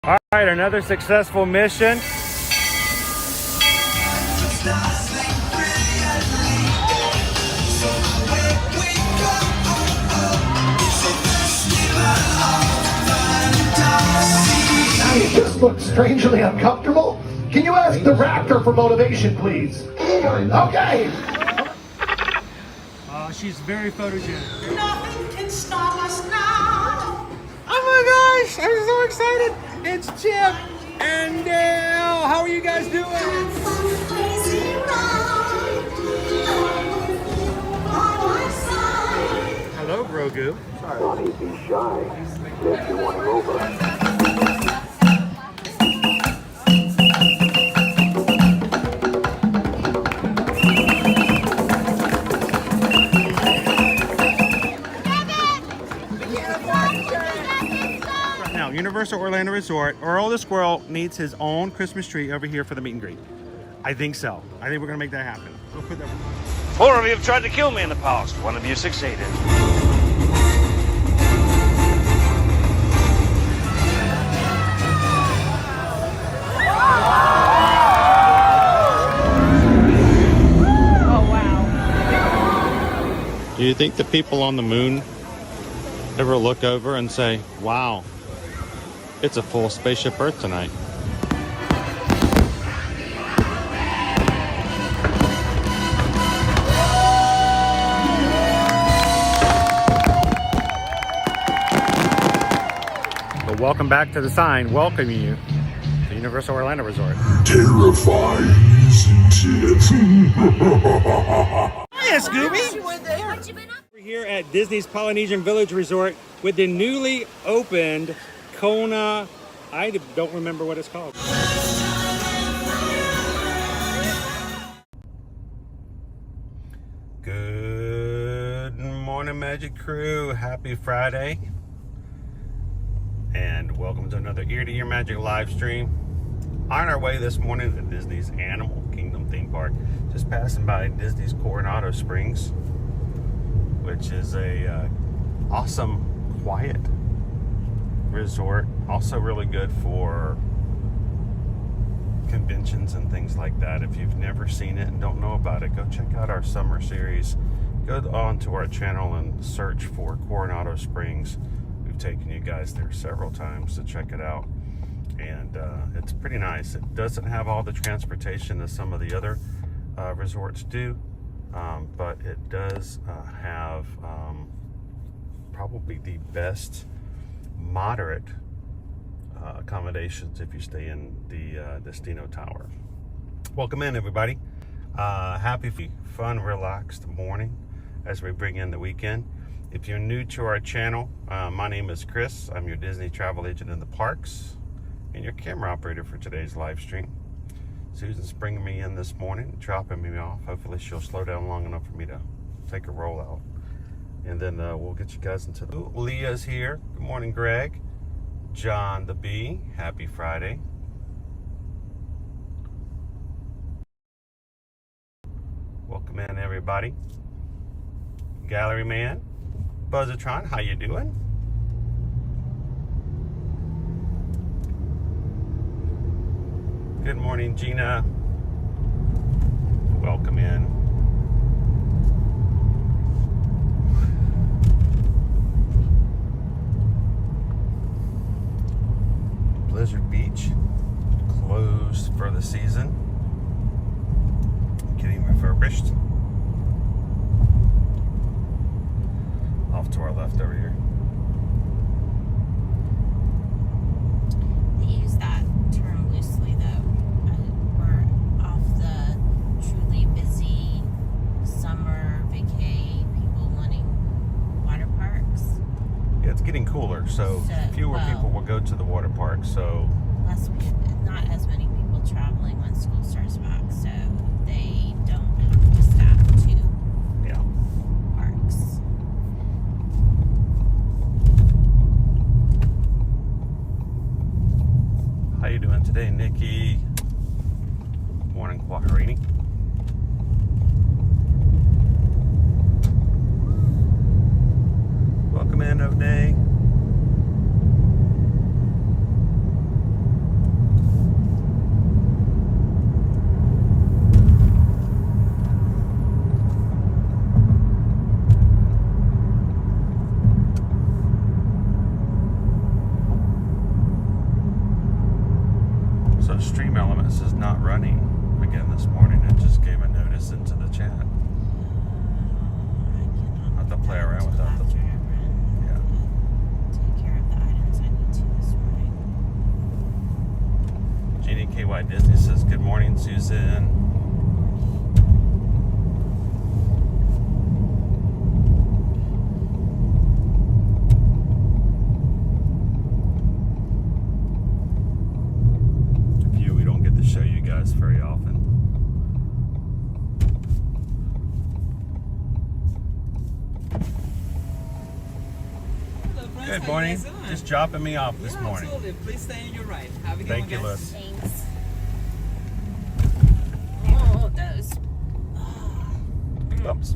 All right, another successful mission. You just look strangely uncomfortable. Can you ask the raptor for motivation, please? Okay. She's very photogenic. Nothing can stop us now. Oh my gosh, I'm so excited. It's Chip and Dale. How are you guys doing? Hello, Grogu. Sorry. Don't be shy. If you want to over. Universal Orlando Resort, Earl the Squirrel needs his own Christmas tree over here for the meet and greet. I think so. I think we're gonna make that happen. We'll put that. 4 of you have tried to kill me in the past. 1 of you succeeded. Oh, wow. Do you think the people on the moon ever look over and say, wow, it's a full spaceship Earth tonight? But welcome back to the sign welcoming you to Universal Orlando Resort. Terrifying, isn't it? Hiya, Scooby! We're here at Disney's Polynesian Village Resort with the newly opened Kona, I don't remember what it's called. Good morning, Magic Crew. Happy Friday. And welcome to another Ear to Ear Magic live stream. On our way this morning to Disney's Animal Kingdom theme park. Just passing by Disney's Coronado Springs, which is a awesome, quiet resort. Also really good for conventions and things like that. If you've never seen it and don't know about it, go check out our summer series. Go on to our channel and search for Coronado Springs. We've taken you guys there several times to check it out, and it's pretty nice. It doesn't have all the transportation that some of the other resorts do, but it does have probably the best moderate accommodations if you stay in the Destino Tower. Welcome in, everybody. Happy, fun, relaxed morning as we bring in the weekend. If you're new to our channel, my name is Chris. I'm your Disney travel agent in the parks and your camera operator for today's live stream. Susan's bringing me in this morning, dropping me off. Hopefully she'll slow down long enough for me to take a roll out. And then we'll get you guys into the... Leah's here. Good morning, Greg. John the Bee. Happy Friday. Welcome in, everybody. Gallery Man. Buzzatron, how you doing? Good morning, Gina. Welcome in. Blizzard Beach closed for the season. Getting refurbished. Off to our left over here. They use that term loosely, though. We're off the truly busy summer vacay, people wanting water parks. Yeah, it's getting cooler, so fewer people will go to the water park. So not as many people traveling when school starts back, so they don't have to staff 2 parks. How you doing today, Nikki? Morning, Quackerini. Welcome in, O'Day. So Stream Elements is not running again this morning. It just gave a notice into the chat. I Have to play around with that. After I run, Yeah. take care of the items I need to this morning. Jeannie KY Disney says, good morning, Susan. A few we don't get to show you guys very often. Hello, friends. Good How morning. You guys doing? Just dropping me off this morning. Absolutely. Please stay in your right. Have a good Thank one, you, guys. Liz. Thanks. Oh, those. Bumps.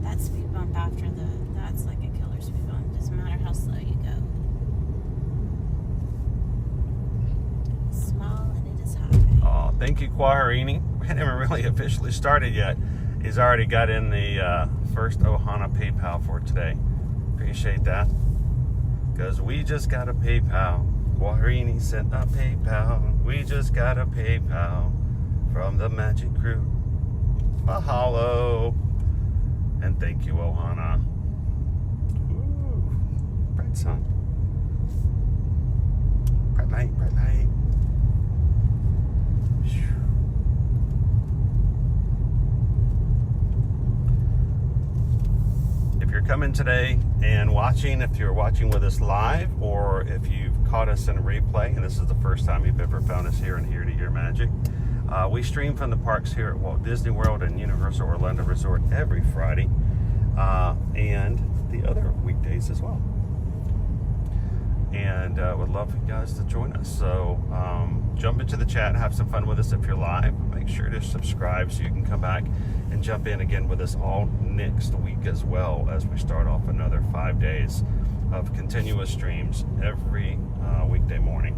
That speed bump after that's like a killer speed bump. Doesn't matter how slow you go. It's small and it is high. Oh, thank you, Quaharini. We haven't really officially started yet. He's already got in the first Ohana PayPal for today. Appreciate that. Because we just got a PayPal. Quaharini sent a PayPal. We just got a PayPal from the Magic Crew. Mahalo. And thank you, Ohana. Ooh, bright sun. Bright light, bright light. If you're coming today and watching, if you're watching with us live, or if you've caught us in a replay, and this is the first time you've ever found us here and Here to Your Magic, we stream from the parks here at Walt Disney World and Universal Orlando Resort every Friday, and the other weekdays as well. And would love for you guys to join us. So jump into the chat and have some fun with us if you're live. Make sure to subscribe so you can come back and jump in again with us all next week as well, as we start off another 5 days of continuous streams every weekday morning.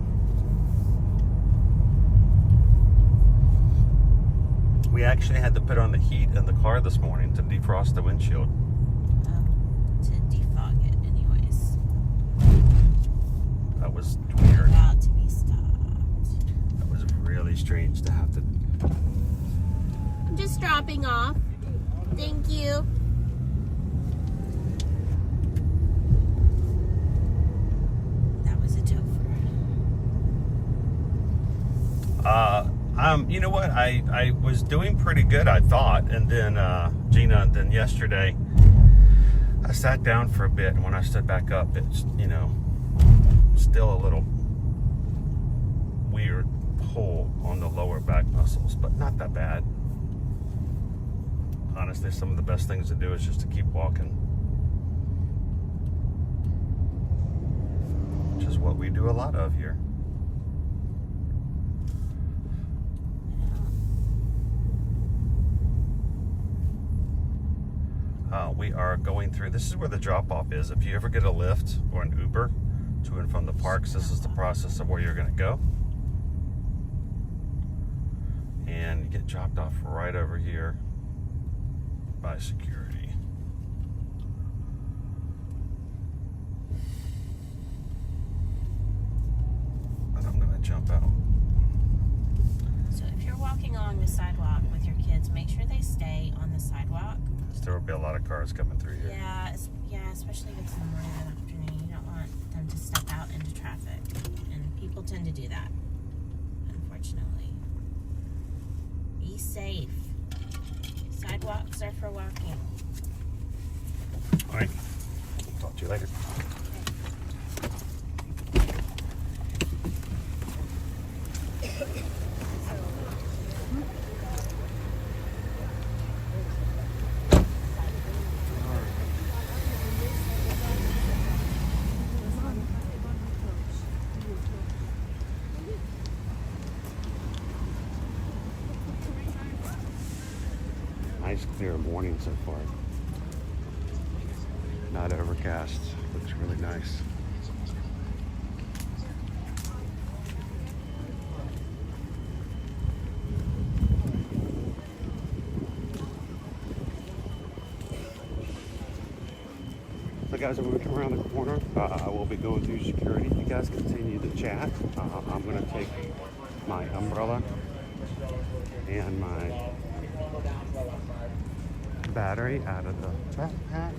We actually had to put on the heat in the car this morning to defrost the windshield. To defog it anyways. That was weird. About to be stopped. That was really strange to have to. I'm just dropping off. Thank you. That was a topher. You know what? I was doing pretty good, I thought, and then Gina, and then yesterday I sat down for a bit, and when I stood back up, it's, you know, still a little weird pull on the lower back muscles, but not that bad. Honestly, some of the best things to do is just to keep walking, which is what we do a lot of here. We are going through, this is where the drop-off is. If you ever get a Lyft or an Uber to and from the parks, this is the process of where you're going to go. And you get dropped off right over here by security. And I'm going to jump out. So if you're walking along the sidewalk with your kids, make sure they stay on the sidewalk. There will be a lot of cars coming through here. Yeah, especially if it's in the morning and afternoon. You don't want them to step out into traffic. And people tend to do that, unfortunately. Be safe. Sidewalks are for walking. All right. Talk to you later. Nice clear morning so far. Not overcast. Looks really nice. So guys, when we come around the corner, I will be going through security. You guys continue to chat. I'm going to take my umbrella and my battery out of the backpack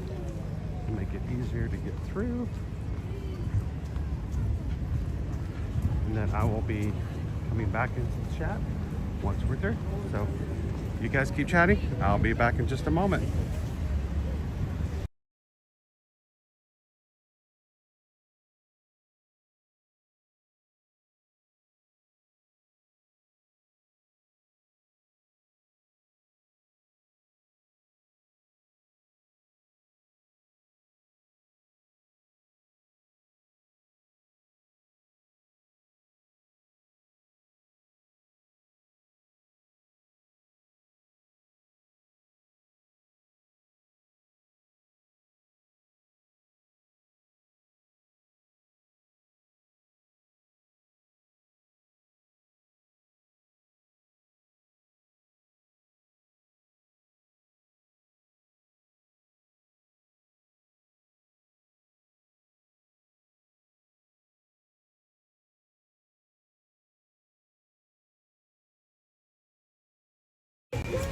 to make it easier to get through. And then I will be coming back into the chat once we're through. So you guys keep chatting. I'll be back in just a moment.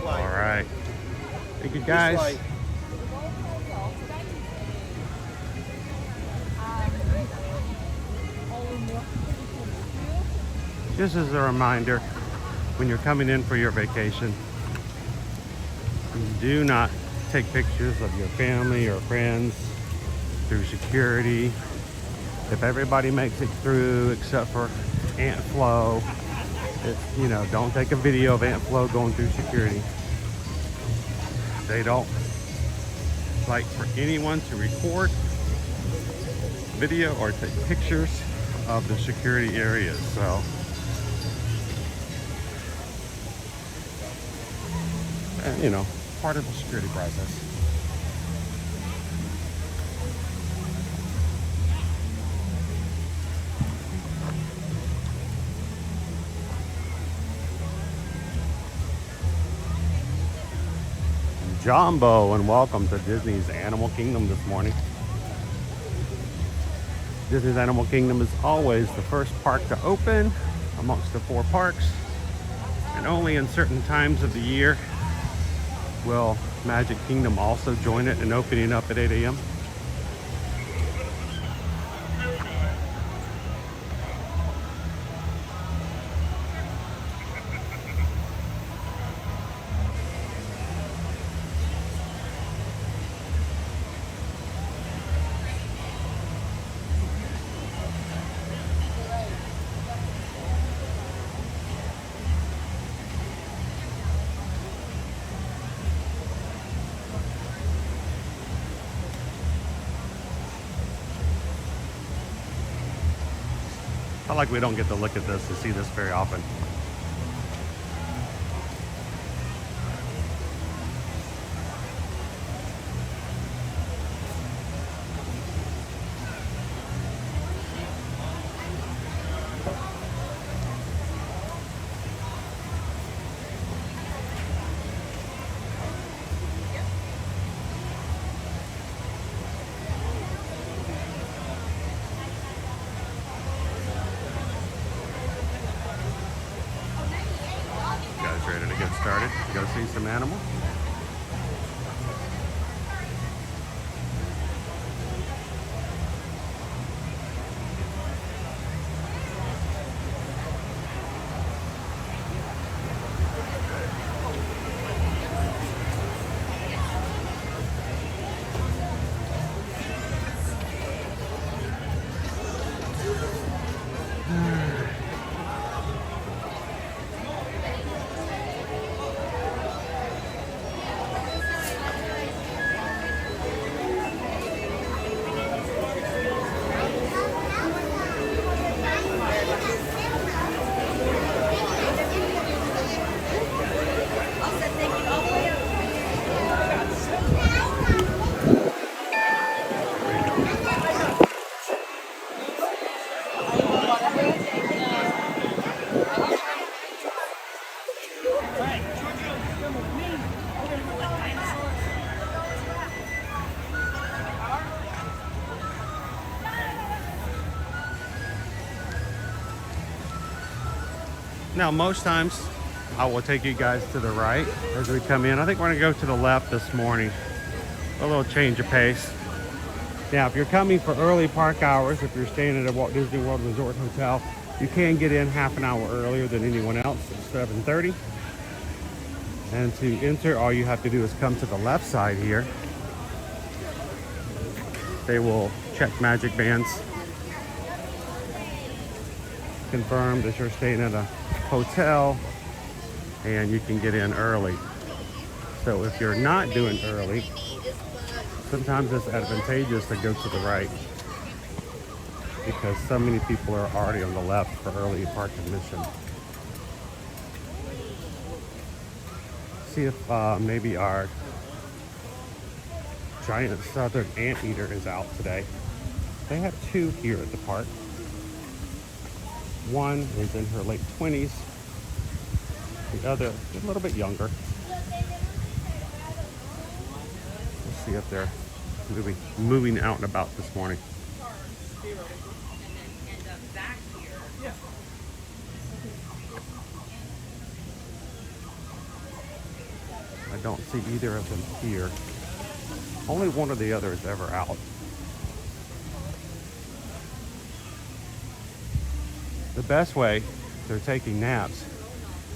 All right. Thank you guys. Just as a reminder, when you're coming in for your vacation, do not take pictures of your family or friends through security. If everybody makes it through except for Aunt Flo, you know, don't take a video of Aunt Flo going through security. They don't like for anyone to record video or take pictures of the security areas. So you know, part of the security process. Jumbo, and welcome to Disney's Animal Kingdom this morning. Disney's Animal Kingdom is always the first park to open amongst the 4 parks, and only in certain times of the year will Magic Kingdom also join it in opening up at 8 a.m. I feel like we don't get to look at this and see this very often. Ready to get started, go see some animals. Now, most times I will take you guys to the right as we come in. I think we're gonna go to the left this morning. A little change of pace. Now, if you're coming for early park hours, if you're staying at a Walt Disney World Resort Hotel, you can get in half an hour earlier than anyone else at 7:30. And to enter, all you have to do is come to the left side here. They will check magic bands, confirm that you're staying at a hotel, and you can get in early. So if you're not doing early, sometimes it's advantageous to go to the right because so many people are already on the left for early park admission. See if maybe our giant southern anteater is out today. They have two here at the park. One is in her late 20s, the other a little bit younger. Let's see if they're moving out and about this morning. I don't see either of them here. Only one or the other is ever out. The best way, they're taking naps.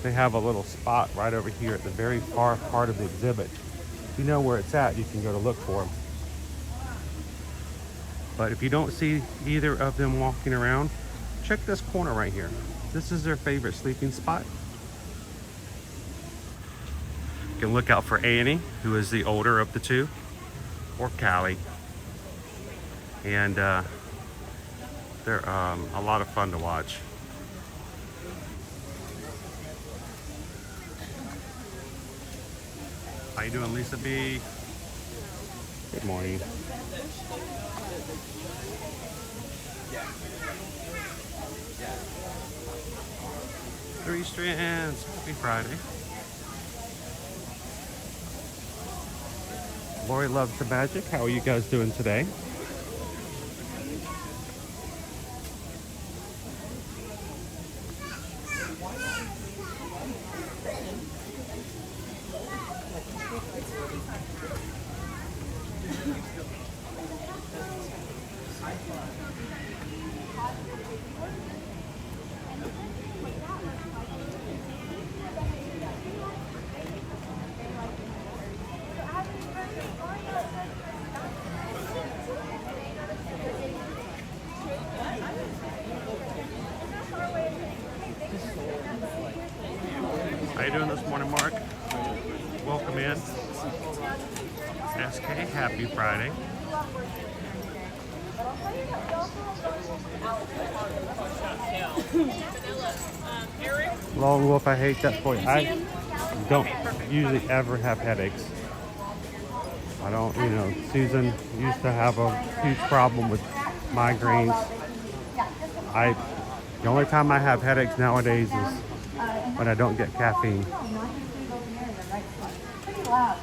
They have a little spot right over here at the very far part of the exhibit. If you know where it's at, you can go to look for them. But if you don't see either of them walking around, check this corner right here. This is their favorite sleeping spot. You can look out for Annie, who is the older of the two, or Callie. And they're a lot of fun to watch. How you doing, Lisa B? Good morning. Three Strands. Happy Friday. Lori loves the magic. How are you guys doing today? How you doing this morning, Mark? Welcome in. SK, happy Friday. Lone Wolf, I hate that for you. I don't usually ever have headaches. I don't, you know, Susan used to have a huge problem with migraines. The only time I have headaches nowadays is when I don't get caffeine. Pretty loud.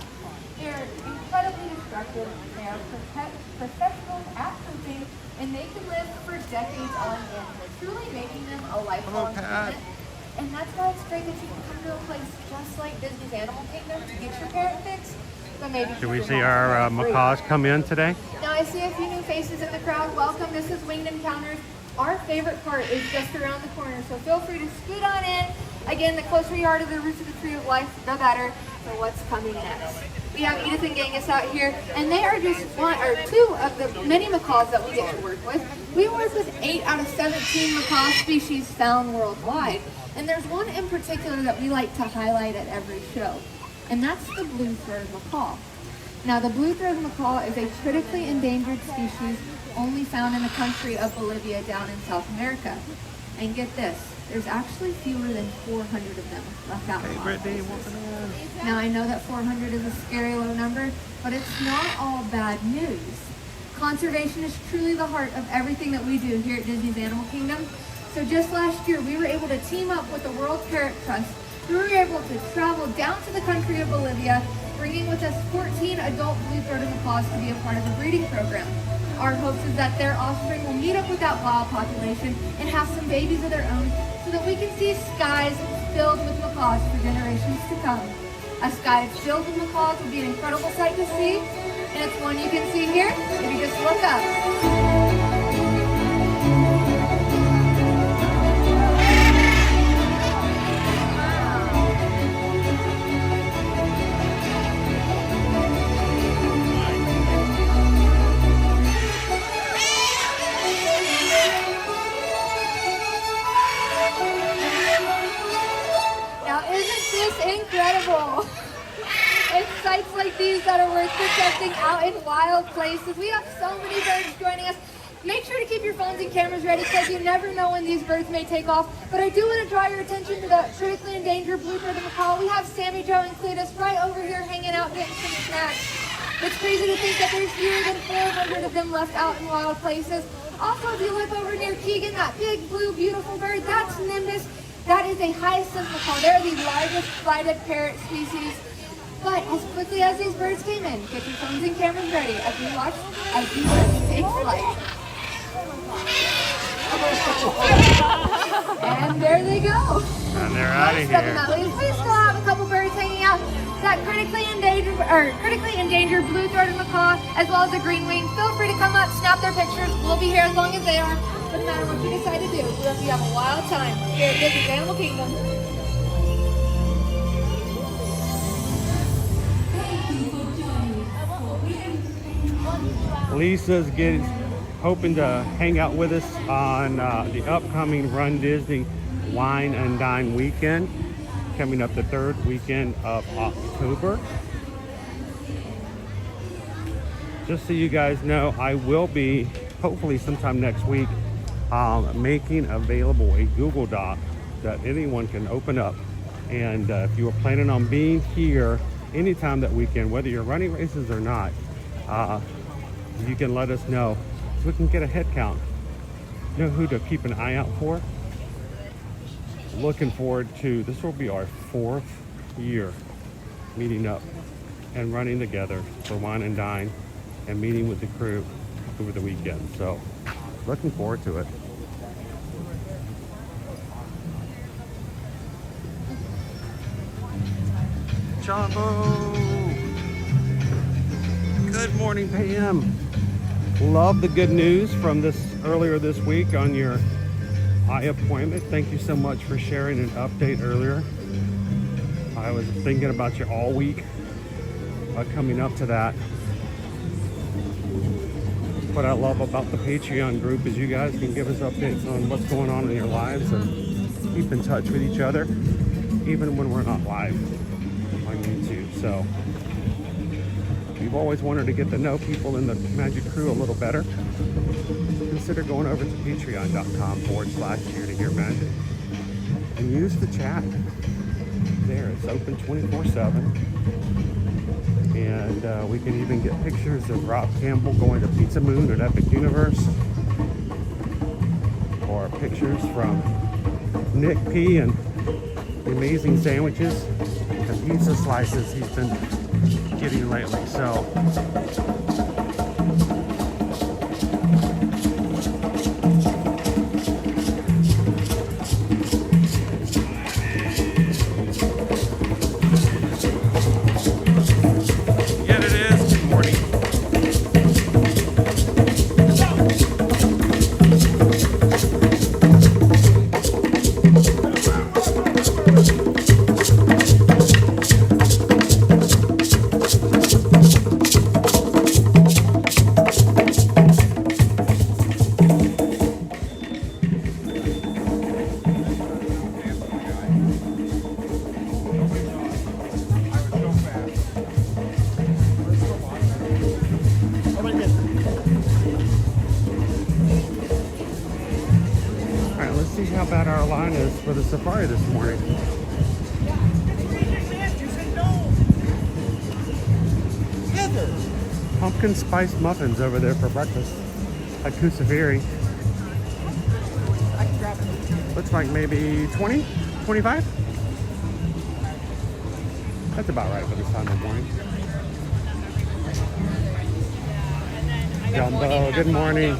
They're incredibly destructive. They are professionals at pooping, and they can live for decades on end, truly making them a lifelong commitment. And that's why it's great that you can come to a place just like Disney's Animal Kingdom to get your parrot fix. But maybe Can we see our macaws come in today? Now I see a few new faces in the crowd. Welcome. This is Winged Encounters. Our favorite part is just around the corner, so feel free to scoot on in. Again, the closer you are to the roots of the Tree of Life, the better for what's coming next. We have Edith and Genghis out here, and they are just one or two of the many macaws that we get to work with. We work with 8 out of 17 macaw species found worldwide, and there's one in particular that we like to highlight at every show, and that's the blue-throated macaw. Now, the blue-throated macaw is a critically endangered species only found in the country of Bolivia down in South America. And get this, there's actually fewer than 400 of them left out. Hey, Brittany, welcome in. Now, I know that 400 is a scary low number, but it's not all bad news. Conservation is truly the heart of everything that we do here at Disney's Animal Kingdom. So just last year, we were able to team up with the World Parrot Trust. We were able to travel down to the country of Bolivia, bringing with us 14 adult blue-throated macaws to be a part of the breeding program. Our hopes is that their offspring will meet up with that wild population and have some babies of their own, so so that we can see skies filled with macaws for generations to come. A sky filled with macaws will be an incredible sight to see, and it's one you can see here if you just look up. Incredible. It's sights like these that are worth protecting out in wild places. We have so many birds joining us. Make sure to keep your phones and cameras ready because you never know when these birds may take off. But I do want to draw your attention to the critically endangered blue-throated macaw. We have Sammy Joe and Cletus right over here hanging out getting some snacks. It's crazy to think that there's fewer than 400 of them left out in wild places. Also, if you look over near Keegan, that big blue beautiful bird, that's Nimbus. That is a hyacinth macaw. They're the largest flighted parrot species. But as quickly as these birds came in, get your phones and cameras ready as we watch as these birds take flight. And there they go. And they're out of here. We still have a couple birds hanging out. That critically endangered blue-throated macaw, as well as a green wing. Feel free to come up, snap their pictures. We'll be here as long as they are. Doesn't matter what you decide to do. We hope you have a wild time here at Disney's Animal Kingdom. Lisa's hoping to hang out with us on the upcoming Run Disney Wine and Dine weekend, coming up the third weekend of October. Just so you guys know, I will be, hopefully sometime next week, making available a Google Doc that anyone can open up. And if you are planning on being here anytime that weekend, whether you're running races or not, you can let us know so we can get a head count. Know who to keep an eye out for. Looking forward to, this will be our 4th year meeting up and running together for Wine and Dine and meeting with the crew over the weekend. So looking forward to it. Jumbo! Good morning, Pam. Love the good news from earlier this week on your eye appointment. Thank you so much for sharing an update earlier. I was thinking about you all week coming up to that. What I love about the Patreon group is you guys can give us updates on what's going on in your lives and keep in touch with each other, even when we're not live on YouTube. So we've always wanted to get to know people in the Magic Crew a little better. Consider going over to patreon.com/Here to Hear Magic and use the chat there. It's open 24/7. And we can even get pictures of Rob Campbell going to Pizza Moon at Epic Universe, or pictures from Nick P and the amazing sandwiches and pizza slices he's been getting lately. So how bad our line is for the safari this morning. Pumpkin spice muffins over there for breakfast at Kusafiri. Looks like maybe 20, 25? That's about right for this time of morning. Jumbo, good morning.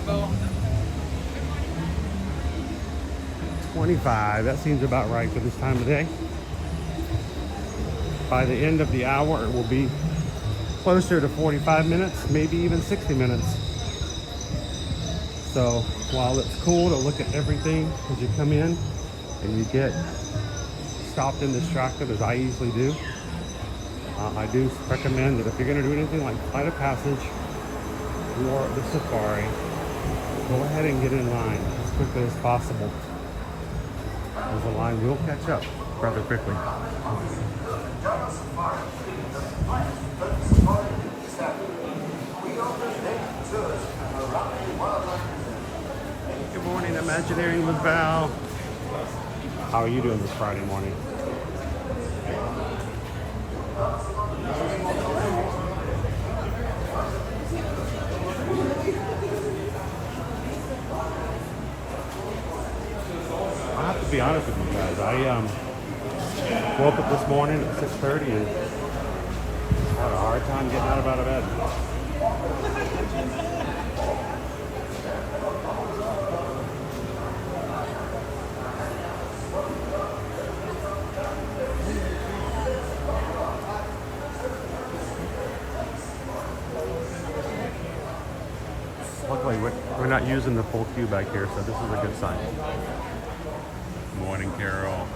25. That seems about right for this time of day. By the end of the hour, it will be closer to 45 minutes, maybe even 60 minutes. So while it's cool to look at everything as you come in and you get stopped and distracted, as I usually do, I do recommend that if you're going to do anything like Flight of Passage or the Safari, go ahead and get in line as quickly as possible, as the line will catch up rather quickly. Good morning, Imagineering with Val. How are you doing this Friday morning? I have to be honest with you guys. I woke up this morning at 6:30 and had a hard time getting out of bed. Luckily, we're not using the full queue back here, so this is a good sign. Morning, Carol.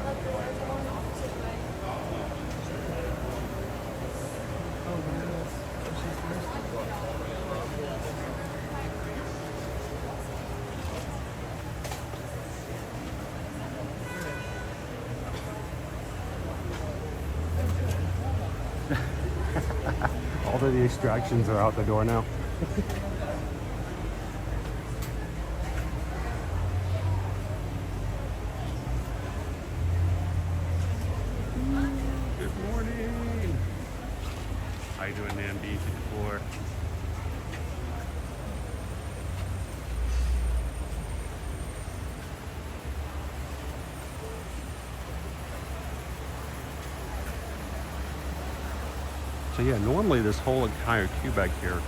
All of the distractions are out the door now. Good morning. How you doing, man? B54. So yeah, normally this whole entire queue back here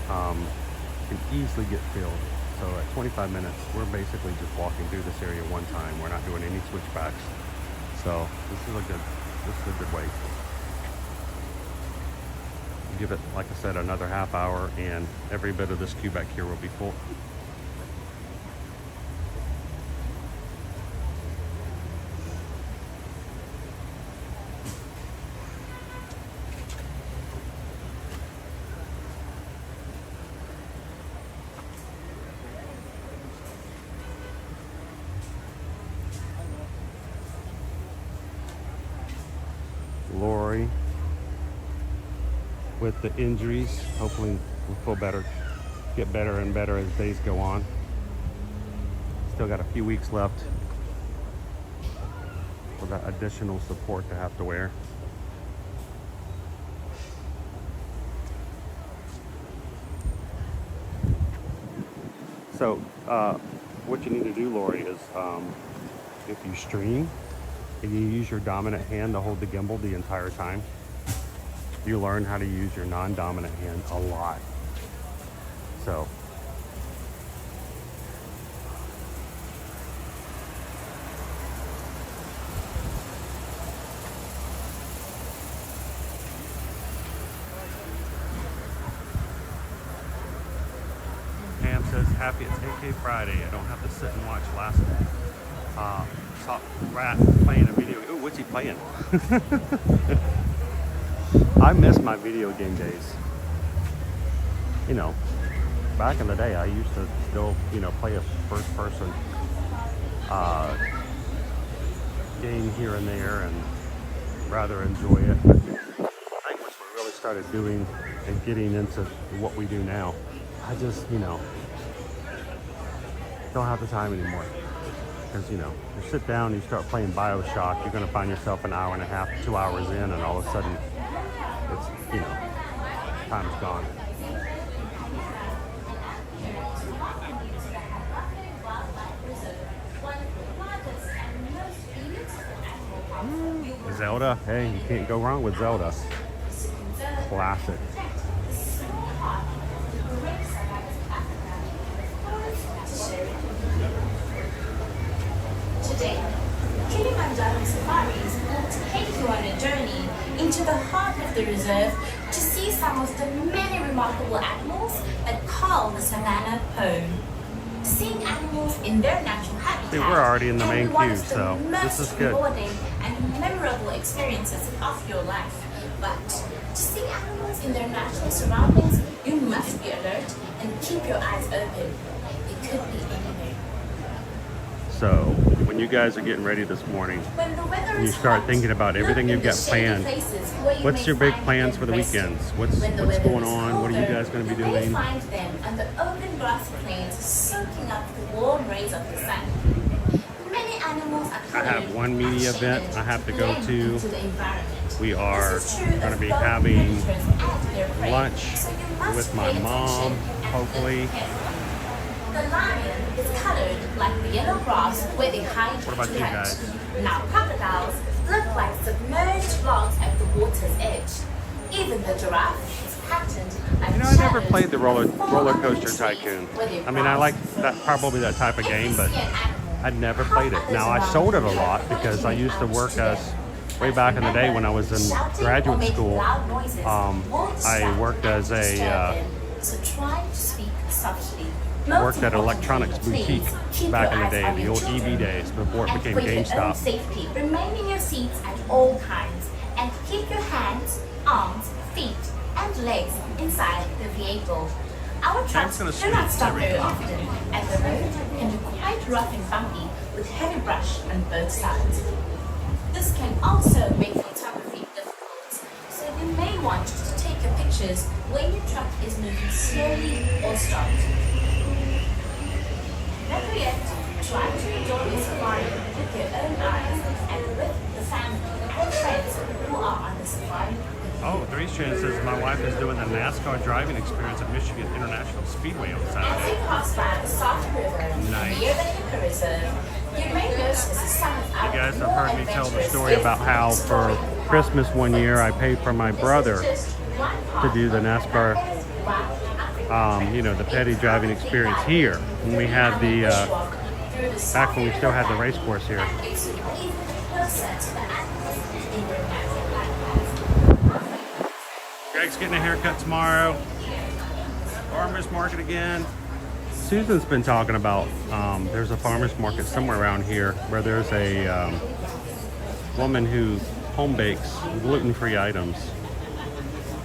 can easily get filled. So at 25 minutes, we're basically just walking through this area one time. We're not doing any switchbacks. So this is a good way. Give it, like I said, another half hour, and every bit of this queue back here will be full. Lori with the injuries, hopefully will feel better, get better and better as days go on. Still got a few weeks left for that additional support to have to wear. So what you need to do, Lori, is if you stream and you use your dominant hand to hold the gimbal the entire time, you learn how to use your non-dominant hand a lot. So Pam says, happy it's AK Friday. I don't have to sit and watch last saw Rat playing a video. Ooh, what's he playing? I miss my video game days. You know, back in the day, I used to still, play a first-person game here and there, and rather enjoy it. But I think once we really started doing and getting into what we do now, I just, don't have the time anymore. Because, you sit down, you start playing BioShock, you're going to find yourself an hour and a half, 2 hours in, and all of a sudden, it's, time's gone. Zelda, hey, you can't go wrong with Zelda. Classic. take you on a journey into the heart of the reserve to see some of the many remarkable animals that call the savannah home. Seeing animals in their natural habitat See, we're already in the can main be one queue, of the so this most is good. rewarding and memorable experiences of your life. But to see animals in their natural surroundings, you must be alert and keep your eyes open. It could be anywhere. So, when you guys are getting ready this morning, When the weather and you is start hot, thinking about everything look you've in got the shady planned, places where you what's may your big find plans for the them resting. weekends? What's When the going weather on? is What are you colder, guys going to be you may doing? find them on the open grassy plains soaking up the warm rays of the sun. Many animals are I have one media event I have to go to. into the environment. We are This is true going to of be both having predators and their prey, lunch so you must with pay my mom, attention and hopefully. look carefully. The lion is colored like the yellow grass where they hide What about to you hunt. guys? Now crocodiles look like submerged logs at the water's edge. Even the giraffe is patterned like You know, I never shadows played the roller that fall on the coaster trees tycoon. where they I mean, I browse like for that, food. probably that type of If you game, but see an animal, I'd never played it. Now, I sold it a lot because I used to work as, way back in the day when I was in graduate school, I worked as a, so try to speak softly. worked at an electronics boutique back in the day, the old EB days, before it became For your own GameStop. safety, remain in your seats at all times and keep your hands, arms, feet, and legs inside the vehicle. Our trucks gonna do not sneeze stop every very time. often, and the road can be quite rough and bumpy with heavy brush on both sides. This can also make photography difficult, so you may want to take your pictures when your truck is moving slowly or stopped. Better yet, try to enjoy your safari with your own eyes and with the family and friends who are on the safari. Oh, Three's Chance says my wife is doing the NASCAR driving experience at Michigan International Speedway on As you Saturday. pass by the Salt River Nice. near the Hippo Reserve, you may notice some of our You guys have more heard me tell the adventurous story about how for exploring Christmas one year I paid for my brother Just one to part do the of NASCAR, you know, the petty driving experience here when we had the, back when we still had the race course here. makes you even closer to the animals in your natural habitat. Greg's getting a haircut tomorrow. Farmer's market again. Susan's been talking about there's a farmer's market somewhere around here where there's a woman who home bakes gluten-free items.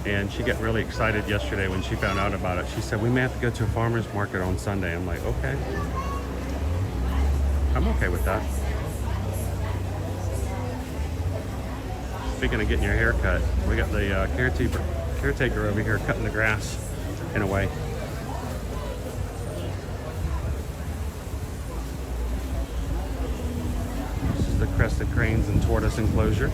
And she got really excited yesterday when she found out about it. She said, we may have to go to a farmer's market on Sunday. I'm like, okay. I'm okay with that. Speaking of getting your hair cut, we got the caretaker over here cutting the grass in a way. This is the crested cranes and tortoise enclosure.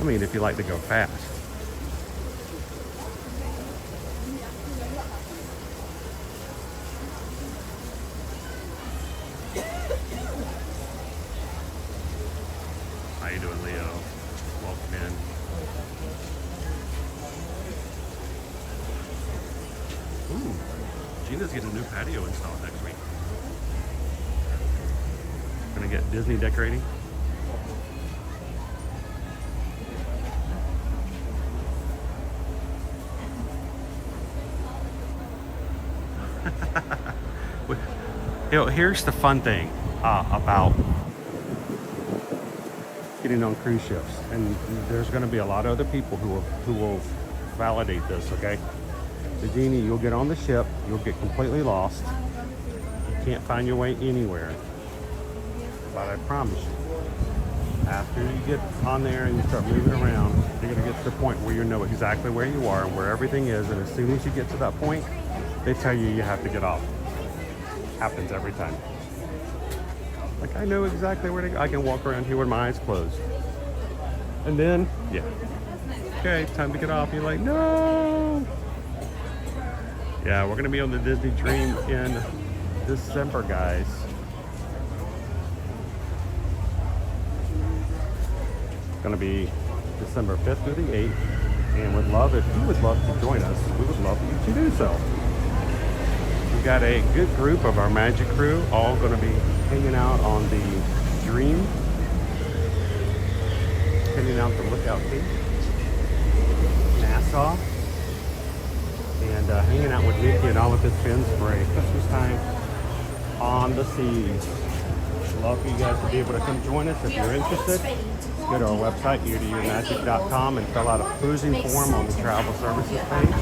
I mean, if you like to go fast. How you doing, Leo? Welcome in. Ooh, Gina's getting a new patio installed next week. Gonna get Disney decorating. You know, here's the fun thing about getting on cruise ships, and there's going to be a lot of other people who will validate this. Okay, so Jeannie, you'll get on the ship, you'll get completely lost, you can't find your way anywhere. But I promise you, after you get on there and you start moving around, you're going to get to the point where you know exactly where you are and where everything is, and as soon as you get to that point, they tell you you have to get off. Happens every time. Like, I know exactly where to go. I can walk around here with my eyes closed. And then, yeah. Okay, time to get off. You're like, no! Yeah, we're going to be on the Disney Dream in December, guys. going to be December 5th through the 8th. And would love, if you would love to join us, we would love you to do so. We've got a good group of our magic crew all going to be hanging out on the Dream, heading out the Lookout Cape, Nassau, and hanging out with Mickey and all of his friends for a Christmas time on the seas. Love for you guys to be able to come join us. If you're interested, go to our website, eartoearmagic.com, and fill out a cruising form on the travel services page.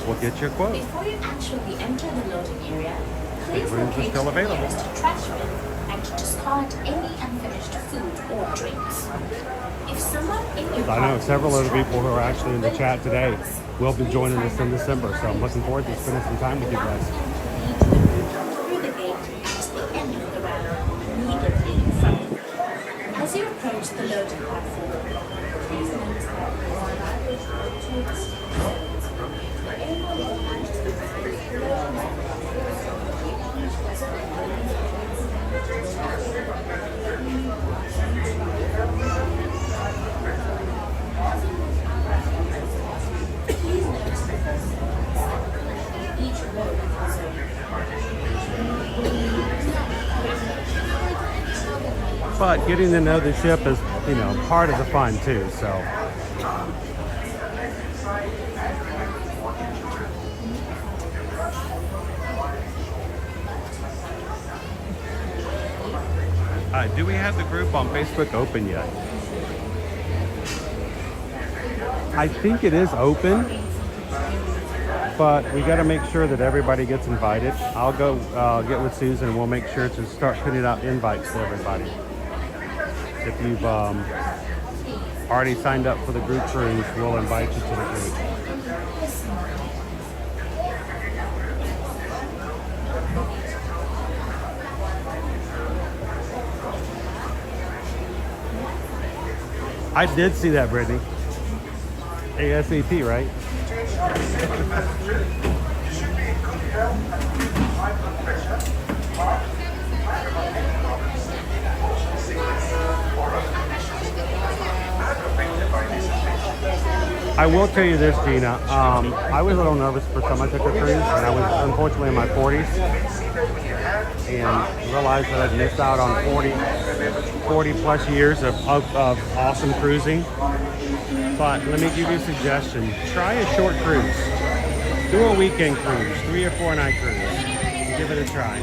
We'll get you a quote. Before you actually enter the loading area, please rooms are locate still the available. nearest trash bin and discard any unfinished food or drinks. If someone in your I know party several is of the people who are traveling actually in the with chat today drugs, will be please joining us sign in up December, so I'm looking forward to spending some time with you guys. Through the gate at the end of the ramp, immediately in front of you. As you approach the loading platform, please note that there is a large tourist zones for anyone who wants to visit the loading each loading zone. But getting to know the ship is, you know, part of the fun too, so. Do we have the group on Facebook open yet? I think it is open, but we got to make sure that everybody gets invited. I'll go get with Susan and we'll make sure to start putting out invites to everybody. If you've already signed up for the group cruise, we'll invite you to the group. I did see that, Brittany. ASAP, right? I will tell you this, Gina. I was a little nervous the first time I took a cruise, and I was unfortunately in my 40s, and realized that I'd missed out on 40 plus years of awesome cruising. But let me give you a suggestion. Try a short cruise. Do a weekend cruise, 3 or 4 night cruise. Give it a try.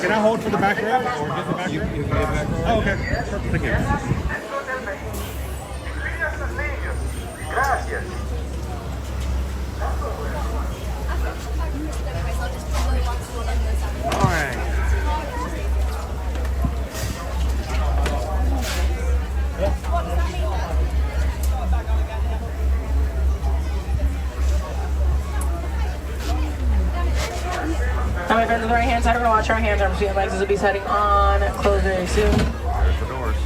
Can I hold for the back row or get the back row? You can get back row. Oh, okay. Perfect. Thank you. All right. Now my friends on the right hand side, we're going to watch our hands. Our feet legs will be setting on. Close very soon. There's the doors.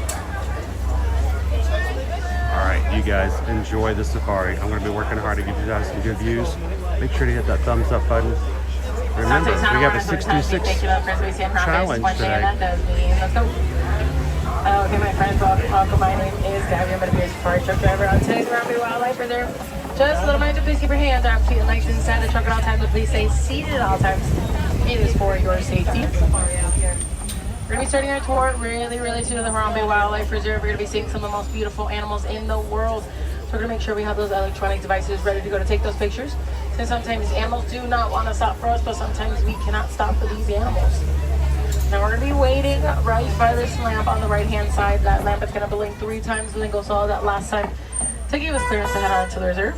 All right, you guys enjoy the safari. I'm going to be working hard to give you guys some good views. Make sure to hit that thumbs up button. Remember, we have a 626 challenge today. Let's go. Okay, my friends, welcome. My name is Gabby. I'm going to be a safari truck driver on today's Ambersweet Wildlife Reserve. Just a little reminder, please keep your hands, arms, feet, and legs inside the truck at all times, but please stay seated at all times. It is for your safety. We're going to be starting our tour really soon at the Harambe Wildlife Reserve. We're going to be seeing some of the most beautiful animals in the world. So we're going to make sure we have those electronic devices ready to go to take those pictures. Since sometimes animals do not want to stop for us, but sometimes we cannot stop for these animals. Now we're going to be waiting right by this lamp on the right-hand side. That lamp is going to blink 3 times and then go solid that last time to give us clearance to head on to the reserve.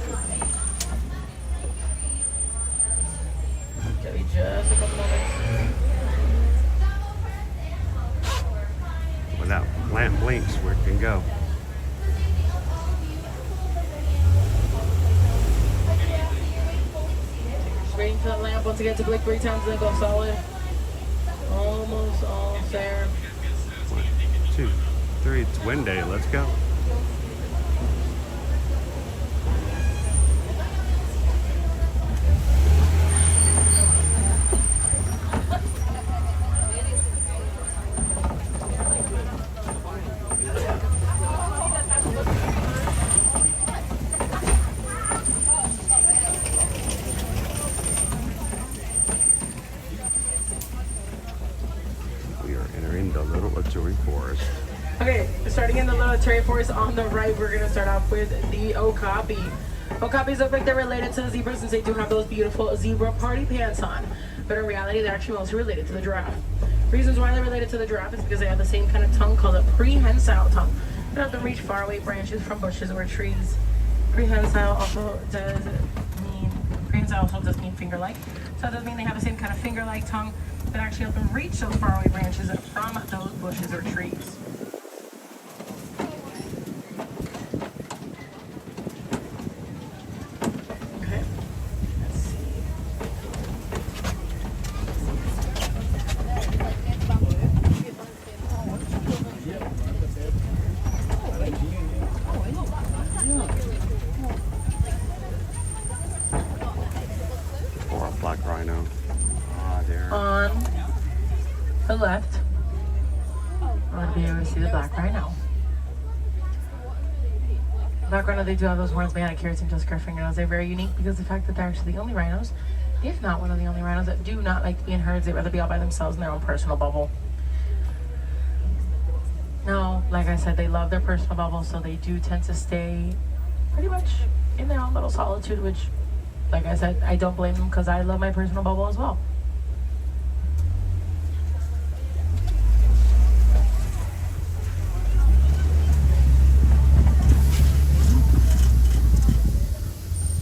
Give me just a couple moments. When that lamp blinks, where it can go. Just waiting for that lamp once again to blink 3 times and then go solid. Almost all there. 1, 2, 3. It's wind day. Let's go. Okay, starting in the little terry forest on the right, we're gonna start off with the okapi. Okapis look like they're related to the zebras since they do have those beautiful zebra party pants on, but in reality they're actually mostly related to the giraffe. Reasons why they're related to the giraffe is because they have the same kind of tongue called a prehensile tongue. They have to reach faraway branches from bushes or trees. Prehensile also does mean finger-like, so it does mean they have the same kind of finger-like tongue that actually help them reach those faraway branches from those bushes or trees. Okay, let's see. Or a black rhino. Ah, there. On the left, I want to be able to see the black rhino. Black rhino, they do have those horns made out of keratin just square fingernails. They're very unique because of the fact that they're actually the only rhinos, if not one of the only rhinos, that do not like to be in herds. They'd rather be all by themselves in their own personal bubble. No, like I said, they love their personal bubble, so they do tend to stay pretty much in their own little solitude, which, like I said, I don't blame them because I love my personal bubble as well.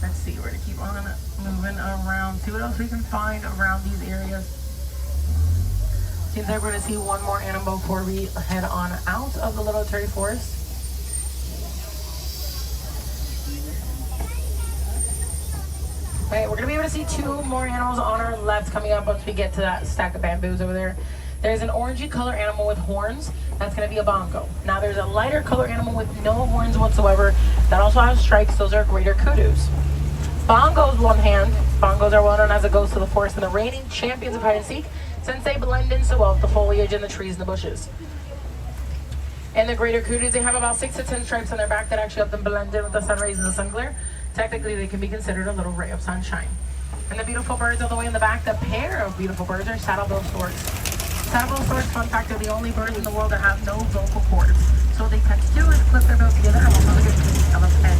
Let's see, we're going to keep on moving around, see what else we can find around these areas. Seems like we're going to see one more animal before we head on out of the little terry forest. Okay, we're going to be able to see two more animals on our left coming up once we get to that stack of bamboos over there. There's an orangey color animal with horns. That's going to be a bongo. Now there's a lighter color animal with no horns whatsoever that also has stripes. Those are greater kudus. Bongos, one hand. Bongos are well known as the ghosts of the forest and the reigning champions of hide and seek, since they blend in so well with the foliage and the trees and the bushes. And the greater kudus, they have about 6 to 10 stripes on their back that actually help them blend in with the sun rays and the sun glare. Technically, they can be considered a little ray of sunshine. And the beautiful birds all the way in the back, the pair of beautiful birds are saddle-billed storks. Saddle-billed storks, fun fact, are the only birds in the world that have no vocal cords. So what they tend to do is clip their bills together and almost like a piece of a pen.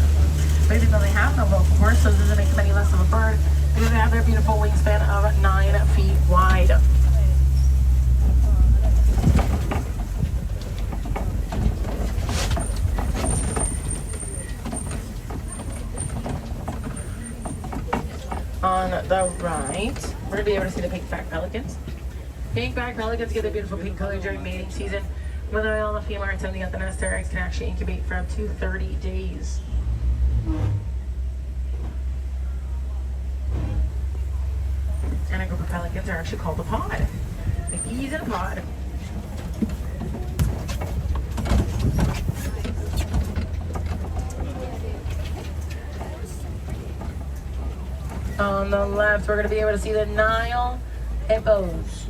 But even though they have no vocal cords, so it doesn't make them any less of a bird, because they have their beautiful wingspan of 9 feet wide. On the right, we're going to be able to see the pink-backed pelicans. Pink-backed pelicans get their beautiful pink color during mating season. When the male and the female are attending at the nest, their eggs can actually incubate for up to 30 days. And a group of pelicans are actually called a pod. The bees in a pod. On the left, we're going to be able to see the Nile hippos.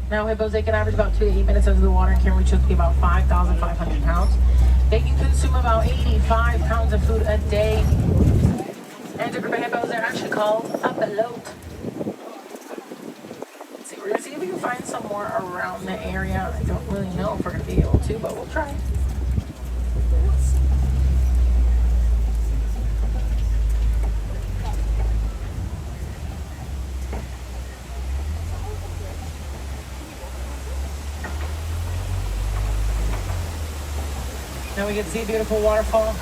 Now, hippos, they can average about 2 to 8 minutes under the water and can reach up to be about 5,500 pounds. They can consume about 85 pounds of food a day. And a group of hippos, they're actually called a bloat. Let's see, we're going to see if we can find some more around the area. I don't really know if we're going to be able to, but we'll try. Now we can see a beautiful waterfall.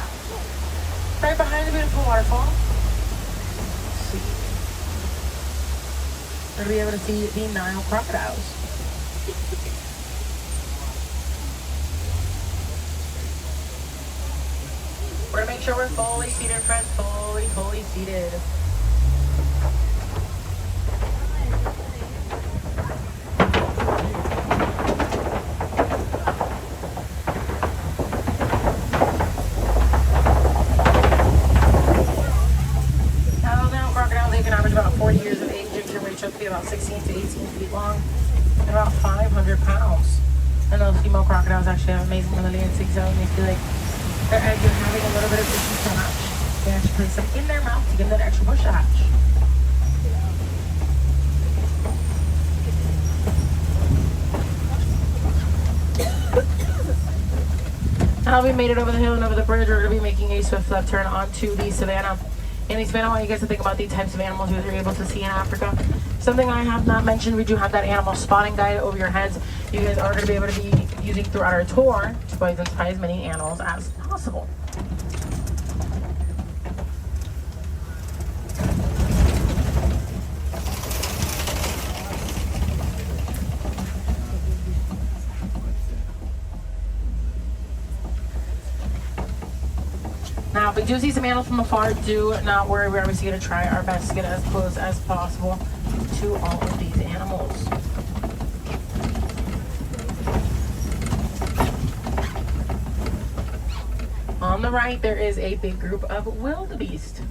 Right behind the beautiful waterfall. Let's see. We're going to be able to see the Nile crocodiles. We're going to make sure we're fully seated, friends. Fully seated. About 40 years of age and can reach up to be about 16 to 18 feet long and about 500 pounds. And those female crocodiles actually have amazing ability and sing out, and they feel like their eggs are having a little bit of issues to hatch. They actually place them in their mouth to give them that extra push to hatch. Now we made it over the hill and over the bridge. We're going to be making a swift left turn onto the savannah. In the savannah, I want you guys to think about the types of animals you're able to see in Africa. Something I have not mentioned, we do have that animal spotting guide over your heads. You guys are going to be able to be using throughout our tour to identify as many animals as possible. Now, if we do see some animals from afar, do not worry. We're obviously going to try our best to get as close as possible to all of these animals. On the right, there is a big group of wildebeest.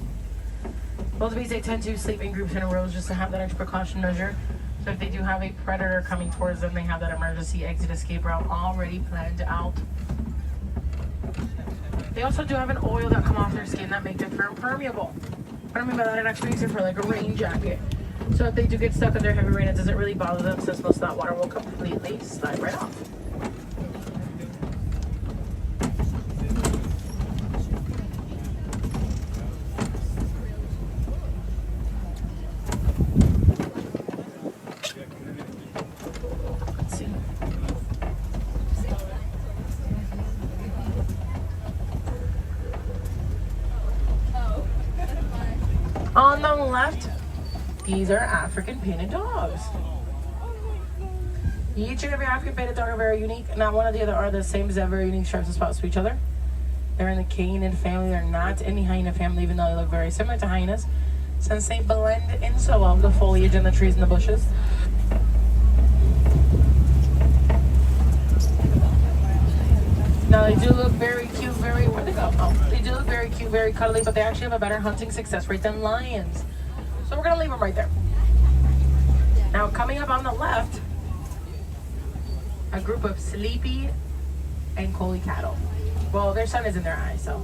Wildebeest, they tend to sleep in groups and in rows just to have that extra precaution measure. So if they do have a predator coming towards them, they have that emergency exit escape route already planned out. They also do have an oil that come off their skin that makes it permeable. What I mean by that, it actually makes it for like a rain jacket. So if they do get stuck under heavy rain, it doesn't really bother them since most of that water will completely slide right off. On the left, these are African painted dogs. Each and every African painted dog are very unique. Not one or the other are the same, as they have very unique stripes and spots to each other. They're in the canine family. They're not in the hyena family, even though they look very similar to hyenas, since they blend in so well with the foliage and the trees and the bushes. Now they do look very cute, where'd they go? Oh, they do look very cute, very cuddly, but they actually have a better hunting success rate than lions. So we're gonna leave them right there. Now coming up on the left, a group of sleepy Ankoli cattle. Well, their sun is in their eyes, so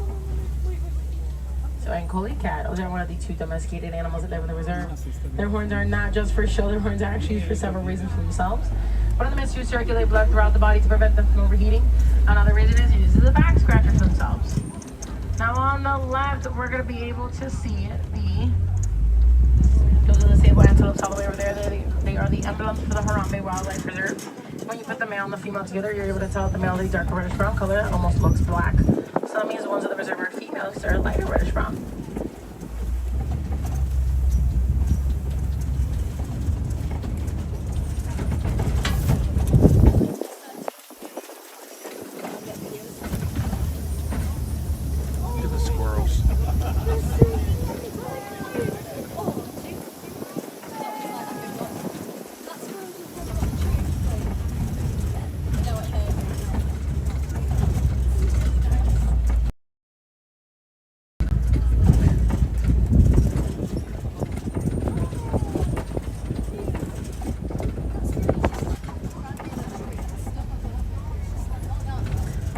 Ankoli cattle are one of the 2 domesticated animals that live in the reserve. Their horns are not just for show, their horns are actually used for several reasons for themselves. One of them is to circulate blood throughout the body to prevent them from overheating. Another reason is used as a back scratcher for themselves. Now on the left, we're going to be able to see those are the sable antelopes all the way over there. They are the emblems for the Harambe Wildlife Reserve. When you put the male and the female together, you're able to tell that the male is a darker reddish brown color that almost looks black. So that means the ones in the reserve are females, they're lighter reddish brown.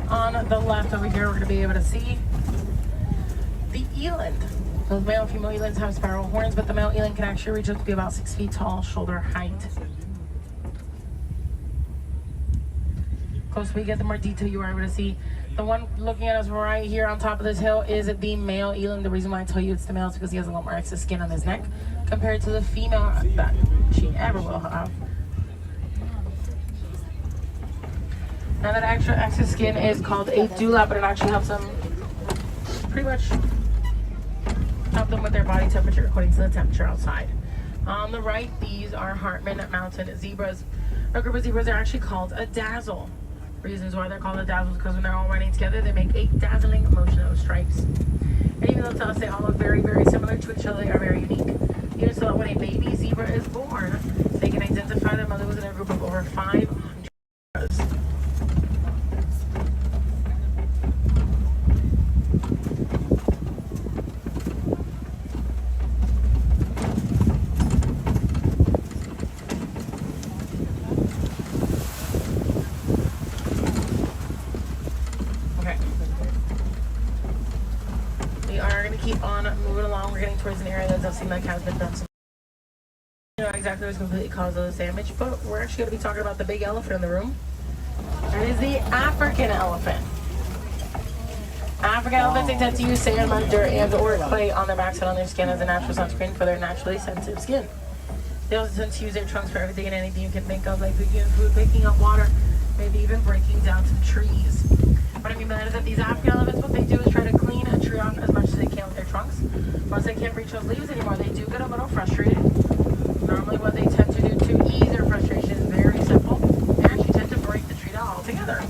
On the left over here, we're going to be able to see the eland. Those male and female elands have spiral horns, but the male eland can actually reach up to be about 6 feet tall, shoulder height. Closer we get, the more detail you are able to see. The one looking at us right here on top of this hill is the male eland. The reason why I tell you it's the male is because he has a lot more excess skin on his neck compared to the female that she ever will have. Now that extra excess skin is called a dewlap, but it actually helps them pretty much help them with their body temperature according to the temperature outside. On the right, these are Hartman mountain zebras. A group of zebras are actually called a dazzle. Reasons why they're called a dazzle is because when they're all running together, they make a dazzling motion of stripes. And even though to us they all look very, very similar to each other, they are very unique. Even so that when a baby zebra is born, they can identify their mother within a group of over 500 zebras. Towards an area that does seem like has been done some, you know, exactly what's completely caused all this damage, but we're actually going to be talking about the big elephant in the room. That is the African elephant. African elephants, they tend to use sand, mud, dirt, and or clay on their backs and on their skin as a natural sunscreen for their naturally sensitive skin. They also tend to use their trunks for everything and anything you can think of, like picking up food, picking up water, maybe even breaking down some trees. What I mean by that is that these African elephants, what they do is try to clean a tree off as much as they can with their trunks. Once they can't reach those leaves anymore, they do get a little frustrated. Normally what they tend to do to ease their frustration is very simple. They actually tend to break the tree down altogether.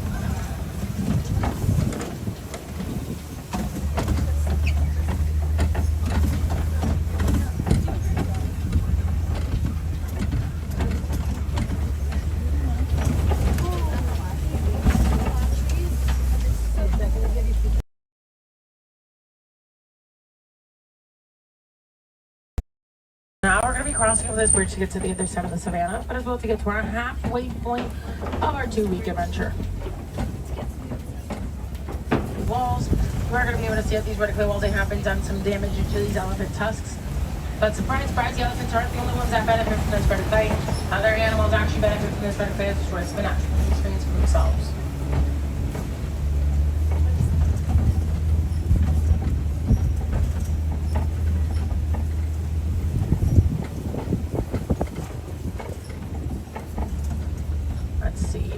Now we're going to be crossing over this bridge to get to the other side of the savannah, but as well to get to our halfway point of our 2-week adventure. Walls, we're going to be able to see that these vertical walls, they haven't done some damage to these elephant tusks. But surprise, surprise, the elephants aren't the only ones that benefit from this vertically. Other animals actually benefit from this vertically as destroy spinach experience for themselves.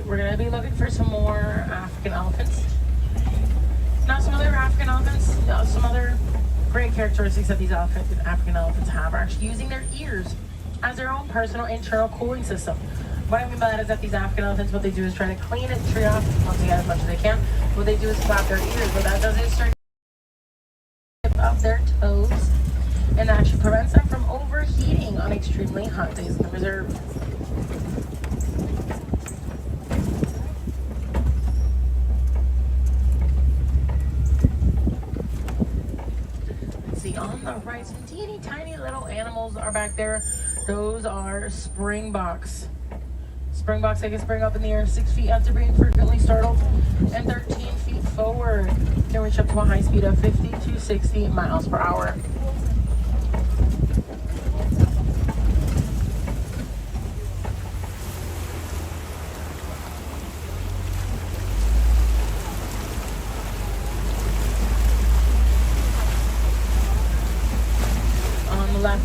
We're going to be looking for some more African elephants. Now some other African elephants, some other great characteristics that these African elephants have are actually using their ears as their own personal internal cooling system. What I mean by that is that these African elephants, what they do is try to clean a tree off once again as much as they can. What they do is flap their ears. What that does is start to tip up their toes and actually prevents them from overheating on extremely hot days in the reserve. On the right, some teeny tiny little animals are back there. Those are springboks. Springboks, they can spring up in the air 6 feet after being frequently startled and 13 feet forward. Can reach up to a high speed of 50 to 60 miles per hour.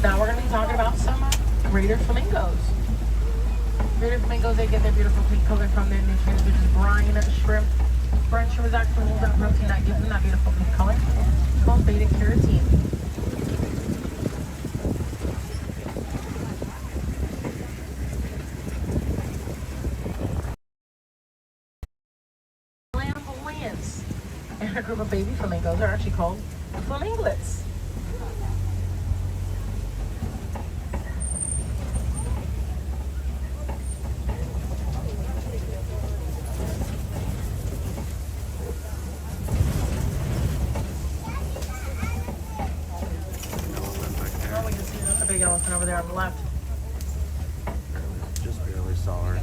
Now we're going to be talking about some greater flamingos. Greater flamingos, they get their beautiful pink color from their nutrients, which is brine shrimp. Brine shrimp is actually that protein that gives them that beautiful pink color. It's called beta carotene. Flamboyance. And a group of baby flamingos are actually called flaminglets. Big elephant over there on the left. Just barely saw her.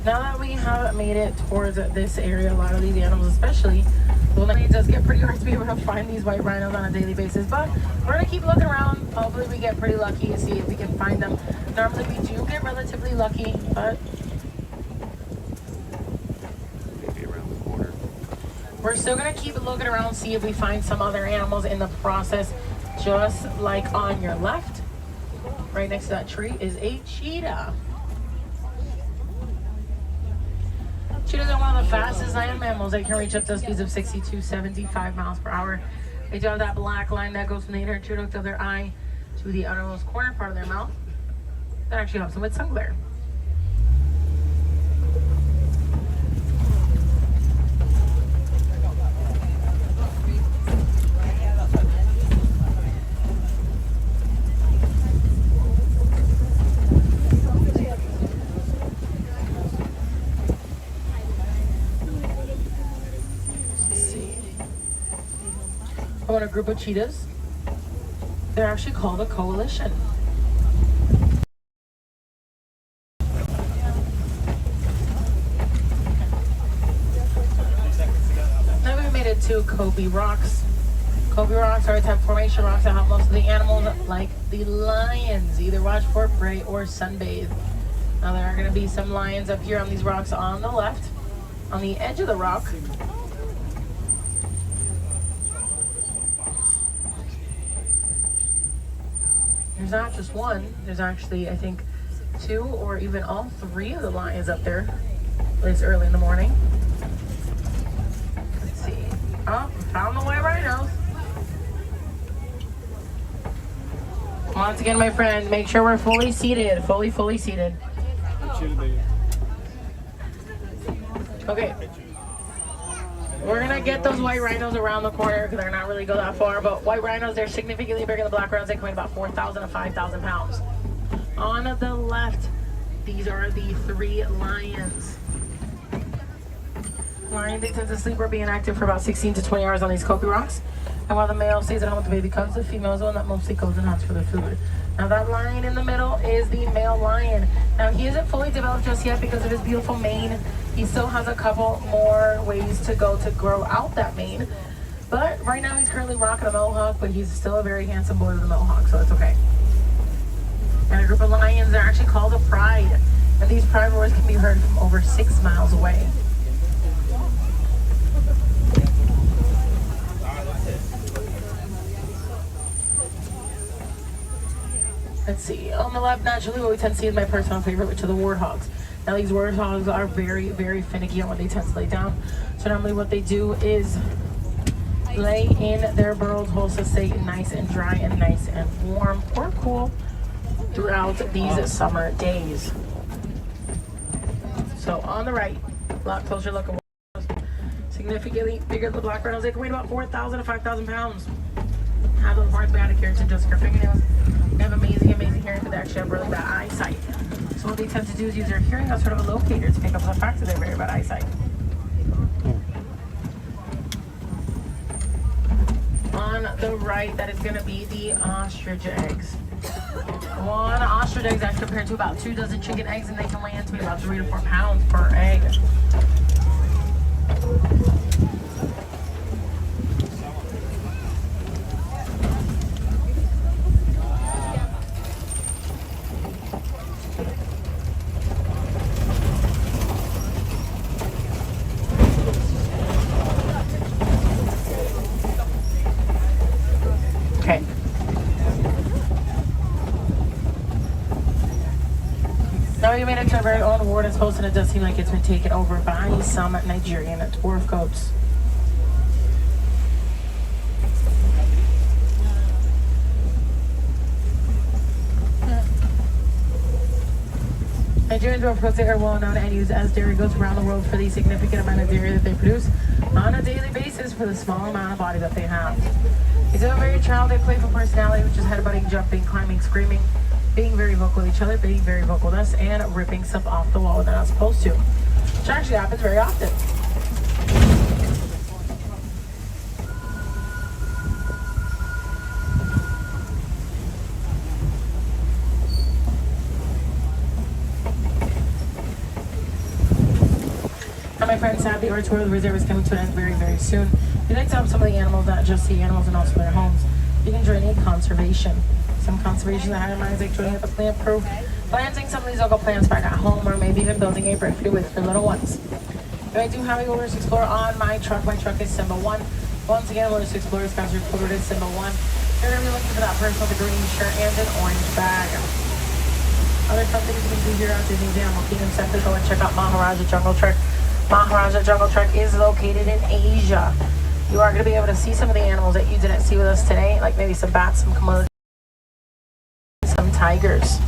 Now that we have made it towards this area, a lot of these animals, especially, well, it does get pretty hard to be able to find these white rhinos on a daily basis. But we're gonna keep looking around. Hopefully, we get pretty lucky to see if we can find them. Normally, we do get relatively lucky, but we're still going to keep looking around, see if we find some other animals in the process. Just like on your left, right next to that tree, is a cheetah. Cheetahs are one of the fastest land mammals. They can reach up to speeds of 60 to 75 miles per hour. They do have that black line that goes from the inner tubular of their eye to the outermost corner part of their mouth. That actually helps them with sun glare. I want a group of cheetahs. They're actually called a coalition. Now we made it to Kobe rocks. Kobe rocks are a type of formation rocks that help most of the animals, like the lions, either watch for prey or sunbathe. Now there are going to be some lions up here on these rocks on the left, on the edge of the rock. There's not just one, there's actually, I think, 2 or even all 3 of the lions up there this early in the morning. Let's see. Oh, found the white rhinos. Once again, my friends, make sure we're fully seated, fully seated. Okay. We're gonna get those white rhinos around the corner because they're not really go that far, but white rhinos, they're significantly bigger than black rhinos. They can weigh about 4,000 to 5,000 pounds. On the left, these are the 3 lions. Lions, they tend to sleep or be inactive for about 16 to 20 hours on these Kopi rocks. And while the male stays at home with the baby cubs, the female is the one that mostly goes and hunts for their food. Now that lion in the middle is the male lion. Now he isn't fully developed just yet because of his beautiful mane. He still has a couple more ways to go to grow out that mane. But right now he's currently rocking a mohawk, but he's still a very handsome boy with a mohawk, so it's okay. And a group of lions are actually called a pride. And these pride roars can be heard from over 6 miles away. Let's see, on the left, naturally, what we tend to see is my personal favorite, which are the warthogs. Now, these warthogs are very, very finicky on when they tend to lay down. So normally what they do is lay in their burrows holes to stay nice and dry and nice and warm or cool throughout these summer days. So on the right, a lot closer look at warthogs. Significantly bigger than the black rhinos. They can weigh about 4,000 to 5,000 pounds. Have those parts bad keratin just their fingernails. They have amazing hearing, but they actually have really bad eyesight. So what they tend to do is use their hearing as sort of a locator to pick up the fact that they have very bad eyesight. On the right, that is going to be the ostrich eggs. One ostrich egg is actually compared to about 2 dozen chicken eggs, and they can weigh into about 3 to 4 pounds per egg. Now we made it to our very own warden's post, and it does seem like it's been taken over by some Nigerian dwarf goats. Nigerian dwarf goats are well known and used as dairy goats around the world for the significant amount of dairy that they produce on a daily basis for the small amount of body that they have. These are a very childlike, playful personality, which is headbutting, jumping, climbing, screaming, being very vocal with each other, being very vocal with us, and ripping stuff off the wall when they're not supposed to, which actually happens very often. Now, my friends, sadly, our tour of the reserve is coming to an end very, very soon. We'd like to have some of the animals, not just the animals, and also their homes. You can join in conservation. Some conservation that had minds like joining at the plant proof, planting some of these local plants back at home, or maybe even building a brick with your little ones. If I do have a Wilderness Explorer on my truck is symbol 1. Once again, Wilderness Explorer sponsor code is symbol 1. You're going to be looking for that person with a green shirt and an orange bag. Other fun things you can do here at Disney's Animal Kingdom Center, go and check out Maharaja Jungle Trek. Maharaja Jungle Trek is located in Asia. You are going to be able to see some of the animals that you didn't see with us today, like maybe some bats, some komodos, some tigers.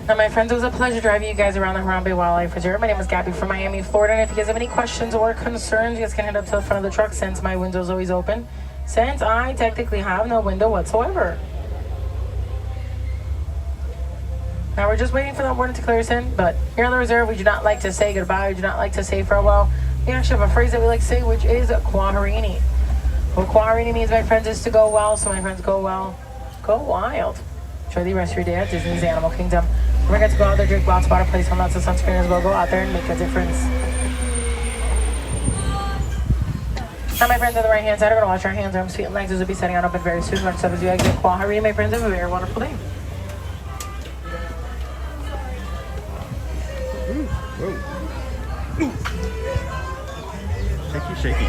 Now, my friends, it was a pleasure driving you guys around the Harambe Wildlife Reserve. My name is Gabby from Miami, Florida, and if you guys have any questions or concerns, you guys can head up to the front of the truck since my window is always open, since I technically have no window whatsoever. Now we're just waiting for that warden to clear us in, but here on the reserve, we do not like to say goodbye, we do not like to say farewell. We actually have a phrase that we like to say, which is Kwaharini. What Kwaharini means, my friends, is to go well, so my friends, go well, go wild. Enjoy the rest of your day at Disney's Animal Kingdom. We're going to go out there, drink lots of water, place on lots of sunscreen as well. Go out there and make a difference. Now, my friends on the right hand side are going to wash our hands, arms, feet, and legs. As we'll be setting out open very soon. Let's have as you exit Quahari. My friends, have a very wonderful day. Shaky, shaky.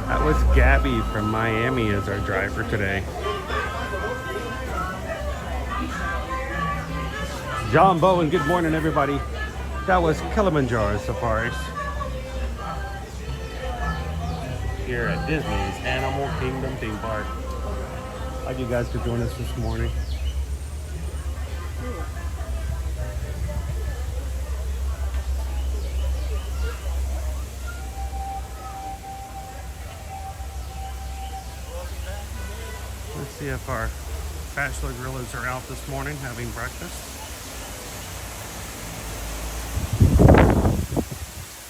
That was Gabby from Miami as our driver today. John Bowen, good morning, everybody. That was Kilimanjaro Safaris here at Disney's Animal Kingdom theme park. Thank you guys for joining us this morning. Let's see if our bachelor grillers are out this morning having breakfast.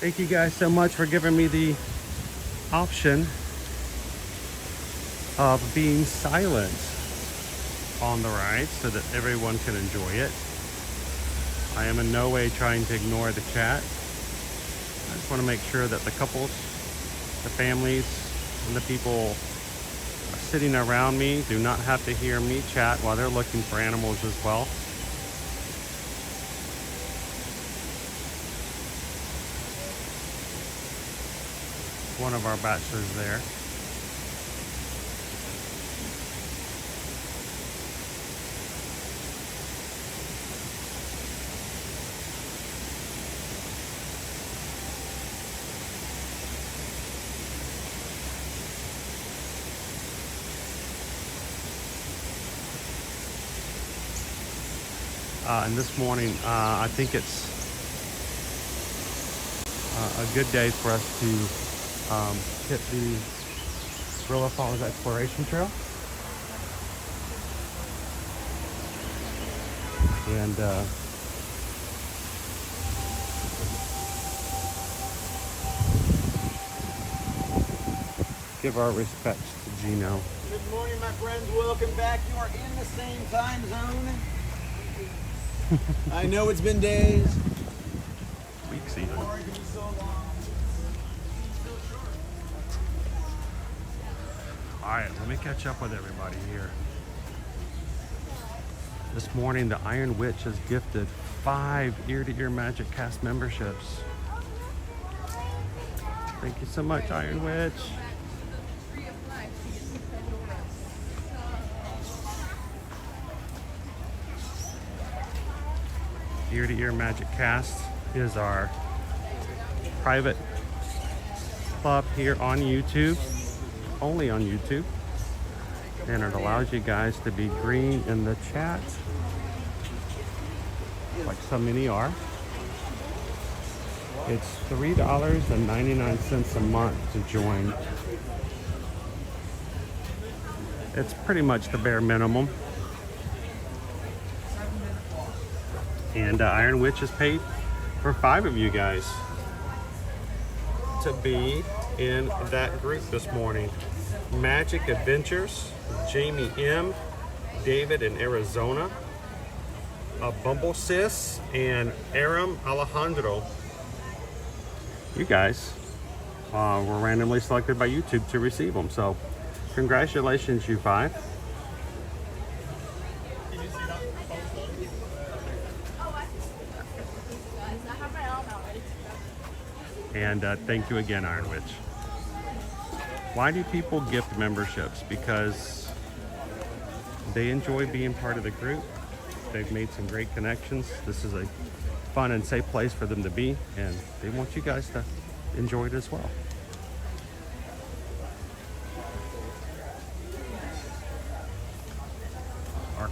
Thank you guys so much for giving me the option of being silent on the ride so that everyone can enjoy it. I am in no way trying to ignore the chat. I just want to make sure that the couples, the families, and the people sitting around me do not have to hear me chat while they're looking for animals as well. One of our bachelors there. And this morning, I think it's a good day for us to hit the Gorilla Falls Exploration Trail. And give our respects to Gino. Good morning, my friends. Welcome back. You are in the same time zone. I know it's been days. Weeks even. Alright, let me catch up with everybody here. This morning, the Iron Witch has gifted 5 Ear-to-Ear Magic Cast memberships. Thank you so much, Iron Witch. Ear-to-Ear Magic Cast is our private club here on YouTube, only on YouTube, and it allows you guys to be green in the chat, like so many are. It's $3.99 a month to join. It's pretty much the bare minimum. And Iron Witch has paid for 5 of you guys to be in that group this morning. Magic Adventures, Jamie M, David in Arizona, Bumble Sis, and Aram Alejandro. You guys were randomly selected by YouTube to receive them. So congratulations, you 5. And thank you again, Iron Witch. Why do people gift memberships? Because they enjoy being part of the group. They've made some great connections. This is a fun and safe place for them to be, and they want you guys to enjoy it as well. Our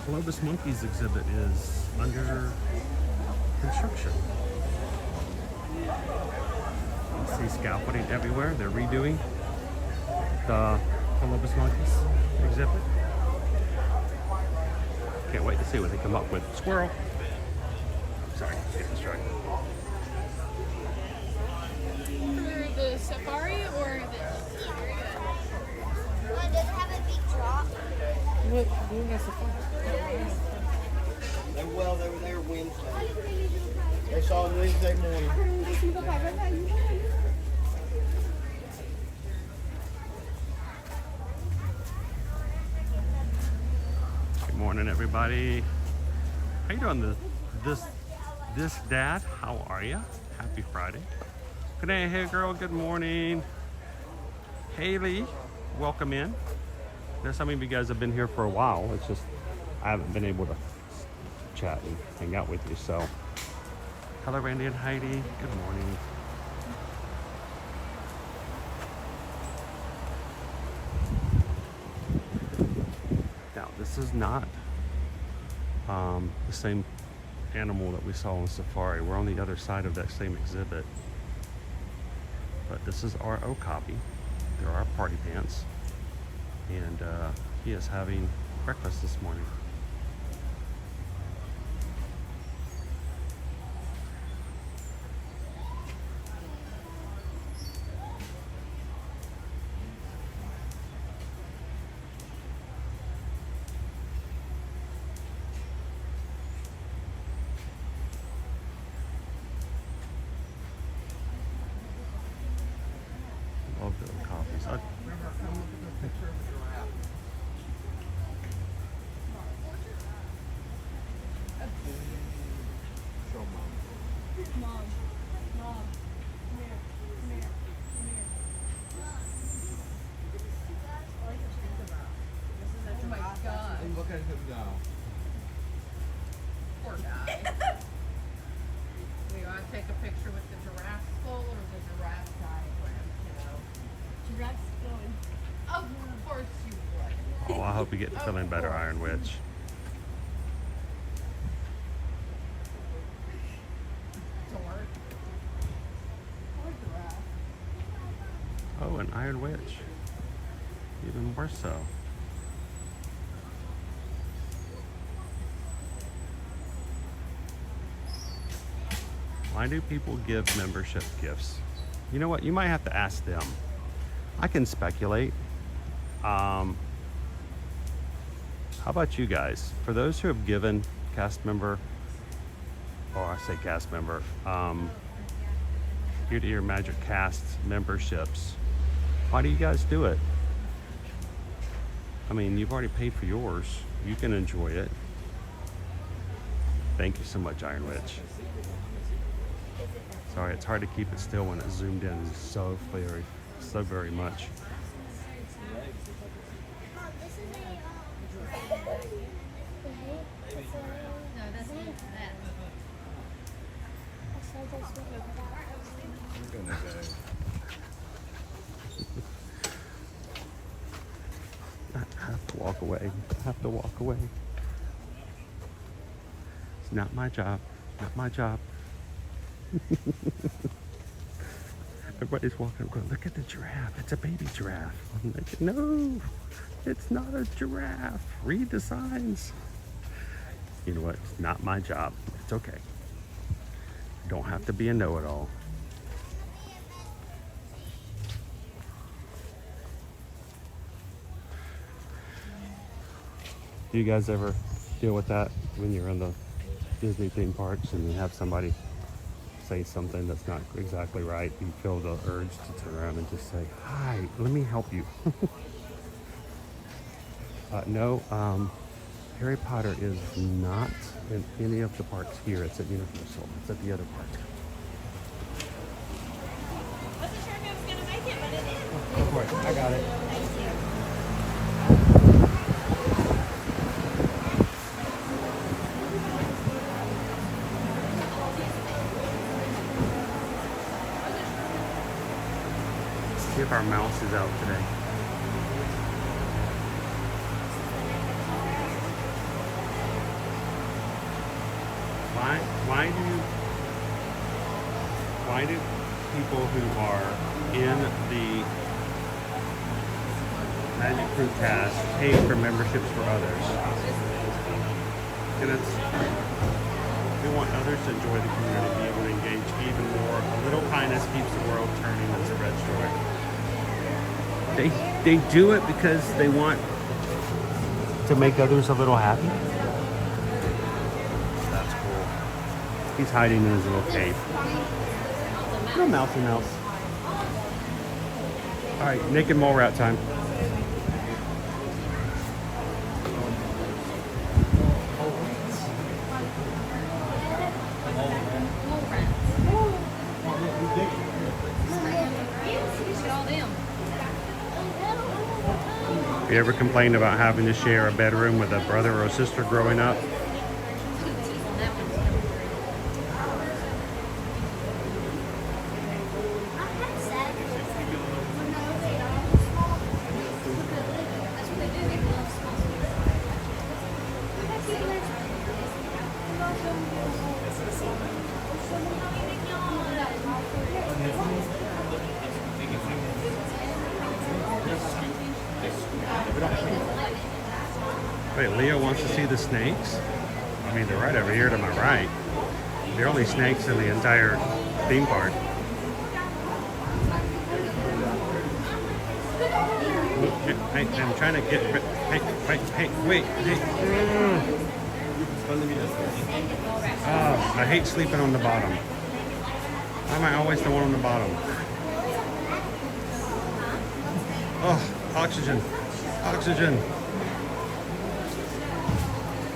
Colobus Monkeys exhibit is under construction. You see scaffolding everywhere. They're redoing the Colobus Monkeys exhibit. Can't wait to see what they come up with. Squirrel. Sorry, get distracted. For the safari or the... Does it have a big drop? What? Doing a safari? Well, they were there Wednesday. They saw him Wednesday morning. Good morning, everybody. How you doing this dad? How are you? Happy Friday. Good day, hey girl. Good morning. Haley, welcome in. Now, some of you guys have been here for a while. It's just I haven't been able to chat and hang out with you. So, hello, Randy and Heidi. Good morning. Now, this is not the same animal that we saw on safari. We're on the other side of that same exhibit. But this is our okapi. There are party pants. And he is having breakfast this morning. Love the okapis. Come look at the picture of the giraffe. Show mom. Mom. Mom. Come here. Come here. Come here. I like to think about. This is a giraffe. Oh my god. And look at him now. Poor guy. We want to take a picture with the giraffe skull or the giraffe diagram, you know? Giraffe's going. Of course you would. Oh, I hope you get to feeling better, Iron Witch. Dork. Poor giraffe. Oh, an Iron Witch. Even more so. Why do people give membership gifts? You know what? You might have to ask them. I can speculate. How about you guys? For those who have given cast member, or I say cast member, Ear-to-Ear Magic Cast memberships, why do you guys do it? I mean, you've already paid for yours. You can enjoy it. Thank you so much, Iron Witch. Sorry, it's hard to keep it still when it's zoomed in so very much. I have to walk away. I have to walk away. It's not my job. Not my job. Everybody's walking around. Look at the giraffe. It's a baby giraffe. I'm like, no, it's not a giraffe. Read the signs. You know what? It's not my job. It's okay. You don't have to be a know-it-all. Do you guys ever deal with that when you're in the Disney theme parks and you have somebody say something that's not exactly right? You feel the urge to turn around and just say, hi, let me help you. No, Harry Potter is not in any of the parks here. It's at Universal. It's at the other park. Wasn't sure if it was gonna make it, but it is. Go for it. I got it. Thank you. See if our mouse is out today. Why do people who are in the Magic Crew cast pay for memberships for others? And we want others to enjoy the community, be able to engage even more. A little kindness keeps the world turning and spreads joy. They do it because they want to make others a little happy. That's cool. He's hiding in his little cave. Little mousey mouse. All right, naked mole rat time. You ever complained about having to share a bedroom with a brother or a sister growing up? Wait, Leo wants to see the snakes? I mean, they're right over here to my right. They're only snakes in the entire theme park. Hey, I'm trying to get... Hey, wait. Hey. Oh, I hate sleeping on the bottom. Why am I always the one on the bottom? Oh, oxygen. Oxygen.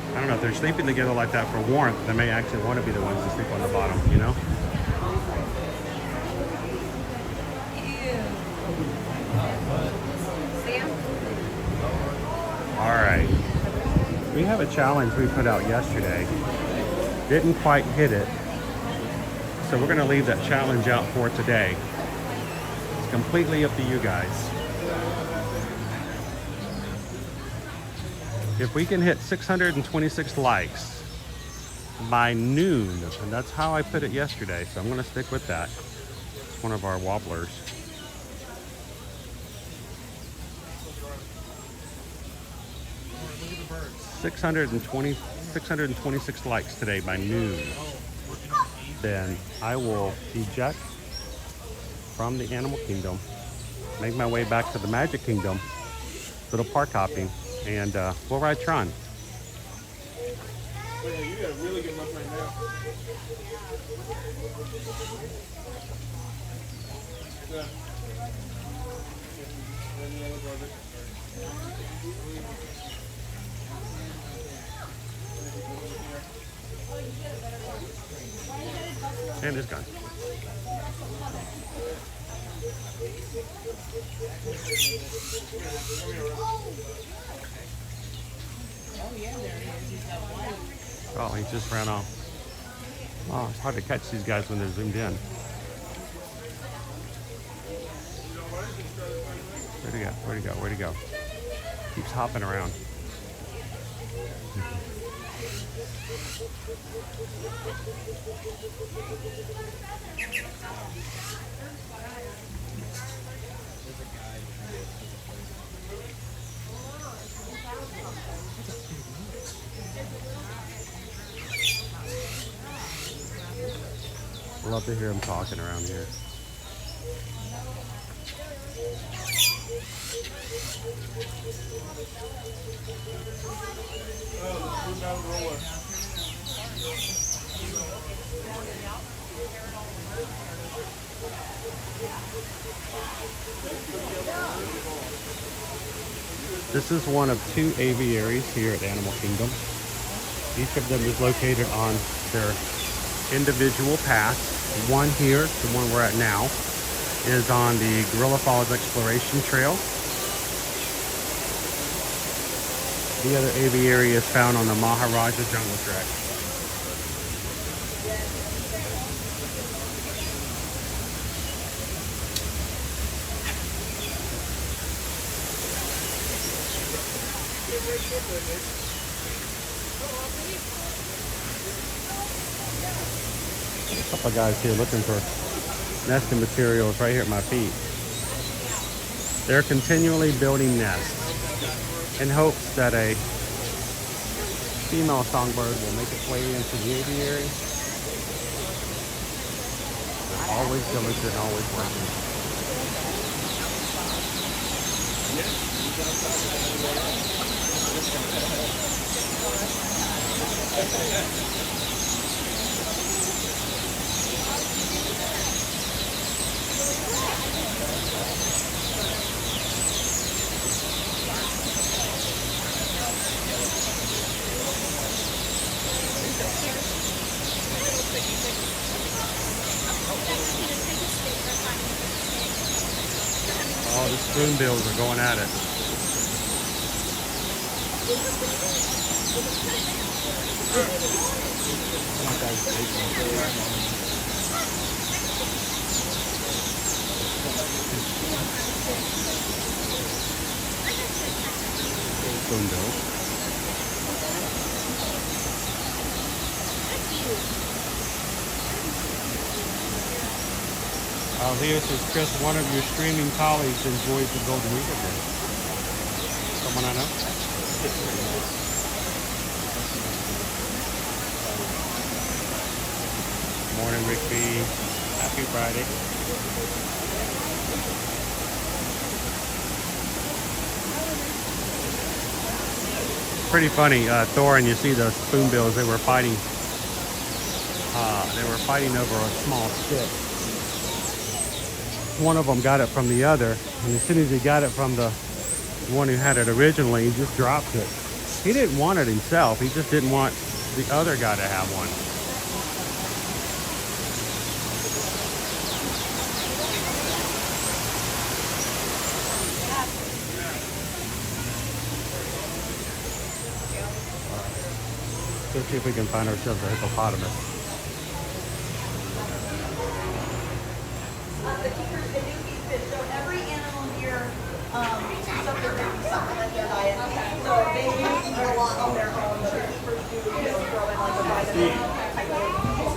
I don't know, if they're sleeping together like that for warmth, they may actually want to be the ones to sleep on the bottom, you know? Alright. We have a challenge we put out yesterday. Didn't quite hit it. So we're going to leave that challenge out for today. It's completely up to you guys. If we can hit 626 likes by noon, and that's how I put it yesterday, so I'm going to stick with that. It's one of our wobblers. 626 likes today by noon. Then I will eject from the Animal Kingdom, make my way back to the Magic Kingdom, little park hopping, and we'll ride Tron. You got a really good look right now. And it's gone. Oh, he just ran off. Oh, it's hard to catch these guys when they're zoomed in. Where'd he go? Where'd he go? Where'd he go? Keeps hopping around. Love to hear him talking around here. This is one of 2 aviaries here at Animal Kingdom. Each of them is located on their individual paths. One here, the one we're at now, is on the Gorilla Falls Exploration Trail. The other aviary is found on the Maharaja Jungle Trek. A couple of guys here looking for nesting materials right here at my feet. They're continually building nests in hopes that a female songbird will make its way into the aviary. They're always diligent, always working. Oh, the spoonbills are going at it. Spoonbills. Leah says, Chris, one of your streaming colleagues enjoys the Golden Weekend. Someone I know? Morning, Rick B. Happy Friday. Pretty funny, Thor, and you see the spoonbills, they were fighting over a small stick. One of them got it from the other, and as soon as he got it from the one who had it originally, he just dropped it. He didn't want it himself, he just didn't want the other guy to have one. Let's see if we can find ourselves a hippopotamus. The keepers, they do feed fish. So every animal here chooses up their food to supplement their diet. So they do eat a lot on their own, but the keepers do throw in like a vitamin type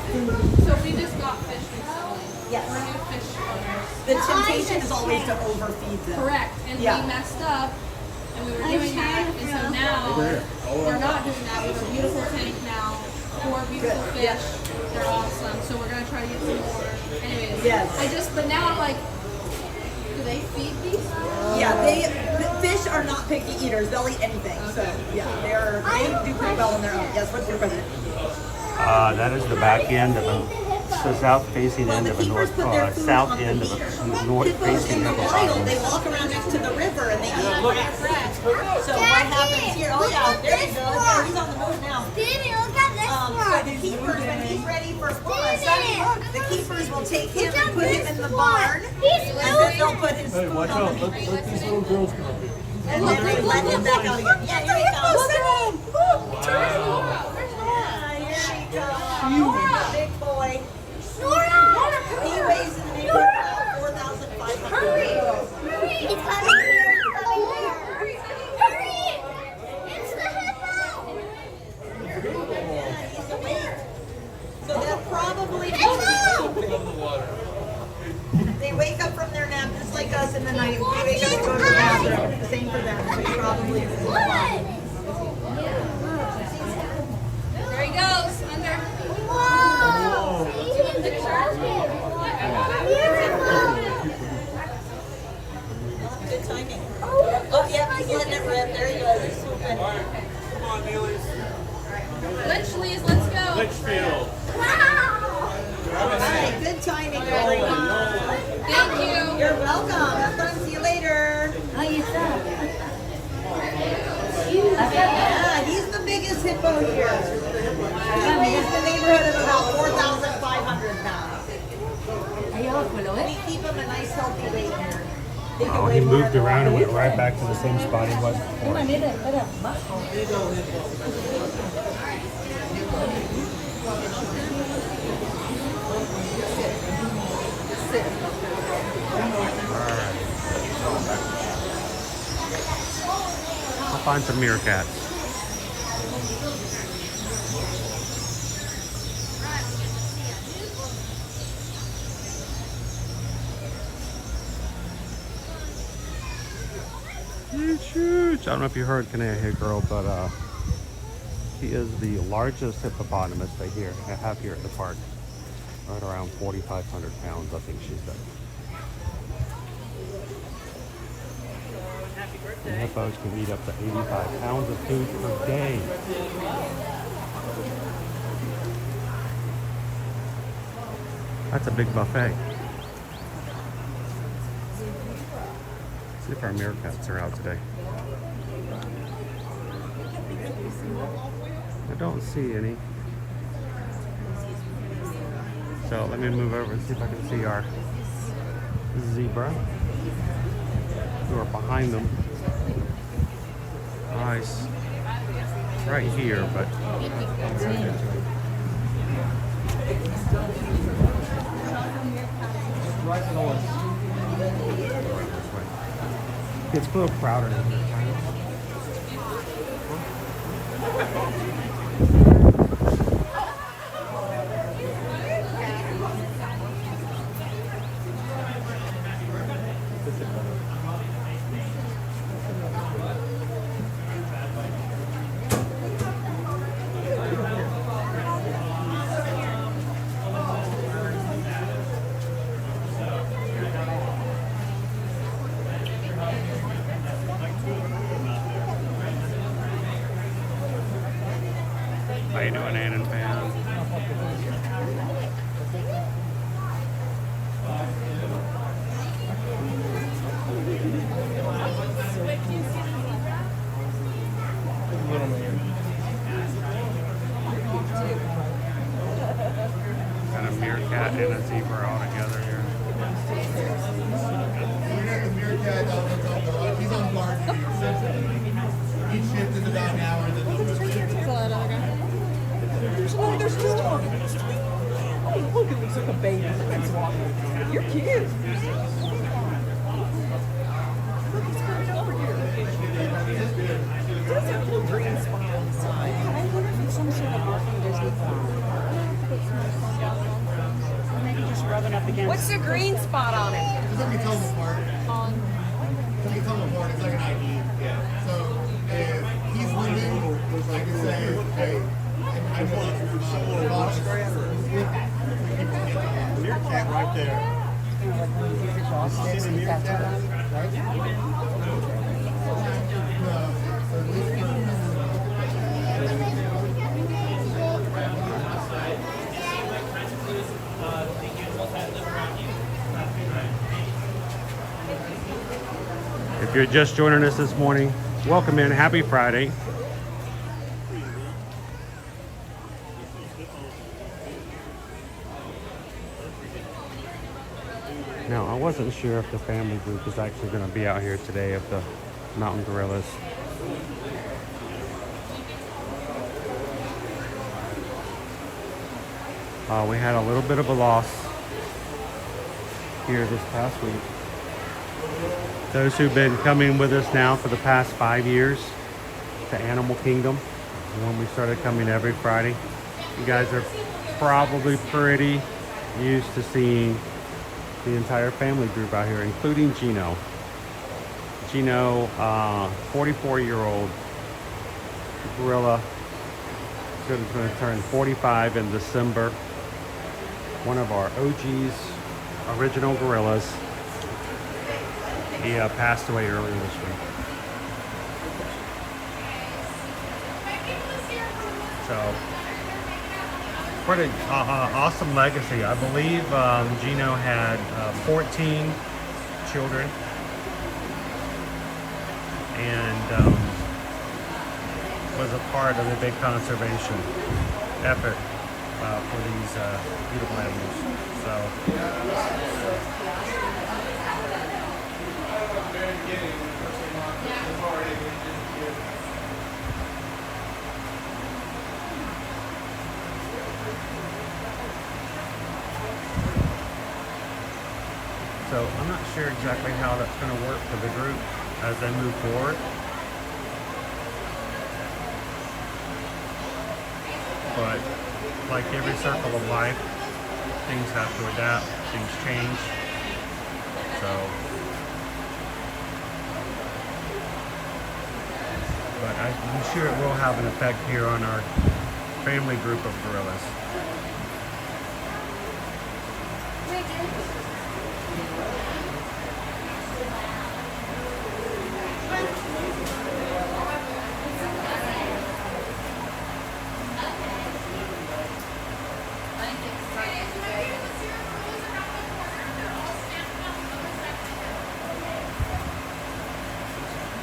thing. So we just got fish recently. Yes. We're new fish owners. The temptation is always to overfeed them. Correct. And we messed up, and we were doing that, and so now we're not doing that. We have a beautiful tank now, 4 beautiful fish. They're awesome. So we're gonna try to get some more. Anyways, but now I'm like, do they feed these? Yeah, fish are not picky eaters. They'll eat anything. Okay. So yeah, they do pretty well on their own. Yes, what's your question? That is the back end of the south-facing end of a south end of a north-facing hippopotamus. They walk around next to the river and they eat grass. So what happens here? Oh yeah, there he goes. Yeah, he's on the move now. Look at this So the keepers, when he's ready for spawn, the keepers will take him and put him in the barn, and then they'll put his food on the meat. Let these little girls come up here. And then they let him back out again. Yeah, here he comes. Look at him! Yeah, here he comes. Big boy. He weighs in the neighborhood of 4,500 pounds. Hurry! It's coming here! It's coming here! Hurry! It's the hippo! Yeah, he's awake. So they'll probably they wake up from their nap just like us in the night. We wake up to go to the bathroom. Same for them. So he probably is in the box. There he goes, under. Whoa! Good timing. Oh, yeah, he's letting it rip. There he goes. He's swooping. Come on, Neelys. Lynch, let's go. Litchfield. All right, good timing, everyone. Thank you. You're welcome. Have fun. See you later. Yeah, he's the biggest hippo here. He weighs in the neighborhood of about 4,500 pounds. We keep him a nice healthy weight here. Oh, he moved around and went right back to the same spot he was before. I'll find some meerkats. I don't know if you heard Kanea here, girl, but he is the largest hippopotamus they have here at the park. Right around 4,500 pounds, I think she said. And hippos can eat up to 85 pounds of food per day. That's a big buffet. See if our meerkats are out today. I don't see any. So let me move over and see if I can see our zebra, who are behind them. Nice. Right here, but it's a little crowded in here. How you doing, Ann and Pam? Got a meerkat and a zebra all together here. He's on guard. Each shift is about an hour. There's two of them. Oh, look, it looks like a baby. You're cute. Look, he's coming over here. There's a little green spot on the side. I wonder if it's some sort of marking Disney phone. Maybe just rubbing up against. What's the green spot on it? Let me tell them apart. Let me tell them apart. It's like an ID. Yeah. So if he's leaving, I can say, hey. Meerkat right there. If you're just joining us this morning, welcome in. Happy Friday. Now, I wasn't sure if the family group is actually going to be out here today, of the mountain gorillas. We had a little bit of a loss here this past week. Those who've been coming with us now for the past 5 years to Animal Kingdom, when we started coming every Friday, you guys are probably pretty used to seeing the entire family group out here, including Gino. Gino, 44-year-old gorilla, is going to turn 45 in December. One of our OGs, original gorillas. He passed away earlier this week. So, pretty awesome legacy. I believe Gino had 14 children, and was a part of the big conservation effort for these beautiful animals. So I'm not sure exactly how that's going to work for the group as they move forward. But like every circle of life, things have to adapt, things change. So, but I'm sure it will have an effect here on our family group of gorillas.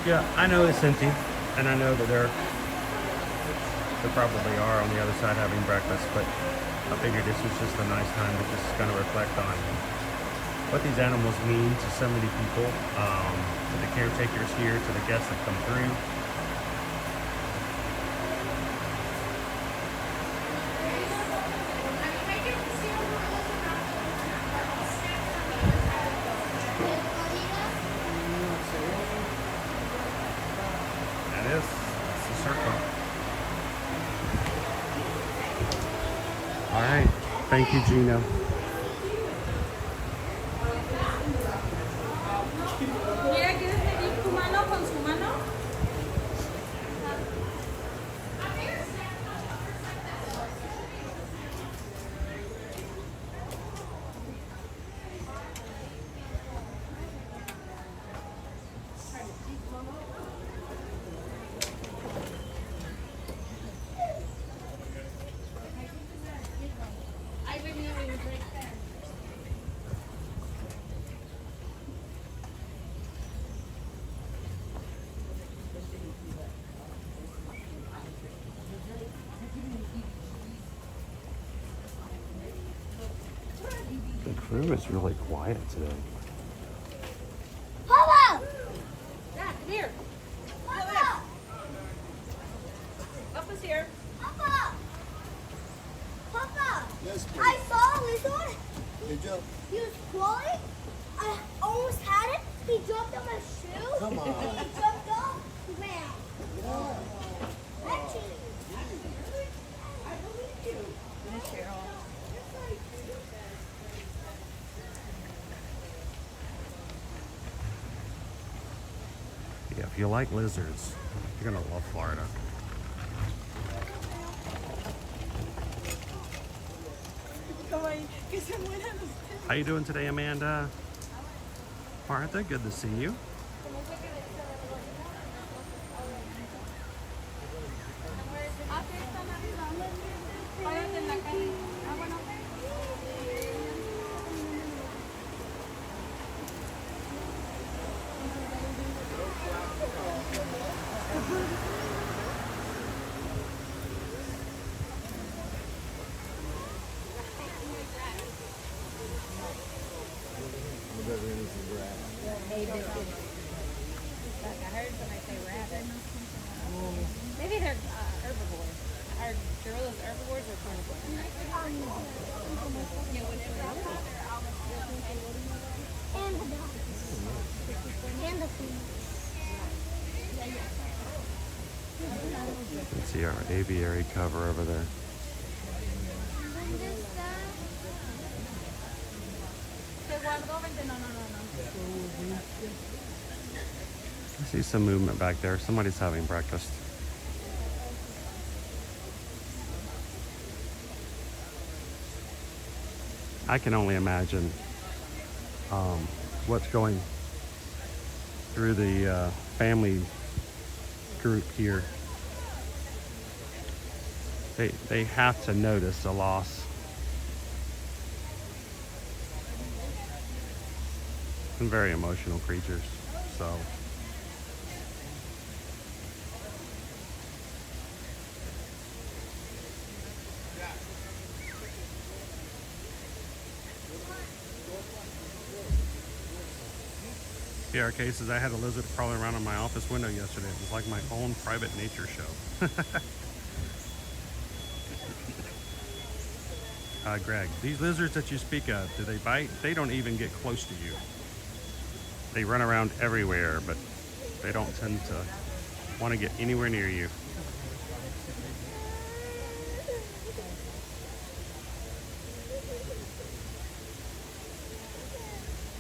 Yeah, I know it's empty, and I know that they probably are on the other side having breakfast, but I figured this was just a nice time to just kind of reflect on what these animals mean to so many people, to the caretakers here, to the guests that come through. That's the circle. All right, thank you, Gino. The crew is really quiet today. Papa! Dad, come here. Papa! Up is here. Papa! Papa! Yes, please. I saw a lizard. Did you? He was crawling. I almost had it. He jumped on my shoe. Come on. He jumped off. He ran. Actually. I believe you. Yeah, if you like lizards, you're gonna love Florida. How you doing today, Amanda? Martha, good to see you. Maybe they're herbivores. Are gorillas herbivores or carnivores? And the dog. And the food. You can see our aviary cover over there. I see some movement back there. Somebody's having breakfast. I can only imagine what's going through the family group here. They have to notice a loss. And very emotional creatures, so. PR cases, I had a lizard crawling around on my office window yesterday. It was like my own private nature show. Greg, these lizards that you speak of, do they bite? They don't even get close to you. They run around everywhere, but they don't tend to want to get anywhere near you.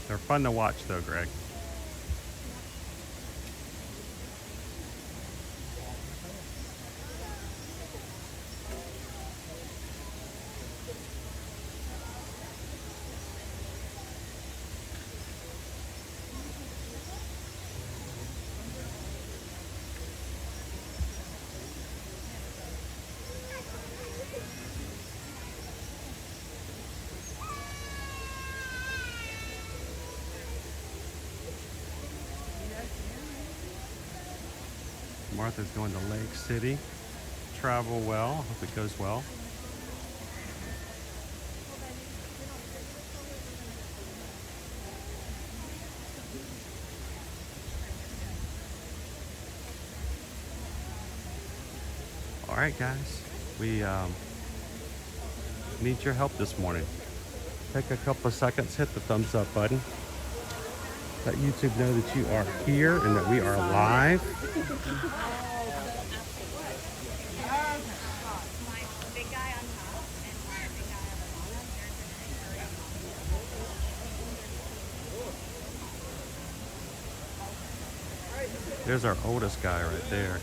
They're fun to watch though, Greg. Martha's going to Lake City. Travel well. Hope it goes well. All right, guys. We need your help this morning. Take a couple of seconds, hit the thumbs up button. Let YouTube know that you are here and that we are live. There's our oldest guy right there.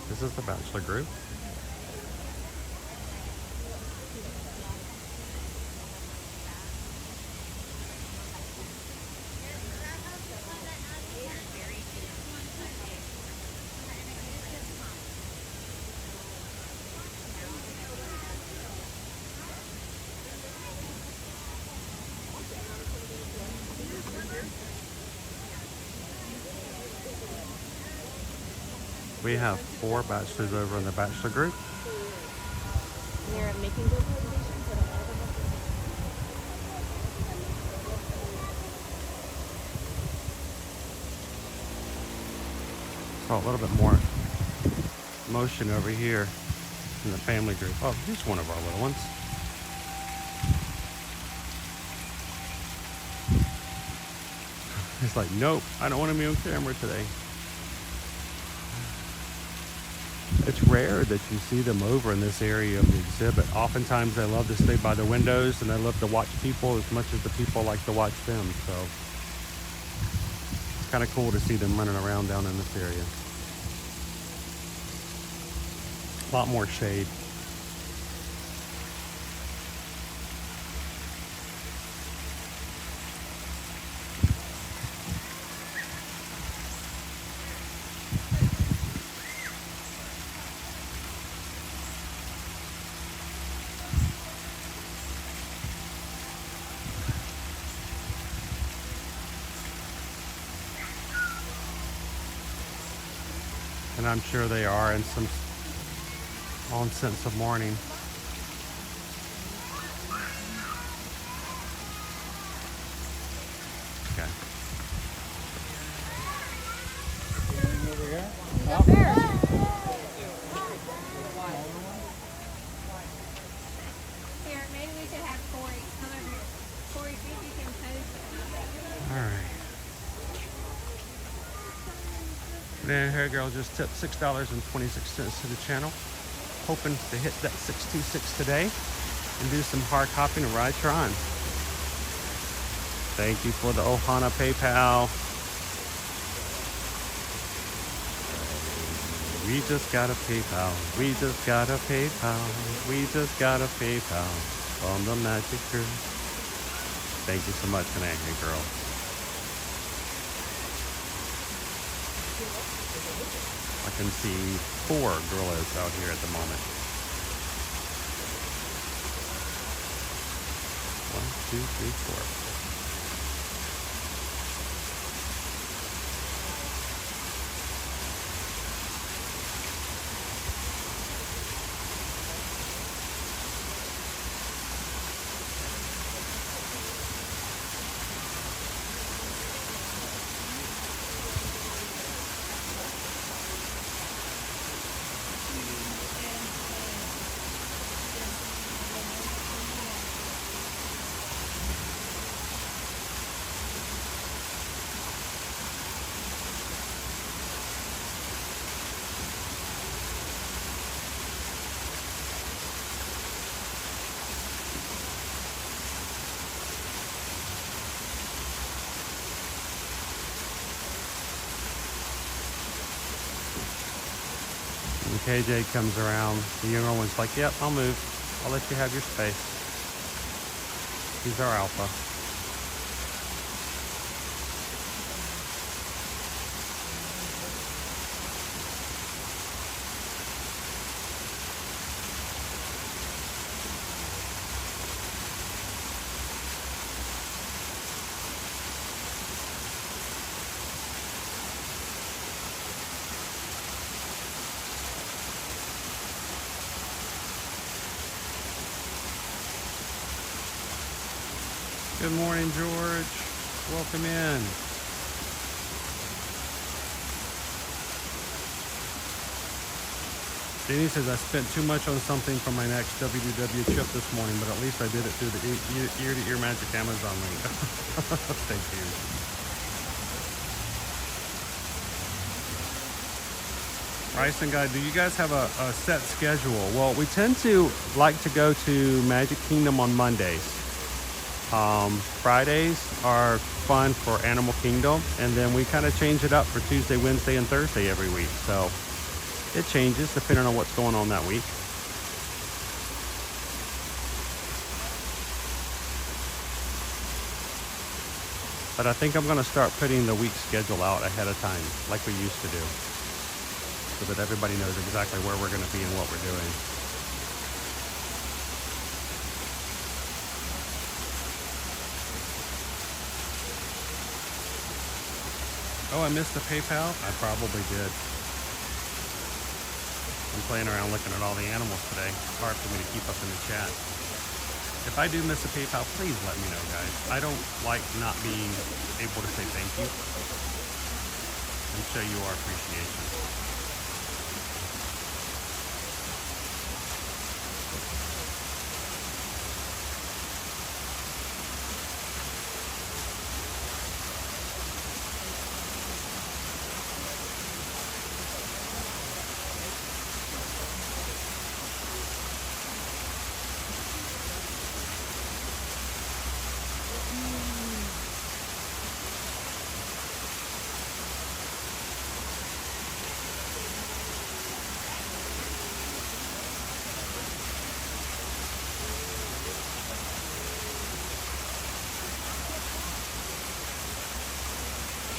This is the bachelor group. We have 4 bachelors over in the bachelor group. They're making good presentations, but Saw a little bit more motion over here in the family group. Oh, here's one of our little ones. It's like, nope, I don't want to be on camera today. It's rare that you see them over in this area of the exhibit. Oftentimes they love to stay by the windows and they love to watch people as much as the people like to watch them. So it's kind of cool to see them running around down in this area. A lot more shade. And I'm sure they are in some own sense of mourning. Okay. Over here? Up there. Here, maybe we should have Corey come over here. Corey, see if you can post it. All right. Banana Hair Girl just tipped $6.26 to the channel. Hoping to hit that 626 today and do some hard hopping and ride Tron. Thank you for the Ohana PayPal. We just got a PayPal. We just got a PayPal. We just got a PayPal on the Magic Girl. Thank you so much, Banana Hair Girl. I can see 4 gorillas out here at the moment. 1, 2, 3, 4. When KJ comes around, the younger one's like, yep, I'll move. I'll let you have your space. He's our alpha. Good morning, George. Welcome in. Jeannie says I spent too much on something for my next WDW trip this morning, but at least I did it through the ear-to-ear magic Amazon link. Thank you. Bryson guy, do you guys have a set schedule? Well, we tend to like to go to Magic Kingdom on Mondays. Fridays are fun for Animal Kingdom, and then we kind of change it up for Tuesday, Wednesday, and Thursday every week. So it changes depending on what's going on that week. But I think I'm going to start putting the week schedule out ahead of time, like we used to do, so that everybody knows exactly where we're going to be and what we're doing. Oh, I missed the PayPal? I probably did. I'm playing around looking at all the animals today. It's hard for me to keep up in the chat. If I do miss a PayPal, please let me know, guys. I don't like not being able to say thank you and show you our appreciation.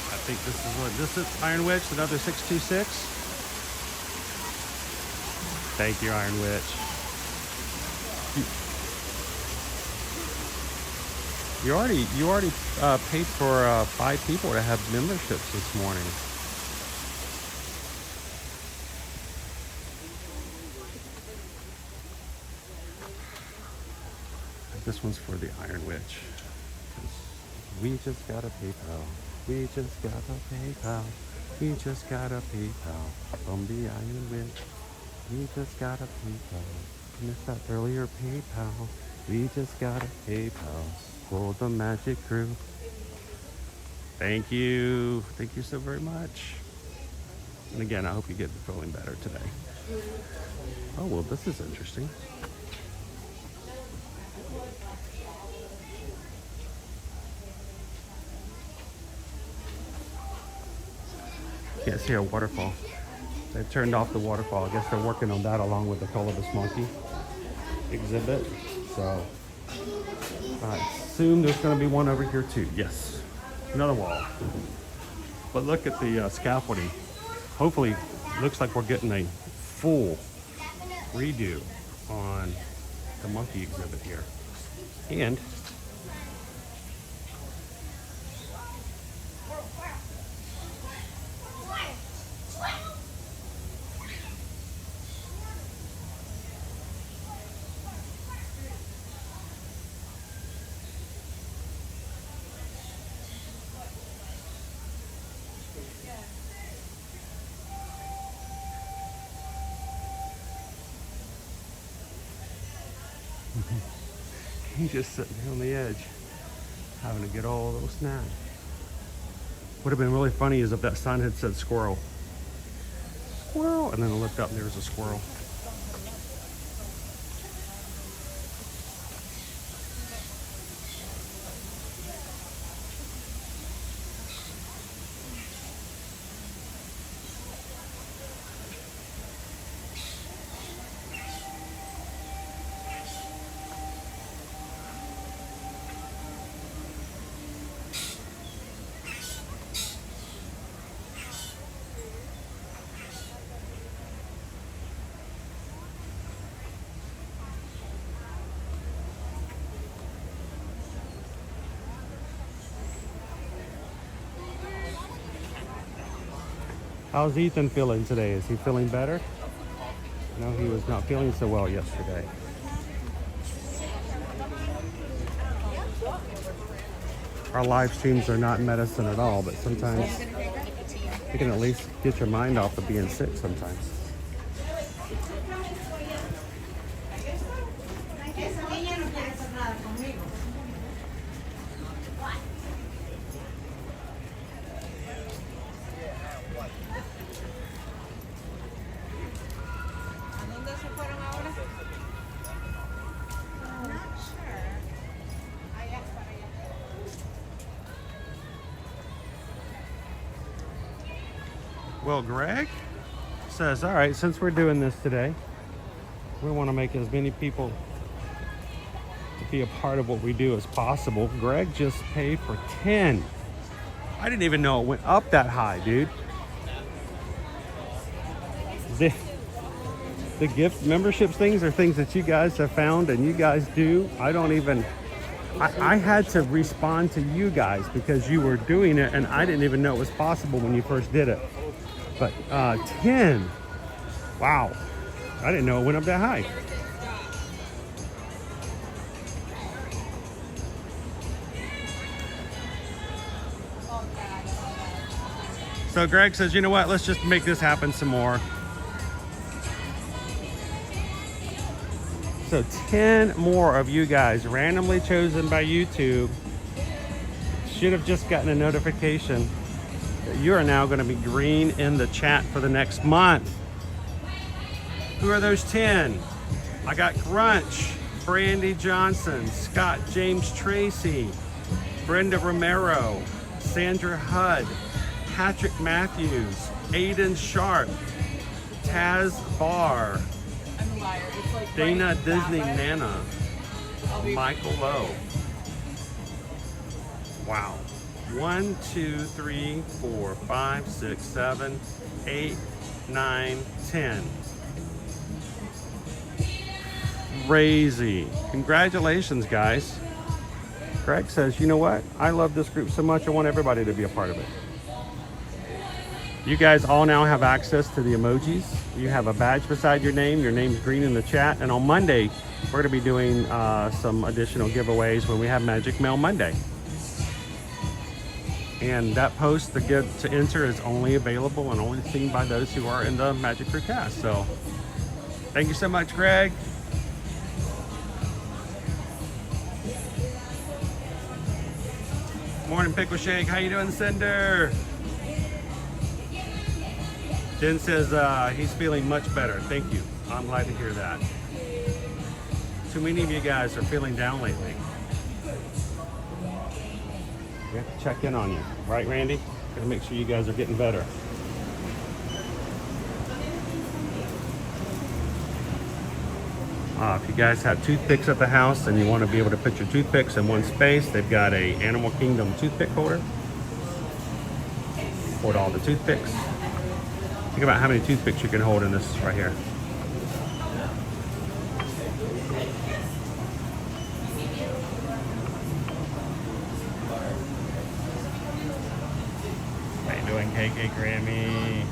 I think this is Iron Witch, another 626. Thank you, Iron Witch. You already paid for 5 people to have memberships this morning. This one's for the Iron Witch. We just got a PayPal. We just got a PayPal. We just got a PayPal from the Iron Witch. We just got a PayPal. Missed that earlier PayPal. We just got a PayPal for the Magic Crew. Thank you. Thank you so very much. And again, I hope you get feeling better today. Oh, well, this is interesting. Can't see a waterfall. They turned off the waterfall. I guess they're working on that along with the colorless monkey exhibit. So I assume there's going to be one over here too. Yes, another wall. But look at the scaffolding. Hopefully, looks like we're getting a full redo on the monkey exhibit here. And he's just sitting there on the edge, having to get all those snacks. Would have been really funny is if that sign had said squirrel. Squirrel! And then I looked up and there was a squirrel. How's Ethan feeling today? Is he feeling better? No, he was not feeling so well yesterday. our live streams are not medicine at all, but sometimes you can at least get your mind off of being sick sometimes. Well, Greg says, all right, since we're doing this today, we want to make as many people to be a part of what we do as possible. Greg just paid for 10. I didn't even know it went up that high, dude. The gift memberships things are things that you guys have found and you guys do. I had to respond to you guys because you were doing it and I didn't even know it was possible when you first did it. But 10, wow, I didn't know it went up that high. So Greg says, you know what, let's just make this happen some more. So 10 more of you guys randomly chosen by YouTube should have just gotten a notification that you are now going to be green in the chat for the next month. Who are those 10? I got Grunch, Brandy Johnson, Scott James Tracy, Brenda Romero, Sandra Hudd, Patrick Matthews, Aiden Sharp, Taz Barr, Dana Disney Nana, Michael Lowe. Wow. 1, 2, 3, 4, 5, 6, 7, 8, 9, 10. Crazy. Congratulations, guys. Greg says, you know what? I love this group so much, I want everybody to be a part of it. You guys all now have access to the emojis. You have a badge beside your name. Your name's green in the chat. And on Monday, we're going to be doing some additional giveaways when we have Magic Mail Monday. And that post, the gift to enter, is only available and only seen by those who are in the Magic Crew cast. So thank you so much, Greg. Morning, Pickle Shake. How you doing, Cinder? Jen says he's feeling much better. Thank you. I'm glad to hear that. Too many of you guys are feeling down lately. We have to check in on you. Right, Randy? Gotta make sure you guys are getting better. If you guys have toothpicks at the house and you want to be able to put your toothpicks in one space, they've got a Animal Kingdom toothpick holder. Hold all the toothpicks. Think about how many toothpicks you can hold in this right here. How you doing, KK Grammy?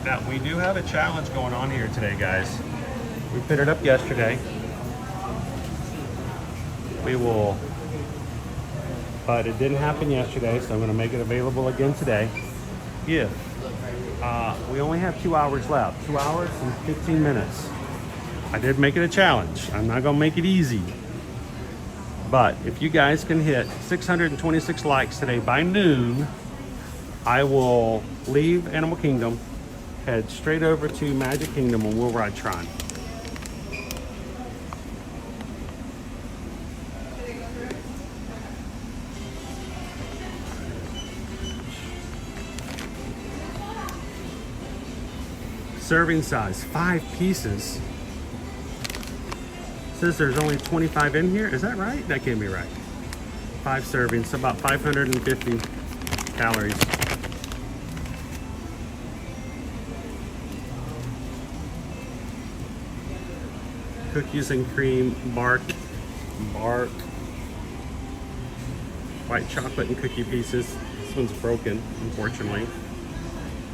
Now, we do have a challenge going on here today, guys. We put it up yesterday. But it didn't happen yesterday, so I'm going to make it available again today. We only have 2 hours left, 2 hours and 15 minutes. I did make it a challenge. I'm not going to make it easy. But if you guys can hit 626 likes today by noon, I will leave Animal Kingdom, head straight over to Magic Kingdom, and we'll ride Tron. Serving size, 5 pieces. Says there's only 25 in here. Is that right? That can't be right. 5 servings, so about 550 calories. Cookies and cream, bark, white chocolate and cookie pieces. This one's broken, unfortunately.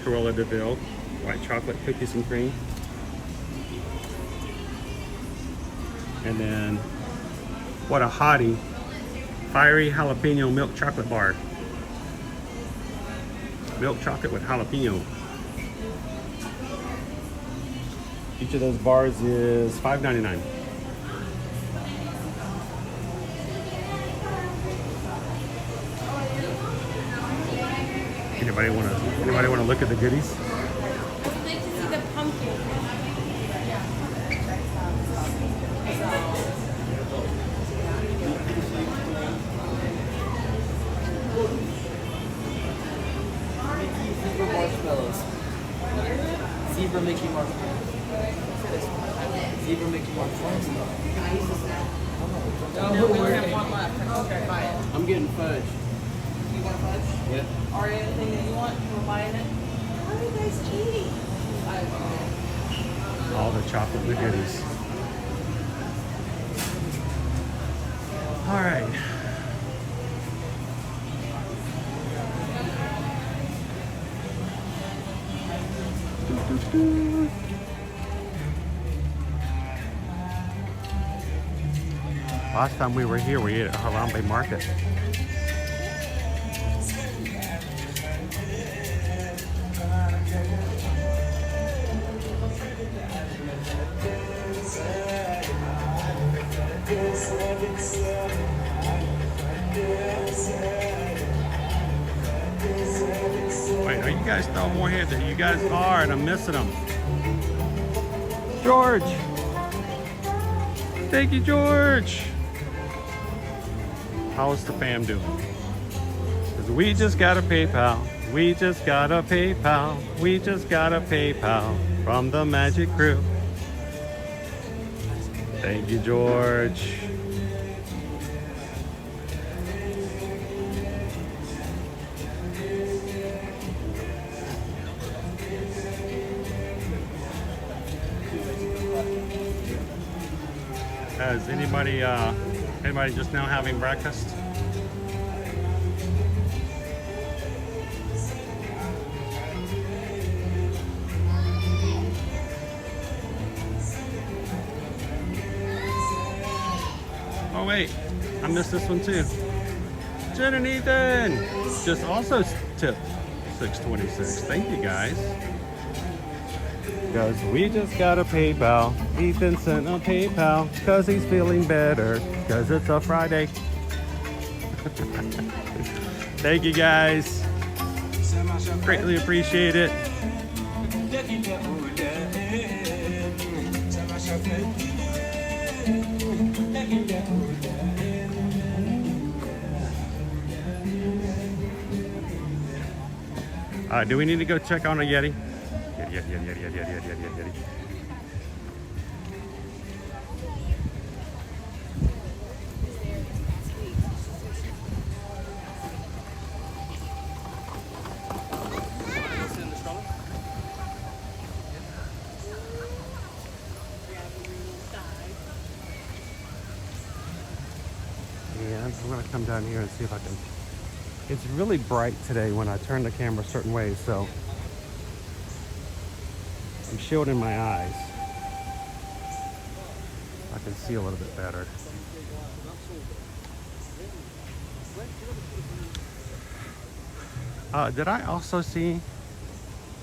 Cruella de Vil, white chocolate, cookies and cream. And then What a hottie. Fiery jalapeno milk chocolate bar. Milk chocolate with jalapeno. Each of those bars is $5.99. Anybody want to look at the goodies? I'd like to see the pumpkin. Zebra marshmallows. Zebra Mickey marshmallows. Zebra Mickey marshmallows. No, we only have one left. Okay, buy it. I'm getting fudge. You want fudge? Yep. Are there anything that you want? We're buying it. How are you guys eating? All the chocolate and the goodies. All right. Last time we were here, we ate at Harambe Market. Wait, are you guys throwing more here? You guys are, and I'm missing them. George! Thank you, George! How's the fam doing? Because we just got a PayPal. We just got a PayPal. We just got a PayPal from the Magic Crew. Thank you, George. Is anybody just now having breakfast? Oh wait, I missed this one too. Jen and Ethan just also tipped $6.26. Thank you guys. Because we just got a PayPal. Ethan sent a PayPal because he's feeling better. Because it's a Friday. Thank you guys. Greatly appreciate it. Do we need to go check on a Yeti? Yeti. And I'm gonna come down here and see if I can. It's really bright today when I turn the camera a certain way, so I'm shielding my eyes. I can see a little bit better. Did I also see,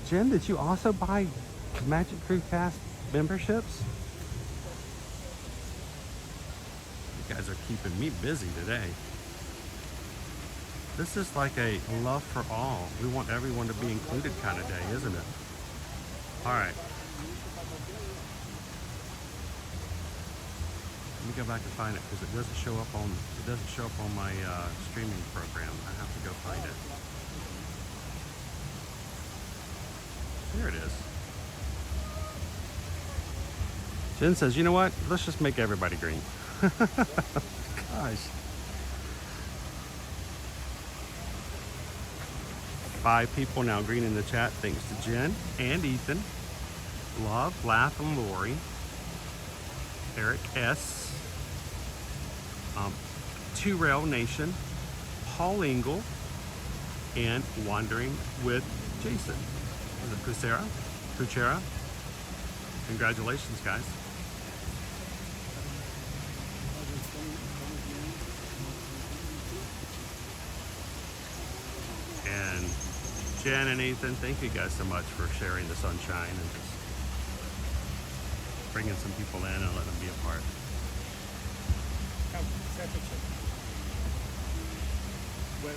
Jen, did you also buy Magic Crew Cast memberships? You guys are keeping me busy today. This is like a love for all. We want everyone to be included kind of day, isn't it? All right. Let me go back and find it because it doesn't show up on my streaming program. I have to go find it. Here it is. Jen says, you know what? Let's just make everybody green. Gosh. 5 people now green in the chat, thanks to Jen and Ethan. Love, Laugh, and Lori. Eric S. 2 Rail Nation. Paul Engel. And Wandering with Jason. Was it Kuchera? Congratulations, guys. Jen and Ethan, thank you guys so much for sharing the sunshine and just bringing some people in and letting them be a part. Come, snap a picture. Wait.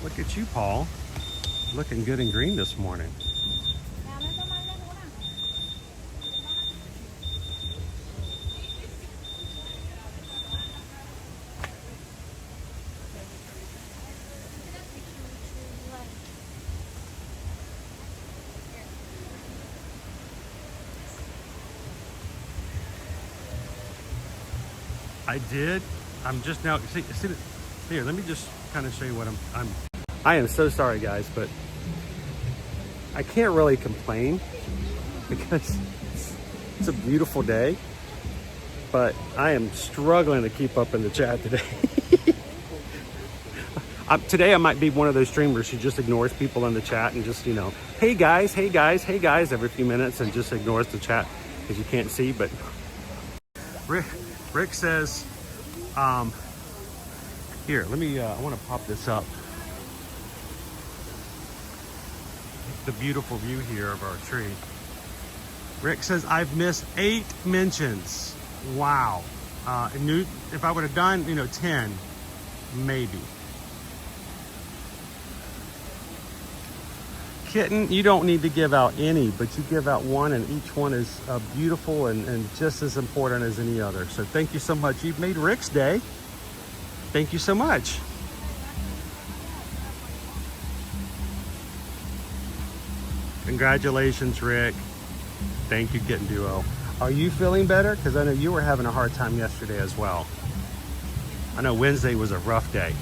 Look at you, Paul. Looking good and green this morning. I did. I'm just now, see, here, let me just kind of show you what I am so sorry, guys, but I can't really complain because it's a beautiful day, but I am struggling to keep up in the chat today. Today I might be one of those streamers who just ignores people in the chat and just, you know, hey guys, hey guys, hey guys, every few minutes, and just ignores the chat because you can't see. But Rick says, here, let me, I want to pop this up. The beautiful view here of our tree. Rick says, I've missed 8 mentions. Wow. If I would have done, 10, maybe. Kitten, you don't need to give out any, but you give out one, and each one is beautiful and just as important as any other. So thank you so much. You've made Rick's day. Thank you so much. Congratulations, Rick. Thank you, Kitten Duo. Are you feeling better? Because I know you were having a hard time yesterday as well. I know Wednesday was a rough day.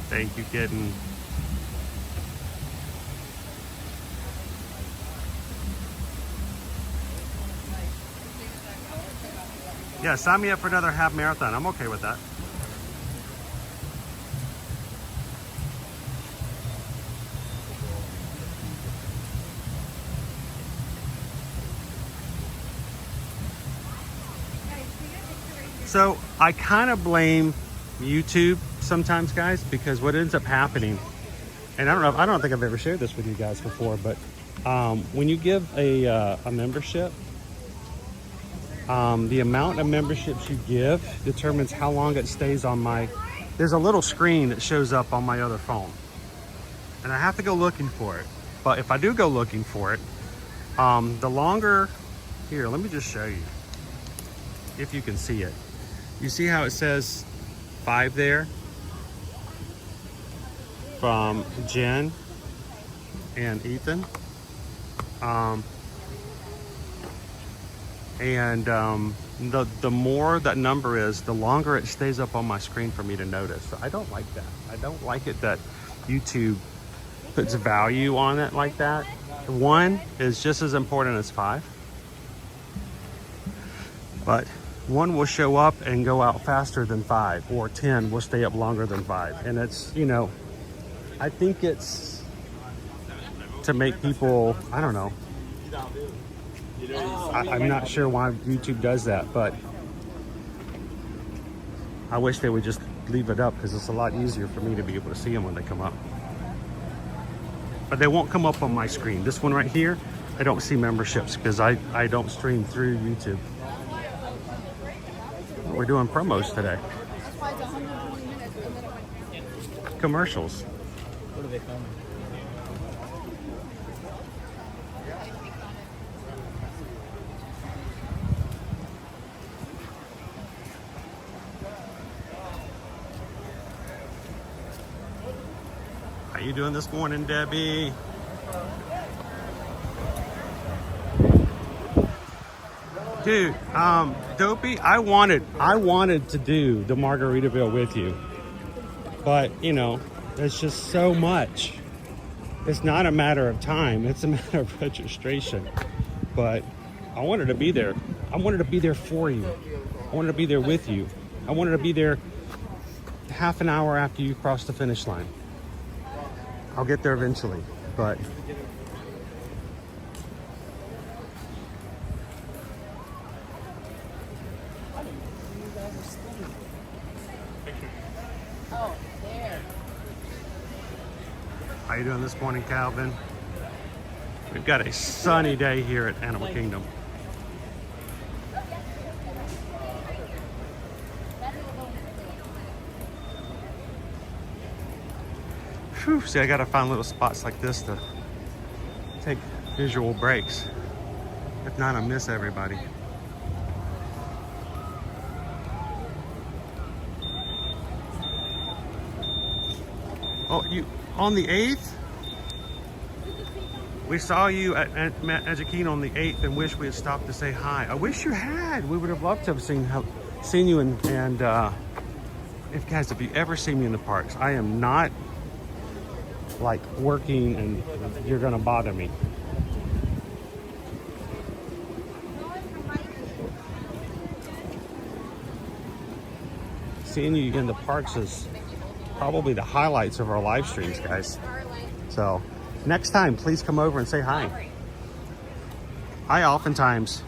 Thank you, Kitten. Yeah, sign me up for another half marathon. I'm okay with that. So I kind of blame YouTube sometimes, guys, because what ends up happening, and I don't think I've ever shared this with you guys before, but when you give a membership, the amount of memberships you give determines how long it stays on there's a little screen that shows up on my other phone, and I have to go looking for it. But if I do go looking for it, the longer, here, let me just show you if you can see it. You see how it says 5 there from Jen and Ethan, the more that number is, the longer it stays up on my screen for me to notice. So I don't like that. I don't like it that YouTube puts value on it like that. 1 is just as important as 5, but 1 will show up and go out faster than 5, or 10 will stay up longer than 5. And it's, I think it's to make people, I don't know. I'm not sure why YouTube does that, but I wish they would just leave it up because it's a lot easier for me to be able to see them when they come up. But they won't come up on my screen. This one right here, I don't see memberships because I don't stream through YouTube. We're doing promos today. Commercials. What are they filming? How you doing this morning, Debbie? Dude, Dopey, I wanted to do the Margaritaville with you, but it's just so much. It's not a matter of time, it's a matter of registration. But I wanted to be there. I wanted to be there for you. I wanted to be there with you. I wanted to be there half an hour after you cross the finish line. I'll get there eventually, but How you doing this morning, Calvin? We've got a sunny day here at Animal Kingdom. Whew, see, I gotta find little spots like this to take visual breaks. If not, I miss everybody. Oh, you on the 8th? We saw you at Magic Kingdom on the 8th and wish we had stopped to say hi. I wish you had. We would have loved to have seen you. And if guys, if you ever see me in the parks, I am not like working and you're gonna bother me. Seeing you in the parks is probably the highlights of our live streams, guys. So next time, please come over and say hi. I oftentimes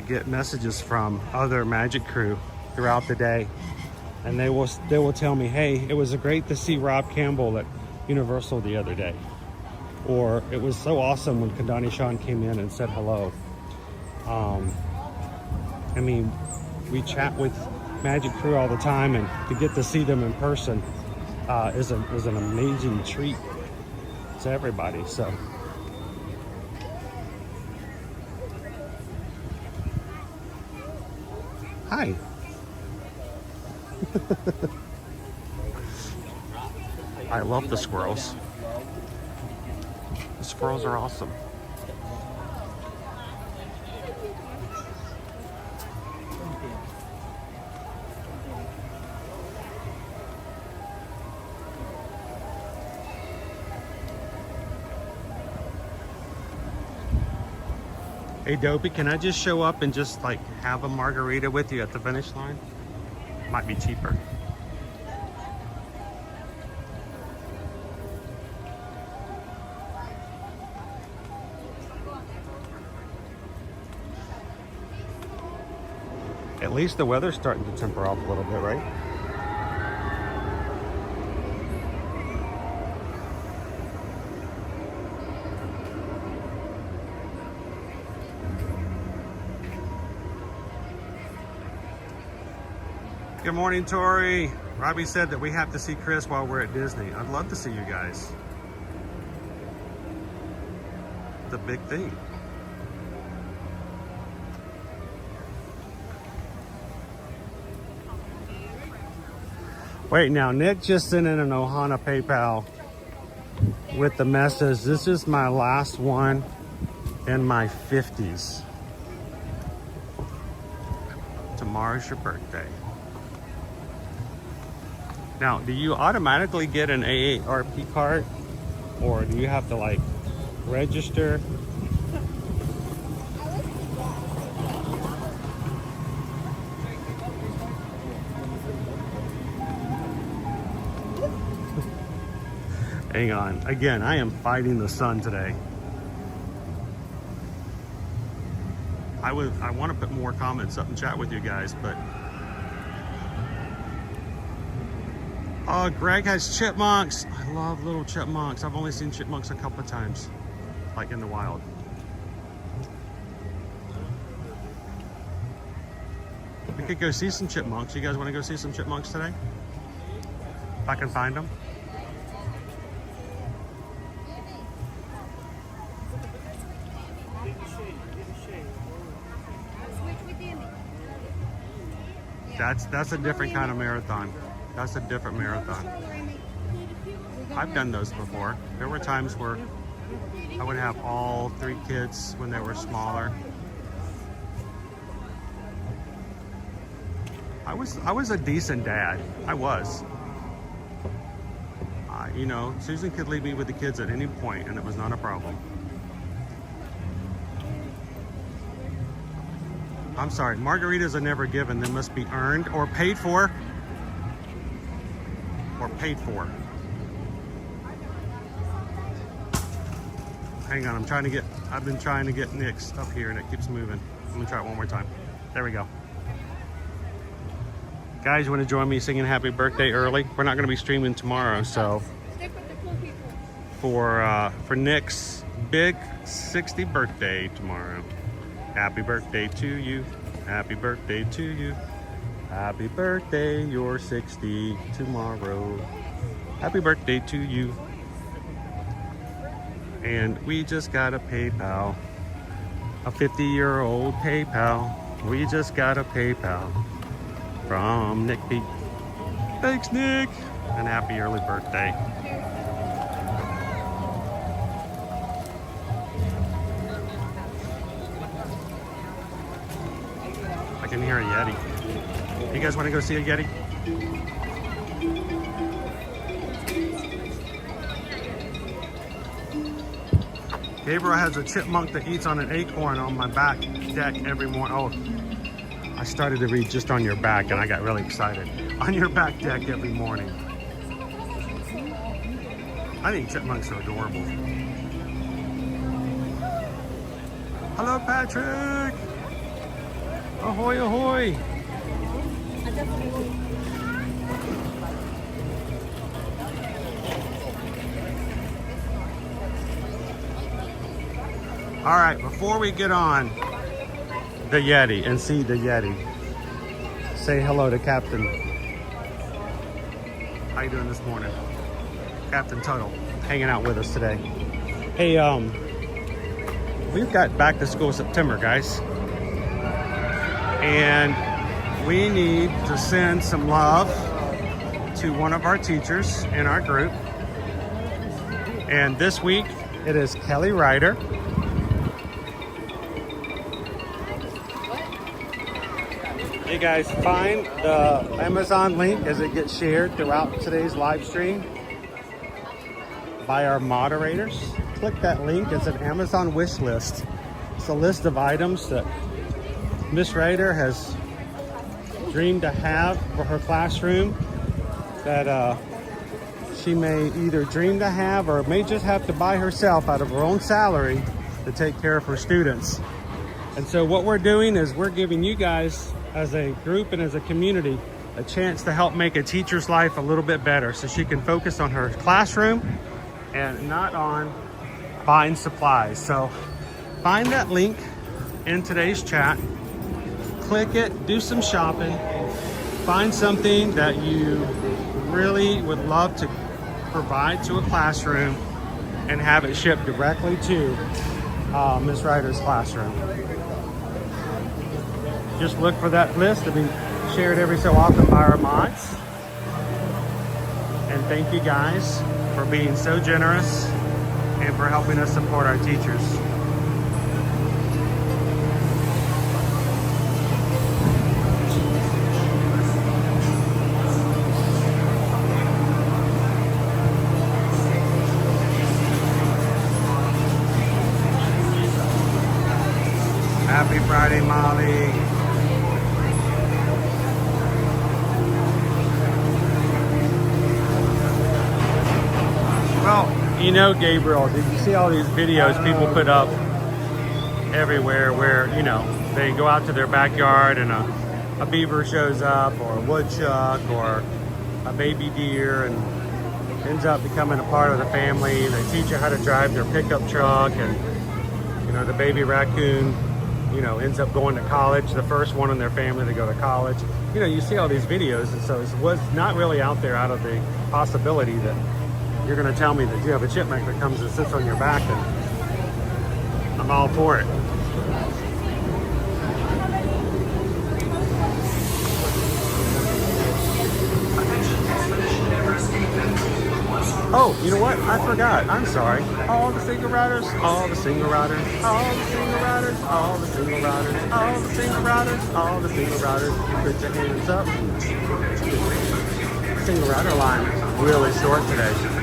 get messages from other Magic crew throughout the day, and they will tell me, hey, it was great to see Rob Campbell at Universal the other day, or it was so awesome when Kandani Shawn came in and said hello. I mean, we chat with Magic crew all the time, and to get to see them in person is an amazing treat to everybody. So hi. I love the squirrels. The squirrels are awesome. Hey Dopey, can I just show up and just like have a margarita with you at the finish line? Might be cheaper. At least the weather's starting to temper off a little bit, right? Good morning, Tori. Robbie said that we have to see Chris while we're at Disney. I'd love to see you guys. The big thing. Wait, now Nick just sent in an Ohana PayPal with the message, this is my last one in my 50s. Tomorrow's your birthday. Now, do you automatically get an AARP card, or do you have to like register? Hang on. Again, I am fighting the sun today. I want to put more comments up and chat with you guys, but Greg has chipmunks. I love little chipmunks. I've only seen chipmunks a couple of times, like in the wild. We could go see some chipmunks. You guys want to go see some chipmunks today? If I can find them. That's a different kind of marathon. That's a different marathon. I've done those before. There were times where I would have all 3 kids when they were smaller. I was a decent dad. I was. You know, Susan could leave me with the kids at any point and it was not a problem. I'm sorry, margaritas are never given. They must be earned or paid for. Or paid for. Hang on, I've been trying to get Nick's up here and it keeps moving. Let me try it one more time. There we go. Guys, you want to join me singing happy birthday early? We're not going to be streaming tomorrow, so. Stick with the cool people. for Nick's big 60th birthday tomorrow. Happy birthday to you. Happy birthday to you. Happy birthday, you're 60 tomorrow. Happy birthday to you. And we just got a PayPal. A 50-year-old PayPal. We just got a PayPal from Nick B. Thanks, Nick. And happy early birthday. I can hear a Yeti. You guys want to go see a Yeti? Gabriel has a chipmunk that eats on an acorn on my back deck every morning. Oh, I started to read just on your back and I got really excited. On your back deck every morning. I think chipmunks are adorable. Hello, Patrick. Ahoy, ahoy. All right, before we get on the Yeti and see the Yeti, say hello to Captain. How you doing this morning? Captain Tuttle, hanging out with us today. Hey, we've got back to school September, guys. And we need to send some love to one of our teachers in our group. And this week, it is Kelly Ryder. You guys find the Amazon link as it gets shared throughout today's live stream by our moderators. Click that link. It's an Amazon wish list. It's a list of items that Miss Ryder has dreamed to have for her classroom that she may either dream to have or may just have to buy herself out of her own salary to take care of her students. And so what we're doing is we're giving you guys as a group and as a community a chance to help make a teacher's life a little bit better so she can focus on her classroom and not on buying supplies. So find that link in today's chat, click it, do some shopping, find something that you really would love to provide to a classroom and have it shipped directly to Ms. Ryder's classroom. Just look for that list to be shared every so often by our mods. And thank you guys for being so generous and for helping us support our teachers. Happy Friday, Molly. Well, you know, Gabriel, did you see all these videos people put up everywhere where, you know, they go out to their backyard and a beaver shows up or a woodchuck or a baby deer and ends up becoming a part of the family. They teach you how to drive their pickup truck and, you know, the baby raccoon, you know, ends up going to college, the first one in their family to go to college. You know, you see all these videos, and so it was not really out there out of the possibility that you're going to tell me that you have a chipmunk that comes and sits on your back, and I'm all for it. Oh, you know what? I forgot. I'm sorry. All the single riders, all the single riders, all the single riders, all the single riders, all the single riders, all the single riders. Put your hands up. Single rider line is really short today.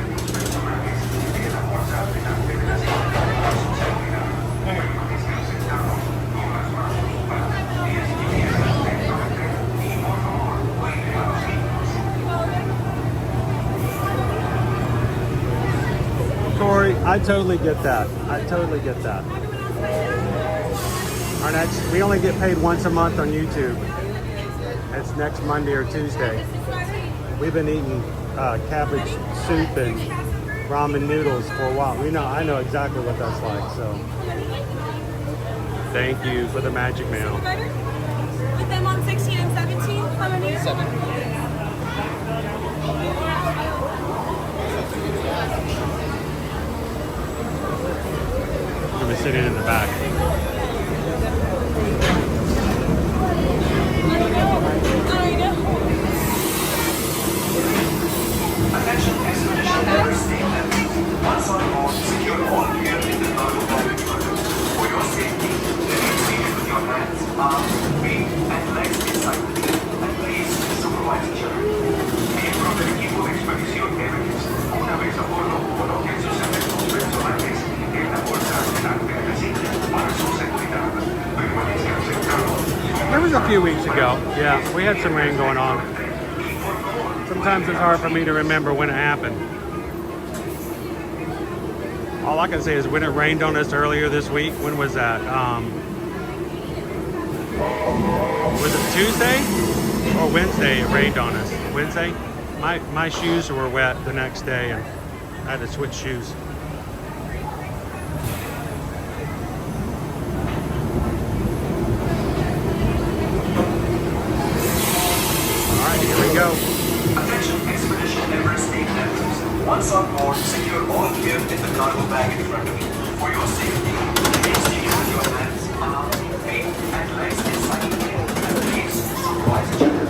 Corey, I totally get that. I totally get that. Our next, we only get paid once a month on YouTube. It's next Monday or Tuesday. We've been eating cabbage soup and ramen noodles for a while. I know exactly what that's like. So, thank you for the magic mail. With them on 16 and 17, how many? 7. He was sitting in the back. Attention expedition members, once on board, secure all gear in the cargo baggage area. For your safety, remain seated with your hands, arms, feet, and legs inside the plane, and please supervise each other. Miembros del equipo de expedición Everest, una vez a bordo, coloquen sus efectos personales en la bolsa delante de la silla para su seguridad. Permanezcan sentados. There was a few weeks ago. Yeah, we had some rain going on. Sometimes it's hard for me to remember when it happened. All I can say is when it rained on us earlier this week. When was that? Was it Tuesday or Wednesday? It rained on us. Wednesday. My shoes were wet the next day, and I had to switch shoes. All right, here we go. Attention expedition Everest team members. Once on board, secure all gear in the cargo baggage area. For your safety, remain seated with your hands, arms, feet, and legs inside the plane, and please supervise each other.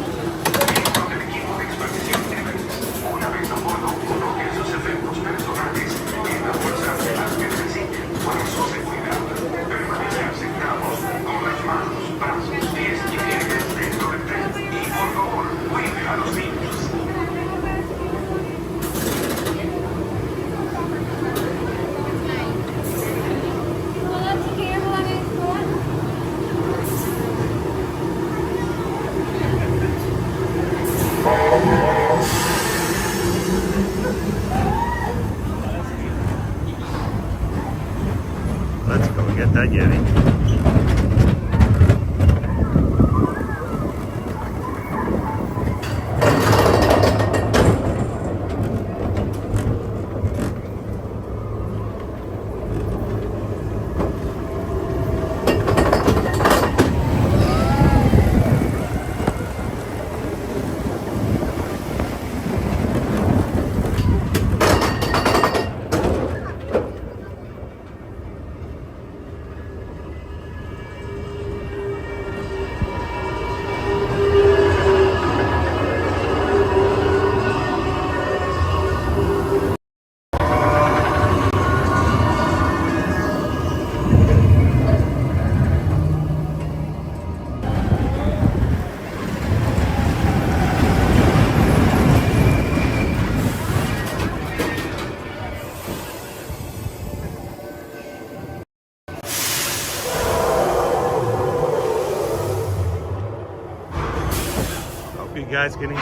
Miembros del equipo de expedición Everest, una vez a bordo, coloquen sus efectos personales en la bolsa delante de la silla para su seguridad. Permanezcan sentados con las manos, brazos, pies y piernas dentro del tren y, por favor, cuide a los niños. Let's go get that Yeti. You guys can hear me.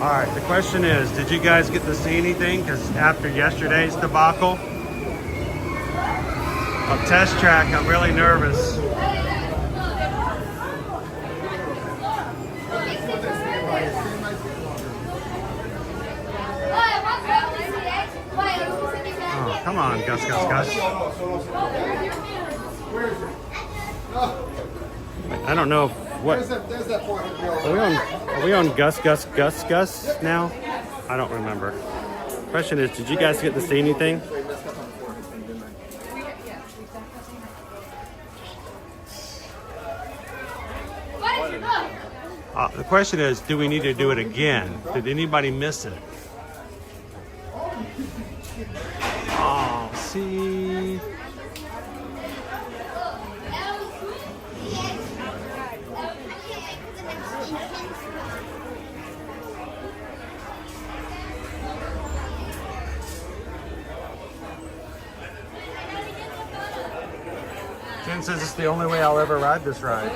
All right, the question is, did you guys get to see anything? Because after yesterday's debacle of Test Track, I'm really nervous. Why? Come on, Gus, Gus, Gus. I don't know what. Are we on Gus, Gus, Gus, Gus now? I don't remember. Question is, did you guys get to see anything? The question is, do we need to do it again? Did anybody miss it? Oh, see. Jen says it's the only way I'll ever ride this ride.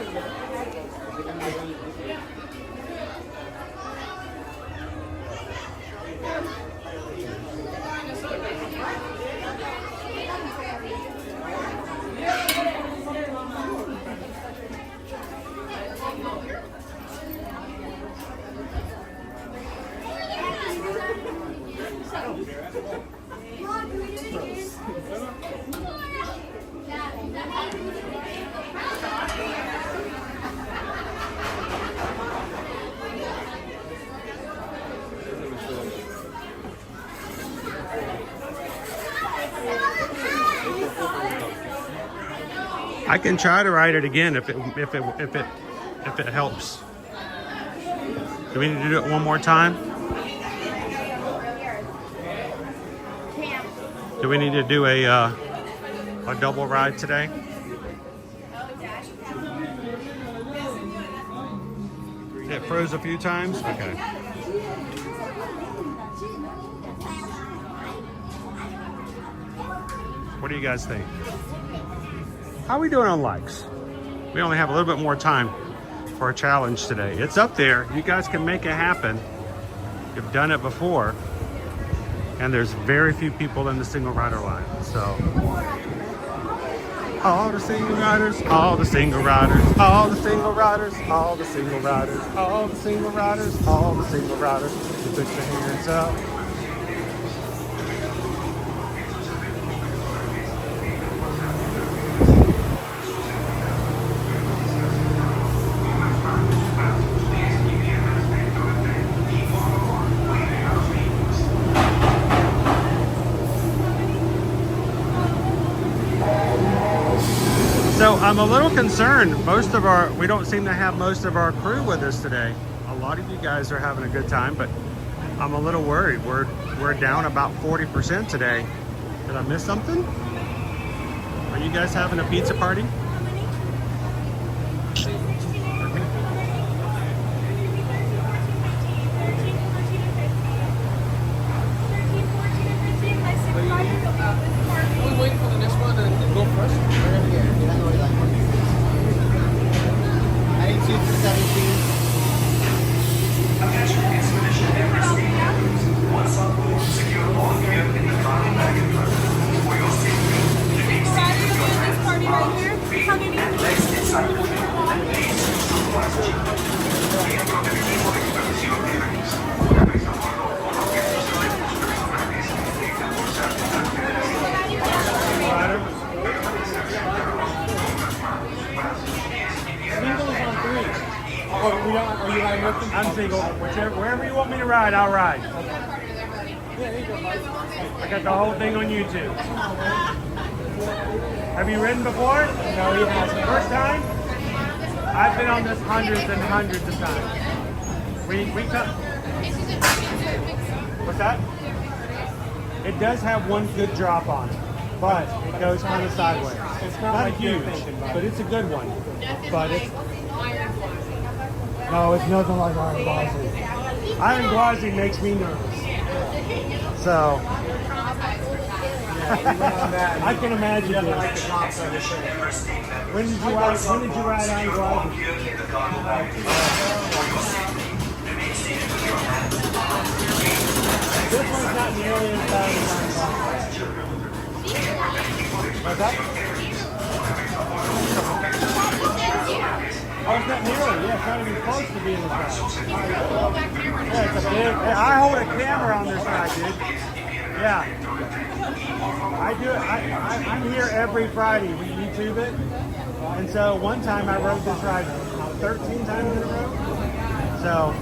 I can try to ride it again if it helps. Do we need to do it one more time? Do we need to do a double ride today? It froze a few times? Okay. What do you guys think? How are we doing on likes? We only have a little bit more time for a challenge today. It's up there. You guys can make it happen. You've done it before. And there's very few people in the single rider line. So all the single riders, all the single riders, all the single riders, all the single riders, all the single riders, all the single riders. You put your hands up. So I'm a little concerned. We don't seem to have most of our crew with us today. A lot of you guys are having a good time, but I'm a little worried. We're down about 40% today. Did I miss something? Are you guys having a pizza party? I'm single. Wherever you want me to ride, I'll ride. I got the whole thing on YouTube. Have you ridden before? No, he hasn't. First time? I've been on this hundreds and hundreds of times. We come. What's that? It does have one good drop on it, but it goes kind of sideways. It's not huge, but it's a good one. But it's no, it's nothing like Iron Gwazi. Iron Gwazi makes me nervous. So I can imagine this. When did you ride Iron Gwazi? This one's not nearly as bad as Iron Gwazi. What's that? Oh, it's not nearly. Yeah, it's not even close to being this bad. Yeah, it's a big. I hold a camera on this side, dude. Yeah. I do it. I'm here every Friday. We YouTube it. And so one time I rode this ride 13 times in a row. So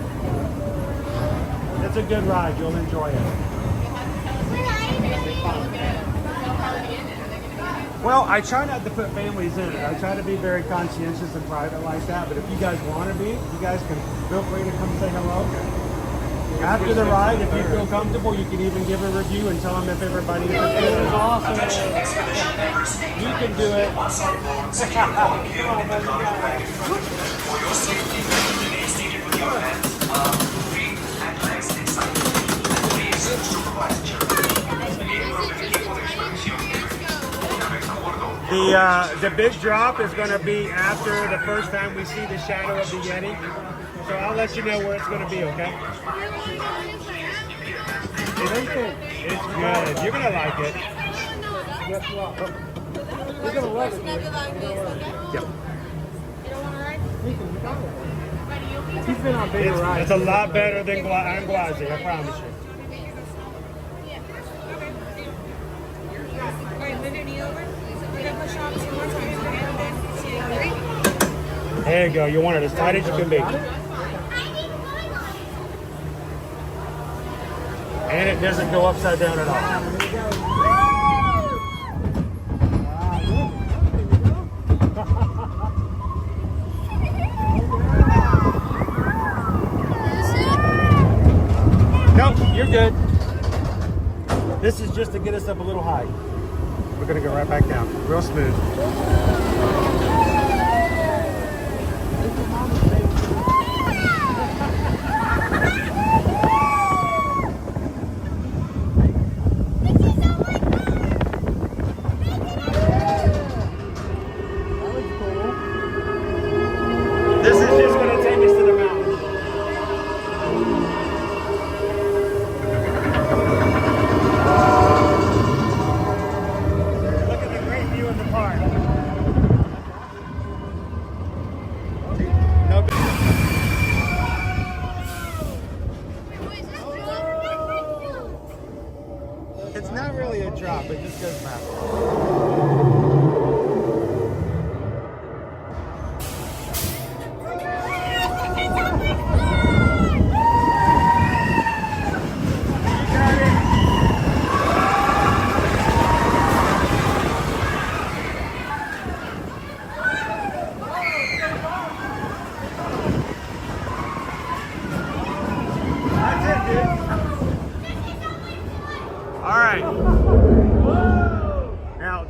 it's a good ride. You'll enjoy it. Well, I try not to put families in it. I try to be very conscientious and private like that. But if you guys want to be, you guys can feel free to come say hello. After the ride, if you feel comfortable, you can even give a review and tell them if everybody is awesome. You can do it. For your safety, remain seated with your hands, arms, feet, and legs inside. And please supervise children. The big drop is going to be after the first time we see the shadow of the Yeti. So I'll let you know where it's going to be, okay? It's good. You're going to like it. You're going to love it. Yep. He's been on bigger rides. It's a lot better than Anguazi, I promise you. There you go. You want it as tight as you can be. And it doesn't go upside down at all. Nope, you're good. This is just to get us up a little high. We're going to go right back down. Real smooth. This is just going to take us to the mountain. Look at the great view of the park. It's not really a drop, it just goes back.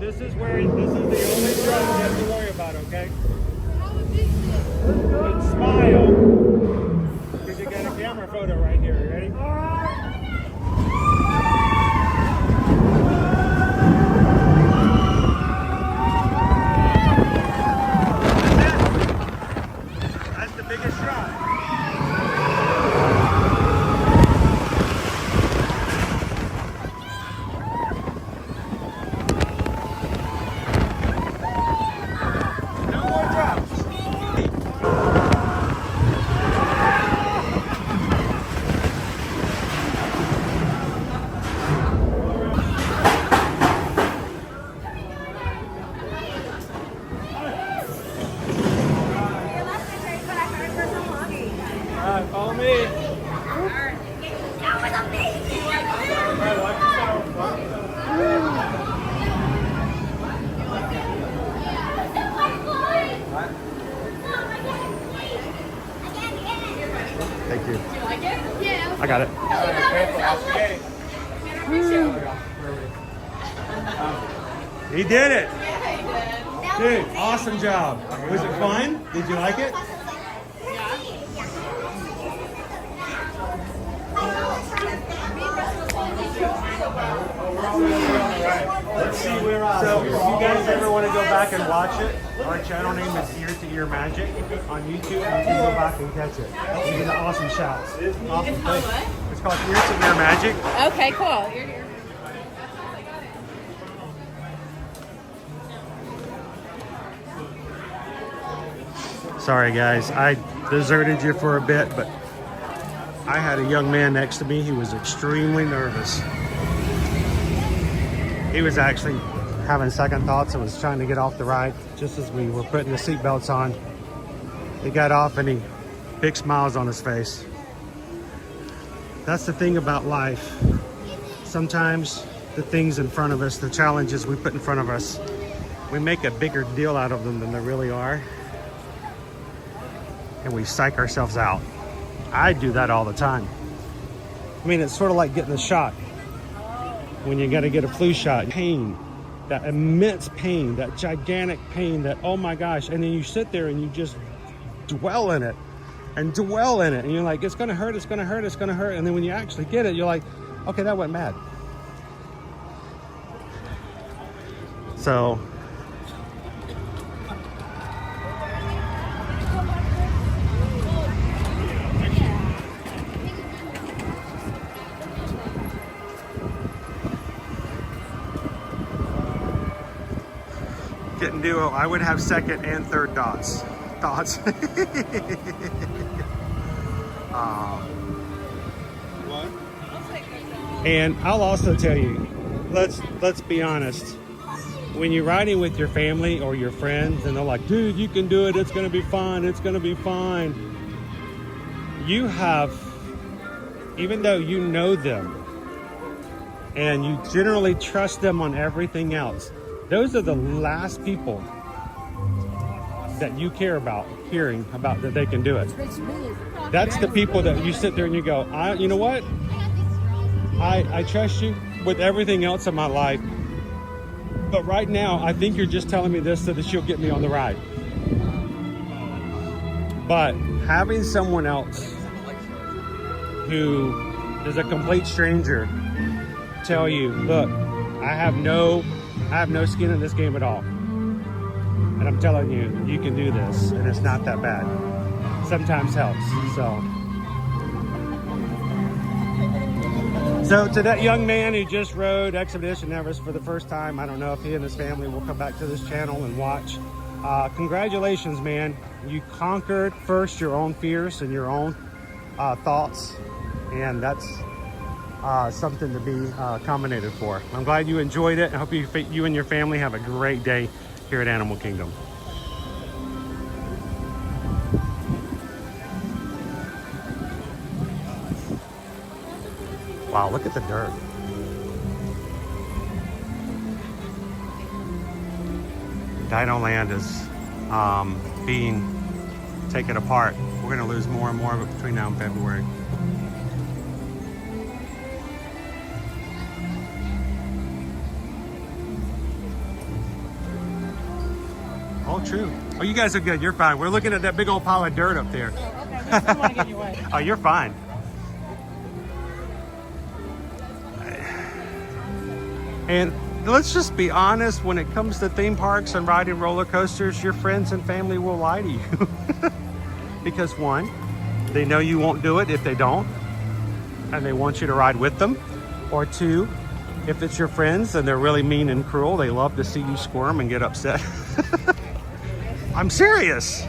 This is the only drop you have to worry about, okay? But smile, because you got a camera photo right here. You ready? That's the biggest drop. Follow me. That was amazing. Thank you. You like it? Yeah. I got it. He did it. Dude, awesome job. Was it fun? Did you like it? Let's see where so if you guys ever want to go back and watch it, our channel name is Ear to Ear Magic on YouTube. You can go back and catch it. These are the awesome shots. Awesome thing. It's called Ear to Ear Magic. Okay, cool. Ear to ear. Sorry guys, I deserted you for a bit, but I had a young man next to me who was extremely nervous. He was actually having second thoughts and was trying to get off the ride just as we were putting the seatbelts on. He got off and he big smiles on his face. That's the thing about life. Sometimes the things in front of us, the challenges we put in front of us, we make a bigger deal out of them than they really are. And we psych ourselves out. I do that all the time. I mean, it's sort of like getting a shot. When you gotta get a flu shot, pain, that immense pain, that gigantic pain that, oh my gosh, and then you sit there and you just dwell in it and dwell in it. And you're like, it's gonna hurt, it's gonna hurt, it's gonna hurt. And then when you actually get it, you're like, okay, that wasn't bad. So, getting duo, I would have second and third thoughts. And I'll also tell you, let's be honest. When you're riding with your family or your friends and they're like, dude, you can do it, it's gonna be fine, it's gonna be fine. You have, even though you know them and you generally trust them on everything else, those are the last people that you care about hearing about that they can do it. That's the people that you sit there and you go, you know what? I trust you with everything else in my life. But right now, I think you're just telling me this so that you'll get me on the ride. But having someone else who is a complete stranger tell you, look, I have no skin in this game at all. And I'm telling you, you can do this, and it's not that bad. Sometimes helps, So to that young man who just rode Expedition Everest for the first time, I don't know if he and his family will come back to this channel and watch. Congratulations, man. You conquered first your own fears and your own thoughts, and that's something to be commended for. I'm glad you enjoyed it. I hope you and your family have a great day here at Animal Kingdom. Wow, look at the dirt. Dino Land is being taken apart. We're gonna lose more and more of it between now and February. Oh, true. Oh, you guys are good. You're fine. We're looking at that big old pile of dirt up there. Oh, okay. I don't want to get in your way. Oh, you're fine. And let's just be honest, when it comes to theme parks and riding roller coasters, your friends and family will lie to you. Because one, they know you won't do it if they don't, and they want you to ride with them. Or two, if it's your friends and they're really mean and cruel, they love to see you squirm and get upset. I'm serious.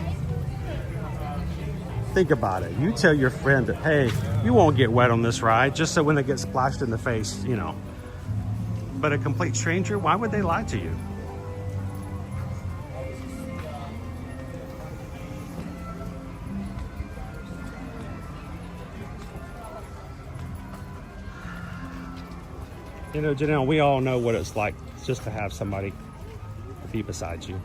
Think about it. You tell your friend that, hey, you won't get wet on this ride, just so when they get splashed in the face, you know. But a complete stranger, why would they lie to you? You know, Janelle, we all know what it's like just to have somebody be beside you.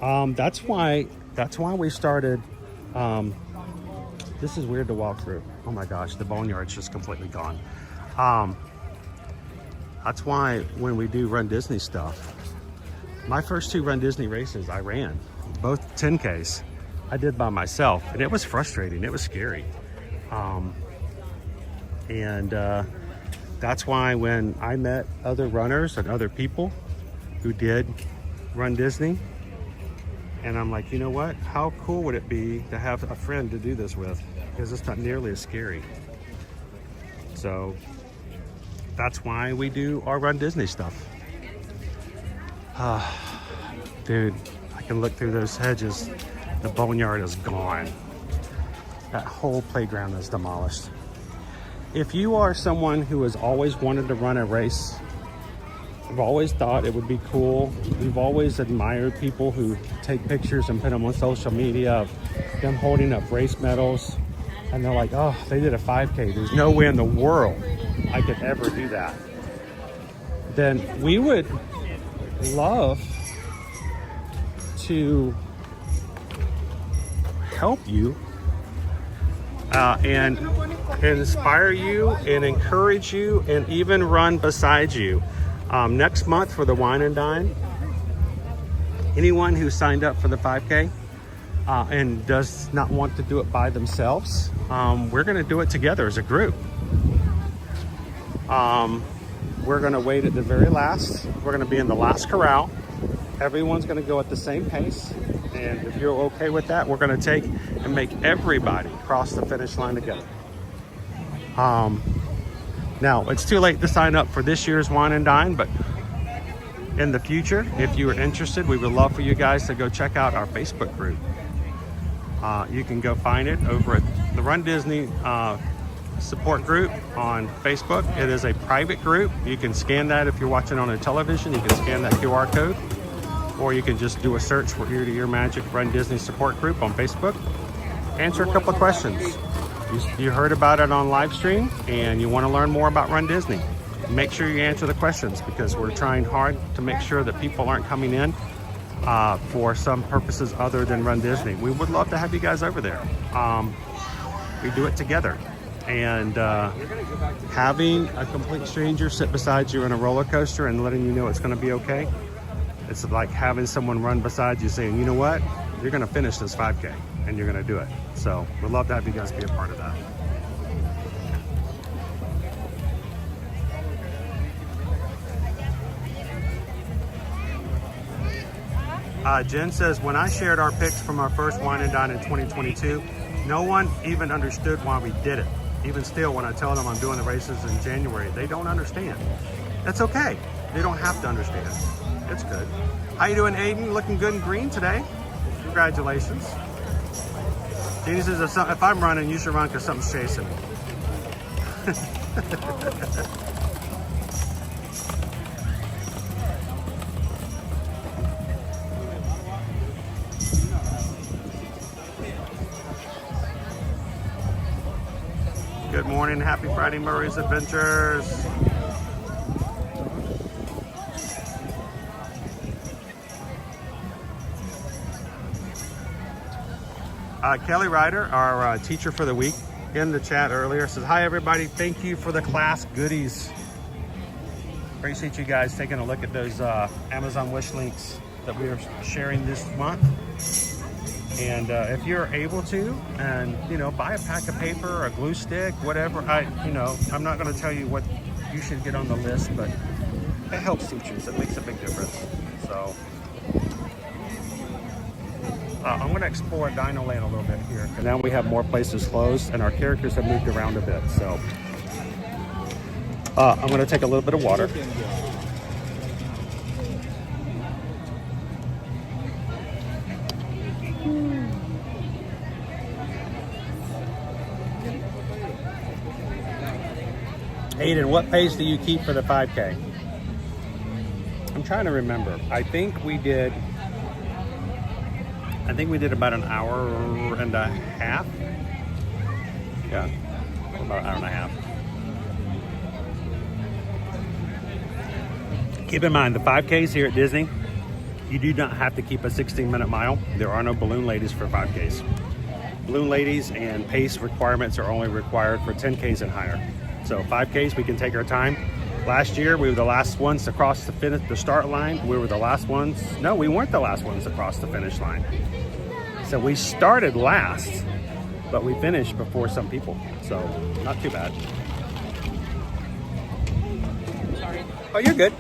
That's why we started. This is weird to walk through. Oh my gosh, the boneyard's just completely gone. That's why when we do Run Disney stuff, my first 2 Run Disney races I ran, both 10Ks, I did by myself, and it was frustrating, it was scary. That's why when I met other runners and other people who did Run Disney, and I'm like, you know what, how cool would it be to have a friend to do this with? Because it's not nearly as scary. So that's why we do our Run Disney stuff. Dude, I can look through those hedges. The boneyard is gone. That whole playground is demolished. If you are someone who has always wanted to run a race I've always thought it would be cool. We've always admired people who take pictures and put them on social media of them holding up race medals. And they're like, oh, they did a 5K. There's no way in the world I could ever do that. Then we would love to help you and inspire you and encourage you and even run beside you. Next month for the Wine and Dine, anyone who signed up for the 5K and does not want to do it by themselves, we're going to do it together as a group. We're going to wait at the very last. We're going to be in the last corral. Everyone's going to go at the same pace. And if you're okay with that, we're going to take and make everybody cross the finish line together. Now, it's too late to sign up for this year's Wine and Dine, but in the future, if you are interested, we would love for you guys to go check out our Facebook group. You can go find it over at the Run Disney support group on Facebook. It is a private group. You can scan that if you're watching on a television. You can scan that QR code, or you can just do a search for Ear to Ear Magic Run Disney support group on Facebook. Answer a couple of questions. You heard about it on Livestream and you want to learn more about Run Disney. Make sure you answer the questions, because we're trying hard to make sure that people aren't coming in for some purposes other than Run Disney. We would love to have you guys over there. We do it together. And having a complete stranger sit beside you in a roller coaster and letting you know it's going to be okay, it's like having someone run beside you saying, you know what, you're going to finish this 5K and you're going to do it. So we'd love to have you guys be a part of that. Jen says, when I shared our picks from our first Wine and Dine in 2022, no one even understood why we did it. Even still, when I tell them I'm doing the races in January, they don't understand. That's okay. They don't have to understand. It's good. How you doing, Aiden? Looking good in green today. Congratulations. Jeannie says, if I'm running, you should run because something's chasing me. Good morning. Happy Friday, Murray's Adventures. Kelly Ryder, our teacher for the week, in the chat earlier says, hi everybody, thank you for the class goodies. Appreciate you guys taking a look at those Amazon wish links that we are sharing this month. And if you're able to, and buy a pack of paper or a glue stick, whatever. I'm not going to tell you what you should get on the list, but it helps teachers. It makes a big difference. So I'm going to explore Dino Land a little bit here. And now we have more places closed, and our characters have moved around a bit. So I'm going to take a little bit of water. Aiden, what pace do you keep for the 5K? I'm trying to remember. I think we did about an hour and a half. Yeah, about an hour and a half. Keep in mind, the 5Ks here at Disney, you do not have to keep a 16-minute mile. There are no balloon ladies for 5Ks. Balloon ladies and pace requirements are only required for 10Ks and higher. So 5Ks, we can take our time. Last year, we were the last ones to cross the start line. We were the last ones. No, we weren't the last ones to cross the finish line. So we started last, but we finished before some people. So not too bad. Oh, you're good.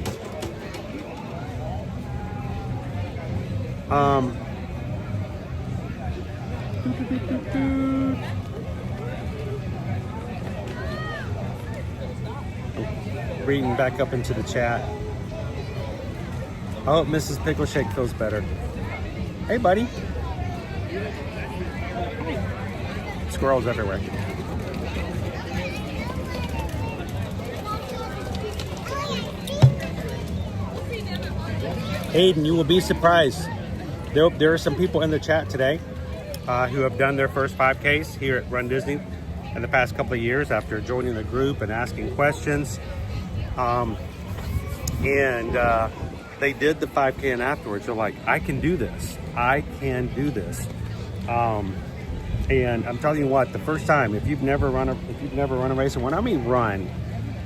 Reading back up into the chat. Oh, Mrs. Pickle Shake feels better. Hey, buddy. Squirrels everywhere. Aiden, you will be surprised. There are some people in the chat today who have done their first 5Ks here at Run Disney in the past couple of years after joining the group and asking questions. They did the 5K and afterwards they're like, I can do this. I can do this. And I'm telling you what, the first time, if you've never run a race, and when I mean run,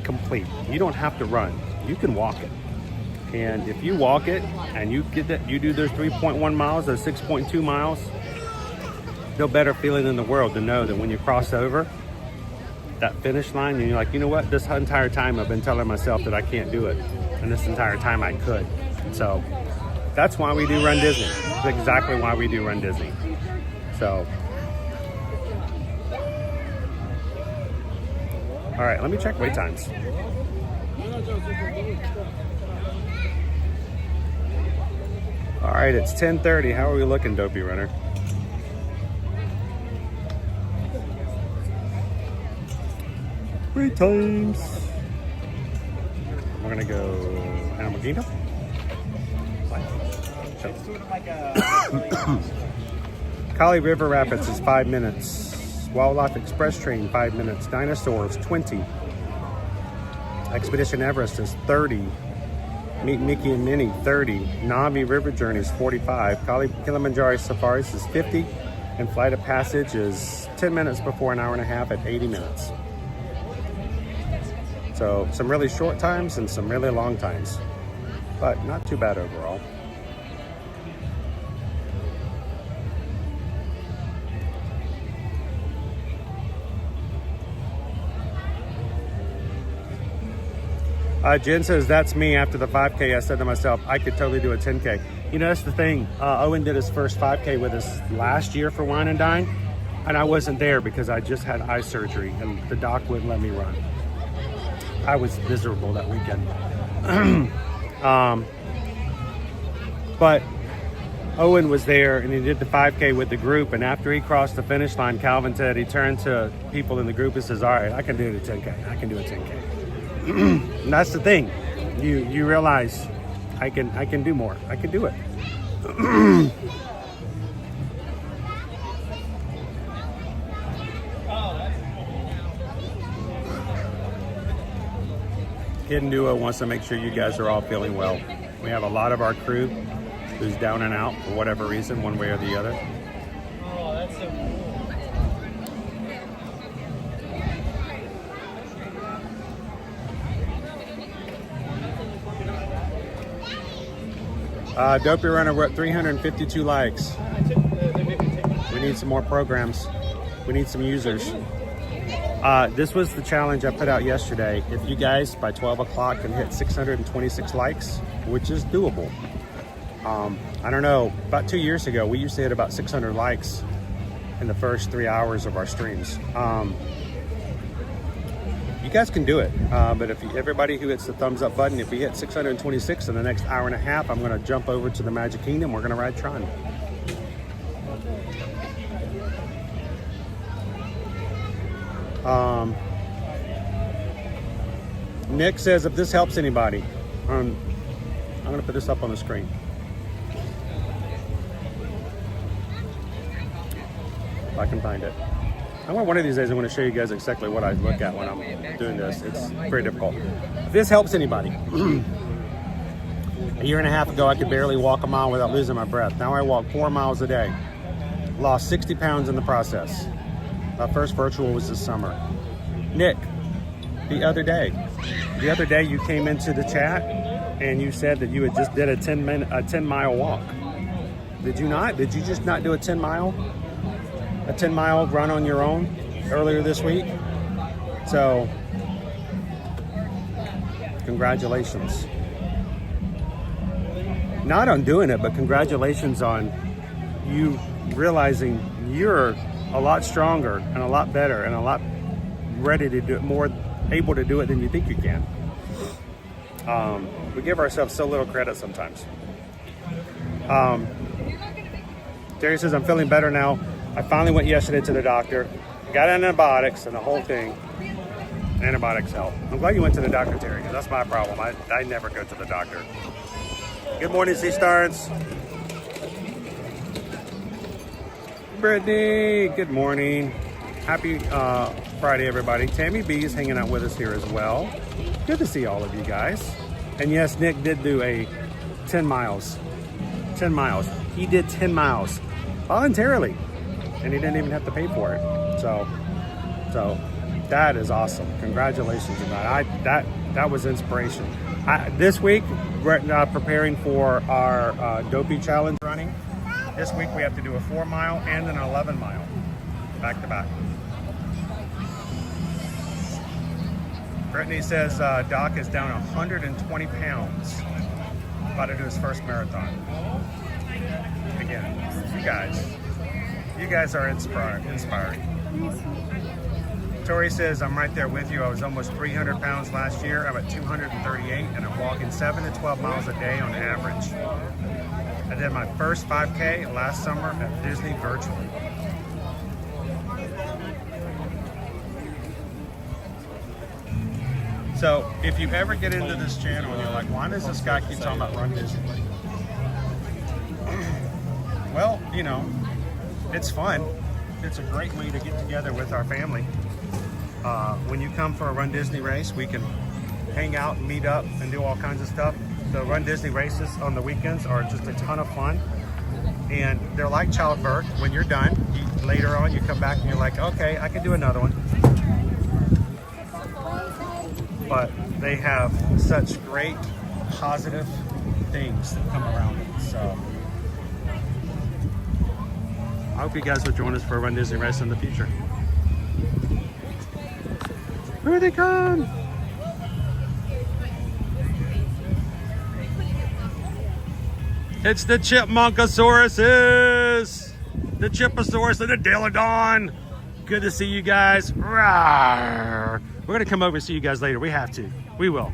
complete, you don't have to run. You can walk it. And if you walk it and you get that, you do those 3.1 miles, those 6.2 miles, no better feeling in the world to know that when you cross over that finish line and you're like, you know what, this entire time I've been telling myself that I can't do it. And this entire time I could. So that's why we do Run Disney. That's exactly why we do Run Disney. So, all right, let me check wait times. All right, it's 10:30. How are we looking, Dopey Runner? Wait times. We're gonna go Alamogino. Kali River Rapids is 5 minutes. Wildlife Express Train 5 minutes. Dinosaurs 20. Expedition Everest is 30. Meet Mickey and Minnie 30. Navi River Journey is 45. Kilimanjaro Safaris is 50. And Flight of Passage is 10 minutes before an hour and a half at 80 minutes. So some really short times and some really long times, but not too bad overall. Jen says, that's me after the 5K. I said to myself, I could totally do a 10K. You know, that's the thing. Owen did his first 5K with us last year for Wine and Dine, and I wasn't there because I just had eye surgery and the doc wouldn't let me run. I was miserable that weekend. But Owen was there and he did the 5K with the group, and after he crossed the finish line, Calvin said, he turned to people in the group and says, all right, I can do the 10K. I can do a 10K. And that's the thing. You realize I can do more. I can do it. Hidden Duo wants to make sure you guys are all feeling well. We have a lot of our crew who's down and out for whatever reason, one way or the other. Oh, that's so cool. Dopey Runner, we're at 352 likes. We need some more programs. We need some users. This was the challenge I put out yesterday. If you guys by 12 o'clock can hit 626 likes, which is doable. I don't know, about 2 years ago, we used to hit about 600 likes in the first 3 hours of our streams. You guys can do it, but if everybody who hits the thumbs up button, if we hit 626 in the next hour and a half, I'm gonna jump over to the Magic Kingdom. We're gonna ride Tron. Nick says, if this helps anybody, I'm gonna put this up on the screen. If I can find it. One of these days, I'm going to show you guys exactly what I look at when I'm doing this. It's very difficult. If this helps anybody, a year and a half ago, I could barely walk a mile without losing my breath. Now I walk 4 miles a day. Lost 60 pounds in the process. My first virtual was this summer. Nick, the other day you came into the chat and you said that you had just did a 10-mile walk. Did you not? Did you just not do a 10-mile? A 10-mile run on your own earlier this week? So, congratulations. Not on doing it, but congratulations on you realizing you're a lot stronger and a lot better and a lot ready to do it, more able to do it than you think you can. We give ourselves so little credit sometimes. Terry says, I'm feeling better now. I finally went yesterday to the doctor, got antibiotics and the whole thing. Antibiotics help. I'm glad you went to the doctor, Terry, because that's my problem. I never go to the doctor. Good morning, Sea Stars. Brittany, good morning. Happy Friday, everybody. Tammy B is hanging out with us here as well. Good to see all of you guys. And yes, Nick did do a 10 miles. 10 miles. He did 10 miles voluntarily, and he didn't even have to pay for it. So that is awesome. Congratulations on that. That was inspiration. This week, we're preparing for our Dopey Challenge running. This week we have to do a 4 mile and an 11 mile, back to back. Brittany says Doc is down 120 pounds. About to do his first marathon. Again, you guys are inspiring. Tori says, I'm right there with you. I was almost 300 pounds last year. I'm at 238 and I'm walking 7 to 12 miles a day on average. I did my first 5K last summer at Disney virtually. So if you ever get into this channel and you're like, why does this guy keep talking about Run Disney? Well, you know, it's fun. It's a great way to get together with our family. When you come for a Run Disney race, we can hang out and meet up and do all kinds of stuff. The Run Disney races on the weekends are just a ton of fun. And they're like childbirth. When you're done, later on you come back and you're like, okay, I can do another one. But they have such great positive things that come around it. So I hope you guys will join us for a Run Disney race in the future. Here they come! It's the Chipmunkasauruses! The Chiposaurus and the Dilodon! Good to see you guys. Rawr. We're gonna come over and see you guys later. We have to. We will.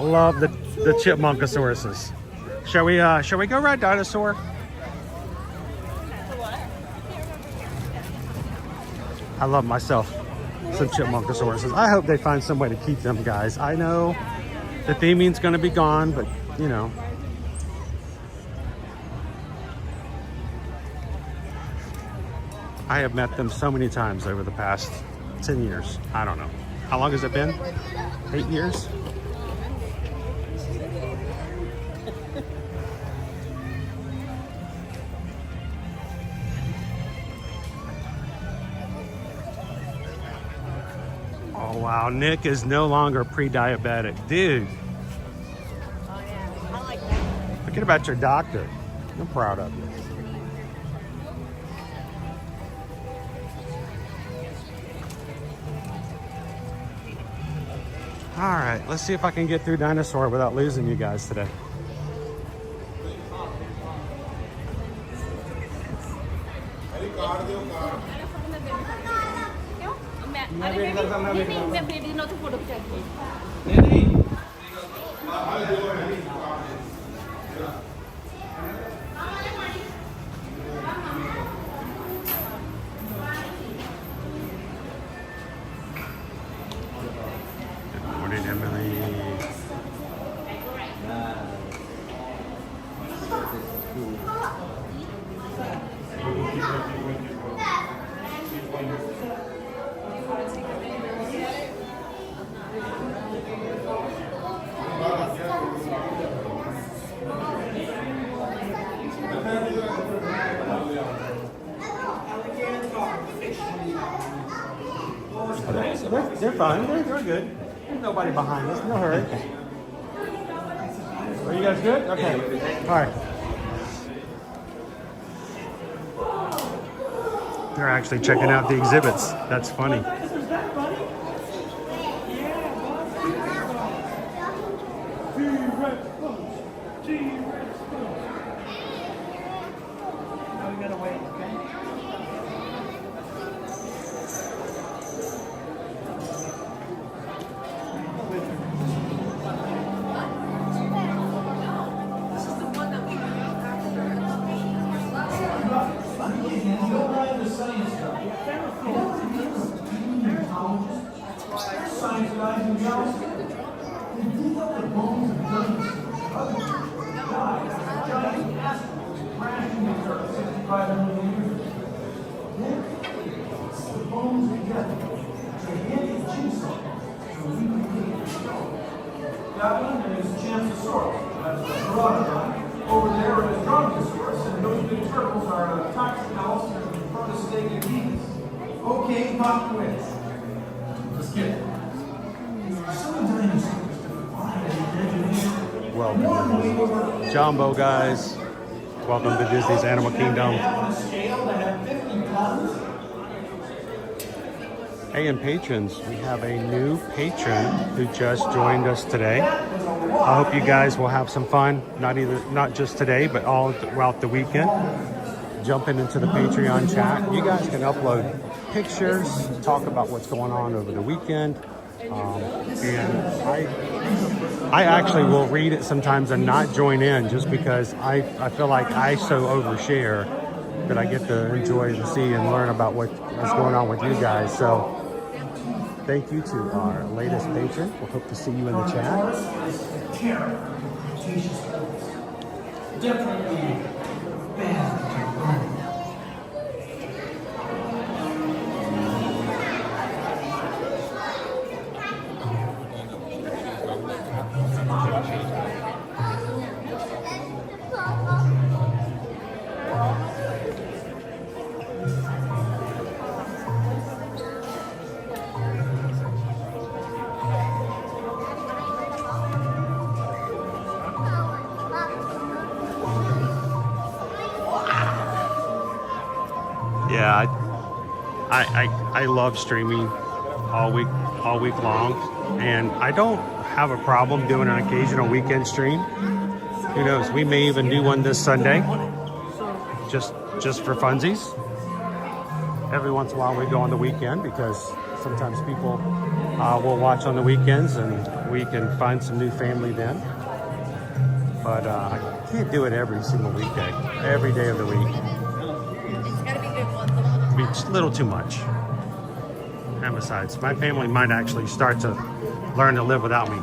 Love the Chipmunkasauruses. Shall we go ride dinosaur? I love myself some Chipmunkasauruses. I hope they find some way to keep them, guys. I know the theming's gonna be gone, but you know. I have met them so many times over the past 10 years. I don't know. How long has it been? 8 years? Oh wow, Nick is no longer pre-diabetic. Dude. Forget about your doctor. I'm proud of you. All right, let's see if I can get through Dinosaur without losing you guys today. They're fine. They're good. There's nobody behind us. No hurry. Are you guys good? Okay. All right. They're actually checking out the exhibits. That's funny. That one is Chancesaurus. That's the Pteranodon. Over there is Brontosaurus, and those big turtles are Toxicals and Protostegosaurus. Okay, pop quiz. Let's get it. Some dinosaurs defy Welcome, Jumbo guys. Welcome to Disney's Animal Kingdom. on a scale that had 50 tons. Hey, and patrons, we have a new patron who just joined us today. I hope you guys will have some fun, not just today, but all throughout the weekend. Jumping into the Patreon chat. You guys can upload pictures, talk about what's going on over the weekend. And I actually will read it sometimes and not join in just because I feel like I so overshare that I get to enjoy and see and learn about what's going on with you guys. So thank you to our latest patron. We'll hope to see you in the chat. Definitely bad to run. Yeah, I love streaming all week long, and I don't have a problem doing an occasional weekend stream. Who knows? We may even do one this Sunday, just for funsies. Every once in a while we go on the weekend because sometimes people will watch on the weekends, and we can find some new family then. But I can't do it every single weekday, every day of the week. It's a little too much. And besides, my family might actually start to learn to live without me.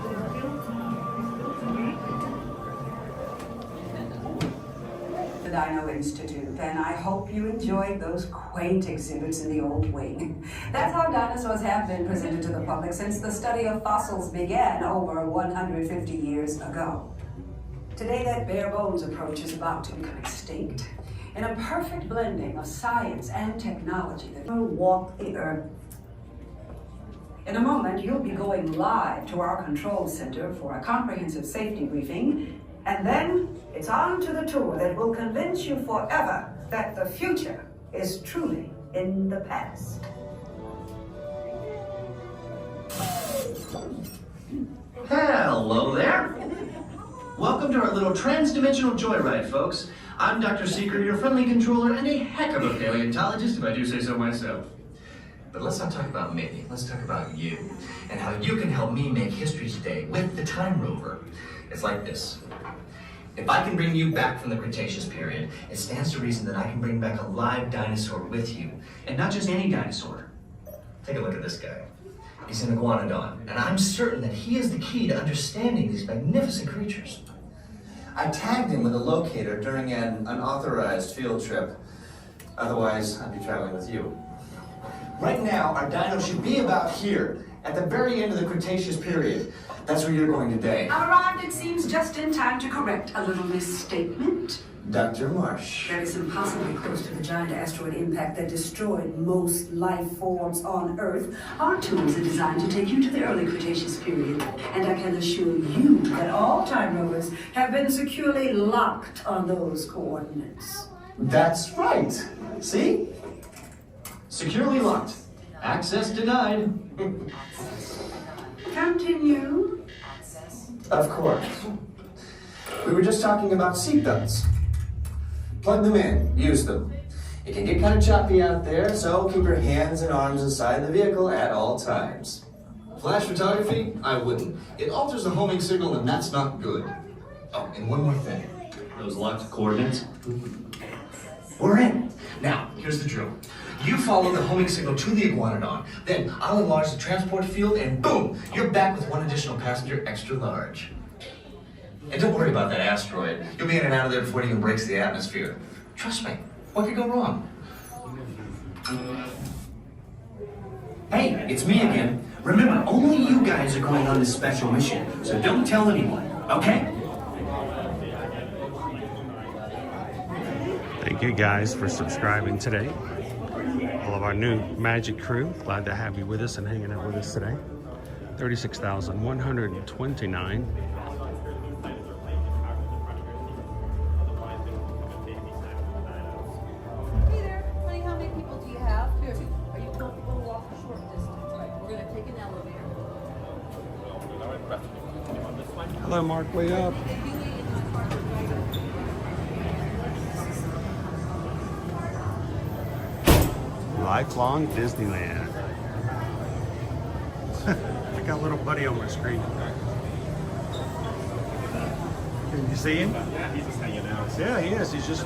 The Dino Institute, and I hope you enjoyed those quaint exhibits in the old wing. That's how dinosaurs have been presented to the public since the study of fossils began over 150 years ago. Today, that bare bones approach is about to become extinct. In a perfect blending of science and technology that will walk the earth. In a moment, you'll be going live to our control center for a comprehensive safety briefing, and then it's on to the tour that will convince you forever that the future is truly in the past. Hello there. Welcome to our little trans-dimensional joyride, folks. I'm Dr. Seeker, your friendly controller, and a heck of a paleontologist, if I do say so myself. But let's not talk about me. Let's talk about you, and how you can help me make history today with the Time Rover. It's like this. If I can bring you back from the Cretaceous period, it stands to reason that I can bring back a live dinosaur with you, and not just any dinosaur. Take a look at this guy. He's an iguanodon, and I'm certain that he is the key to understanding these magnificent creatures. I tagged him with a locator during an unauthorized field trip. Otherwise, I'd be traveling with you. Right now, our dino should be about here, at the very end of the Cretaceous period. That's where you're going today. Arrived, it seems, just in time to correct a little misstatement. Dr. Marsh. That is impossibly close to the giant asteroid impact that destroyed most life forms on Earth. Our tools are designed to take you to the early Cretaceous period, and I can assure you that all Time Rovers have been securely locked on those coordinates. That's right. See? Securely locked. Access denied. Continue. Of course. We were just talking about seatbelts. Plug them in, use them. It can get kind of choppy out there, so keep your hands and arms inside the vehicle at all times. Flash photography? I wouldn't. It alters the homing signal, and that's not good. Oh, and one more thing. Those locked coordinates? We're in. Now, here's the drill. You follow the homing signal to the iguanodon, then I'll enlarge the transport field, and boom, you're back with one additional passenger extra large. And don't worry about that asteroid. You'll be in and out of there before it even breaks the atmosphere. Trust me, what could go wrong? Hey, it's me again. Remember, only you guys are going on this special mission, so don't tell anyone, okay? Thank you guys for subscribing today. All of our new Magic crew, glad to have you with us and hanging out with us today. 36,129. Hey there, honey, how many people do you have? Two. Are you comfortable to walk a short distance? Right, we're going to take an elevator. Hello, Mark, way up. Lifelong Disneyland. I got a little buddy on my screen. Can you see him? Yeah, he's just hanging out. Yeah, he is. He's just,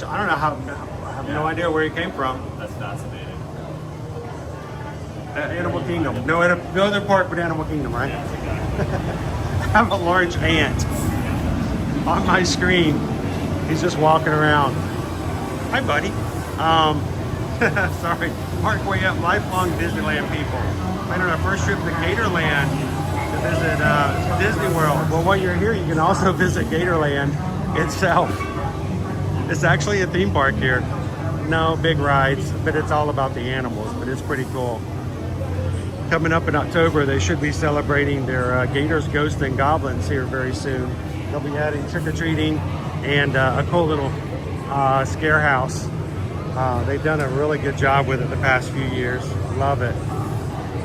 I don't know how, I have no idea where he came from. That's fascinating. Animal Kingdom. No other park but Animal Kingdom, right? I have a large ant on my screen. He's just walking around. Hi, buddy. Sorry, Mark way up, lifelong Disneyland people. Went on our first trip to Gatorland to visit Disney World. Well, while you're here, you can also visit Gatorland itself. It's actually a theme park here. No big rides, but it's all about the animals, but it's pretty cool. Coming up in October, they should be celebrating their Gators, Ghosts, and Goblins here very soon. They'll be adding trick-or-treating and a cool little scare house. They've done a really good job with it the past few years. Love it.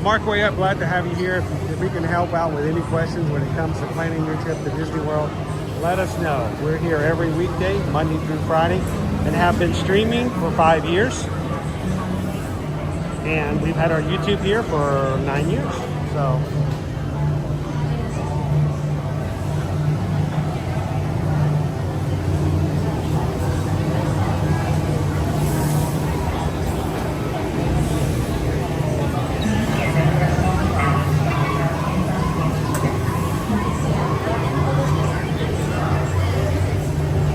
Mark way up, glad to have you here. If we can help out with any questions when it comes to planning your trip to Disney World, let us know. We're here every weekday, Monday through Friday, and have been streaming for 5 years. And we've had our YouTube here for 9 years. So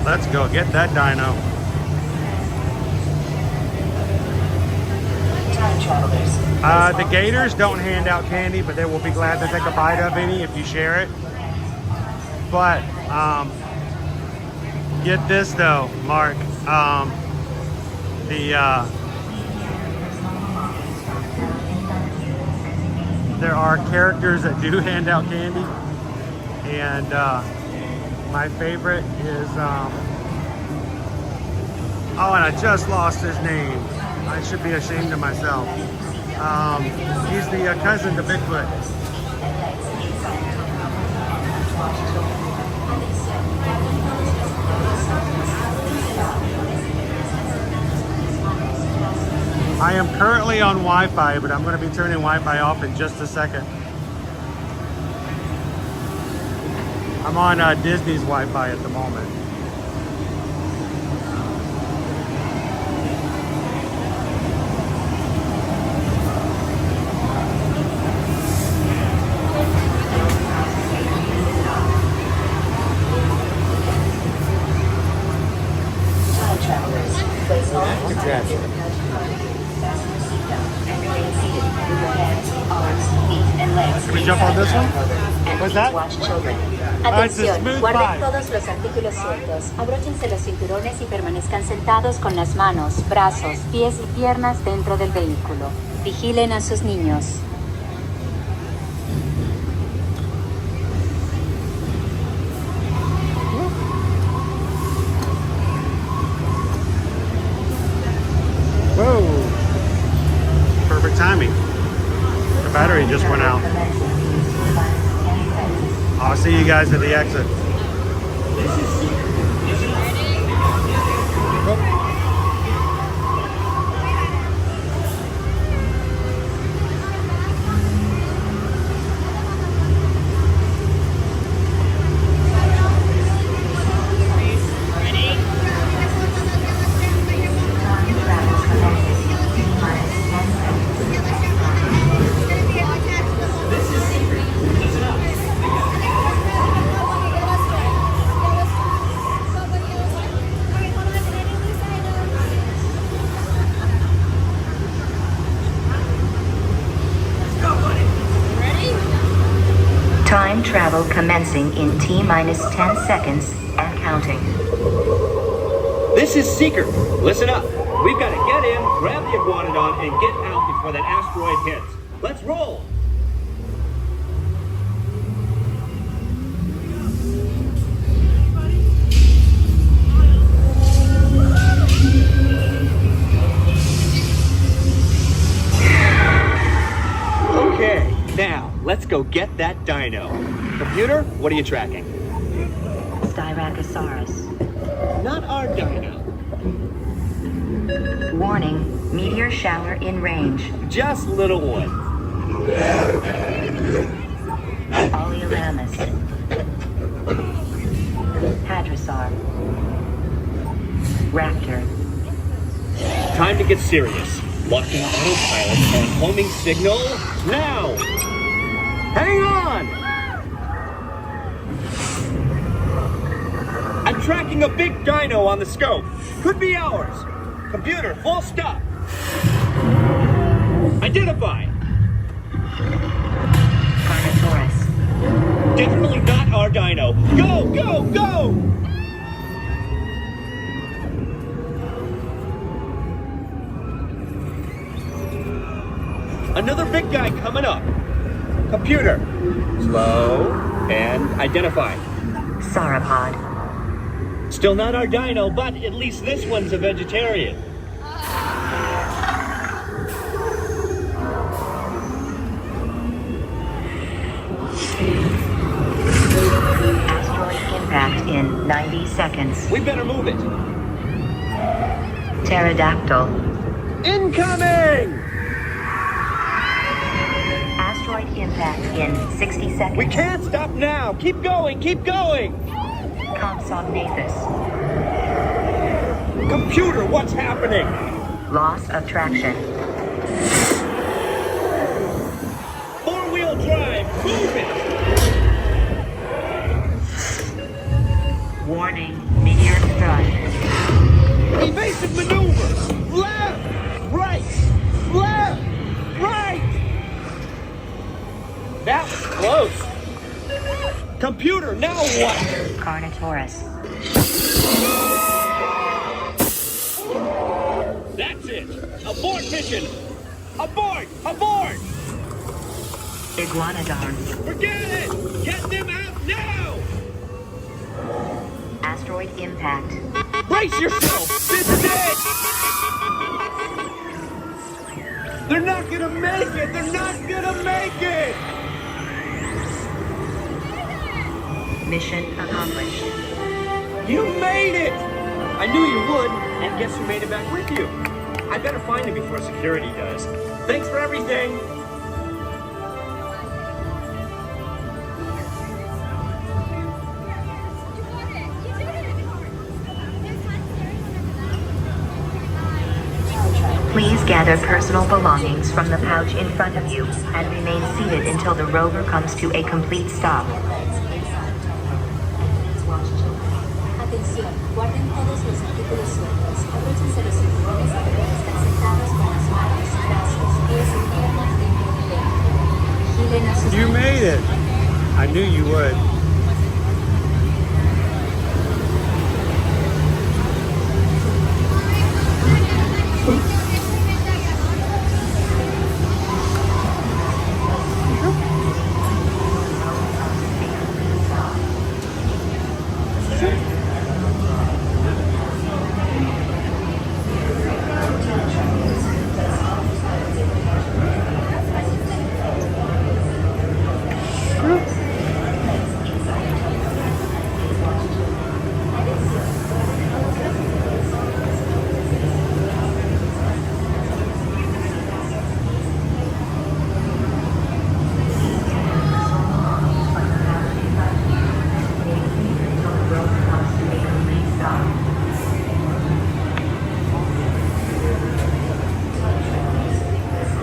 let's go get that dino. The Gators don't hand out candy, but they will be glad to take a bite of any if you share it. But get this though, Mark. There are characters that do hand out candy, and my favorite is oh, and I just lost his name. I should be ashamed of myself. He's the cousin to Bigfoot. I am currently on Wi-Fi, but I'm going to be turning Wi-Fi off in just a second. I'm on Disney's Wi-Fi at the moment. Can we jump on this one? What's that? Atención, guarden todos los artículos sueltos, abróchense los cinturones y permanezcan sentados con las manos, brazos, pies y piernas dentro del vehículo. Vigilen a sus niños. Whoa! Perfect timing. The battery just went out. I'll see you guys at the exit. travel commencing in T-minus 10 seconds and counting. This is Seeker. Listen up. We've got to get in, grab the iguanodon, and get out before that asteroid hits. Let's roll! Okay, now, let's go get that dino. Computer, what are you tracking? Styracosaurus. Not our dino. Warning, meteor shower in range. Just little one. Oleoramus. Hadrosaur. Raptor. Time to get serious. Locking autopilot on homing signal now. Hang on! I'm tracking a big dino on the scope. Could be ours. Computer, full stop. Identify. Carnotaurus. Definitely not our dino. Go, go, go! Another big guy coming up. Computer, slow and identify. Sauropod. Still not our dino, but at least this one's a vegetarian. Asteroid impact in 90 seconds. We better move it. Pterodactyl. Incoming! Asteroid impact in 60 seconds. We can't stop now. Keep going, keep going. Compsognathus. Computer, what's happening? Loss of traction. Four-wheel drive, move it! Warning, meteor strike. Evasive maneuver! Left! Right! Left! Right! That was close. Computer, now what? Carnotaurus. That's it! Abort mission! Abort! Abort! Iguanodon. Forget it! Get them out now! Asteroid impact. Brace yourself! This is it! They're not gonna make it! They're not gonna make it! Mission accomplished. You made it! I knew you would, and guess who made it back with you? I better find him before security does. Thanks for everything! Please gather personal belongings from the pouch in front of you and remain seated until the rover comes to a complete stop. Atención, guarden todos los artículos sueltos. Abróchense los cinturones y están sentados con las manos, brazos, pies y piernas dentro del vehículo. Vigilen a sus You made it. I knew you would.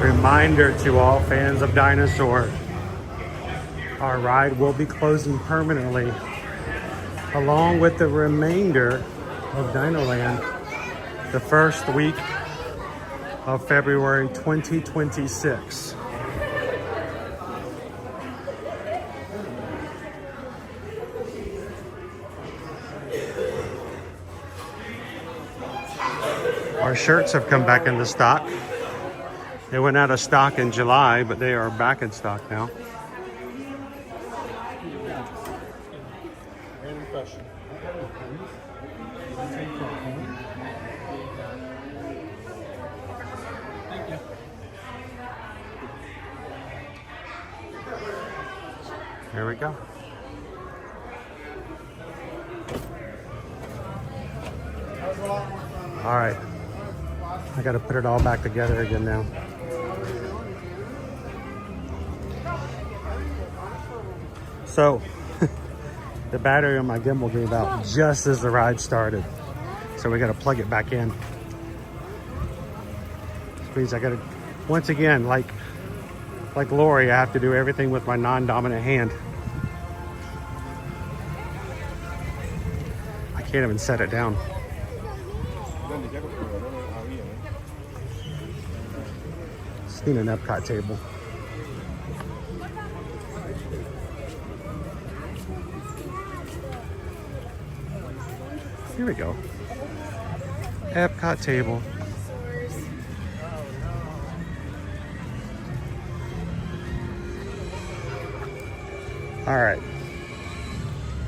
Reminder to all fans of dinosaurs, our ride will be closing permanently along with the remainder of Dinoland the first week of February 2026. Our shirts have come back into stock. They went out of stock in July, but they are back in stock now. There we go. All right, I got to put it all back together again now. So, the battery on my gimbal gave out just as the ride started. So we got to plug it back in. Which means I got to, once again, like Lori, I have to do everything with my non-dominant hand. I can't even set it down. Just need an Epcot table. Here we go. Epcot table. All right.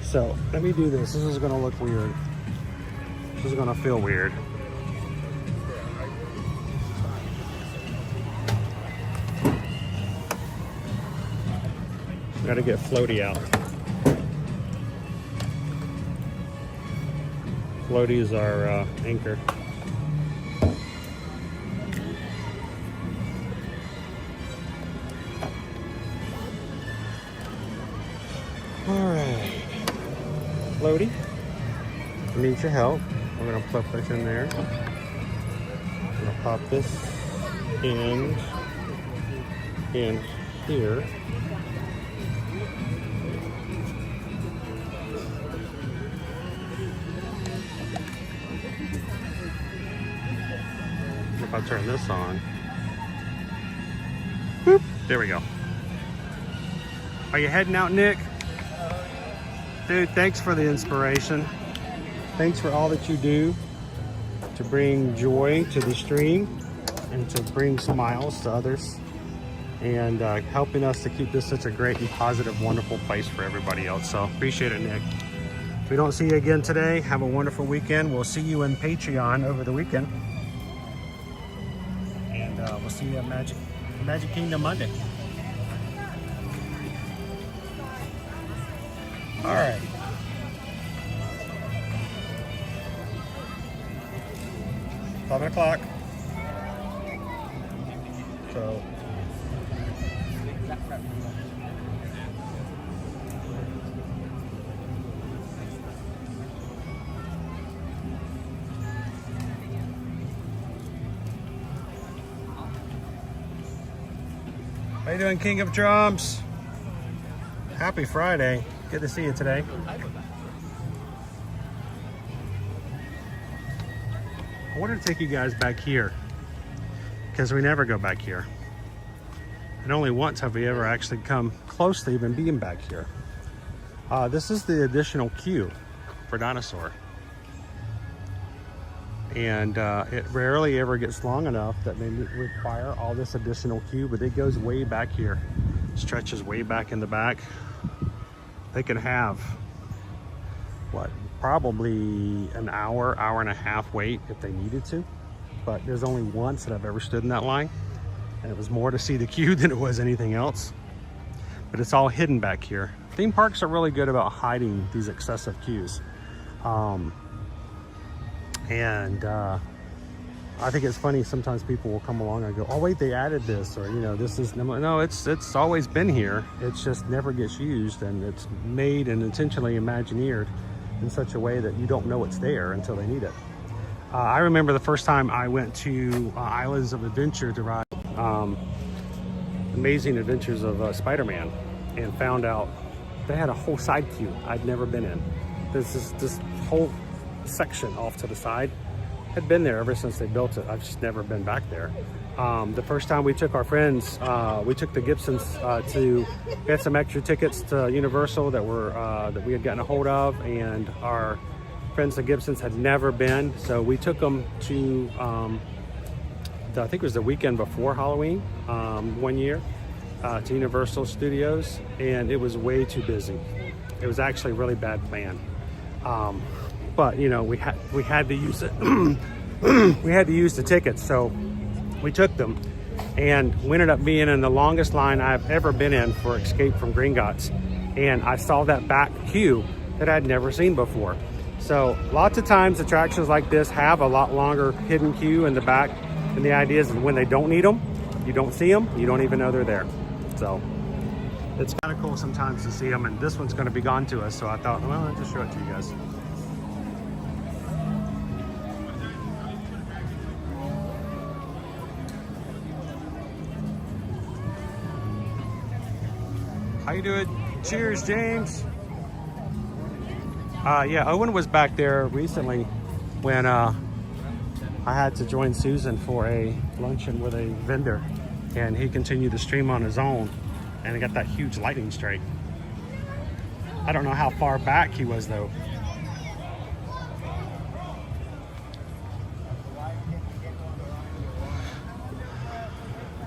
So let me do this. This is gonna look weird. This is gonna feel weird. Gotta get floaty out. Floaty is our anchor. All right, Floaty, I need your help. We're gonna put this in there. I'm gonna pop this in here. If I turn this on, boop, there we go. Are you heading out, Nick? Dude, thanks for the inspiration. Thanks for all that you do to bring joy to the stream and to bring smiles to others and helping us to keep this such a great and positive, wonderful place for everybody else. So appreciate it, Nick. If we don't see you again today, have a wonderful weekend. We'll see you in Patreon over the weekend. And we'll see you at Magic Kingdom Monday. All right. $11 o'clock. So how you doing, King of Drums? Happy Friday. Good to see you today. I wanted to take you guys back here because we never go back here. And only once have we ever actually come close to even being back here. This is the additional queue for Dinosaur. And it rarely ever gets long enough that they require all this additional queue, but it goes way back here. Stretches way back in the back. They can have, what, probably an hour, hour and a half wait if they needed to. But there's only once that I've ever stood in that line. And it was more to see the queue than it was anything else. But it's all hidden back here. Theme parks are really good about hiding these excessive queues. I think it's funny, sometimes people will come along and go, oh wait, they added this, or you know, this is, no, it's always been here. It's just never gets used, and it's made and intentionally imagineered in such a way that you don't know it's there until they need it. I remember the first time I went to Islands of Adventure to ride Amazing Adventures of Spider-Man, and found out they had a whole side queue I'd never been in. There's this whole section off to the side. Had been there ever since they built it. I've just never been back there. The first time we took our friends, we took the Gibsons we had some extra tickets to Universal that we had gotten a hold of, and our friends the Gibsons had never been, so we took them to I think it was the weekend before Halloween, one year, to Universal Studios, and it was way too busy. It was actually a really bad plan, but you know, we had to use it. We had to use the tickets, so we took them, and we ended up being in the longest line I've ever been in for Escape from Gringotts, and I saw that back queue that I'd never seen before. So lots of times attractions like this have a lot longer hidden queue in the back, and the idea is when they don't need them, you don't see them, you don't even know they're there. So it's kind of cool sometimes to see them, and this one's going to be gone to us, so I thought, well, I'll just show it to you guys. How you doing? Cheers, James. Yeah, Owen was back there recently when I had to join Susan for a luncheon with a vendor, and he continued to stream on his own, and he got that huge lightning strike. I don't know how far back he was though.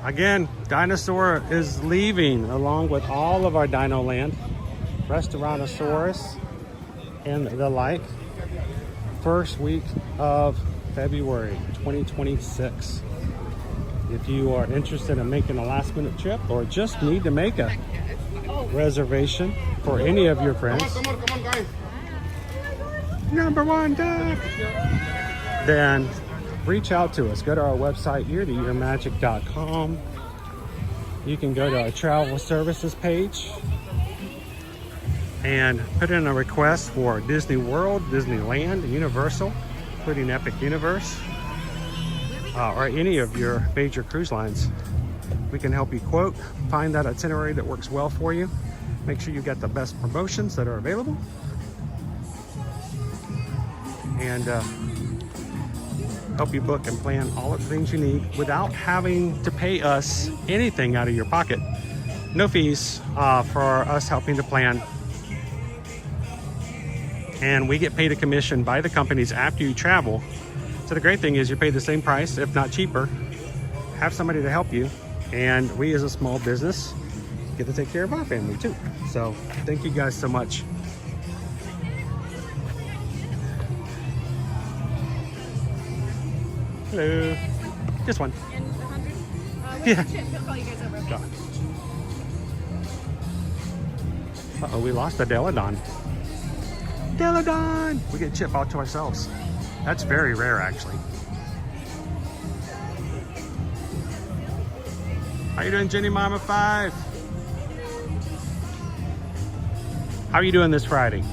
Again, Dinosaur is leaving along with all of our Dino Land, Restaurantosaurus and the like, first week of February 2026. If you are interested in making a last minute trip or just need to make a reservation for any of your friends, Come on, guys. number one duck, then reach out to us. Go to our website, eartoearmagic.com. You can go to our travel services page and put in a request for Disney World, Disneyland, Universal, including Epic Universe, or any of your major cruise lines. We can help you quote, find that itinerary that works well for you. Make sure you get the best promotions that are available, and help you book and plan all of the things you need without having to pay us anything out of your pocket. No fees for us helping to plan. And we get paid a commission by the companies after you travel. So the great thing is you pay the same price, if not cheaper, have somebody to help you, and we as a small business get to take care of our family too. So thank you guys so much. Hello. Just one. Yeah. Uh-oh, we lost the Deladon. Deladon! We get Chip all to ourselves. That's very rare, actually. How you doing, Jenny Mama 5? How are you doing this Friday?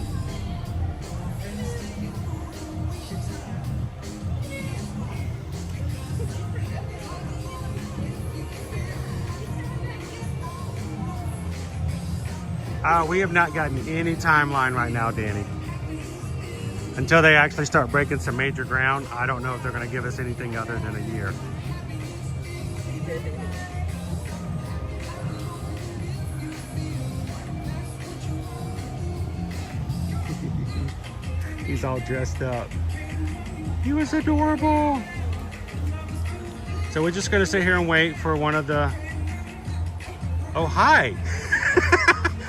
We have not gotten any timeline right now, Danny. Until they actually start breaking some major ground, I don't know if they're going to give us anything other than a year. He's all dressed up. He was adorable. So we're just going to sit here and wait for one of the... Oh, hi.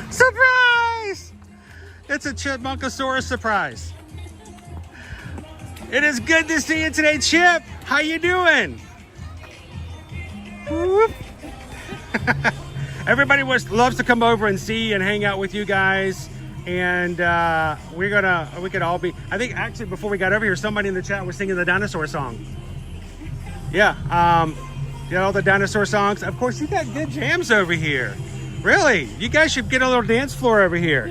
Surprise! It's a Chipmunkosaurus surprise. It is good to see you today, Chip. How you doing? Whoop. Everybody loves to come over and see and hang out with you guys. And we could all be, I think actually before we got over here, somebody in the chat was singing the dinosaur song. Yeah, you know, the dinosaur songs. Of course, you got good jams over here. Really? You guys should get a little dance floor over here.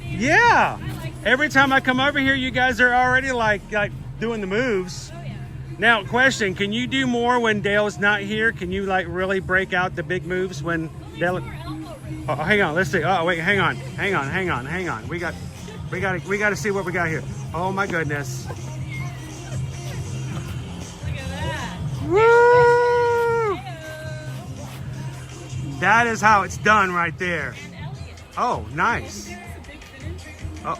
Yeah. Every time I come over here, you guys are already like doing the moves. Oh, yeah. Now, question, can you do more when Dale's not here? Can you like really break out the big moves when Dale... Oh, hang on, let's see. Oh, wait, hang on. We got to see what we got here. Oh my goodness. Look at that. Woo! That is how it's done right there. Oh, nice. Oh.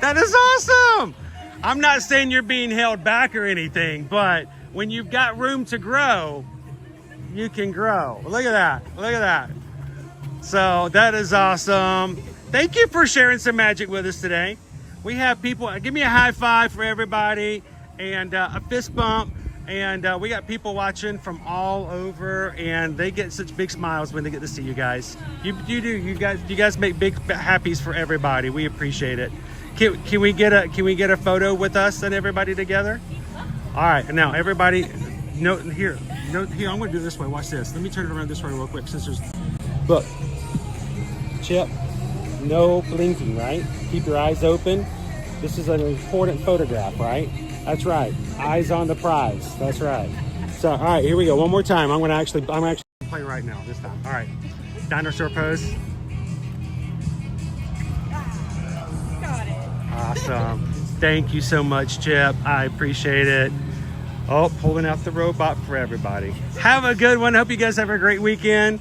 That is awesome. I'm not saying you're being held back or anything, but when you've got room to grow, you can grow. Look at that. Look at that. So that is awesome. Thank you for sharing some magic with us today. We have people, give me a high five for everybody and a fist bump. And we got people watching from all over, and they get such big smiles when they get to see you guys. You guys make big happies for everybody. We appreciate it. Can we get a photo with us and everybody together? All right, now everybody, here. I'm gonna do it this way. Watch this. Let me turn it around this way real quick. Since there's, look, Chip, no blinking, right? Keep your eyes open. This is an important photograph, right? That's right. Eyes on the prize. That's right. So, all right, here we go. One more time. I'm actually playing right now. This time. All right. Dinosaur pose. Got it. Awesome. Thank you so much, Chip. I appreciate it. Oh, pulling out the robot for everybody. Have a good one. Hope you guys have a great weekend.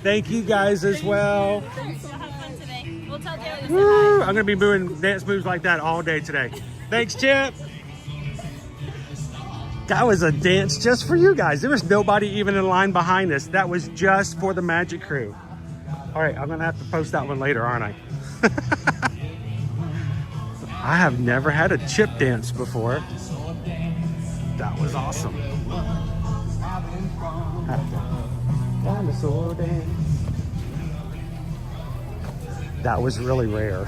Thank you guys as well. Thanks. We'll have fun today. We'll tell Daly to say Woo! hi. I'm going to be doing dance moves like that all day today. Thanks, Chip. That was a dance just for you guys. There was nobody even in line behind us. That was just for the Magic Crew. All right, I'm gonna have to post that one later, aren't I? I have never had a chip dance before. That was awesome. Dinosaur dance. That was really rare.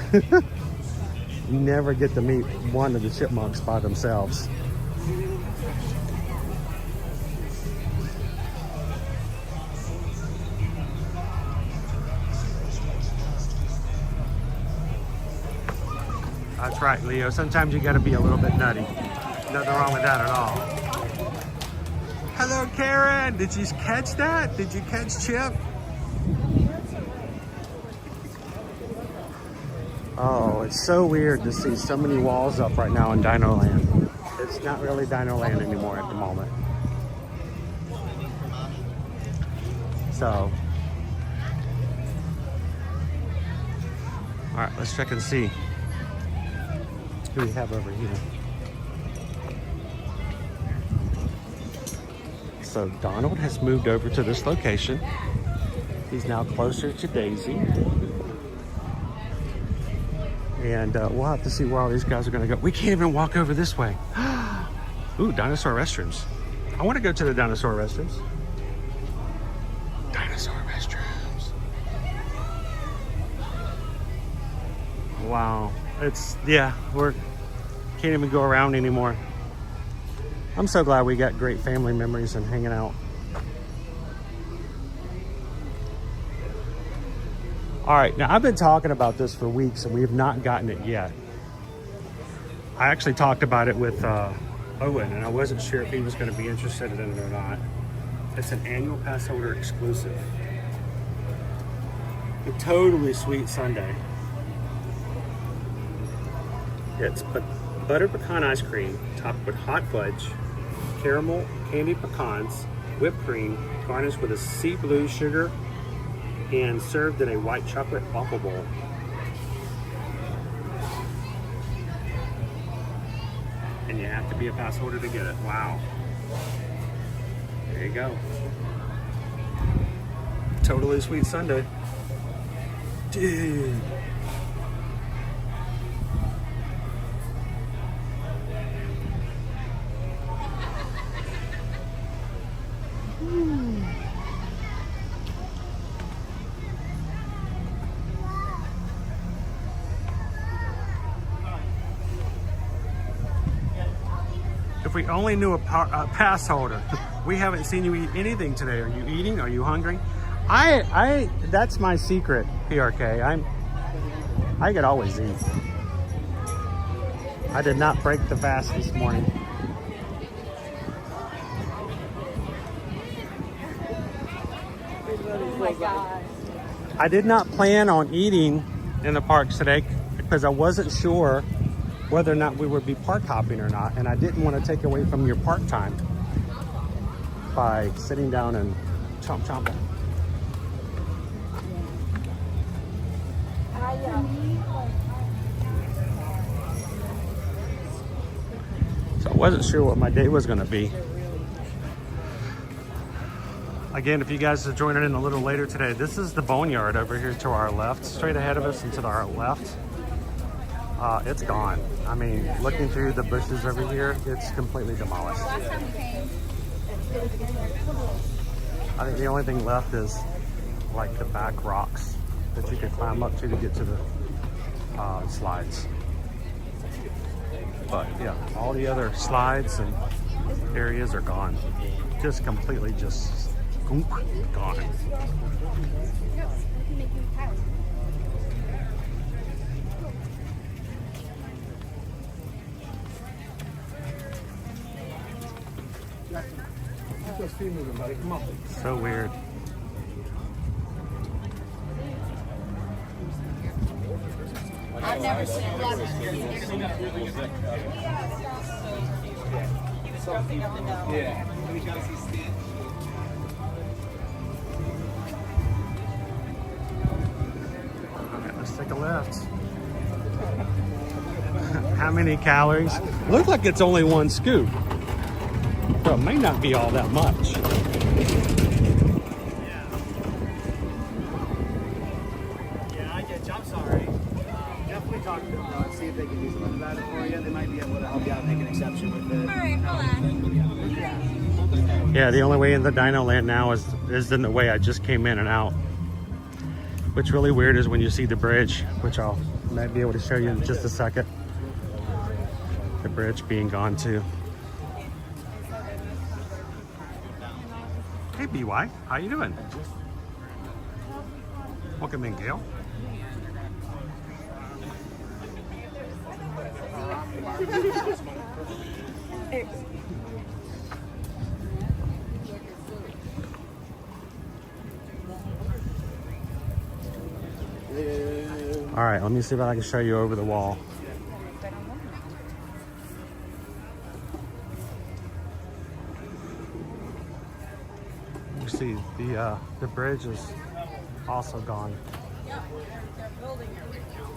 You never get to meet one of the chipmunks by themselves. That's right, Leo. Sometimes you gotta be a little bit nutty. Nothing wrong with that at all. Hello, Karen. Did you catch that? Did you catch Chip? Oh, it's so weird to see so many walls up right now in Dino Land. It's not really Dino Land anymore at the moment. So, all right, let's check and see who we have over here. So Donald has moved over to this location. He's now closer to Daisy. And we'll have to see where all these guys are gonna go. We can't even walk over this way. Ooh, dinosaur restrooms. I wanna go to the dinosaur restrooms. Dinosaur restrooms. Wow, we can't even go around anymore. I'm so glad we got great family memories and hanging out. All right, now I've been talking about this for weeks and we have not gotten it yet. I actually talked about it with Owen and I wasn't sure if he was going to be interested in it or not. It's an annual pass holder exclusive. A totally sweet sundae. It's butter pecan ice cream topped with hot fudge, caramel, candied pecans, whipped cream, garnished with a sea blue sugar, and served in a white chocolate waffle bowl. And you have to be a pass holder to get it. Wow. There you go. Totally sweet sundae. Dude. If we only knew a pass holder. We haven't seen you eat anything today. Are you eating? Are you hungry? That's my secret, PRK. I could always eat. I did not break the fast this morning. Oh my God. I did not plan on eating in the parks today because I wasn't sure whether or not we would be park hopping or not, and I didn't want to take away from your park time by sitting down and chomping. wasn't sure what my day was going to be. Again, if you guys are joining in a little later today, this is the boneyard over here to our left, straight ahead of us and to our left. It's gone. I mean, looking through the bushes over here, it's completely demolished. I think the only thing left is like the back rocks that you can climb up to get to the slides. But yeah, all the other slides and areas are gone. Just completely just gone. So weird. I've never seen a lot of Yeah. We gotta see Stitch. Okay, let's take a left. How many calories? Looks like it's only one scoop. So it may not be all that much. Yeah, I get you. I'm sorry. Definitely talk to them though and see if they can do something about it for you. They might be able to help you out and make an exception with it. Alright, hold on. Yeah, the only way in the Dino Land now is in the way I just came in and out. What's really weird is when you see the bridge, which I'll might be able to show you in just a second. The bridge being gone too. Hey BY, how you doing? Welcome in, Gail. All right, let me see if I can show you over the wall. You see the bridge is also gone. They're building it right now.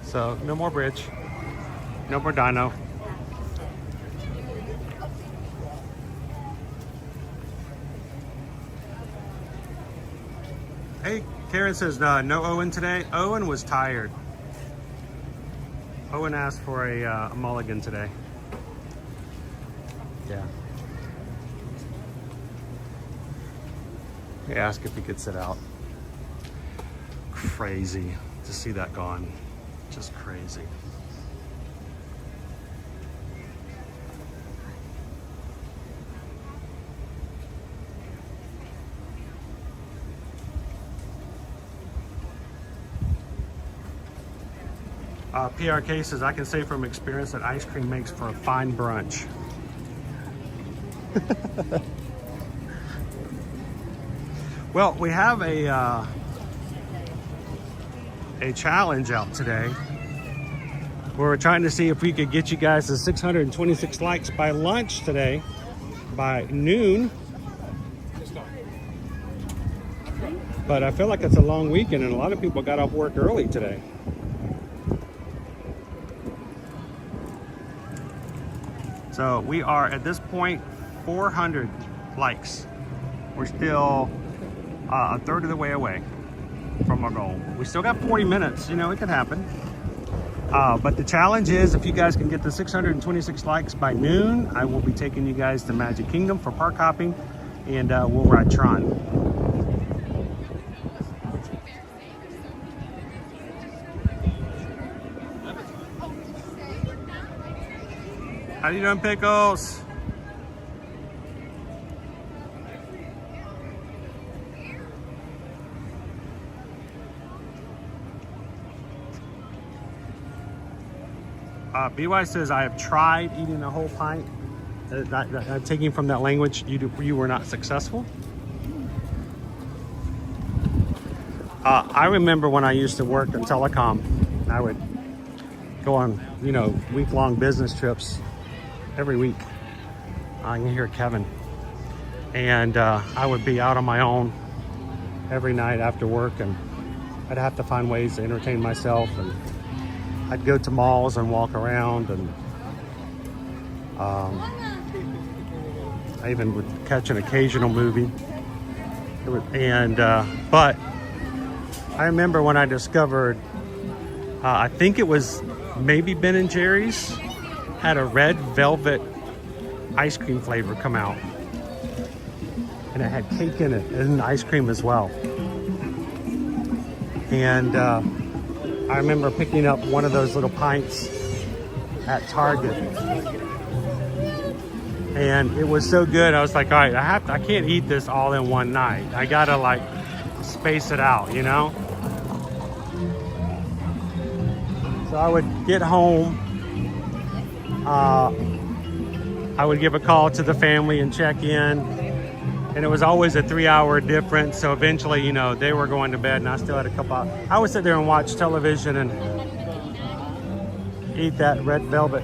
So no more bridge, no more dino. Hey, Karen says no Owen today. Owen was tired. Owen asked for a mulligan today. Yeah. He asked if he could sit out. Crazy to see that gone. Just crazy. PRK says, I can say from experience that ice cream makes for a fine brunch. Well, we have a challenge out today where we're trying to see if we could get you guys to 626 likes by lunch today, by noon. But I feel like it's a long weekend and a lot of people got off work early today. So we are at this point 400 likes. We're still a third of the way away from our goal. We still got 40 minutes, you know, it could happen. But the challenge is if you guys can get the 626 likes by noon, I will be taking you guys to Magic Kingdom for park hopping and we'll ride Tron. How you doing, Pickles? BY says, I have tried eating a whole pint. I'm taking from that language, you were not successful. I remember when I used to work in telecom, I would go on, you know, week-long business trips every week. I can hear Kevin. And I would be out on my own every night after work, and I'd have to find ways to entertain myself, and I'd go to malls and walk around, and I even would catch an occasional movie. But I remember when I discovered, I think it was maybe Ben & Jerry's had a red velvet ice cream flavor come out. And it had cake in it and ice cream as well. And I remember picking up one of those little pints at Target. And it was so good. I was like, all right, I can't eat this all in one night. I gotta like space it out, you know? So I would get home. I would give a call to the family and check in. And it was always a 3-hour difference. So eventually, you know, they were going to bed and I still had a couple hours. I would sit there and watch television and eat that red velvet.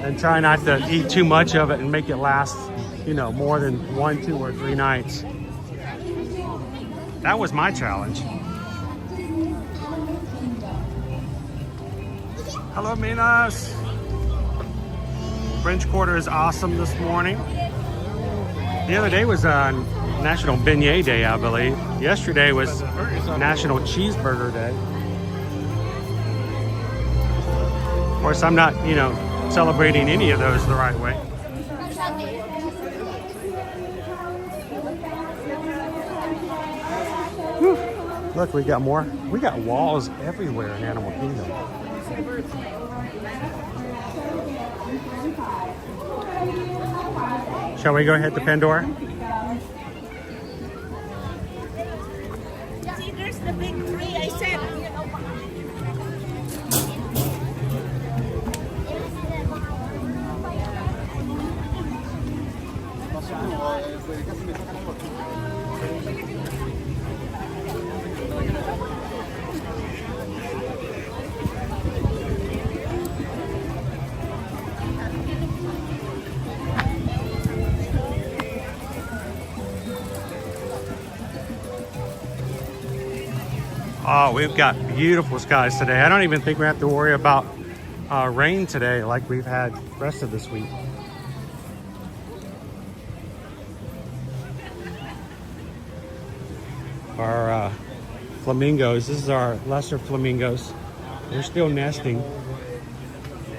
And try not to eat too much of it and make it last, you know, more than 1, 2, or 3 nights. That was my challenge. Hello, Minas. French Quarter is awesome this morning. The other day was National Beignet Day, I believe. Yesterday was National Cheeseburger Day. Of course, I'm not, you know, celebrating any of those the right way. Whew. Look, we got more. We got walls everywhere in Animal Kingdom. Shall we go hit the Pandora? See, there's the big tree I said. Oh, we've got beautiful skies today. I don't even think we have to worry about rain today like we've had the rest of this week. Our flamingos, this is our lesser flamingos. They're still nesting.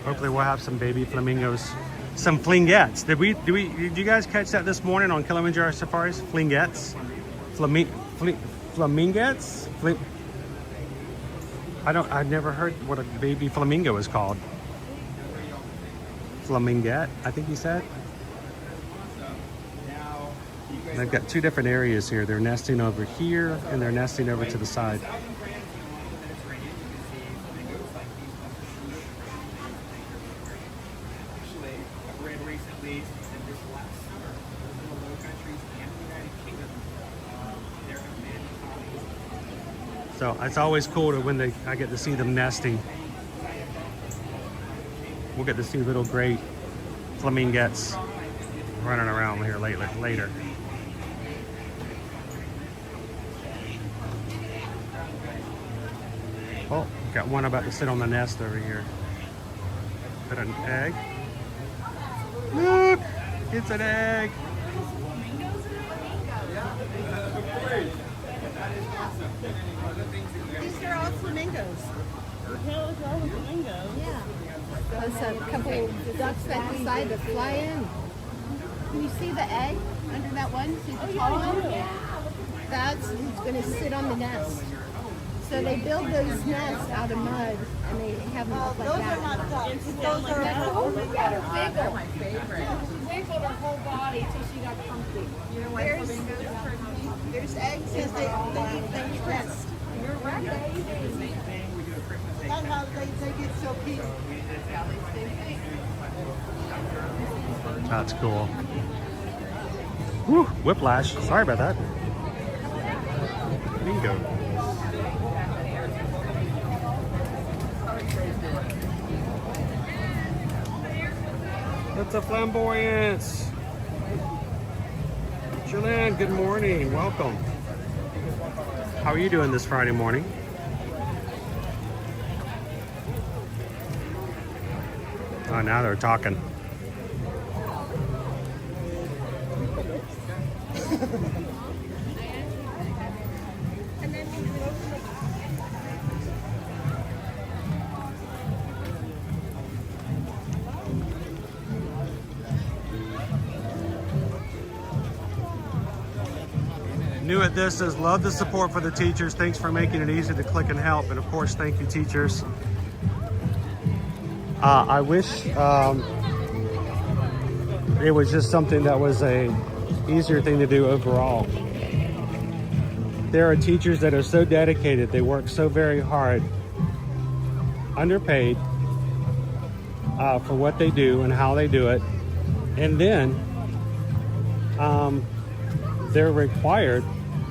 Hopefully we'll have some baby flamingos. Some flingettes. Did you guys catch that this morning on Kilimanjaro Safaris? Flingettes? Flamingettes? I've never heard what a baby flamingo is called. Flamingette, I think he said. And they've got 2 different areas here. They're nesting over here and they're nesting over to the side. So it's always cool to when I get to see them nesting. We'll get to see little gray flamingettes running around here later. Oh, got one about to sit on the nest over here. Put an egg. Look, it's an egg. These are all flamingos. The hell is all the flamingos? Yeah. There's a couple ducks that decide to fly in. Can you see the egg under that one? See the tall one? That's who's going to sit on the nest. So they build those nests out of mud and they have them look like that. Those are not ducks. Those are they're my favorite. Wiggle her whole body till she got comfy. You know why flamingos are pretty? There's eggs because they rest. You're right. That's how they get so cute. That's cool. Whew, whiplash. Sorry about that. Bingo. Lots of flamboyance. Julianne, good morning. Welcome. How are you doing this Friday morning? Oh, now they're talking. New at this says, love the support for the teachers. Thanks for making it easy to click and help. And of course, thank you, teachers. I wish it was just something that was a easier thing to do overall. There are teachers that are so dedicated. They work so very hard, underpaid for what they do and how they do it. And then they're required,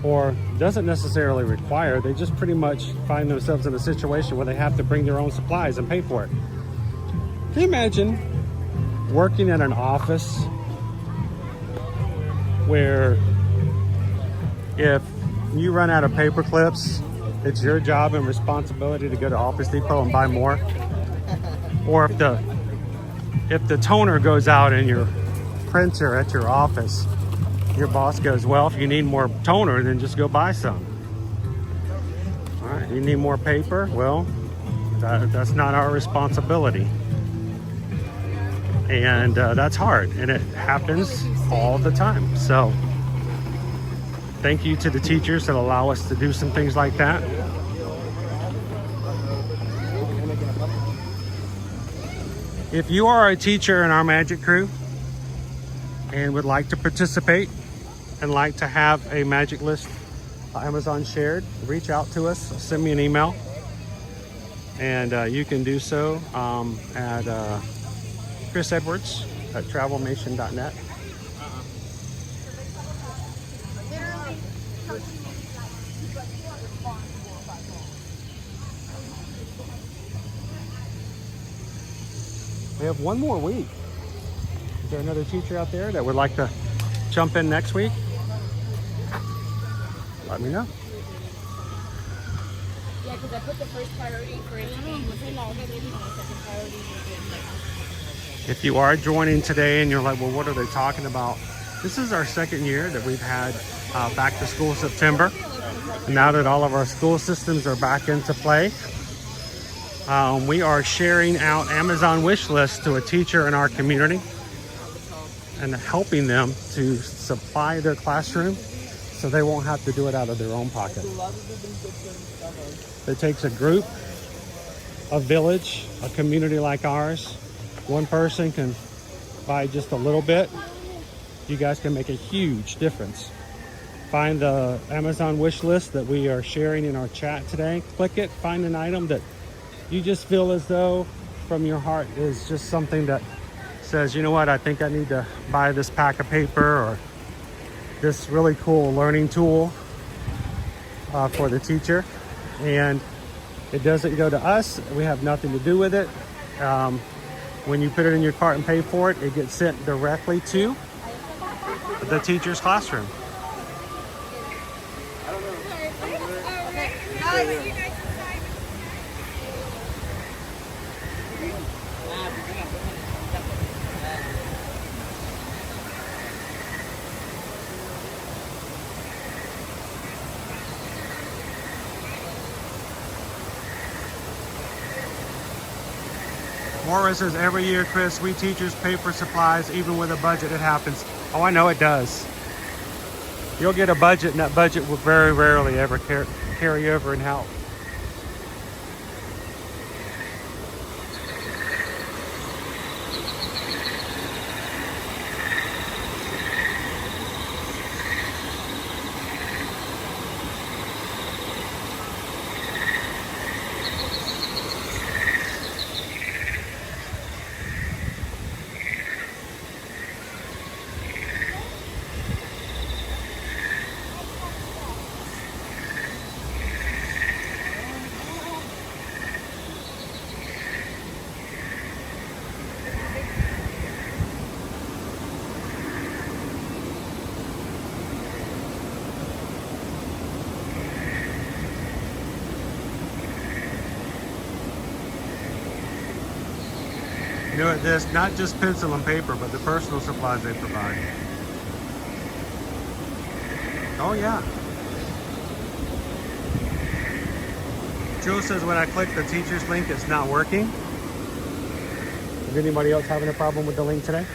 or doesn't necessarily require, they just pretty much find themselves in a situation where they have to bring their own supplies and pay for it. Can you imagine working in an office where if you run out of paper clips, it's your job and responsibility to go to Office Depot and buy more? Or if the toner goes out in your printer at your office, your boss goes, well, if you need more toner, then just go buy some. All right, you need more paper? Well, that's not our responsibility. And that's hard, and it happens all the time. So thank you to the teachers that allow us to do some things like that. If you are a teacher in our Magic Crew and would like to participate and like to have a magic list Amazon shared, reach out to us, send me an email, and you can do so at Chris Edwards at travelnation.net. We have one more week. Is there another teacher out there that would like to jump in next week? Let me know. Yeah, because I put the first priority for anything with second priority. If you are joining today and you're like, well, what are they talking about? This is our second year that we've had back to school September. And now that all of our school systems are back into play, we are sharing out Amazon wish lists to a teacher in our community and helping them to supply their classroom so they won't have to do it out of their own pocket. It takes a group, a village, a community like ours. One person can buy just a little bit. You guys can make a huge difference. Find the Amazon wish list that we are sharing in our chat today. Click it, find an item that you just feel as though from your heart is just something that says, you know what, I think I need to buy this pack of paper or this really cool learning tool for the teacher. And it doesn't go to us. We have nothing to do with it. When you put it in your cart and pay for it, it gets sent directly to the teacher's classroom. Morris says, every year, Chris, we teachers pay for supplies, even with a budget, it happens. Oh, I know it does. You'll get a budget, and that budget will very rarely ever carry over and help. new at this, not just pencil and paper, but the personal supplies they provide. Oh yeah. Jill says when I click the teacher's link, it's not working. Is anybody else having a problem with the link today?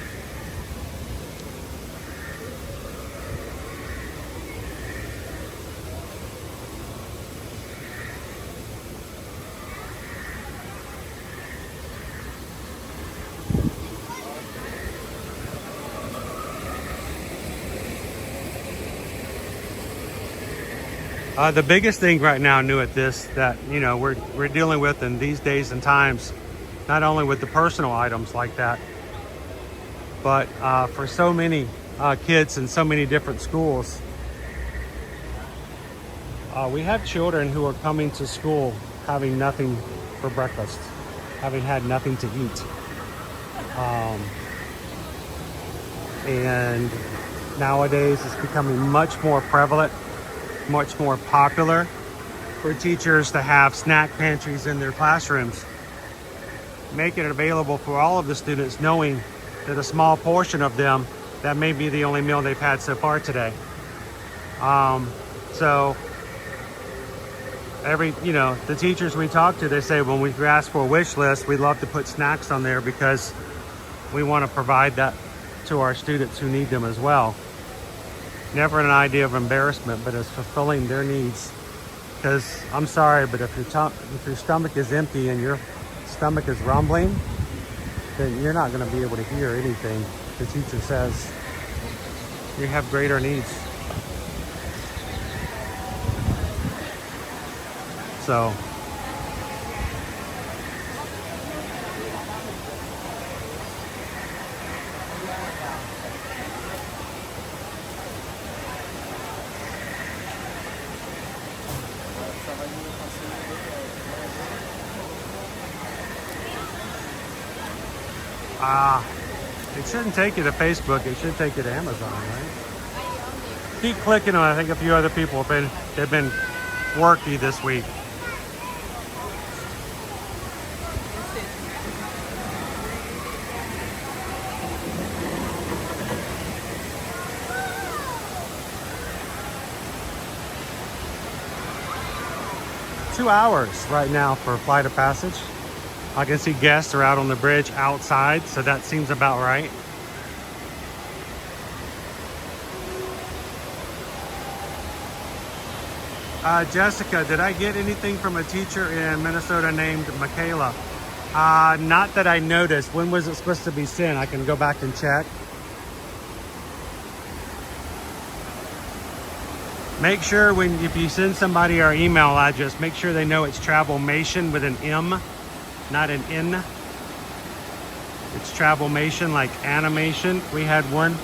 The biggest thing right now new at this that, you know, we're dealing with in these days and times, not only with the personal items like that, but for so many kids in so many different schools, we have children who are coming to school having nothing for breakfast, having had nothing to eat. And nowadays it's becoming much more prevalent, much more popular for teachers to have snack pantries in their classrooms, making it available for all of the students, knowing that a small portion of them, that may be the only meal they've had so far today. So the teachers we talk to, they say when we ask for a wish list, we love to put snacks on there because we want to provide that to our students who need them as well. Never an idea of embarrassment, but it's fulfilling their needs. Because I'm sorry, but if your stomach is empty and your stomach is rumbling, then you're not going to be able to hear anything the teacher says. You have greater needs. So it shouldn't take you to Facebook. It should take you to Amazon, right? Keep clicking on. I think a few other people they've been worky this week. $2 hours right now for a flight of passage. I can see guests are out on the bridge outside, so that seems about right. Jessica, did I get anything from a teacher in Minnesota named Michaela? Not that I noticed. When was it supposed to be sent? I can go back and check. Make sure if you send somebody our email address, make sure they know it's Travelmation with an M, not an N. It's Travelmation, like animation. We had one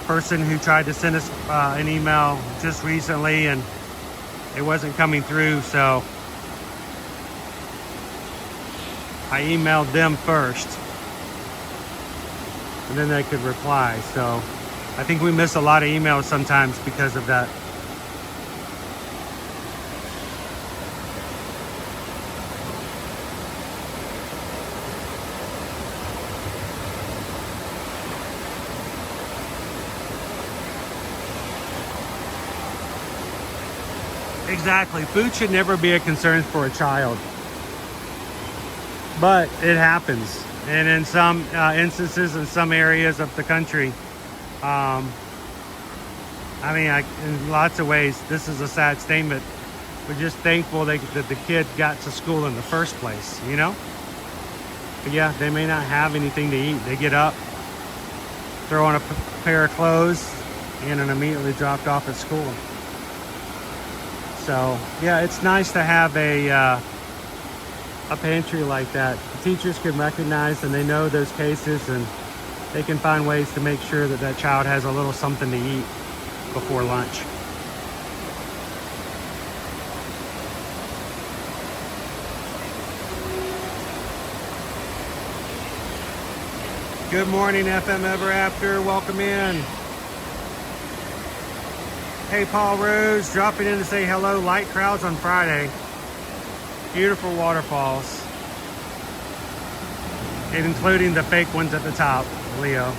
person who tried to send us an email just recently and it wasn't coming through, so I emailed them first and then they could reply. So I think we miss a lot of emails sometimes because of that. Exactly. Food should never be a concern for a child. But it happens. And in some instances, in some areas of the country, in lots of ways, this is a sad statement. We're just thankful that the kid got to school in the first place, you know? But yeah, they may not have anything to eat. They get up, throw on a pair of clothes, and then immediately dropped off at school. So yeah, it's nice to have a pantry like that. The teachers can recognize and they know those cases and they can find ways to make sure that that child has a little something to eat before lunch. Good morning, FM Ever After. Welcome in. Hey, Paul Rose, dropping in to say hello. Light crowds on Friday. Beautiful waterfalls. including the fake ones at the top, Leo.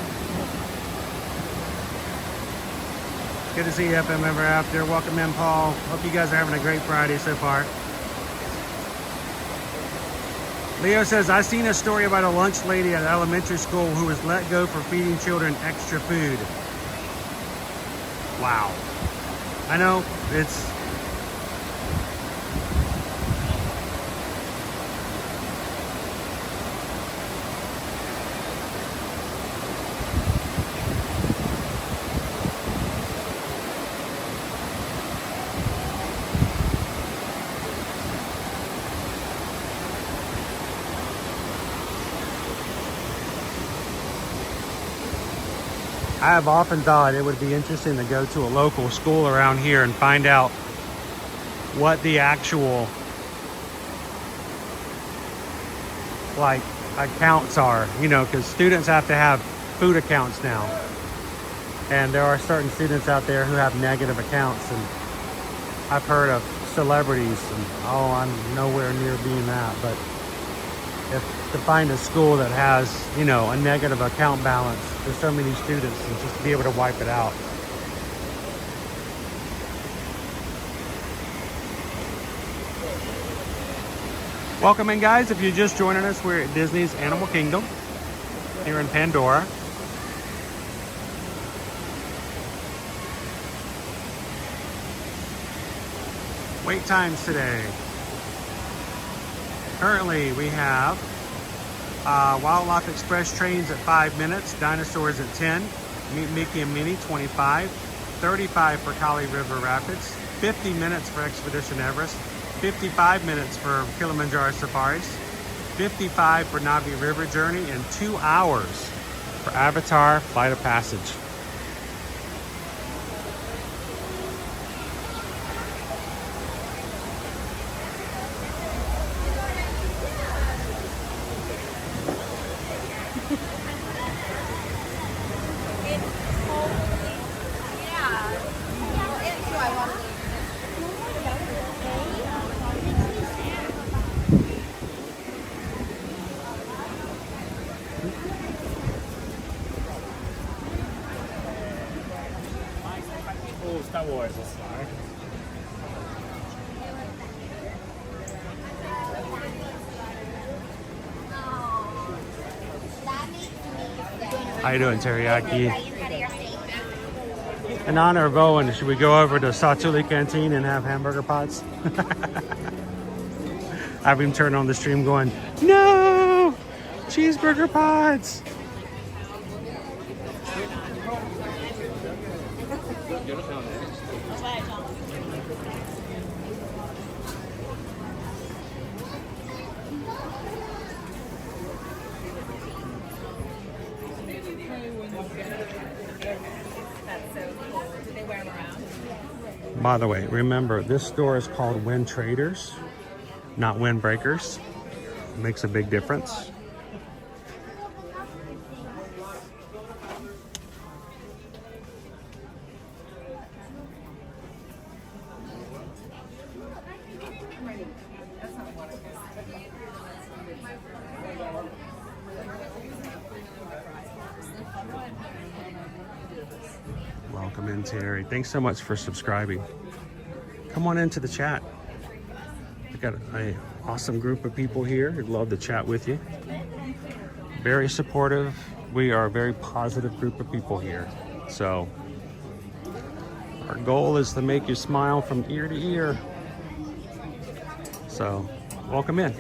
Good to see you, FM Ever After. Welcome in, Paul. Hope you guys are having a great Friday so far. Leo says, I seen a story about a lunch lady at elementary school who was let go for feeding children extra food. Wow. I know, it's... I have often thought it would be interesting to go to a local school around here and find out what the actual like accounts are, you know, because students have to have food accounts now. And there are certain students out there who have negative accounts, and I've heard of celebrities, and oh, I'm nowhere near being that, but to find a school that has, you know, a negative account balance for so many students and just to be able to wipe it out. Welcome in, guys. If you're just joining us, we're at Disney's Animal Kingdom here in Pandora. Wait times today. Currently, we have Wildlife Express trains at 5 minutes, Dinosaurs at 10, Meet Mickey and Minnie 25, 35 for Kali River Rapids, 50 minutes for Expedition Everest, 55 minutes for Kilimanjaro Safaris, 55 for Navi River Journey, and 2 hours for Avatar Flight of Passage. Star Wars is smart. How you doing, Teriyaki? In honor of Owen, should we go over to Satuli Canteen and have hamburger pots? Have him turn on the stream going, no! Cheeseburger pots! By the way, remember, this store is called Wind Traders, not Windbreakers. It makes a big difference. Welcome in, Terry. Thanks so much for subscribing. Come on into the chat. We've got an awesome group of people here who'd love to chat with you. Very supportive. We are a very positive group of people here. So our goal is to make you smile from ear to ear. So welcome in.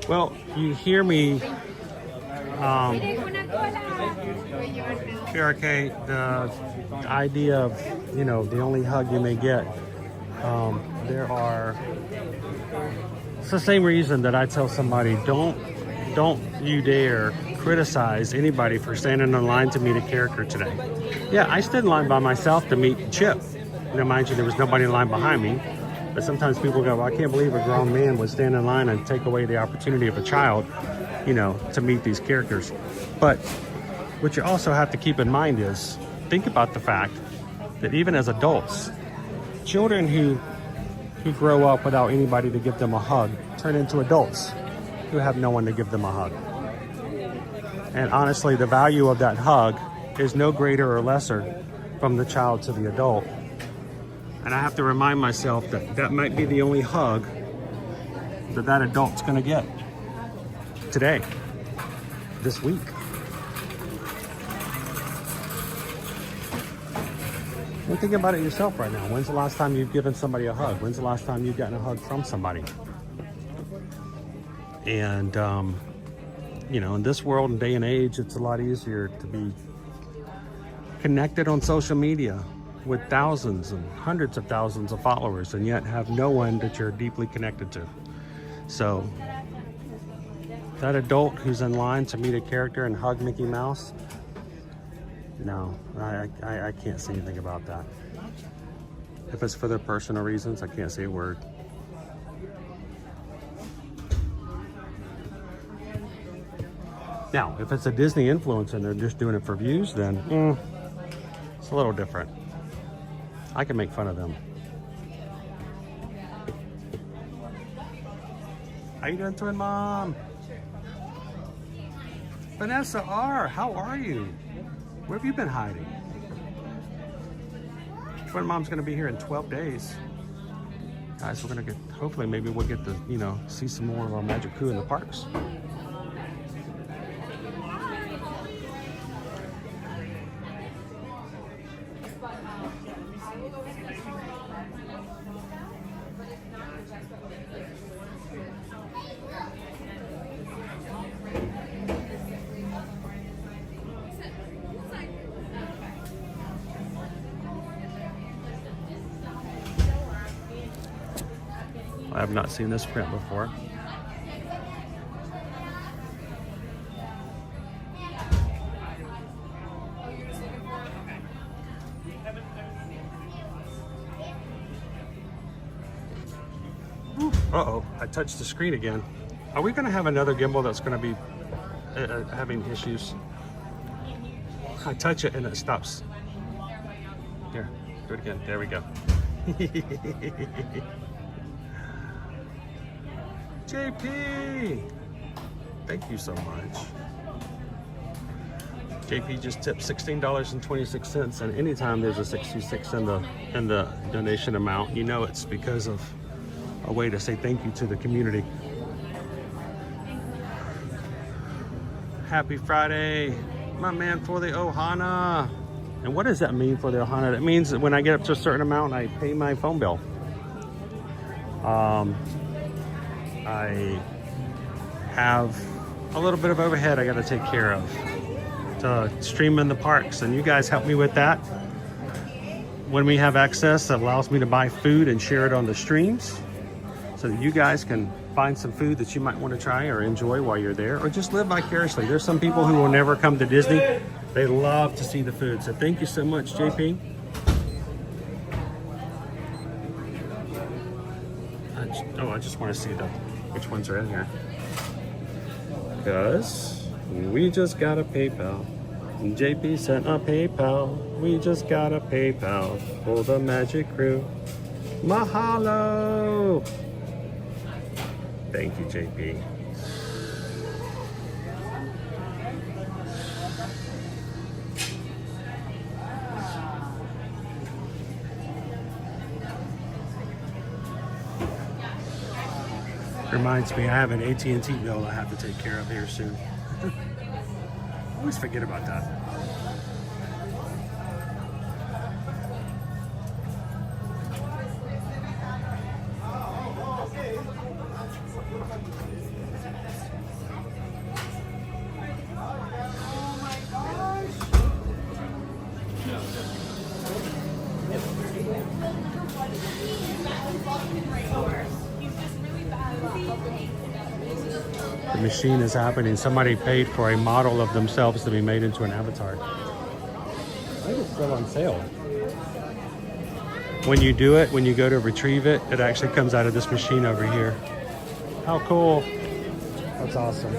Well, you hear me, PRK, the idea of, you know, the only hug you may get. It's the same reason that I tell somebody, don't you dare criticize anybody for standing in line to meet a character today. Yeah, I stood in line by myself to meet Chip. You know, mind you, there was nobody in line behind me. But sometimes people go, well, I can't believe a grown man would stand in line and take away the opportunity of a child, you know, to meet these characters. But what you also have to keep in mind is, think about the fact that even as adults, children who grow up without anybody to give them a hug turn into adults who have no one to give them a hug. And honestly, the value of that hug is no greater or lesser from the child to the adult. And I have to remind myself that that might be the only hug that that adult's gonna get today, this week. Well, think about it yourself right now. When's the last time you've given somebody a hug? When's the last time you've gotten a hug from somebody? And, you know, in this world and day and age, it's a lot easier to be connected on social media with thousands and hundreds of thousands of followers and yet have no one that you're deeply connected to. So that adult who's in line to meet a character and hug Mickey Mouse, no, I can't say anything about that. If it's for their personal reasons, I can't say a word. Now, if it's a Disney influencer and they're just doing it for views, then it's a little different. I can make fun of them. How you doing, Twin Mom? Vanessa R., how are you? Where have you been hiding? Twin Mom's gonna be here in 12 days. Guys, we're gonna get, hopefully maybe we'll get to, you know, see some more of our magic crew in the parks. I have not seen this print before. Uh-oh, I touched the screen again. Are we gonna have another gimbal that's gonna be having issues? I touch it and it stops. Here, do it again, there we go. JP, thank you so much. JP just tipped $16.26, and anytime there's a 66 in the donation amount, you know it's because of a way to say thank you to the community. Happy Friday, my man, for the Ohana. And what does that mean for the Ohana? That means that when I get up to a certain amount, I pay my phone bill. I have a little bit of overhead I got to take care of to stream in the parks, and you guys help me with that. When we have access, that allows me to buy food and share it on the streams so that you guys can find some food that you might want to try or enjoy while you're there, or just live vicariously. There's some people who will never come to Disney. They love to see the food. So thank you so much, JP. I just want to see which ones are in here. Because we just got a PayPal. JP sent a PayPal. We just got a PayPal for the Magic Crew. Mahalo! Thank you, JP. Reminds me, I have an AT&T bill I have to take care of here soon. I always forget about that. The machine is happening. Somebody paid for a model of themselves to be made into an avatar. I think it's still on sale. When you do it, when you go to retrieve it, it actually comes out of this machine over here. How cool. That's awesome.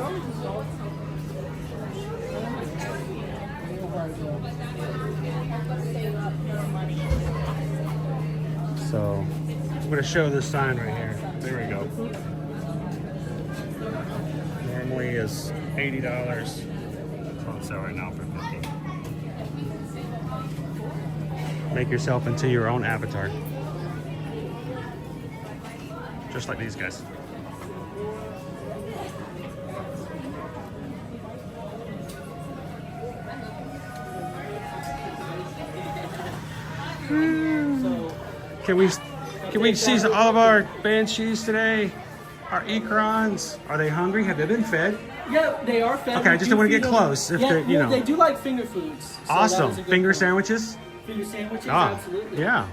So I'm going to show this sign right here. There we go. Normally is $80. It's on sale right now for $50. Make yourself into your own avatar. Just like these guys. Can we see all of our banshees today? Our ekrons? Are they hungry? Have they been fed? Yeah, they are fed. Okay, I just don't want to get close. If they're, you know. They do like finger foods. So awesome. Finger sandwiches? Finger sandwiches, ah, absolutely. Yeah.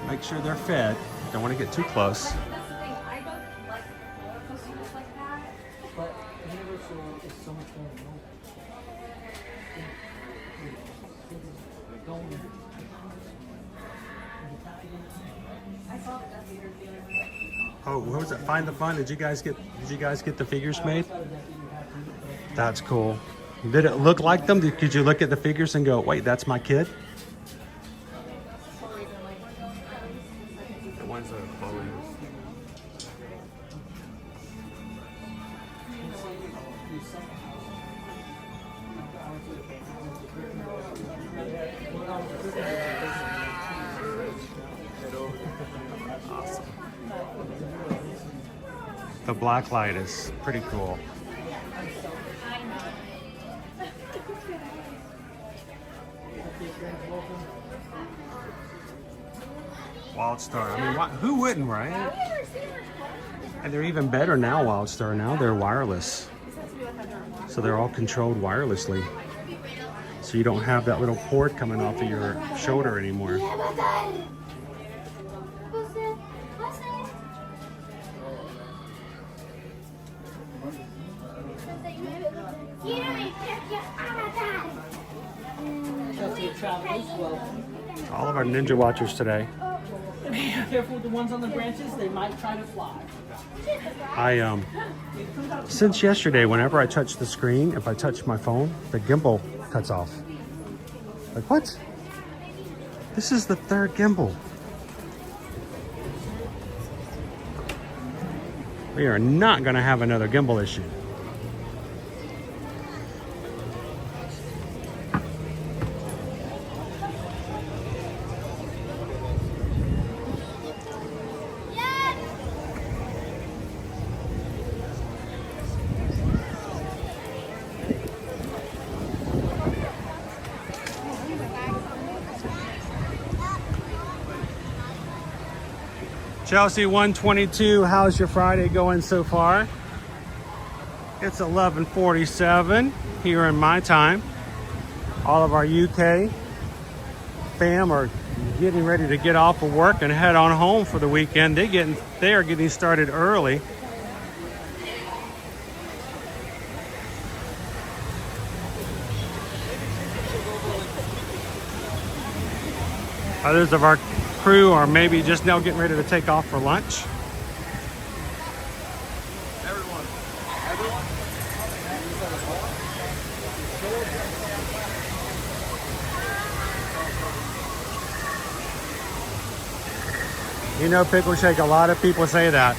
Make sure they're fed. Don't want to get too close. Oh, what was it? Find the Fun. Did you guys get the figures made? That's cool. Did it look like them? Could you look at the figures and go, wait, that's my kid? The ones that are Chloe. Awesome. The black light is pretty cool. Wild Star. I mean, who wouldn't, right? And they're even better now, Wild Star. Now they're wireless. So they're all controlled wirelessly. So you don't have that little cord coming off of your shoulder anymore. All of our Ninja Watchers today. Be careful with the ones on the branches, they might try to fly. Since yesterday, whenever I touch the screen, if I touch my phone, the gimbal cuts off. Like, what? This is the third gimbal. We are not going to have another gimbal issue. Chelsea 122, how's your Friday going so far? It's 11:47 here in my time. All of our UK fam are getting ready to get off of work and head on home for the weekend. They are getting started early. Others of our crew are maybe just now getting ready to take off for lunch. You know, Pickle Shake, a lot of people say that.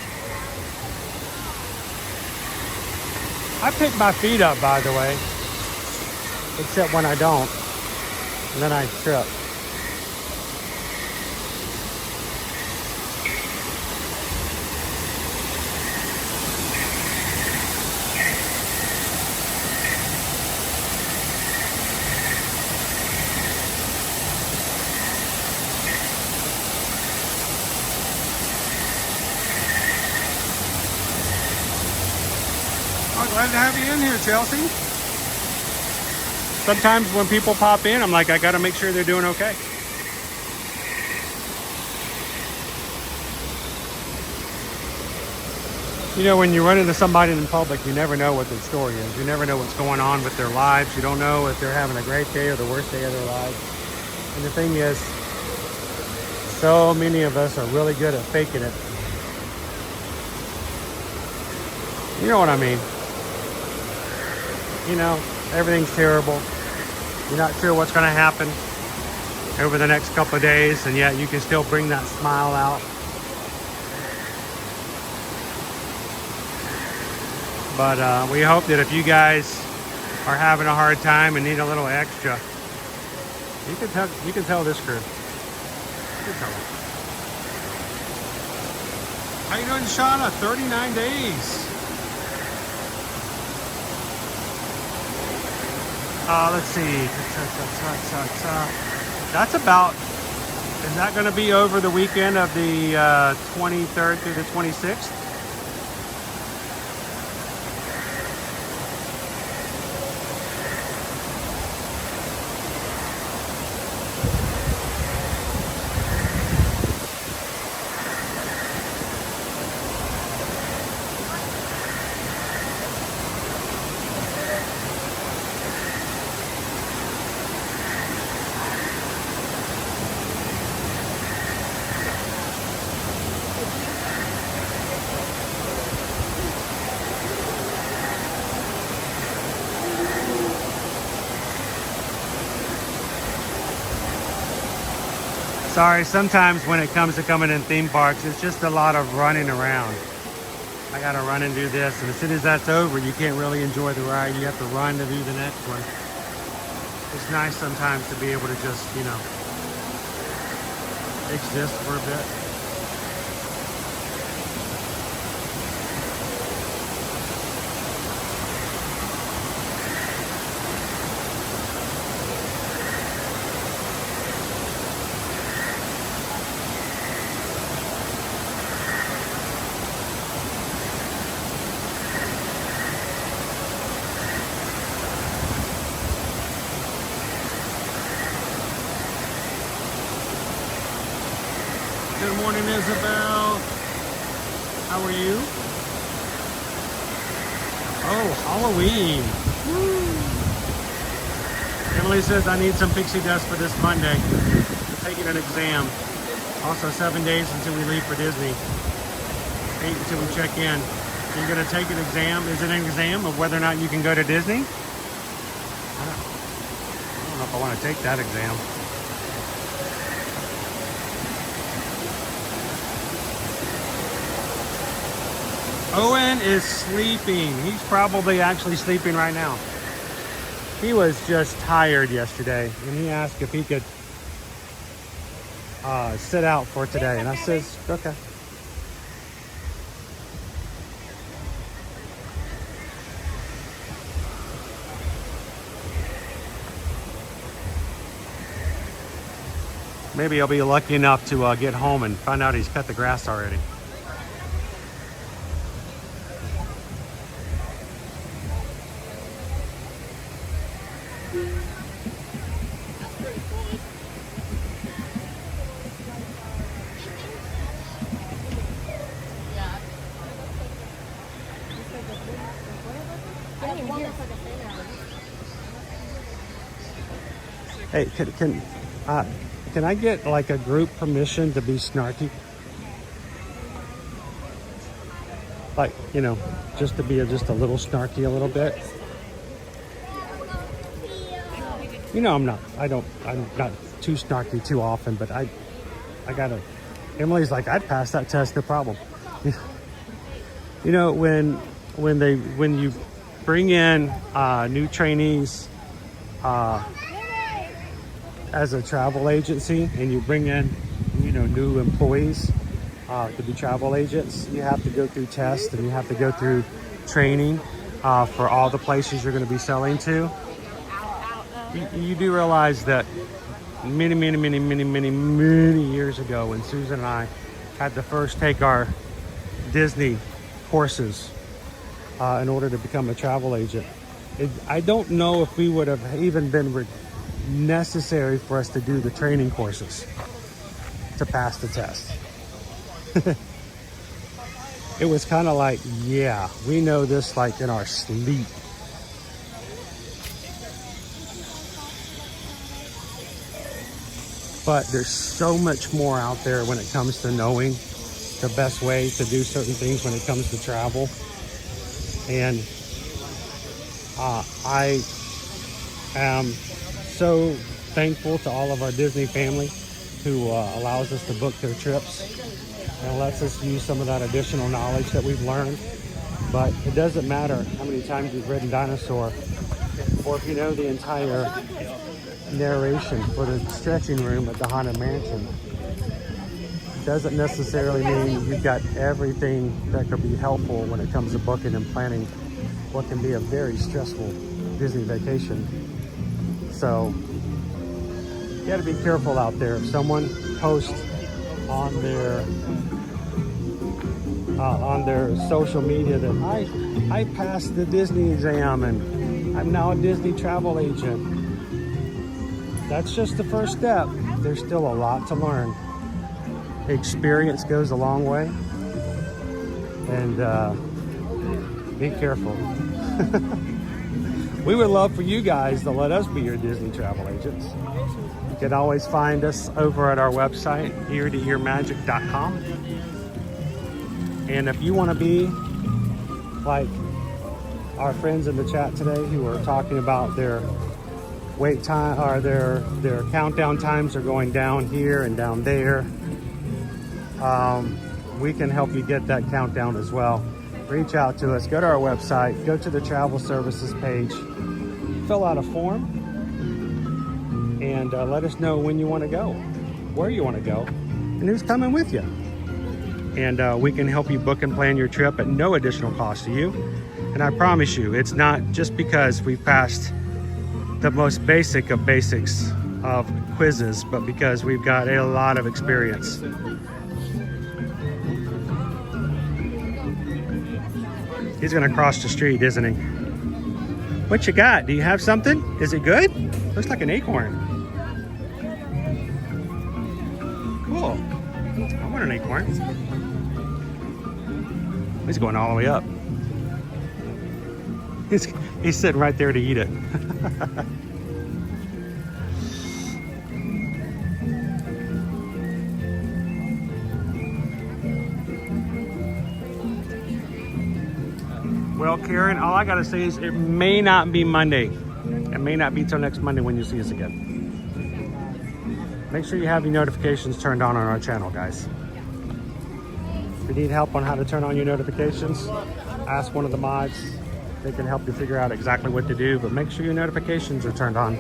I pick my feet up, by the way, except when I don't, and then I trip. Glad to have you in here, Chelsea. Sometimes when people pop in, I'm like, I gotta make sure they're doing okay. You know, when you run into somebody in public, you never know what their story is. You never know what's going on with their lives. You don't know if they're having a great day or the worst day of their lives. And the thing is, so many of us are really good at faking it. You know what I mean? You know, everything's terrible. You're not sure what's going to happen. over the next couple of days, and yet you can still bring that smile out. But we hope that if you guys are having a hard time and need a little extra, you can tell this crew. You can tell them. How you doing, Shauna? 39 days. Let's see. That's about, is that going to be over the weekend of the 23rd through the 26th? Sorry, sometimes when it comes to coming in theme parks, it's just a lot of running around. I gotta run and do this, and as soon as that's over, you can't really enjoy the ride. You have to run to do the next one. It's nice sometimes to be able to just, you know, exist for a bit. Good morning, Isabel. How are you? Oh, Halloween. Woo. Emily says I need some pixie dust for this Monday. Taking an exam. Also 7 days until we leave for Disney. 8 until we check in. You're gonna take an exam. Is it an exam of whether or not you can go to Disney? I don't know if I want to take that exam. Owen is sleeping. He's probably actually sleeping right now. He was just tired yesterday, and he asked if he could sit out for today, and I says, okay. Maybe I'll be lucky enough to get home and find out he's cut the grass already. Hey, can I get like a group permission to be snarky? Like, you know, just to be just a little snarky a little bit. You know, I'm not too snarky too often, but I gotta, Emily's like, I'd pass that test, no problem. You know, when you bring in new trainees as a travel agency, and you bring in, you know, new employees to be travel agents, you have to go through tests and you have to go through training for all the places you're going to be selling to. You do realize that many years ago, when Susan and I had to first take our Disney courses in order to become a travel agent, I don't know if we would have even been necessary for us to do the training courses to pass the test. It was kind of like, yeah, we know this like in our sleep. But there's so much more out there when it comes to knowing the best way to do certain things when it comes to travel. And I am so thankful to all of our Disney family who allows us to book their trips and lets us use some of that additional knowledge that we've learned. But it doesn't matter how many times you've ridden Dinosaur or if you know the entire narration for the stretching room at the Haunted Mansion. It doesn't necessarily mean you've got everything that could be helpful when it comes to booking and planning what can be a very stressful Disney vacation. So you got to be careful out there. If someone posts on their social media that I passed the Disney exam and I'm now a Disney travel agent, that's just the first step. There's still a lot to learn. Experience goes a long way, and be careful. We would love for you guys to let us be your Disney travel agents. You can always find us over at our website, ear-to-earmagic.com. And if you want to be like our friends in the chat today who are talking about their wait time or their countdown times are going down here and down there, we can help you get that countdown as well. Reach out to us, go to our website, go to the travel services page, fill out a form, and let us know when you want to go, where you want to go, and who's coming with you. And we can help you book and plan your trip at no additional cost to you. And I promise you, it's not just because we've passed the most basic of basics of quizzes, but because we've got a lot of experience. He's gonna cross the street, isn't he? What you got? Do you have something? Is it good? Looks like an acorn. Cool. I want an acorn. He's going all the way up. He's sitting right there to eat it. Well, Karen, all I gotta say is it may not be Monday. It may not be till next Monday when you see us again. Make sure you have your notifications turned on our channel, guys. If you need help on how to turn on your notifications, ask one of the mods. They can help you figure out exactly what to do, but make sure your notifications are turned on.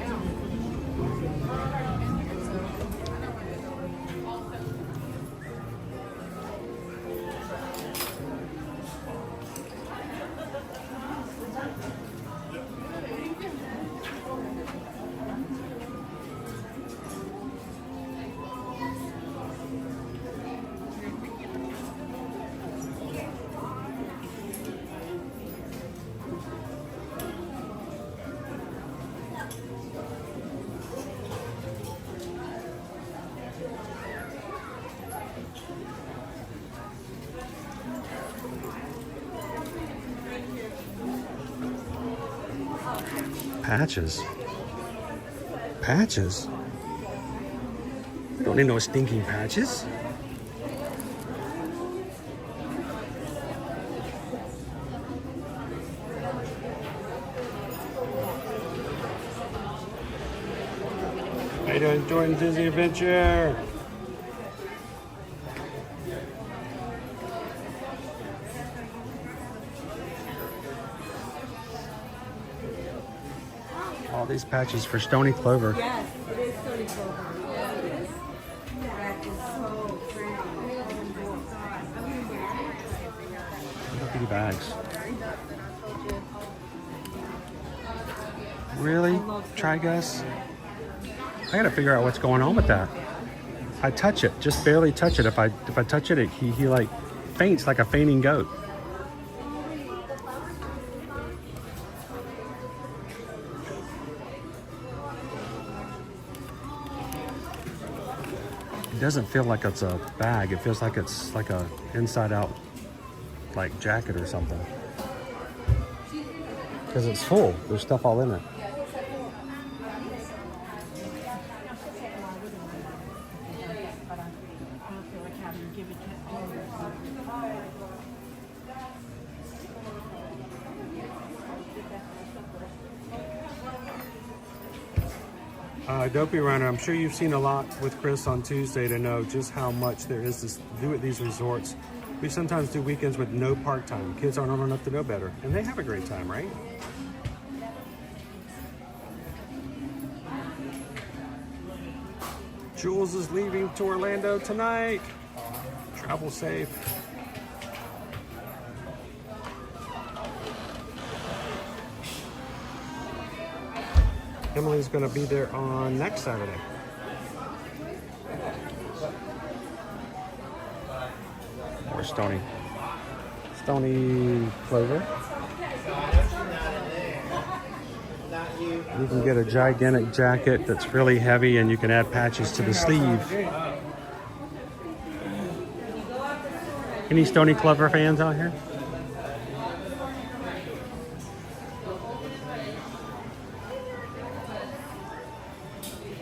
Patches. Patches? We don't need no stinking patches. How you doing, Jordan Disney Adventure? All these patches for Stony Clover. Yes, it is Stony Clover. Yes, it is. That is so pretty. Look at the bags. Really? Try Gus? I gotta figure out what's going on with that. I touch it, just barely touch it. If I touch it, he like faints like a fainting goat. It doesn't feel like it's a bag. It feels like it's like a inside out like jacket or something. Because it's full. There's stuff all in it. Dopey Runner, I'm sure you've seen a lot with Chris on Tuesday to know just how much there is to do at these resorts. We sometimes do weekends with no park time. Kids aren't old enough to know better, and they have a great time, right? Jules is leaving to Orlando tonight. Travel safe. Emily's going to be there on next Saturday. Or Stony Clover. You can get a gigantic jacket that's really heavy and you can add patches to the sleeve. Any Stony Clover fans out here?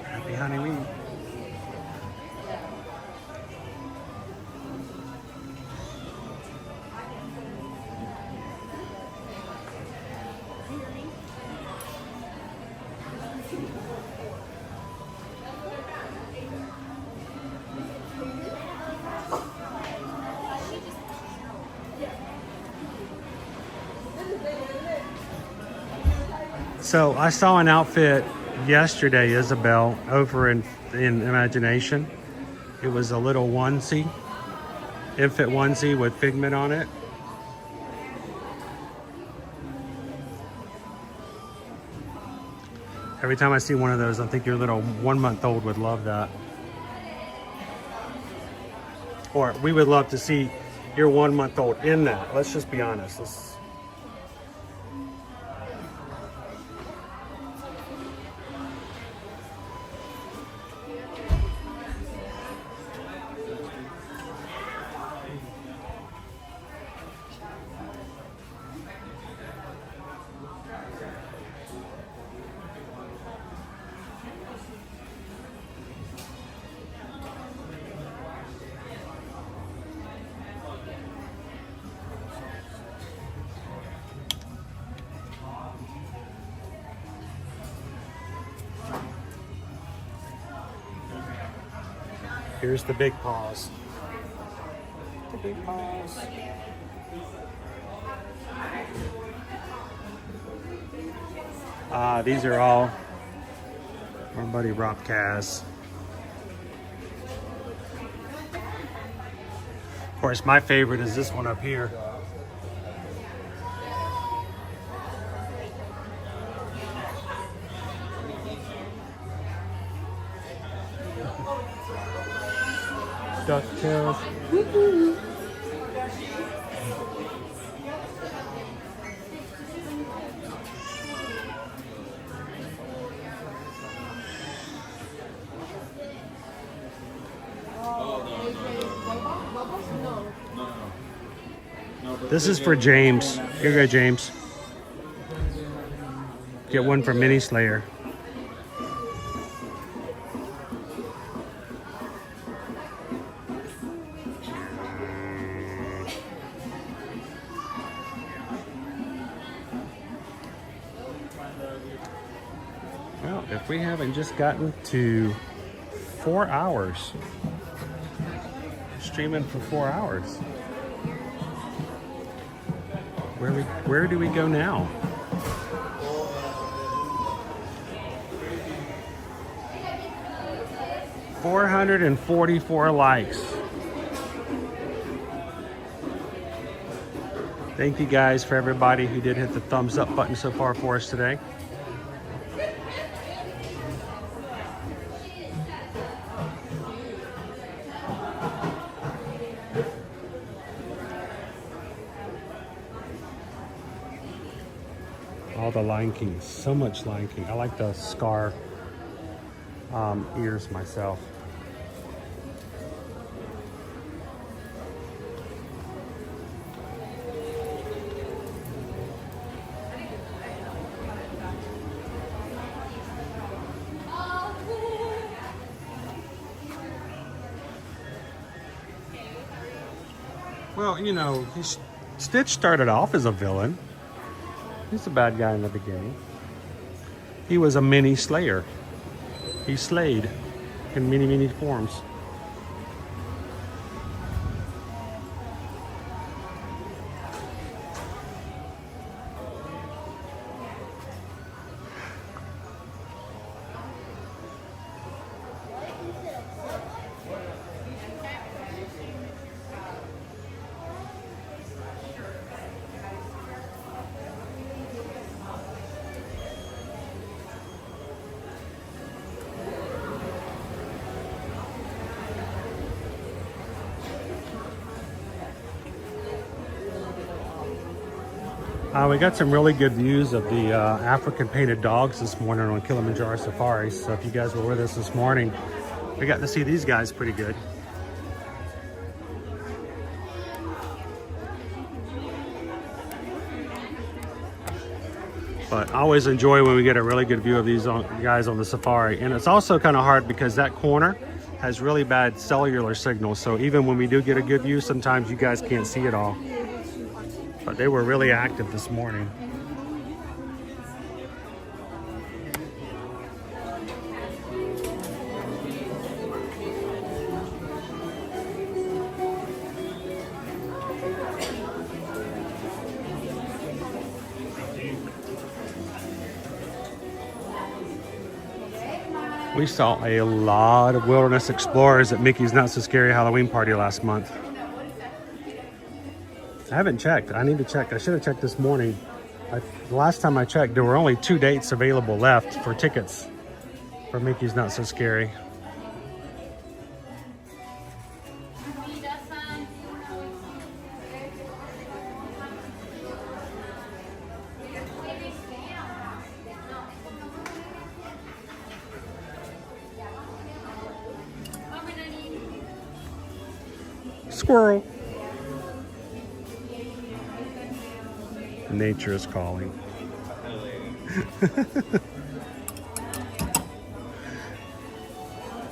Happy Halloween. So I saw an outfit yesterday, Isabel, over in Imagination. It was a little onesie, infant onesie with Figment on it. Every time I see one of those, I think your little 1-month-old would love that. Or we would love to see your 1-month-old in that. Let's just be honest. Here's the big paws. The big paws. These are all our buddy Rob Kaz. Of course, my favorite is this one up here. DuckTales. This is for James. Here you go, James. Get one for Mini Slayer. Well, if we haven't just gotten to 4 hours, streaming for 4 hours, where do we go now? $444 likes. Thank you guys for everybody who did hit the thumbs up button so far for us today. All the Lion King, so much Lion King. I like the Scar ears myself. Well, you know, Stitch started off as a villain. He's a bad guy in the beginning. He was a mini Slayer. He slayed in many, many forms. We got some really good views of the African painted dogs this morning on Kilimanjaro Safari. So if you guys were with us this morning, we got to see these guys pretty good. But I always enjoy when we get a really good view of these guys on the safari. And it's also kind of hard because that corner has really bad cellular signal. So even when we do get a good view, sometimes you guys can't see it all. But they were really active this morning. We saw a lot of wilderness explorers at Mickey's Not So Scary Halloween Party last month. I haven't checked. I need to check. I should have checked this morning. The last time I checked, there were only 2 dates available left for tickets for Mickey's Not So Scary. Squirrel. Nature is calling.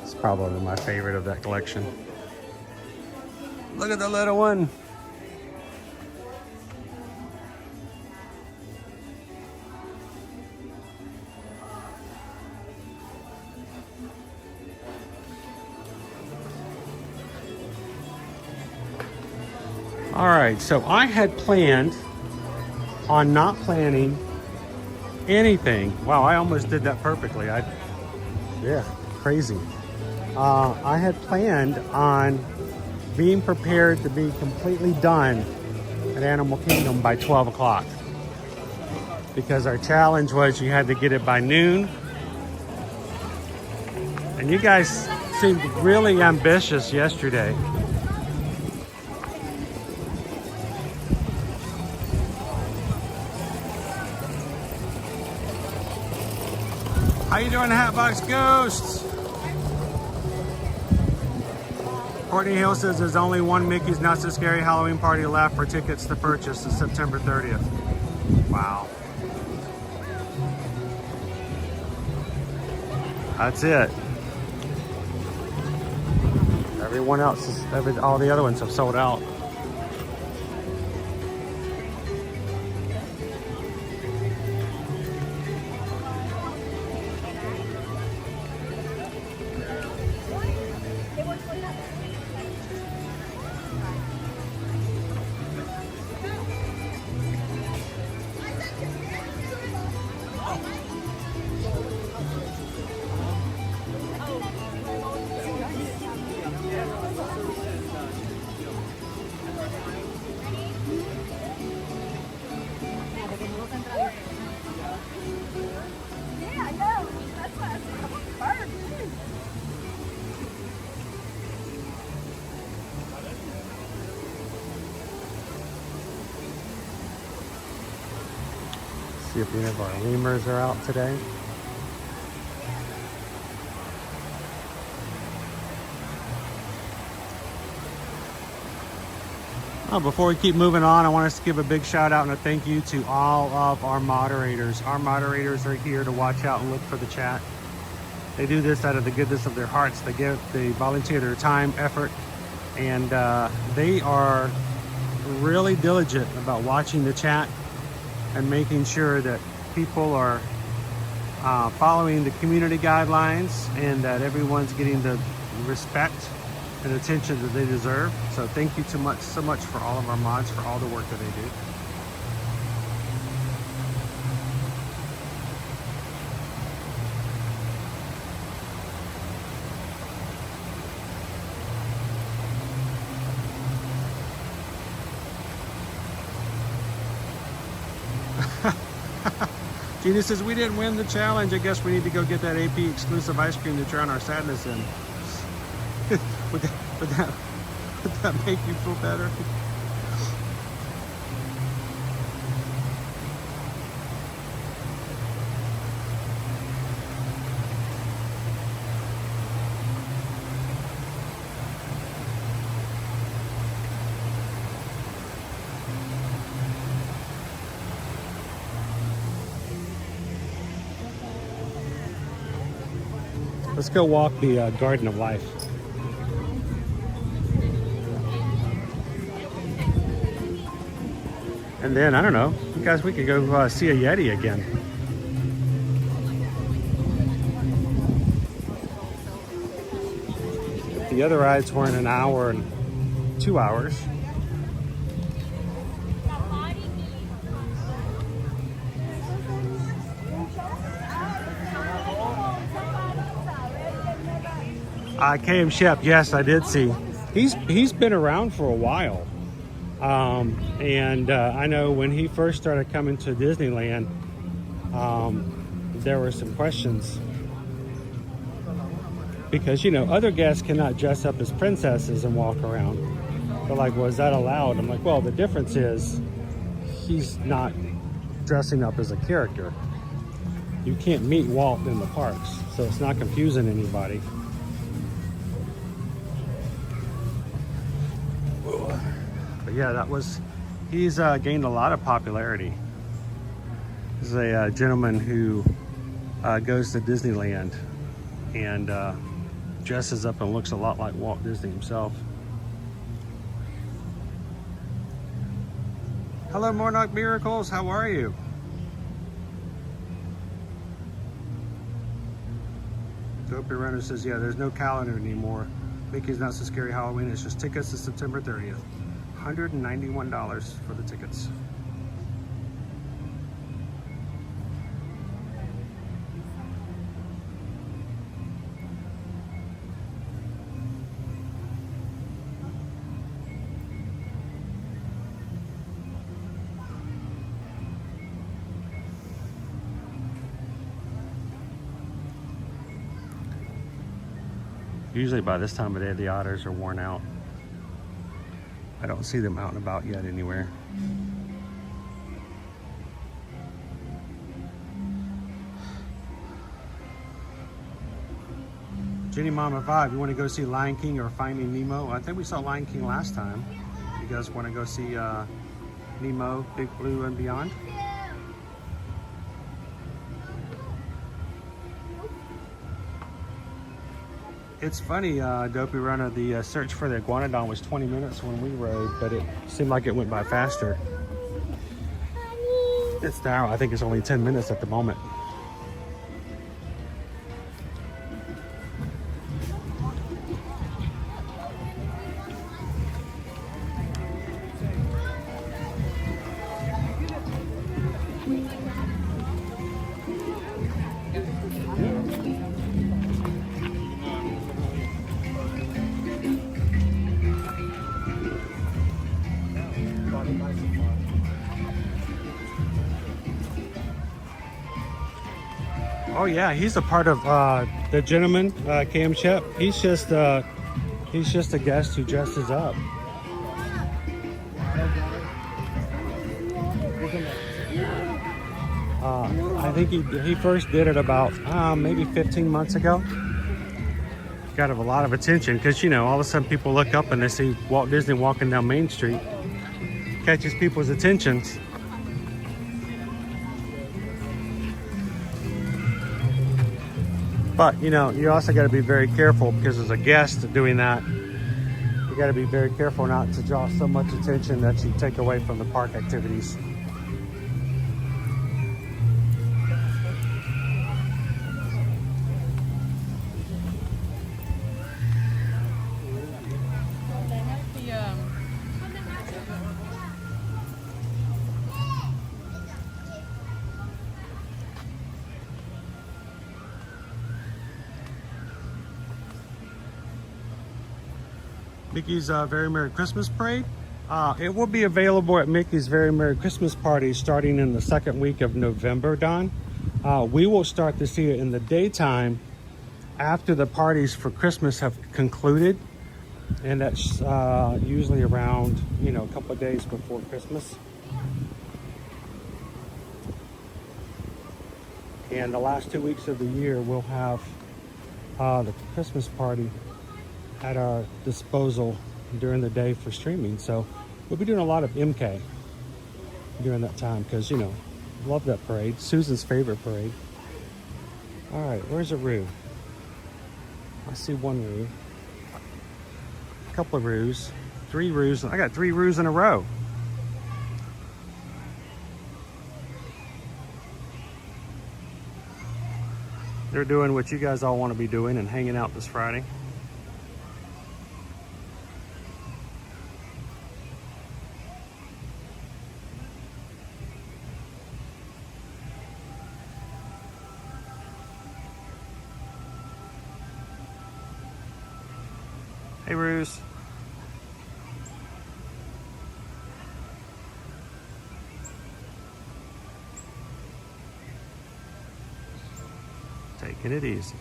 It's probably my favorite of that collection. Look at the little one. All right, so I had planned on not planning anything. Wow, I almost did that perfectly. Yeah, crazy. I had planned on being prepared to be completely done at Animal Kingdom by 12 o'clock. Because our challenge was you had to get it by noon. And you guys seemed really ambitious yesterday. How you doing, Hatbox Ghosts? Courtney Hill says there's only one Mickey's Not So Scary Halloween Party left for tickets to purchase on September 30th. Wow. That's it. Everyone else, all the other ones have sold out. See if any of our lemurs are out today. Oh, before we keep moving on, I want us to give a big shout out and a thank you to all of our moderators. Our moderators are here to watch out and look for the chat. They do this out of the goodness of their hearts. They volunteer their time, effort, and they are really diligent about watching the chat and making sure that people are following the community guidelines and that everyone's getting the respect and attention that they deserve. So thank you so much for all of our mods for all the work that they do. Gina says, we didn't win the challenge. I guess we need to go get that AP exclusive ice cream to drown our sadness in. would that make you feel better? Let's go walk the Garden of Life. And then, I don't know, guys, we could go see a Yeti again. The other rides were in an hour and 2 hours. KM Shep, yes, I did see. He's been around for a while. And I know when he first started coming to Disneyland, there were some questions. Because, you know, other guests cannot dress up as princesses and walk around. They're like, well, is that allowed? I'm like, well, the difference is he's not dressing up as a character. You can't meet Walt in the parks, so it's not confusing anybody. But yeah, he's gained a lot of popularity. He's a gentleman who goes to Disneyland and dresses up and looks a lot like Walt Disney himself. Hello, Monarch Miracles, how are you? Dopey Runner says, yeah, there's no calendar anymore. Mickey's Not So Scary Halloween, it's just tickets to September 30th. $191 for the tickets. Usually by this time of day, the otters are worn out. I don't see them out and about yet anywhere. Jenny Mama 5, you want to go see Lion King or Finding Nemo? I think we saw Lion King last time. You guys want to go see Nemo, Big Blue and Beyond? It's funny, Dopey Runner, the search for the iguanodon was 20 minutes when we rode, but it seemed like it went by faster. It's now, I think it's only 10 minutes at the moment. Oh yeah, he's a part of the gentleman, KM Shep. He's just a guest who dresses up. I think he first did it about maybe 15 months ago. Got a lot of attention because, you know, all of a sudden people look up and they see Walt Disney walking down Main Street. Catches people's attentions. But, you know, you also got to be very careful because as a guest doing that, you got to be very careful not to draw so much attention that you take away from the park activities. Mickey's Very Merry Christmas Parade. It will be available at Mickey's Very Merry Christmas Party starting in the second week of November, Don. We will start to see it in the daytime after the parties for Christmas have concluded. And that's usually around, you know, a couple of days before Christmas. And the last 2 weeks of the year, we'll have the Christmas party at our disposal during the day for streaming. So we'll be doing a lot of MK during that time because, you know, love that parade. Susan's favorite parade. All right, where's a Roo? I see one Roo. A couple of Roos. 3 Roos. I got 3 Roos in a row. They're doing what you guys all want to be doing and hanging out this Friday. Hey, Roos. Taking it easy.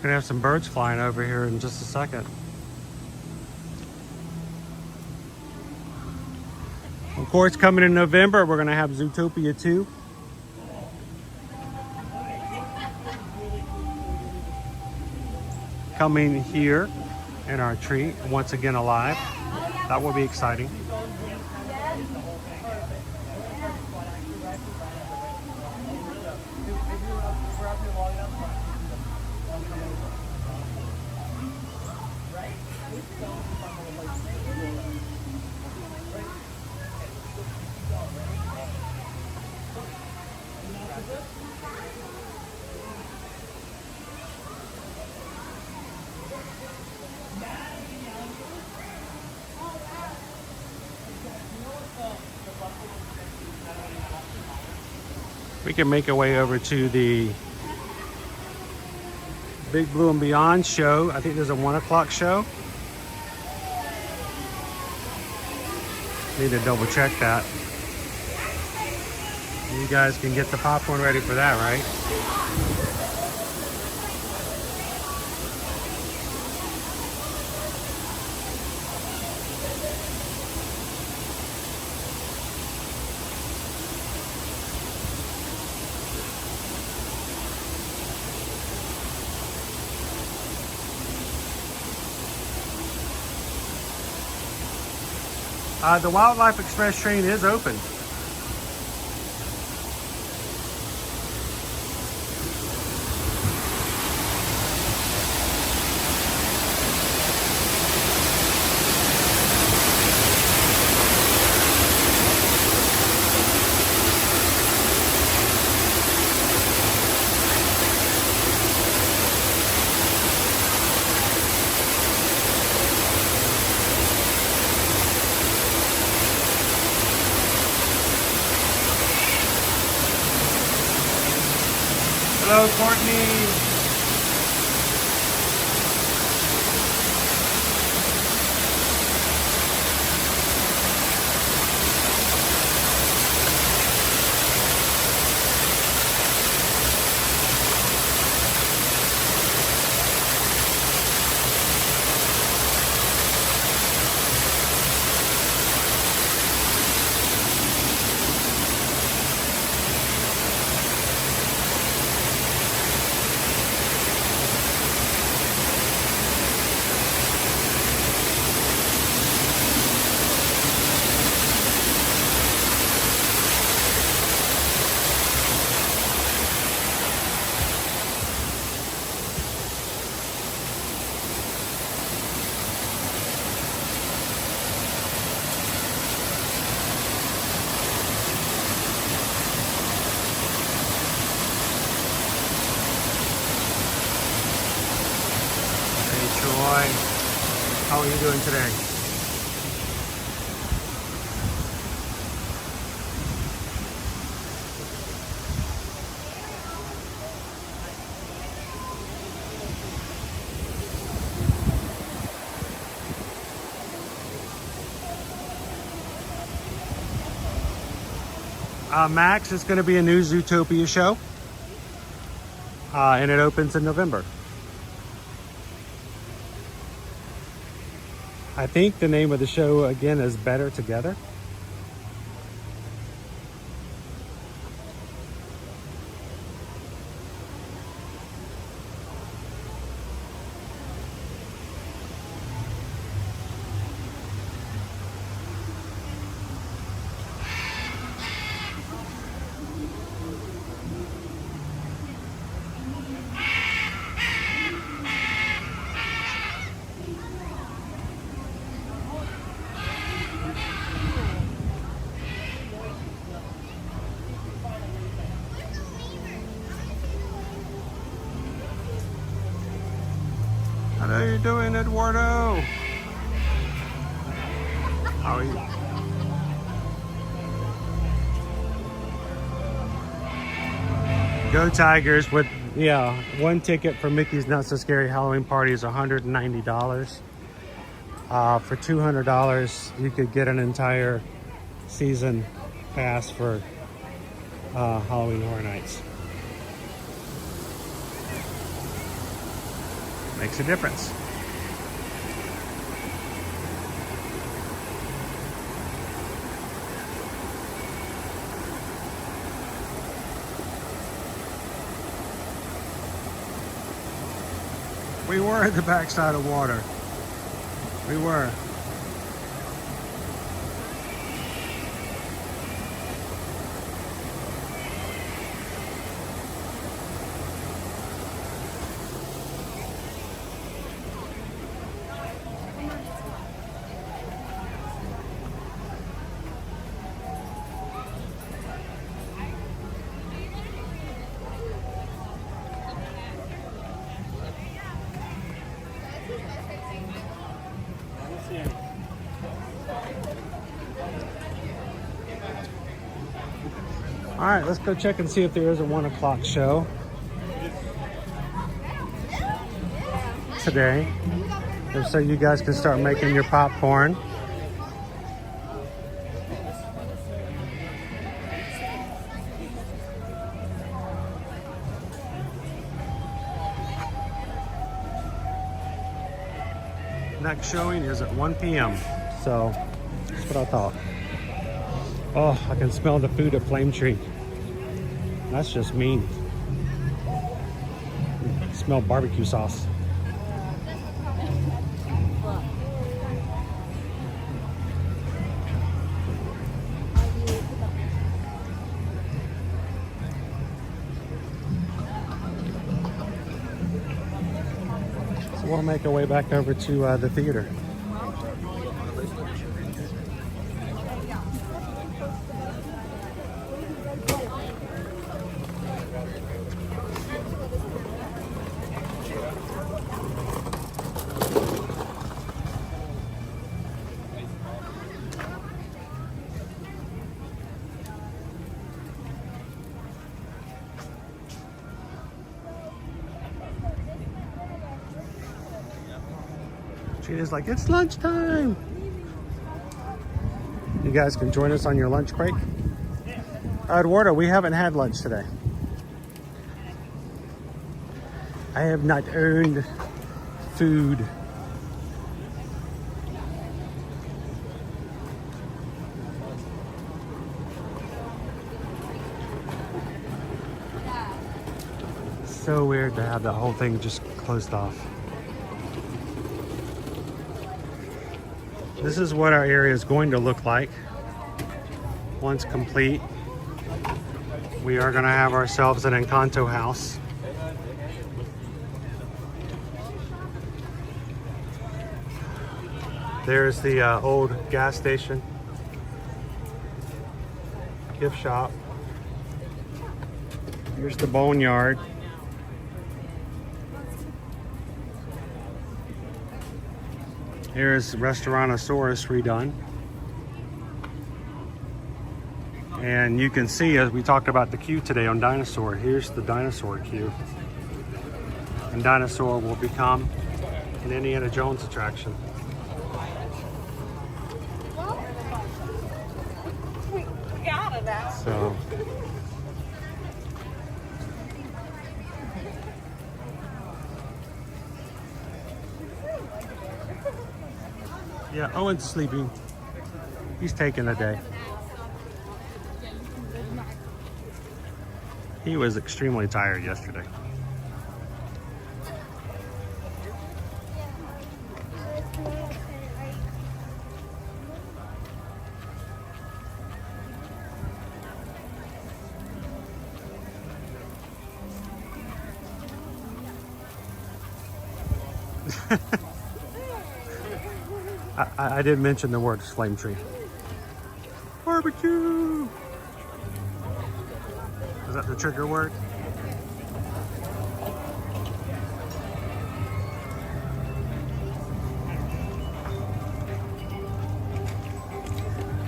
Gonna have some birds flying over here in just a second. Of course, coming in November, we're gonna have Zootopia 2. Coming here in our tree, once again alive. That will be exciting. We can make our way over to the Big Blue and Beyond show. I think there's a 1 o'clock show. Need to double check that. You guys can get the popcorn ready for that, right? The Wildlife Express train is open. Hello, Courtney. How are you doing today? Max is going to be a new Zootopia show. And it opens in November. I think the name of the show again is Better Together. How are you doing, Eduardo? How are you? Go Tigers with, yeah, one ticket for Mickey's Not So Scary Halloween Party is $190. For $200, you could get an entire season pass for Halloween Horror Nights. Makes a difference. We were at the backside of water. We were. All right, let's go check and see if there is a 1 o'clock show today. So you guys can start making your popcorn. Next showing is at 1 p.m. So that's what I thought. Oh, I can smell the food at Flame Tree. That's just mean. I smell barbecue sauce. So we'll make our way back over to the theater. Gina's like, it's lunchtime. You guys can join us on your lunch break. Eduardo, we haven't had lunch today. I have not earned food. So weird to have the whole thing just closed off. This is what our area is going to look like once complete. We are going to have ourselves an Encanto house. There's the old gas station, gift shop. Here's the boneyard. Here's Restaurantosaurus redone. And you can see, as we talked about the queue today on Dinosaur, here's the dinosaur queue. And Dinosaur will become an Indiana Jones attraction. We got it. So. Yeah, Owen's sleeping. He's taking a day. He was extremely tired yesterday. I did mention the word flame tree. Barbecue! Is that the trigger word?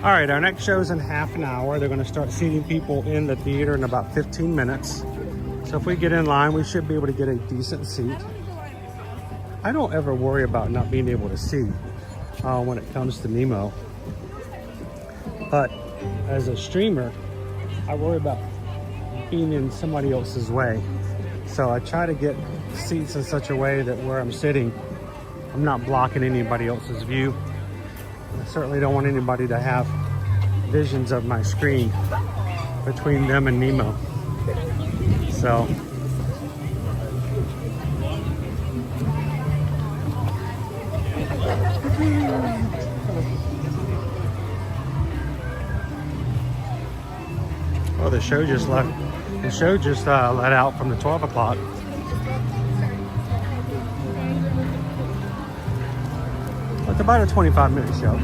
All right, our next show is in half an hour. They're going to start seating people in the theater in about 15 minutes. So if we get in line, we should be able to get a decent seat. I don't ever worry about not being able to see when it comes to Nemo. But as a streamer, I worry about being in somebody else's way. So I try to get seats in such a way that where I'm sitting, I'm not blocking anybody else's view. I certainly don't want anybody to have visions of my screen between them and Nemo. So oh, the show just left. The show just let out from the 12 o'clock. It's about a 25-minute show.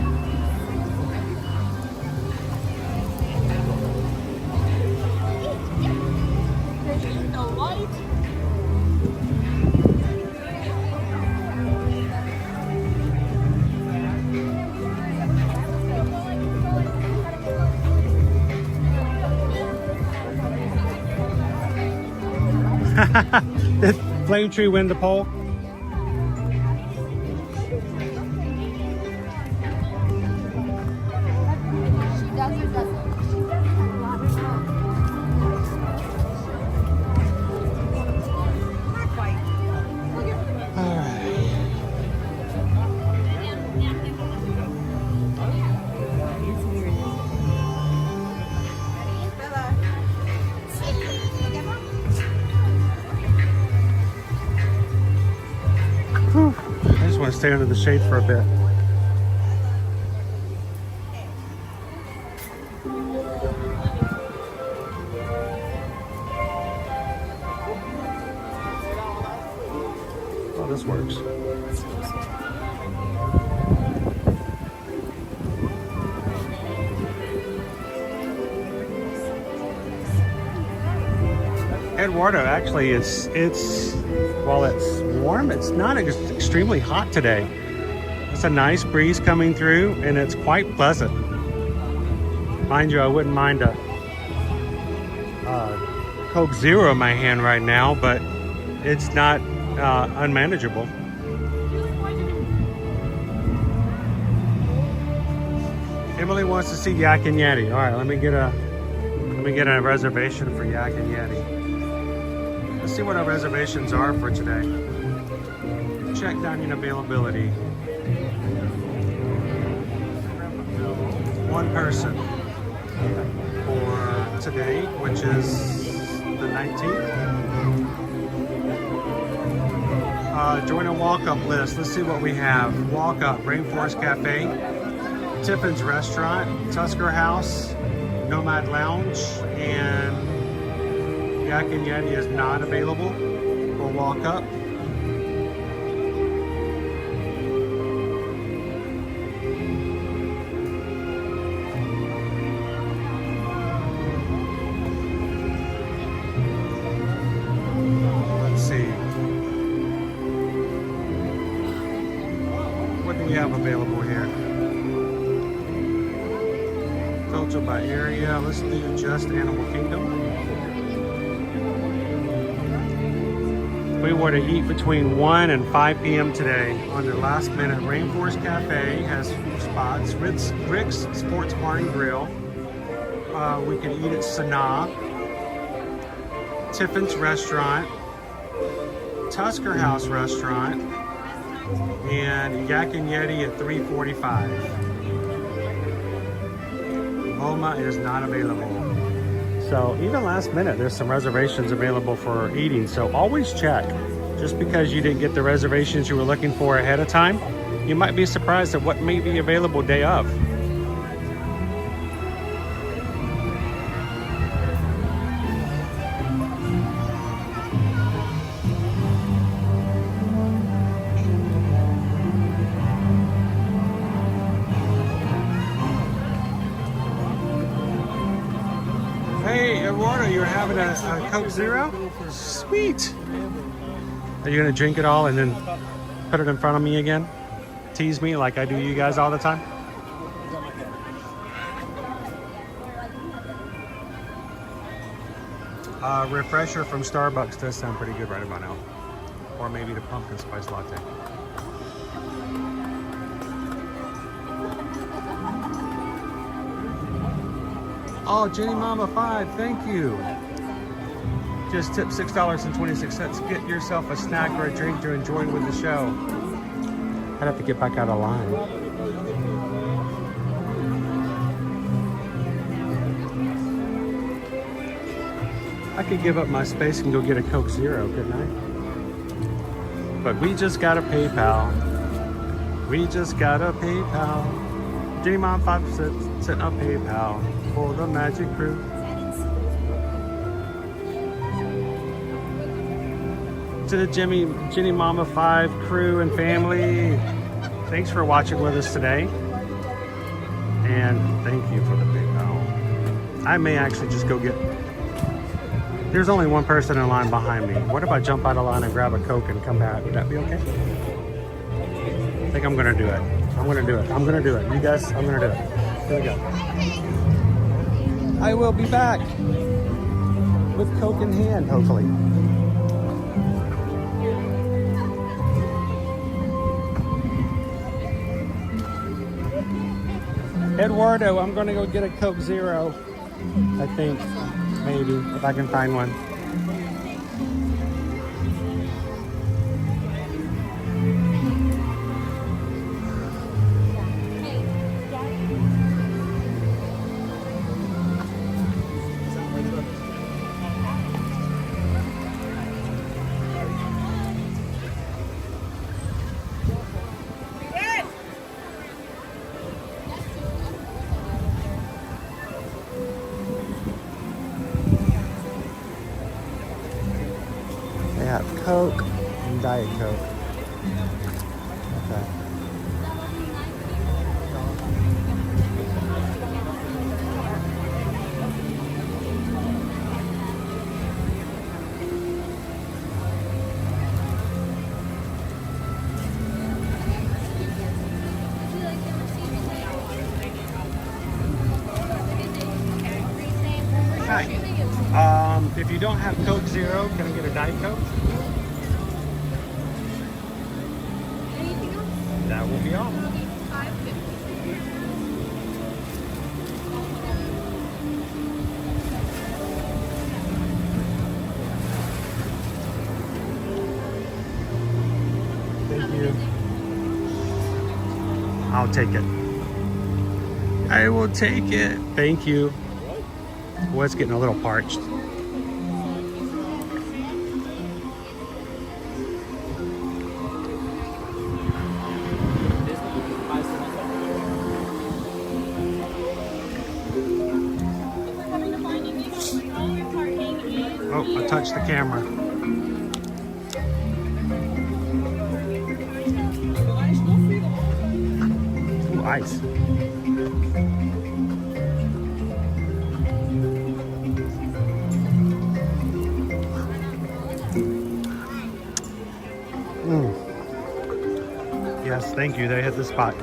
Did Flame Tree win the poll? I just want to stay under the shade for a bit. Oh, this works. Eduardo, actually, it's while it's warm, it's not extremely hot today. It's a nice breeze coming through, and it's quite pleasant. Mind you, I wouldn't mind a Coke Zero in my hand right now, but it's not unmanageable. Emily wants to see Yak and Yeti. All right, let me get a reservation for Yak and Yeti. Let's see what our reservations are for today. Check dining availability. One person for today, which is the 19th. Join a walk-up list. Let's see what we have. Walk-up, Rainforest Cafe, Tiffin's Restaurant, Tusker House, Nomad Lounge, and Yak and Yeti is not available for walk-up. Let's see. What do we have available here? Filter by area. Let's do just Animal Kingdom. We were to eat between 1 and 5 p.m. today on their last minute. Rainforest Cafe has spots. Rick's Sports Bar and Grill. we can eat at Sanaa, Tiffin's Restaurant, Tusker House Restaurant, and Yak and Yeti at 3:45. Loma is not available. So even last minute, there's some reservations available for eating. So always check. Just because you didn't get the reservations you were looking for ahead of time, you might be surprised at what may be available day of. Hey, Eduardo, you're having a Coke Zero? Sweet. Are you gonna drink it all and then put it in front of me again? Tease me like I do you guys all the time? Refresher from Starbucks does sound pretty good right about now. Or maybe the pumpkin spice latte. Oh, Jenny Mama 5, thank you. Just tip $6.26. Get yourself a snack or a drink to enjoy with the show. I'd have to get back out of line. I could give up my space and go get a Coke Zero, couldn't I? But we just got a PayPal. We just got a PayPal. Jenny Mom 5 sent a PayPal for the Magic Crew. To the Jenny Mama 5 crew and family, thanks for watching with us today. And thank you for the PayPal. I may actually just go get... There's only one person in line behind me. What if I jump out of line and grab a Coke and come back? Would that be okay? I think I'm gonna do it. I'm gonna do it. I'm gonna do it. You guys, I'm gonna do it. Here we go. I will be back with Coke in hand, hopefully. Eduardo, I'm gonna go get a Coke Zero. I think, maybe, if I can find one. Coke and Diet Coke. Okay. Hi. If you don't have Coke Zero, can I get a Diet Coke? That will be all. Thank you. I'll take it. I will take it. Thank you. Well, it's getting a little parched. Oh, I touched the camera. Ooh, ice. Yes, thank you. They hit the spot.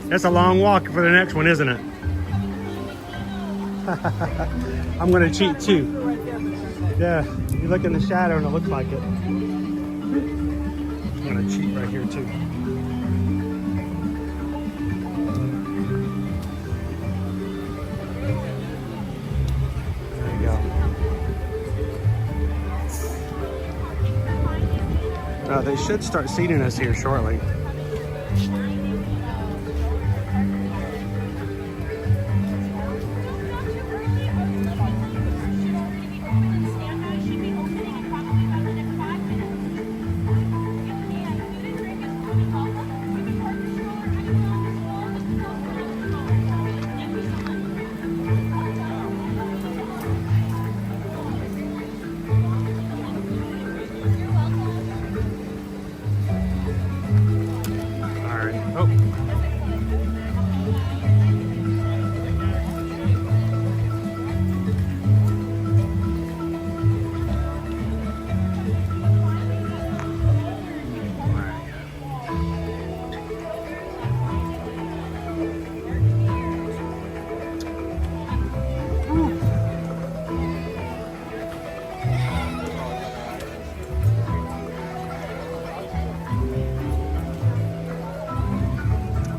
That's a long walk for the next one, isn't it? I'm gonna cheat too. Yeah, you look in the shadow and it looks like it. I'm gonna cheat right here too. There you go. They should start seating us here shortly.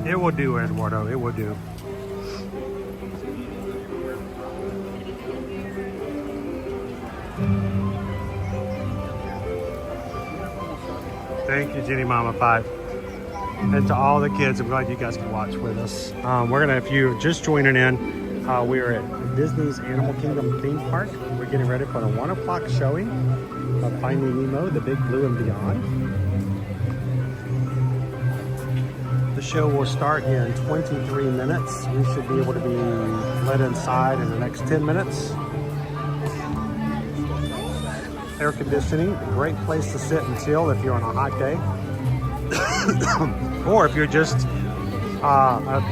It will do, Eduardo. It will do. Thank you, Jenny Mama 5. And to all the kids, I'm glad you guys could watch with us. We're gonna, if you're just joining in, we're at Disney's Animal Kingdom theme park. We're getting ready for the 1 o'clock showing of Finding Nemo, The Big Blue and Beyond. The show will start in 23 minutes. We should be able to be let inside in the next 10 minutes. Air conditioning, great place to sit and chill if you're on a hot day. Or if you're just,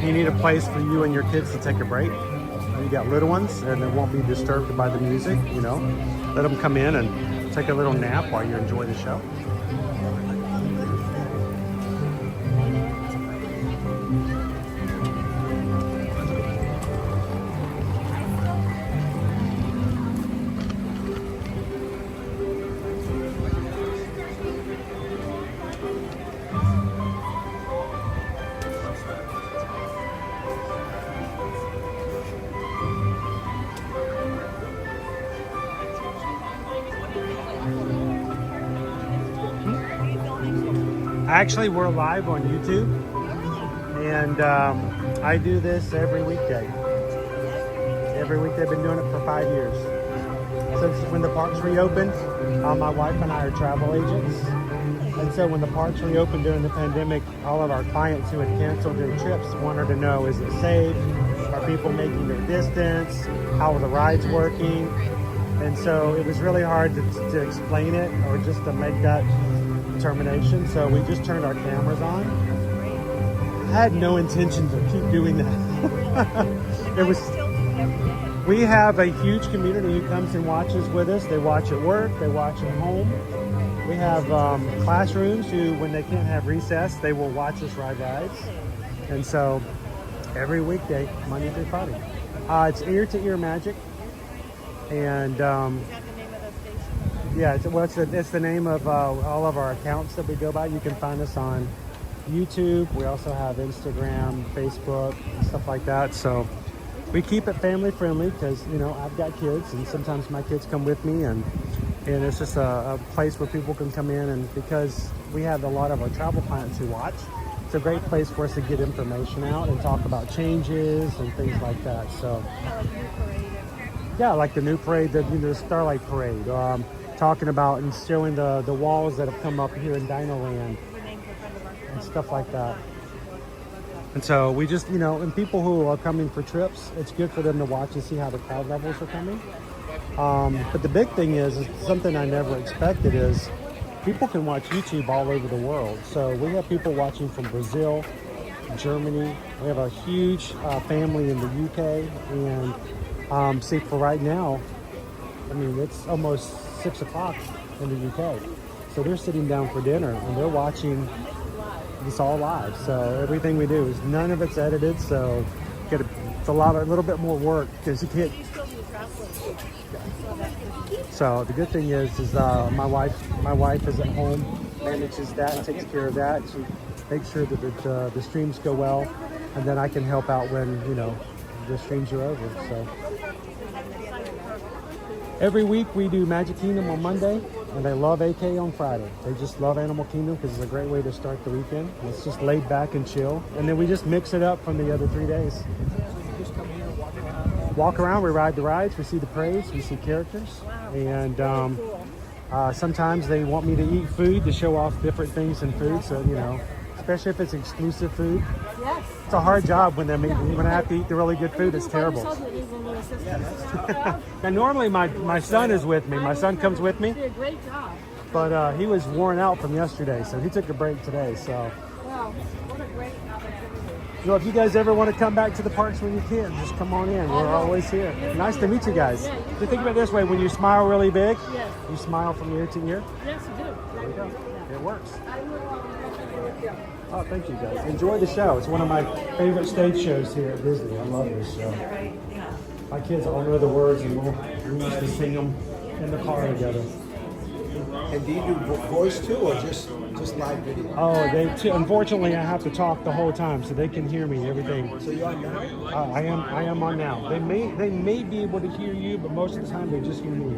you need a place for you and your kids to take a break. You got little ones and they won't be disturbed by the music, you know. Let them come in and take a little nap while you enjoy the show. Actually, we're live on YouTube, and I do this every weekday. Every week, they've been doing it for 5 years. Since when the parks reopened, my wife and I are travel agents. And so when the parks reopened during the pandemic, all of our clients who had canceled their trips wanted to know, is it safe? Are people making their distance? How are the rides working? And so it was really hard to explain it or just to make that determination. So we just turned our cameras on. I had no intention to keep doing that. It was. We have a huge community who comes and watches with us. They watch at work, they watch at home. We have classrooms who, when they can't have recess, they will watch us ride rides. And so every weekday, Monday through Friday. It's Ear to Ear Magic. And yeah, it's the name of all of our accounts that we go by. You can find us on YouTube. We also have Instagram, Facebook, and stuff like that. So we keep it family friendly because, you know, I've got kids and sometimes my kids come with me, and it's just a place where people can come in, and because we have a lot of our travel clients who watch, it's a great place for us to get information out and talk about changes and things like that. So yeah, like the new parade, the Starlight Parade, talking about and showing the walls that have come up here in Dino Land and stuff like that. And so we just, you know, and people who are coming for trips, it's good for them to watch and see how the crowd levels are coming. But the big thing is something I never expected is people can watch YouTube all over the world. So we have people watching from Brazil, Germany. We have a huge family in the UK. And see, for right now, I mean, it's almost 6 o'clock in the UK. So they're sitting down for dinner and they're watching it's all live. So everything we do is none of it's edited. So it's a little bit more work because you can't. So the good thing is my wife is at home, manages that and takes care of that. She makes sure that the streams go well, and then I can help out when the streams are over. So every week we do Magic Kingdom on Monday, and they love AK on Friday. They just love Animal Kingdom because it's a great way to start the weekend. It's just laid back and chill, and then we just mix it up from the other 3 days. Walk around, we ride the rides, we see the parades, we see characters, and sometimes they want me to eat food to show off different things in food. So especially if it's exclusive food. Yes. It's a hard job when I have to eat the really good food. It's terrible. Now normally my son is with me. My son comes with me. You did a great job. But he was worn out from yesterday, so he took a break today. So. Wow, what a great opportunity. If you guys ever want to come back to the parks when you can, just come on in. We're always here. Nice to meet you guys. You think about it this way: when you smile really big, you smile from ear to ear. Yes, you do. There you go. It works. Oh, thank you guys. Enjoy the show. It's one of my favorite stage shows here at Disney. I love this show. My kids all know the words, and we used to sing them in the car together. And do you do voice too, or just live video? Oh, unfortunately, I have to talk the whole time, so they can hear me. Everything. So you're on now? I am on now. They may be able to hear you, but most of the time they just hear me.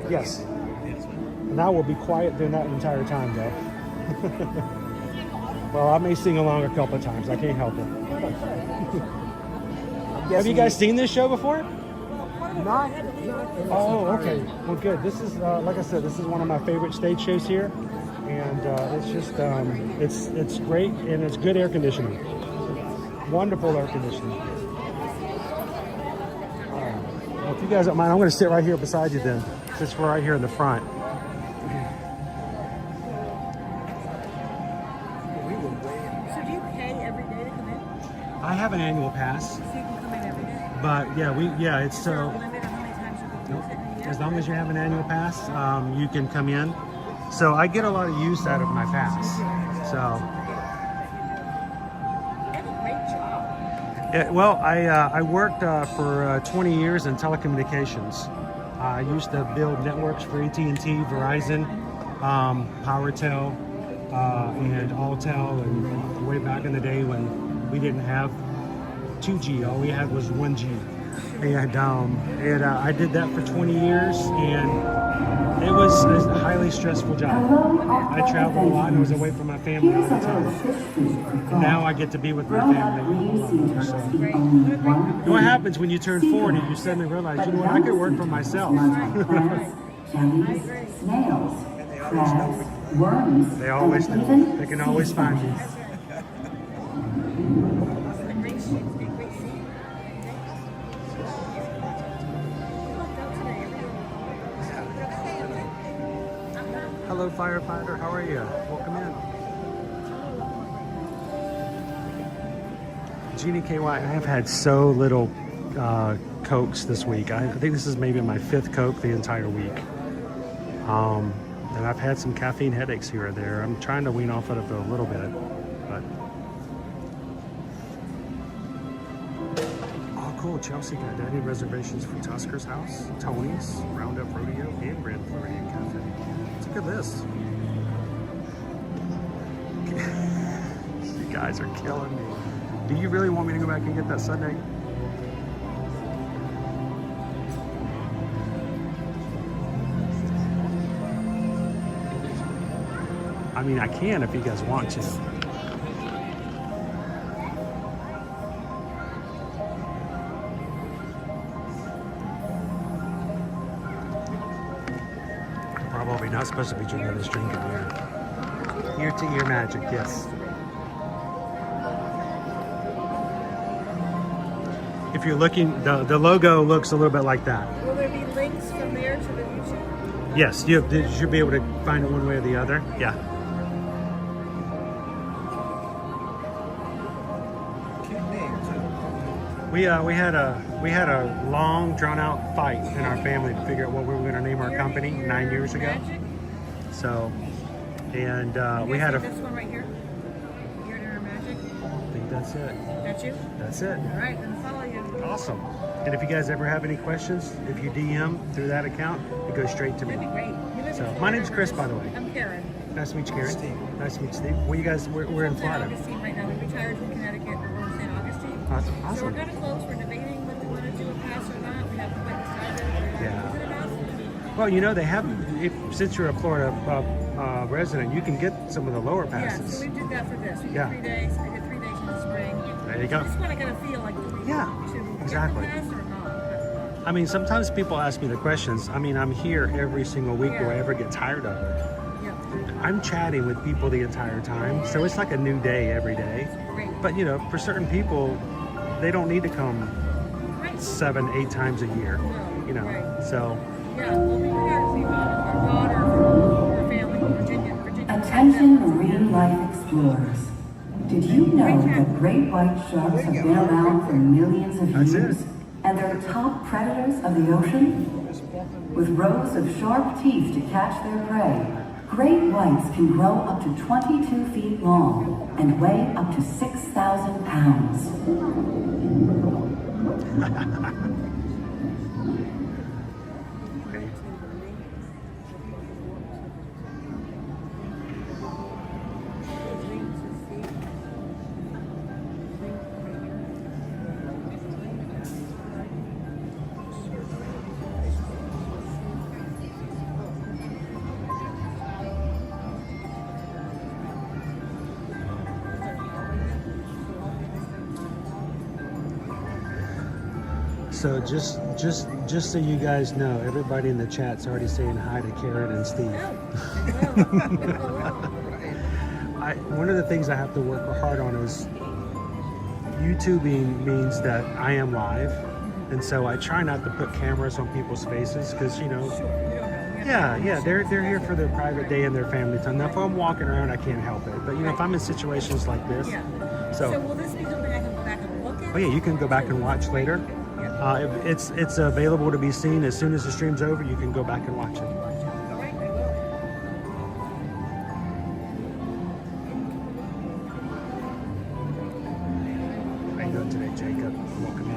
Yes. And I will be quiet during that entire time, though. Well, I may sing along a couple of times. I can't help it. Have you guys seen this show before? Not. Oh, okay. Well, good. This is, like I said, this is one of my favorite stage shows here, and it's just, it's great, and it's good air conditioning. Wonderful air conditioning. Well, if you guys don't mind, I'm going to sit right here beside you then, since we're right here in the front. So do you pay every day to come in? I have an annual pass. So you can come in every day? But it's so. Limit how many times you can use it? As long as you have an annual pass, you can come in. So I get a lot of use out of my pass. So. Yeah, well, I worked for 20 years in telecommunications. I used to build networks for AT&T, Verizon, PowerTel, and Alltel, and way back in the day when we didn't have 2G, all we had was 1G. And I did that for 20 years, and it was a highly stressful job. I traveled a lot and was away from my family all the time. And now I get to be with my family a lot more. So. What happens when you turn 40, you suddenly realize, you know what, I could work for myself. They always do. They can always find me. Hello, firefighter. How are you? Welcome in. Jeannie KY, I have had so little Cokes this week. I think this is maybe my 5th Coke the entire week. And I've had some caffeine headaches here or there. I'm trying to wean off of it a little bit, but. Oh, cool. Chelsea got any reservations for Tusker's House, Tony's, Roundup Rodeo, and Grand Floridian Cafe. Look at this. You guys are killing me. Do you really want me to go back and get that sundae? I mean, I can if you guys want to. Probably not supposed to be drinking this drink in here. Ear-to-ear magic, yes. If you're looking, the logo looks a little bit like that. Will there be links from there to the YouTube? Yes, you should be able to find it one way or the other. Yeah. We had a long, drawn-out fight in our family to figure out what we were going to name our company 9 years ago. So, and we had a. This one right here. Here in our magic. I think that's it. That's you? That's it. All right, then follow you. Awesome. And if you guys ever have any questions, if you DM through that account, it goes straight to me. That'd be great. You live in So, my Florida, name's Chris, right? by the way. I'm Karen. Nice to meet you, Karen. Nice to meet you, Steve. Well, you guys, we're in Florida. Augustine right now. We retired from Connecticut. We're going to St. Augustine. Awesome. So Awesome. we're kind of close. We're debating whether we want to do a pass or not. We haven't quite decided. Yeah. Is it a pass? Well, you know, they have, since you're a Florida resident, you can get some of the lower Yeah, passes. so we did that for this. We did Yeah. 3 days. I did 3 days in the spring. There you go. I just want to kind of feel like, do we should exactly. get the pass or not? I mean, sometimes people ask me the questions. I mean, I'm here every single week. Do I ever get tired of it? I'm chatting with people the entire time, so it's like a new day every day. But you know, for certain people, they don't need to come 7, 8 times a year. You know, so. Yeah, well, we were here to see our daughter, her family in Virginia. Attention marine life explorers. Did you know that great white sharks have been around for millions of years? And they're top predators of the ocean? With rows of sharp teeth to catch their prey, great whites can grow up to 22 feet long and weigh up to 6,000 pounds. So just so you guys know, everybody in the chat's already saying hi to Karen and Steve. One of the things I have to work hard on is YouTubing means that I am live, and so I try not to put cameras on people's faces because you know, they're here for their private day and their family time. Now, if I'm walking around, I can't help it, but you know, if I'm in situations like this, So will this be something I can go back and look at? oh yeah, you can go back and watch later. It's available to be seen as soon as the stream's over. You can go back and watch it. How you doing today, Jacob? Welcome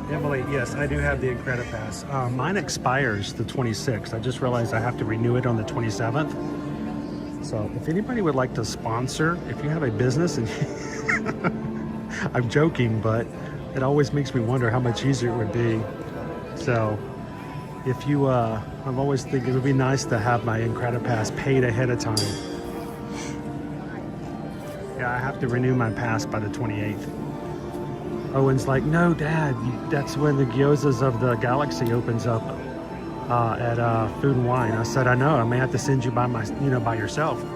in. Emily, yes, I do have the Incredipass Pass. Mine expires the 26th. I just realized I have to renew it on the 27th. So if anybody would like to sponsor, if you have a business, and I'm joking, but it always makes me wonder how much easier it would be. So if you, I'm always thinking it would be nice to have my Incredipass paid ahead of time. Yeah, I have to renew my pass by the 28th. Owen's like, no, Dad, that's when the Gyozas of the Galaxy opens up at Food and Wine. I said, I know, I may have to send you by by yourself. How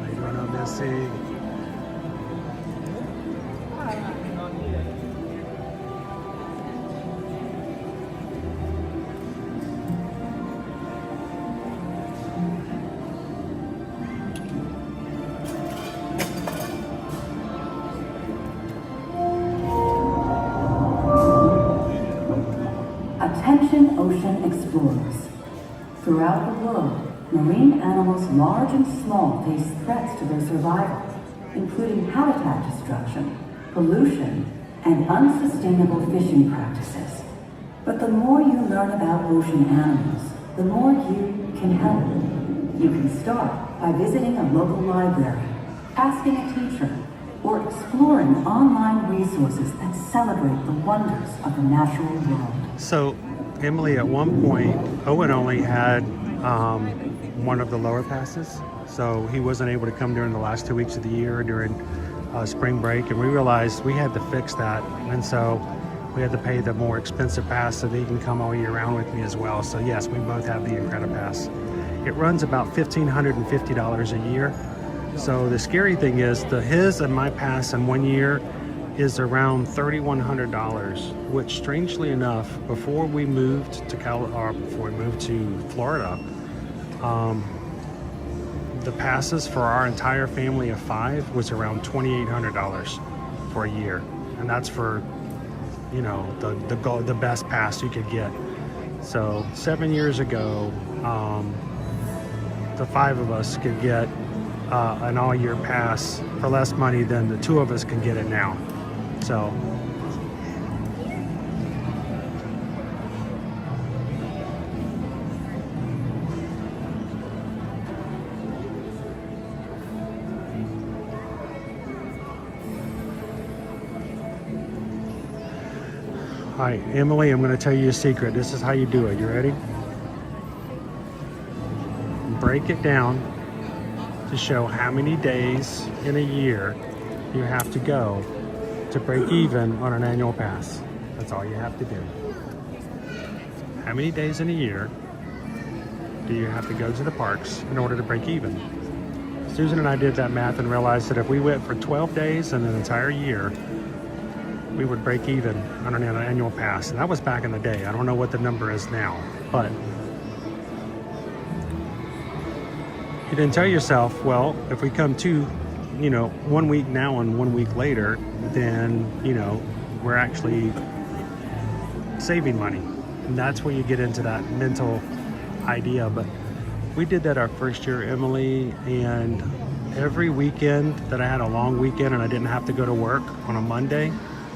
you doing, Missy? Attention ocean explorers. Throughout the world, marine animals large and small face threats to their survival, including habitat destruction, pollution, and unsustainable fishing practices. But the more you learn about ocean animals, the more you can help. You can start by visiting a local library, asking a teacher, or exploring online resources that celebrate the wonders of the natural world. So, Emily, at one point, Owen only had one of the lower passes, so he wasn't able to come during the last 2 weeks of the year during spring break, and we realized we had to fix that, and so we had to pay the more expensive pass so that he can come all year round with me as well. So yes, we both have the Incredipass. It runs about $1,550 a year. So the scary thing is his and my pass in 1 year is around $3,100, which strangely enough, before we moved to Florida, the passes for our entire family of 5 was around $2,800 for a year, and that's for, you know, the best pass you could get. So 7 years ago, the 5 of us could get an all-year pass for less money than the 2 of us can get it now. So all right, Emily, I'm going to tell you a secret. This is how you do it. You ready? Break it down to show how many days in a year you have to go to break even on an annual pass. That's all you have to do. How many days in a year do you have to go to the parks in order to break even? Susan and I did that math and realized that if we went for 12 days in an entire year, we would break even on an annual pass. And that was back in the day. I don't know what the number is now, but you didn't tell yourself, well, if we come to, you know, 1 week now and 1 week later, then, you know, we're actually saving money. And that's where you get into that mental idea. But we did that our first year, Emily, and every weekend that I had a long weekend and I didn't have to go to work on a Monday,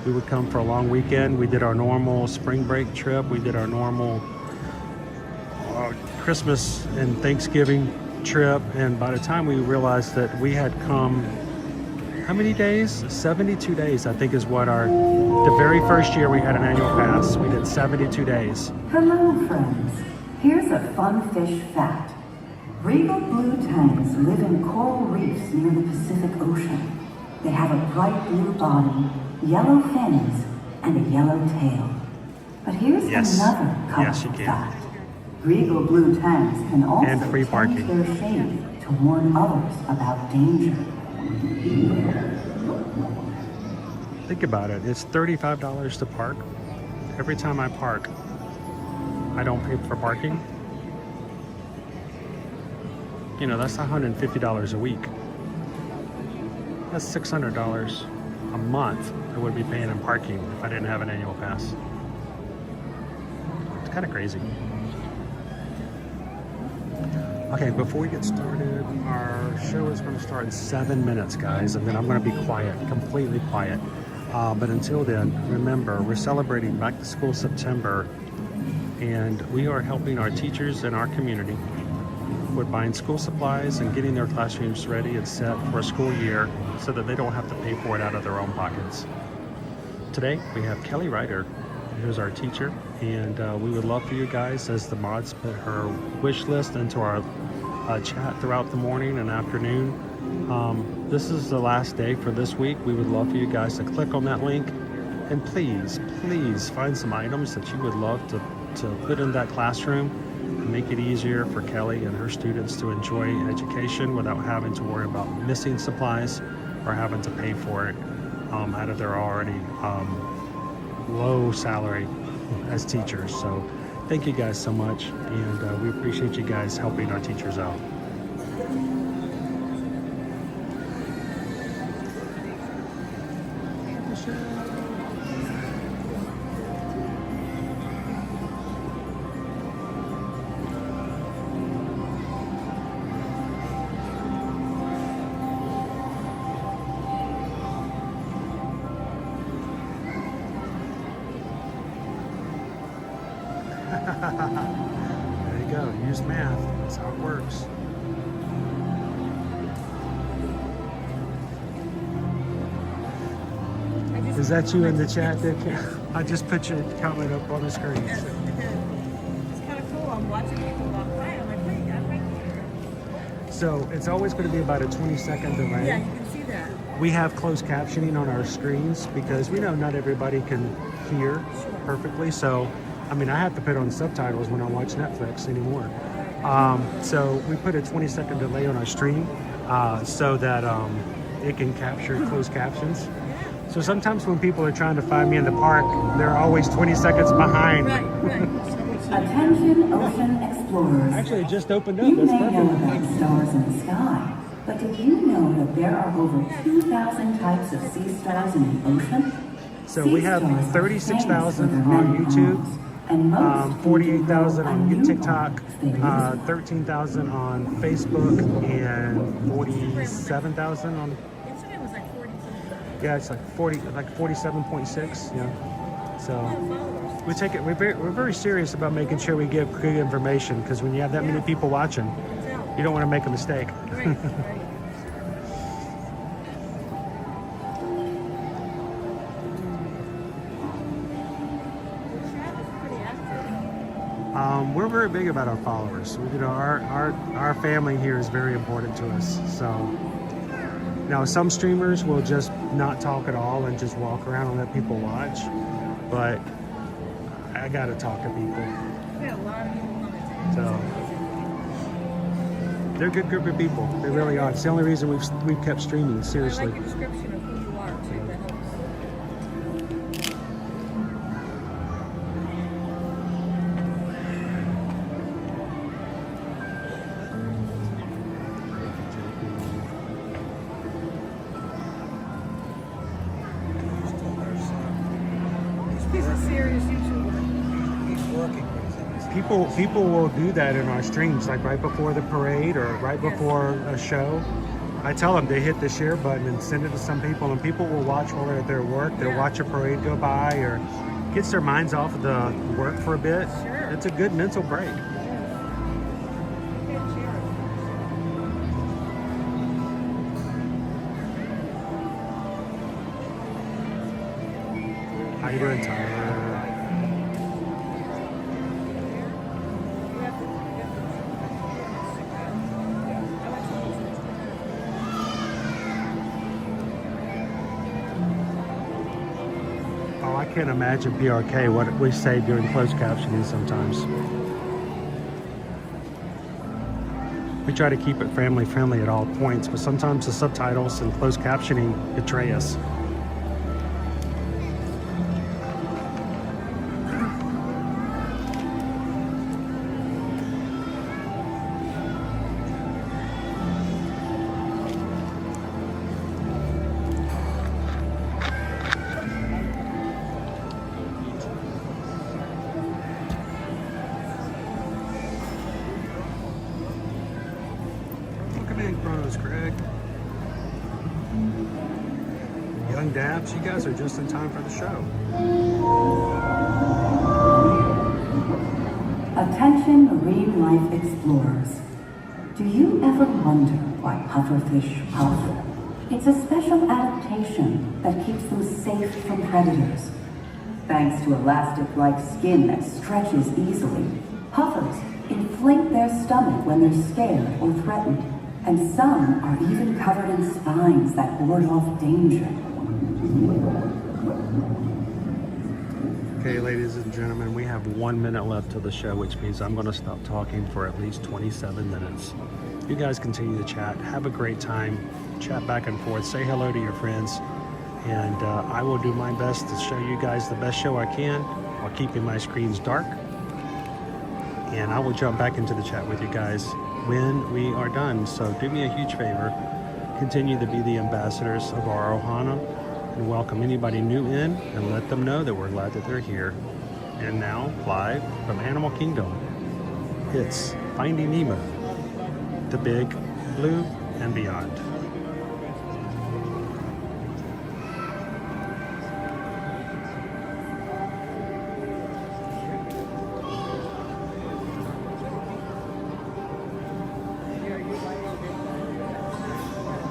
we would come for a long weekend. We did our normal spring break trip. We did our normal Christmas and Thanksgiving trip. And by the time we realized that we had come, how many days? 72 days, I think, is what the very first year we had an annual pass. We did 72 days. Hello, friends. Here's a fun fish fact. Regal blue tangs live in coral reefs near the Pacific Ocean. They have a bright blue body, yellow fins, and a yellow tail. But here's another colorful fact. Regal blue tangs can also change their shape to warn others about danger. Think about it. It's $35 to park. Every time I park, I don't pay for parking. You know, that's $150 a week. That's $600 a month I would be paying in parking if I didn't have an annual pass. It's kind of crazy. Okay, before we get started, our show is going to start in 7 minutes, guys, and then I'm going to be quiet, completely quiet. But until then, remember, we're celebrating Back to School September, and we are helping our teachers in our community with buying school supplies and getting their classrooms ready and set for a school year so that they don't have to pay for it out of their own pockets. Today, we have Kelly Ryder, who's our teacher, and we would love for you guys, as the mods put her wish list into our chat throughout the morning and afternoon. This is the last day for this week. We would love for you guys to click on that link and please find some items that you would love to put in that classroom and make it easier for Kelly and her students to enjoy education without having to worry about missing supplies or having to pay for it out of their already low salary as teachers. So thank you guys so much, and we appreciate you guys helping our teachers out. There you go. Use math. That's how it works. Is that you in the chat there? I just put your comment up on the screen. It's kind of cool. I'm watching people walk by. I'm like, wait, I'm right here. So it's always going to be about a 20-second delay. Yeah, you can see that. We have closed captioning on our screens because we know not everybody can hear perfectly. So, I mean, I have to put on subtitles when I watch Netflix anymore. So we put a 20-second delay on our stream so that it can capture closed captions. So So sometimes when people are trying to find me in the park, they're always 20 seconds behind. Attention ocean explorers. Actually, it just opened up. You That's may know perfect. about stars in the sky, but did you know that there are over 2,000 types of sea stars in the ocean? So we have 36,000 on YouTube, 48,000 on TikTok, 13,000 on Facebook, and 47,000 on. Yeah, it's like 47.6. Yeah. So we take it. We're very serious about making sure we give good information, because when you have that many people watching, you don't want to make a mistake. We're very big about our followers. You know, our family here is very important to us. So now some streamers will just not talk at all and just walk around and let people watch, but I gotta talk to people. So they're a good group of people. They really are. It's the only reason we've kept streaming, seriously. I like your description of who you are too. That helps. He's a serious YouTuber. He's working. People will do that in our streams, like right before the parade or right before a show. I tell them to hit the share button and send it to some people, and people will watch while they're at their work. They'll watch a parade go by, or gets their minds off of the work for a bit. Sure. It's a good mental break. How you doing, Tyler? Oh, I can't imagine PRK, what we say during closed captioning sometimes. We try to keep it family friendly at all points, but sometimes the subtitles and closed captioning betray us. Craig. Young Dabs, you guys are just in time for the show. Attention marine life explorers. Do you ever wonder why pufferfish puff? It's a special adaptation that keeps them safe from predators. Thanks to elastic-like skin that stretches easily, puffers inflate their stomach when they're scared or threatened. And some are even covered in spines that ward off danger. Okay, ladies and gentlemen, we have 1 minute left to the show, which means I'm going to stop talking for at least 27 minutes. You guys continue to chat. Have a great time. Chat back and forth. Say hello to your friends. And I will do my best to show you guys the best show I can while keeping my screens dark. And I will jump back into the chat with you guys when we are done. So do me a huge favor, continue to be the ambassadors of our Ohana and welcome anybody new in and let them know that we're glad that they're here. And now, live from Animal Kingdom, it's Finding Nemo, the Big Blue and Beyond.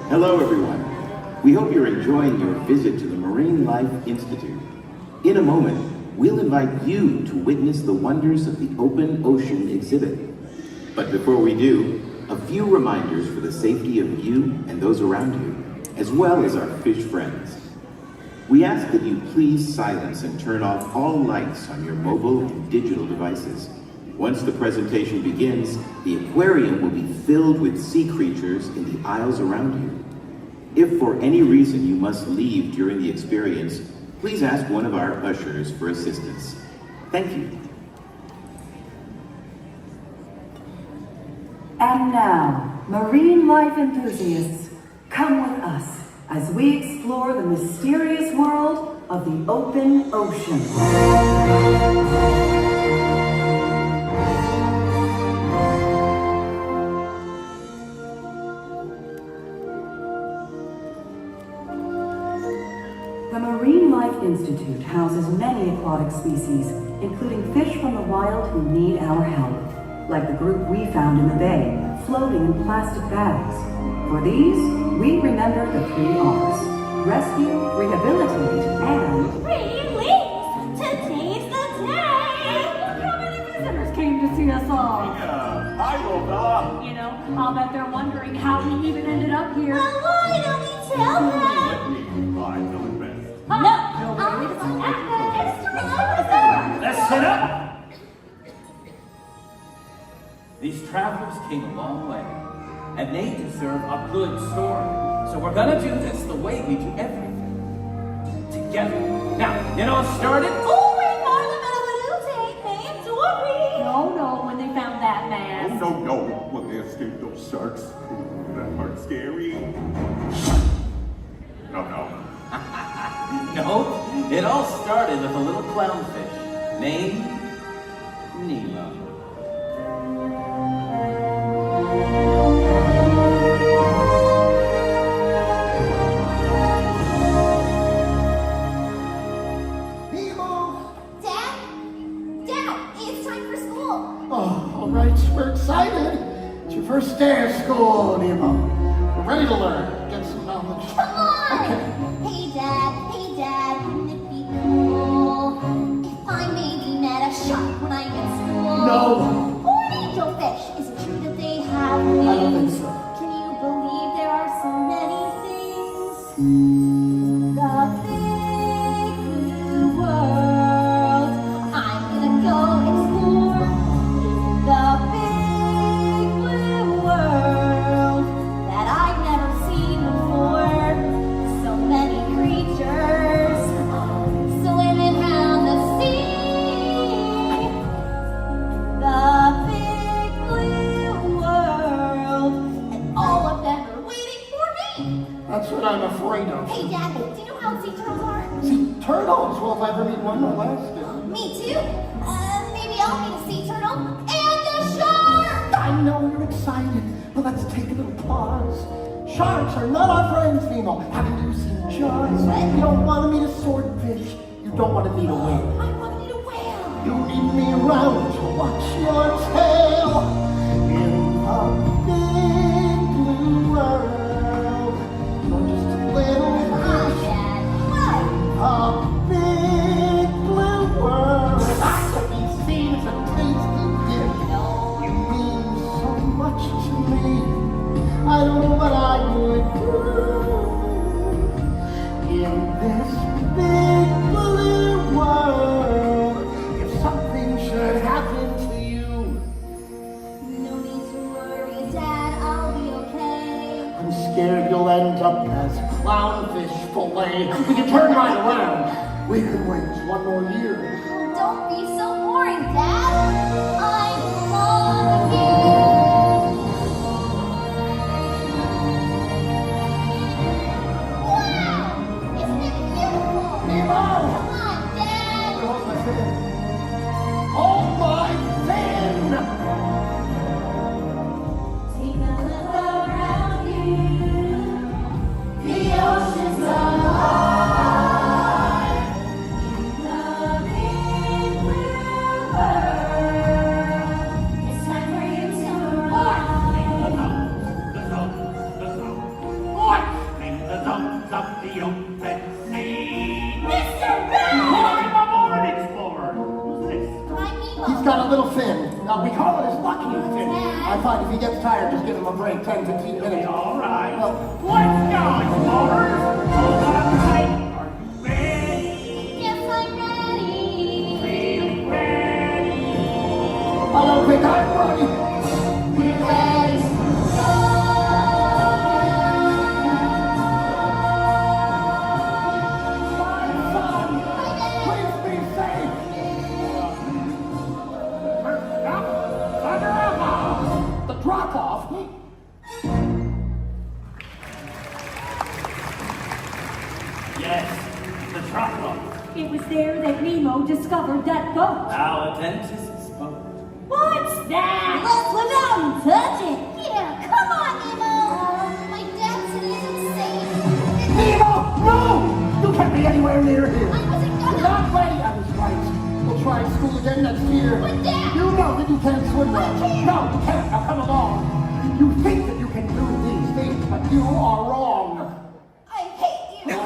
Hello everyone. We hope you're enjoying your visit to the Marine Life Institute. In a moment, we'll invite you to witness the wonders of the Open Ocean exhibit. But before we do, a few reminders for the safety of you and those around you, as well as our fish friends. We ask that you please silence and turn off all lights on your mobile and digital devices. Once the presentation begins, the aquarium will be filled with sea creatures in the aisles around you. If for any reason you must leave during the experience, please ask one of our ushers for assistance. Thank you. And now, marine life enthusiasts, come with us as we explore the mysterious world of the open ocean. The Marine Life Institute houses many aquatic species, including fish from the wild who need our help, like the group we found in the bay, floating in plastic bags. For these, we remember the 3 R's: rescue, rehabilitate, and Release! Today's the day! Look how many visitors came to see us all! Yeah. Hi, Lola. You know, I'll bet they're wondering how we even ended up here. Well, why don't we tell them? No! Let's sit up. These travelers came a long way, and they deserve a good story. So we're gonna do this the way we do everything. Together. Now, it all started. Oh, wait, Marlon, take me, Dory! No, when they found that mask. Oh, no, when they escaped those sharks. That part's scary. No. No, it all started with a little clownfish named Nemo. All right, we're excited. It's your first day of school, Nemo. We're ready to learn, get some knowledge. Come on! Okay. Hey, Dad, wouldn't it be cool if I maybe met a shark when I'm in school? No. Or an angelfish. Is it true that they have wings? I don't think so. Can you believe there are so many things? The big blue world. I'm gonna go explore the big blue world that I've never seen before. So many creatures swimming round the sea. The big blue world, and all of them are waiting for me. That's what I'm afraid of. Hey, Dad, do you know how sea turtles are? See, turtles. Well, if I ever meet one, I'll ask you. Me too. Maybe I'll meet a sea turtle and a shark. I know you're excited, but let's take a little pause. Sharks are not our friends, Nemo. Haven't you seen Jaws? You don't want to meet a swordfish. You don't want to meet a whale. I want to meet a whale. You need me around to watch your tail. In a big blue world, you're just a little fish. A big blue world. I could be seen as a tasty dish. You mean so much to me. I don't know what I would do in this big blue world if something should happen to you. No need to worry, Dad. I'll be okay. I'm scared you'll end up as clownfish fillet. We can turn right around. We can wait one more year. Don't be so boring, Dad. I love you. Wow! Isn't it beautiful? Nemo! Come on, Dad. Hold my fin. Hold my fin! Take a look around you. The ocean's alive. The big blue world. It's time for you to arrive. Mr. He's got a little fin. We call it his lucky fin. I find if he gets tired, just give him a break, 10, 15 minutes. All right. Well, Let's go, explorers. Hold on tight. Are you ready? Yes, I'm ready. Really ready? I don't think I'm ready. We're ready to go. Nemo discovered that boat. Our dentist's boat. What's that? Let's swim out and touch it. Yeah, come on, Nemo. My dad said he's insane. Nemo, no! You can't be anywhere near here. I wasn't gonna. That way, I was right. We'll try school again next year. But Dad! You know that you can't swim well. I can't. No, you can't. Now come along. You think that you can do these things, but you are wrong. I hate you.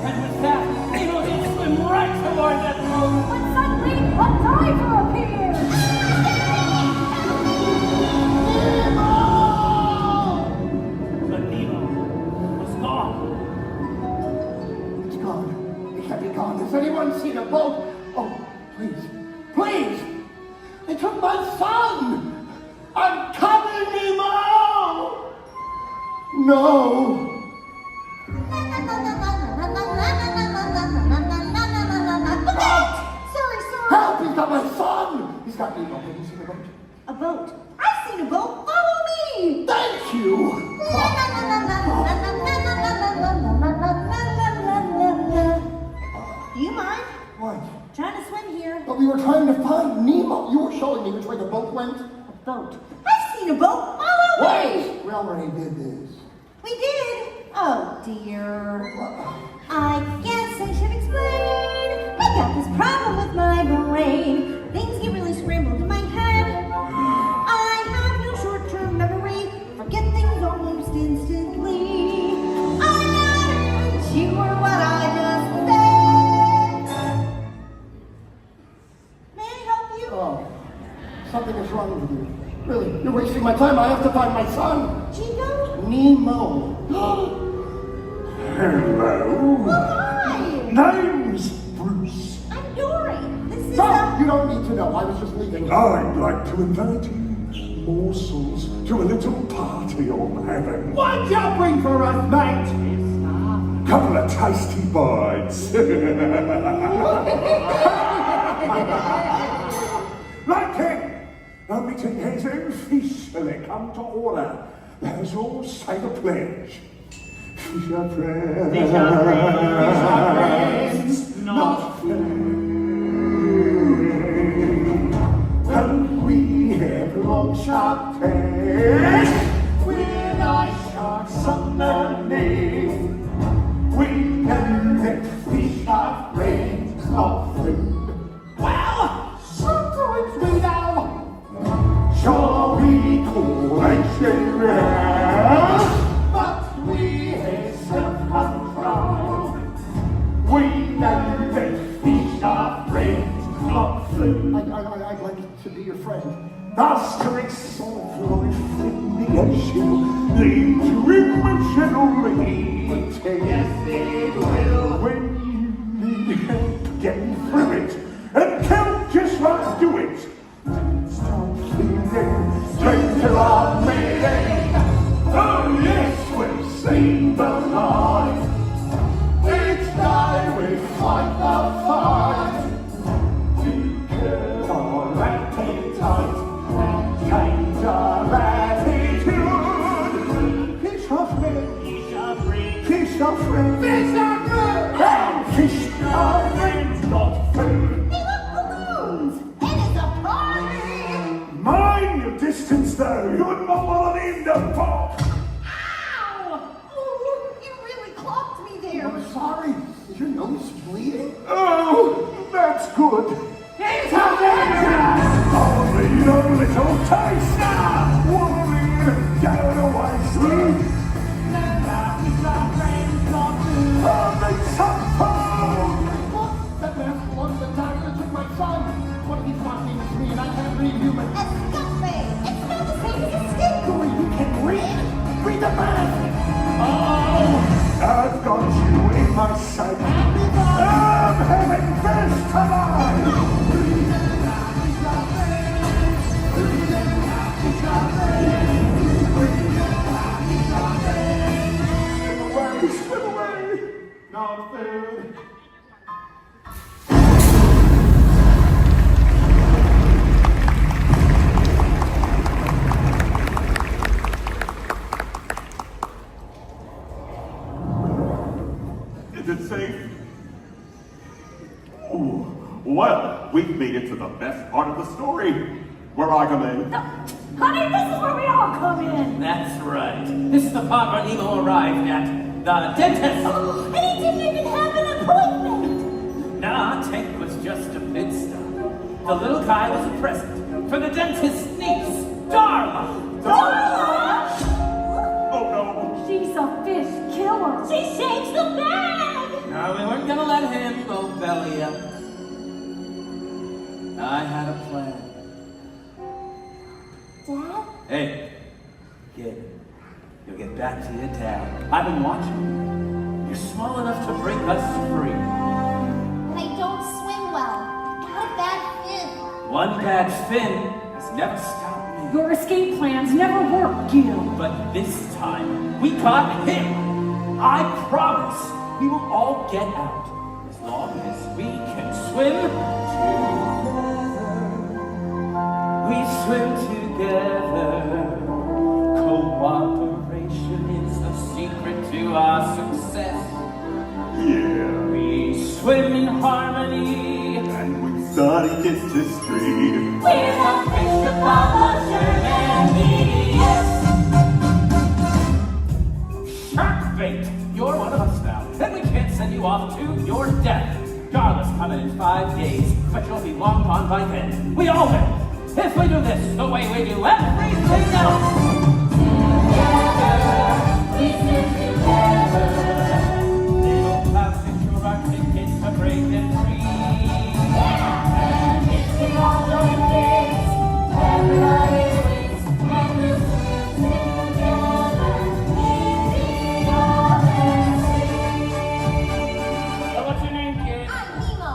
And with that, Nemo did swim right toward that boat. But suddenly, a diver appeared. But Nemo was gone. It's gone. It can't be gone. Has anyone seen a boat? Oh, please. Please! They took my son! I'm coming, Nemo! No! Sorry. Help! He's got my son! He's got Nemo. Have you seen a boat? A boat. I've seen a boat. Follow me. Thank you! Do you mind? What? Trying to swim here. But we were trying to find Nemo. You were showing me which way the boat went. A boat. I've seen a boat. Follow me. Wait! We already did this. We did. Oh dear. I guess I should explain. I got this problem with my brain. Things get really scrambled in my head. I have no short-term memory. Forget things almost instantly. I'm not even sure what I just said. May I help you? Oh, something is wrong with you. Really, you're wasting my time. I have to find my son. Chico? Nemo. Hello. Hi. Name's Bruce. I'm Dory. This is No, you don't need to know. I was just leaving. I'd like to invite you, morsels, to a little party I'm having. What'd you bring for us, mate? Couple of tasty bites. Like it. Our meeting has officially come to order. Let us all say the pledge. Fish are friends. Fish are friends, not And we have long sharp tails with our sharks underneath. We know that fish are friends, not food. Well, sometimes we know. Sure, we call it but we have self-control. We know that fish are friends, not food. I'd like to be your friend. Thus to exalt life in the ocean, lead to emotional relief. Yes, it will. When you need help getting through it, and can't just like do it. Start feeling straight to our meeting. Oh yes, we've seen the light. Each day we fight the fight. To curb our appetite and change our attitude. Fish are friends. Fish are friends. Fish are friends. Fish are good. And fish are friends, not food. They look balloons. And it's a party. Mind your distance though. You're not on in the pop. Ow! Oh, you really clocked me there. I'm sorry. Is your nose bleeding? Oh, that's good. He's Only a little taste. Warning, down away, sweet. Make some fun. That man belongs to the doctor that took my son. What if he's talking to me and I can't read human? Escape! It's not the same as escape! Dory, you can read? Read the man! Oh, I've got you in my sight. I'm having best time. made it to the best part of the story, where I come in. Honey, this is where we all come in. That's right. This is the part where Nemo arrived at the dentist. And he didn't even have an appointment. Nah, Tank was just a pit stop. The little guy was a present for the dentist's niece, Darla. Darla? Oh no. She's a fish killer. She shakes the bag. No, we weren't gonna let him go belly up. I had a plan. Dad? Hey, kid, you'll get back to your dad. I've been watching you. You're small enough to break us free. And I don't swim well. Got a bad fin. One bad fin has never stopped me. Your escape plans never work, Gil. But this time, we got him. I promise we will all get out as long as we can swim together. We swim together. Cooperation is the secret to our success. Yeah. We swim in harmony. And with Sonny kissed history. We're the fish above the Germany. Shark bait! You're one of us now. Then we can't send you off to your death. Darla's coming in 5 days, but you'll be long gone by then. We all will. If we do this the way we do everything else. Together, we stick together. Little plastic sugar tickets to break it free. Yeah, and if we all join hands, everybody wins. And we'll swim together in the open sea. So what's your name, kid? I'm Nemo.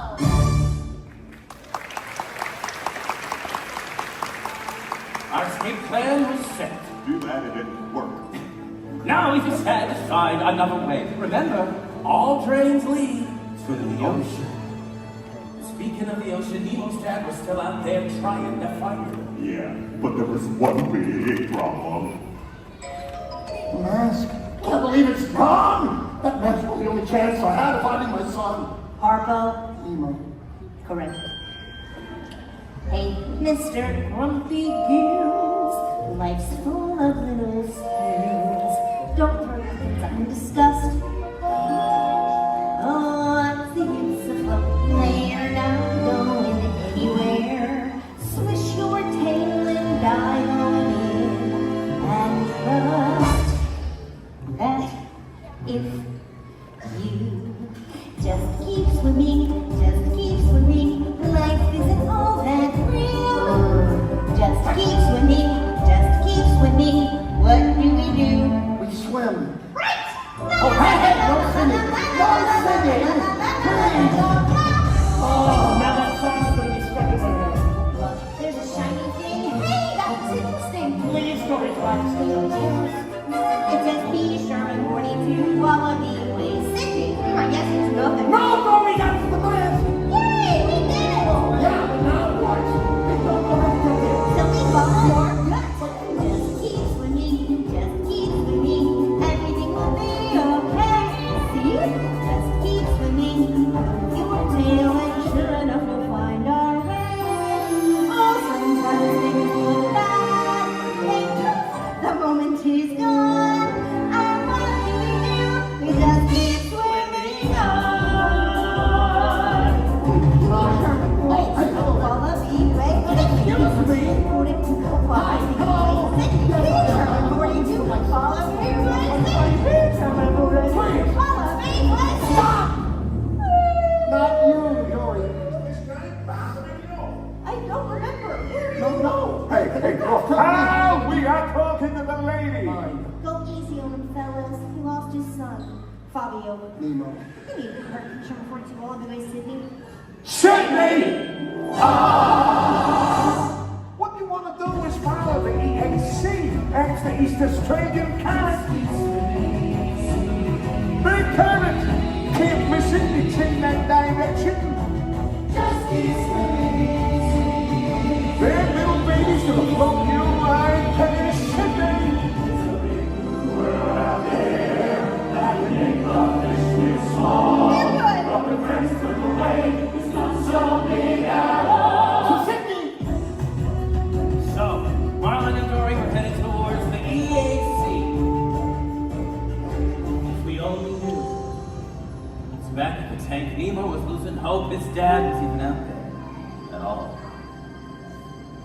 Our escape plan was set. Too bad it didn't work. Now we just had to find another way. Remember, all drains lead to the ocean. Speaking of the ocean, Nemo's dad was still out there trying to find him. Yeah, but there was one big problem. Mask? Can't believe it's gone! That mask was the only chance I had of finding my son. Harpo. Nemo. Correct. Hey, Mr. Grumpy Gills, life's full of little spills. Don't throw your things undiscussed. Oh, what's the use of laying around going anywhere? Swish your tail and dive on in, and trust that if you just keep swimming, life isn't all that real. Just keep swimming, what do? We swim. Right! Oh, hey, no singing! No singing! Please! Oh, now that song's going to be stuck in my head. Look, there's a shiny thing. Hey, that's interesting. Please go to class. It says P. Sherman 42, Wallaby Way, Sydney. I guess it's nothing. No, we got to the bridge! Yay, we did it! Oh, yeah, but now what? We don't know how to get there. Silly bubble or nuts. Just keep swimming, everything will be okay. See? Just keep swimming, your tail, and sure enough we'll find our way. Oh, sometimes things go bad. The moment is gone, and what do? We just keep swimming on. Wallaby Way. Excuse me! Not you, Dory. I don't remember. No. Hey, girl, come here. We are talking to the lady. Go easy on him, fellas. He lost his son, Fabio. Nemo. You need to hurt Sherman 42 all the way, Sydney. Sydney! What you want to do is follow the EAC. That's the East Australian current. Big current. Can't miss it. It's in that direction. Just keep swimming. Big little babies to float you right to Sydney. We're out there. That big fish is small. But the rest of the way is not so big at all. if his dad was even out there at all.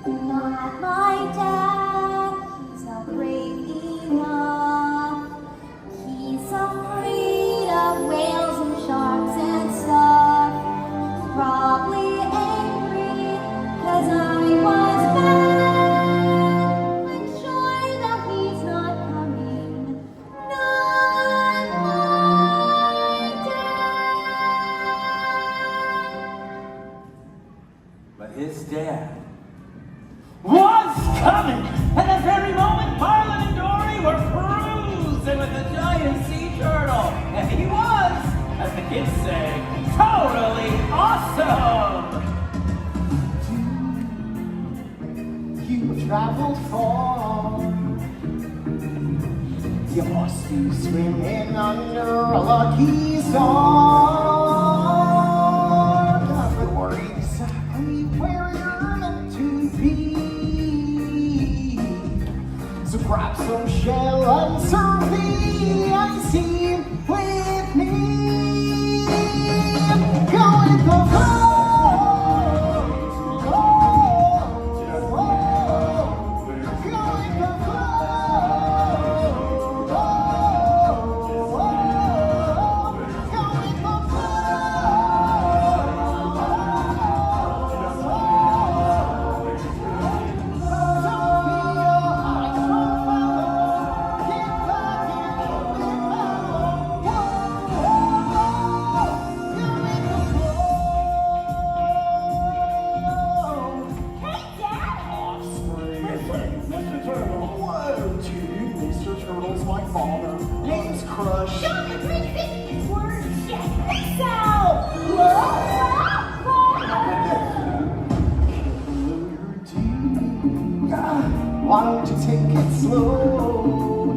Not my dad, he's not brave enough. He's afraid of whales and sharks and stuff. He's probably angry, 'cause I was bad. I'm sure that he's not coming. Not my dad. But his dad was coming! At that very moment, Marlin and Dory were cruising with a giant sea turtle. And he was, as the kids say, totally awesome! You traveled far. You must be swimming under a lucky star. But worry exactly where you're meant to be. So grab some shell and surf the unseen with me. Go with the flow. Why don't you take it slow?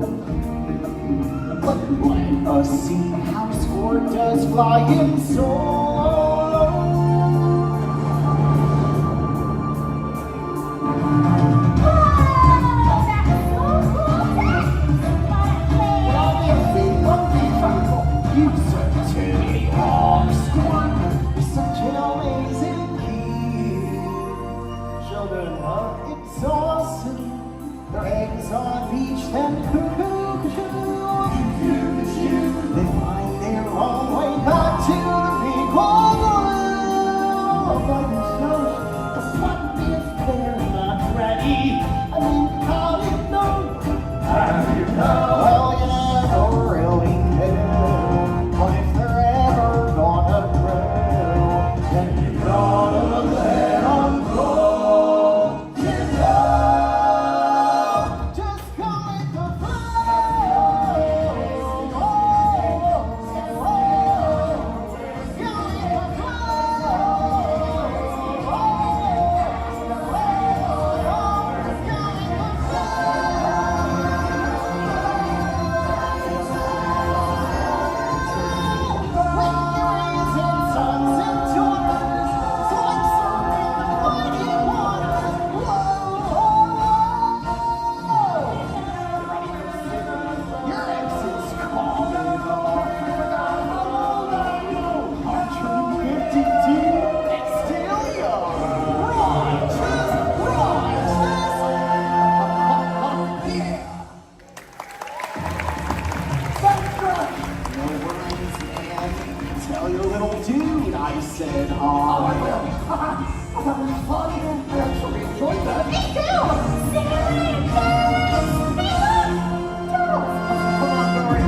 Let us see how sport does flying solo. You certainly rock sport. You're such an amazing kid. Children are exhausted. Their eggs are beached and cuckoo. They find their own way back to the big old world. But what if they're not ready? I mean, how do you know? How do you know? Well, you never really know. But if they're ever gonna grow, then you gotta let them go. You know, just go with the Tell your little dude I said hi. Oh, I will. That was fun. I actually enjoyed that. Me too! Sing it Come on, Dory.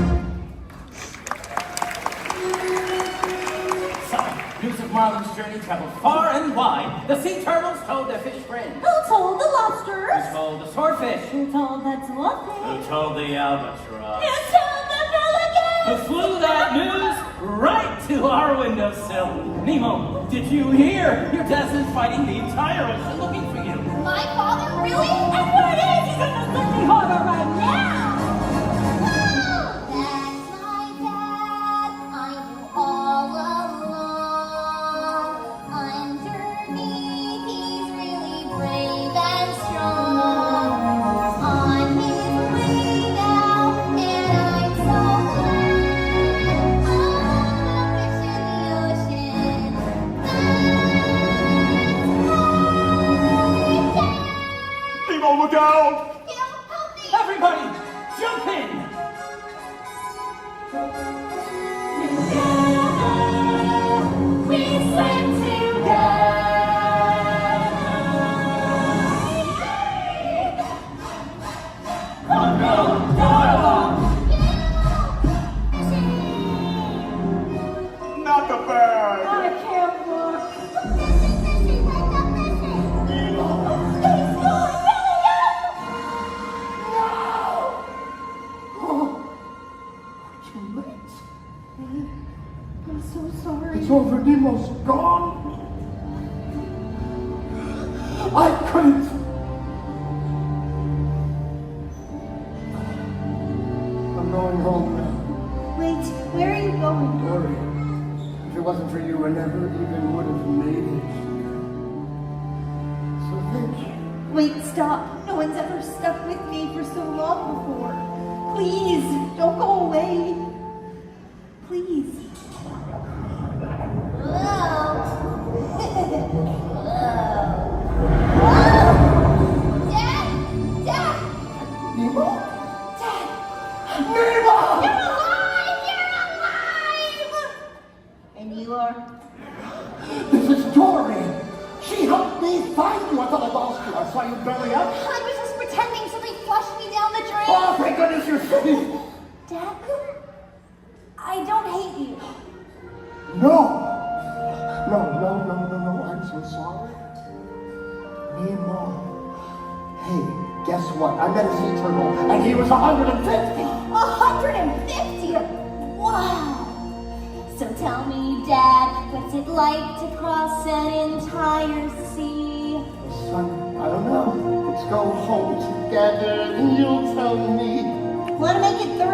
So, news of Marlin's journey traveled far and wide. The sea turtles told their fish friends. Who told the lobsters? Who told the swordfish? Who told the dolphin? Who told the albatross? Who told the pelican? Who flew that news right to our windowsill? Nemo, did you hear? Your dad is fighting the entire ocean looking for you. My father? Really? And what is? He's in the Sleepy Harbor right now! Whoa! That's my dad. I knew all along. Underneath, he's really brave and strong. He's on his way now, and I'm so glad. I'm a fish in the ocean. open! We swim Not the bag. I can't look. Too late. I'm so sorry. It's over. Nemo's gone. I couldn't. I'm going home now. Wait, where are you going? Gloria, if it wasn't for you, I never even would have made it. So thank you. Wait, stop. No one's ever stuck with me for so long before. Please, don't go away. Please. Hello? Hello? Dad? Dad? Nemo? Dad? Nemo! You're alive! You're alive! And you are? This is Dory. She helped me find you. I thought I lost you. I saw you belly up. I was just pretending so they flushed me down the drain. Oh, thank goodness you're safe. Dad? I don't hate you. No. No. I'm so sorry. Nemo. Hey, guess what? I met a sea turtle, and he was 150. 150? Wow. So tell me, Dad, what's it like to cross an entire sea? Son, I don't know. Let's go home together, and you'll tell me. Want to make it 3?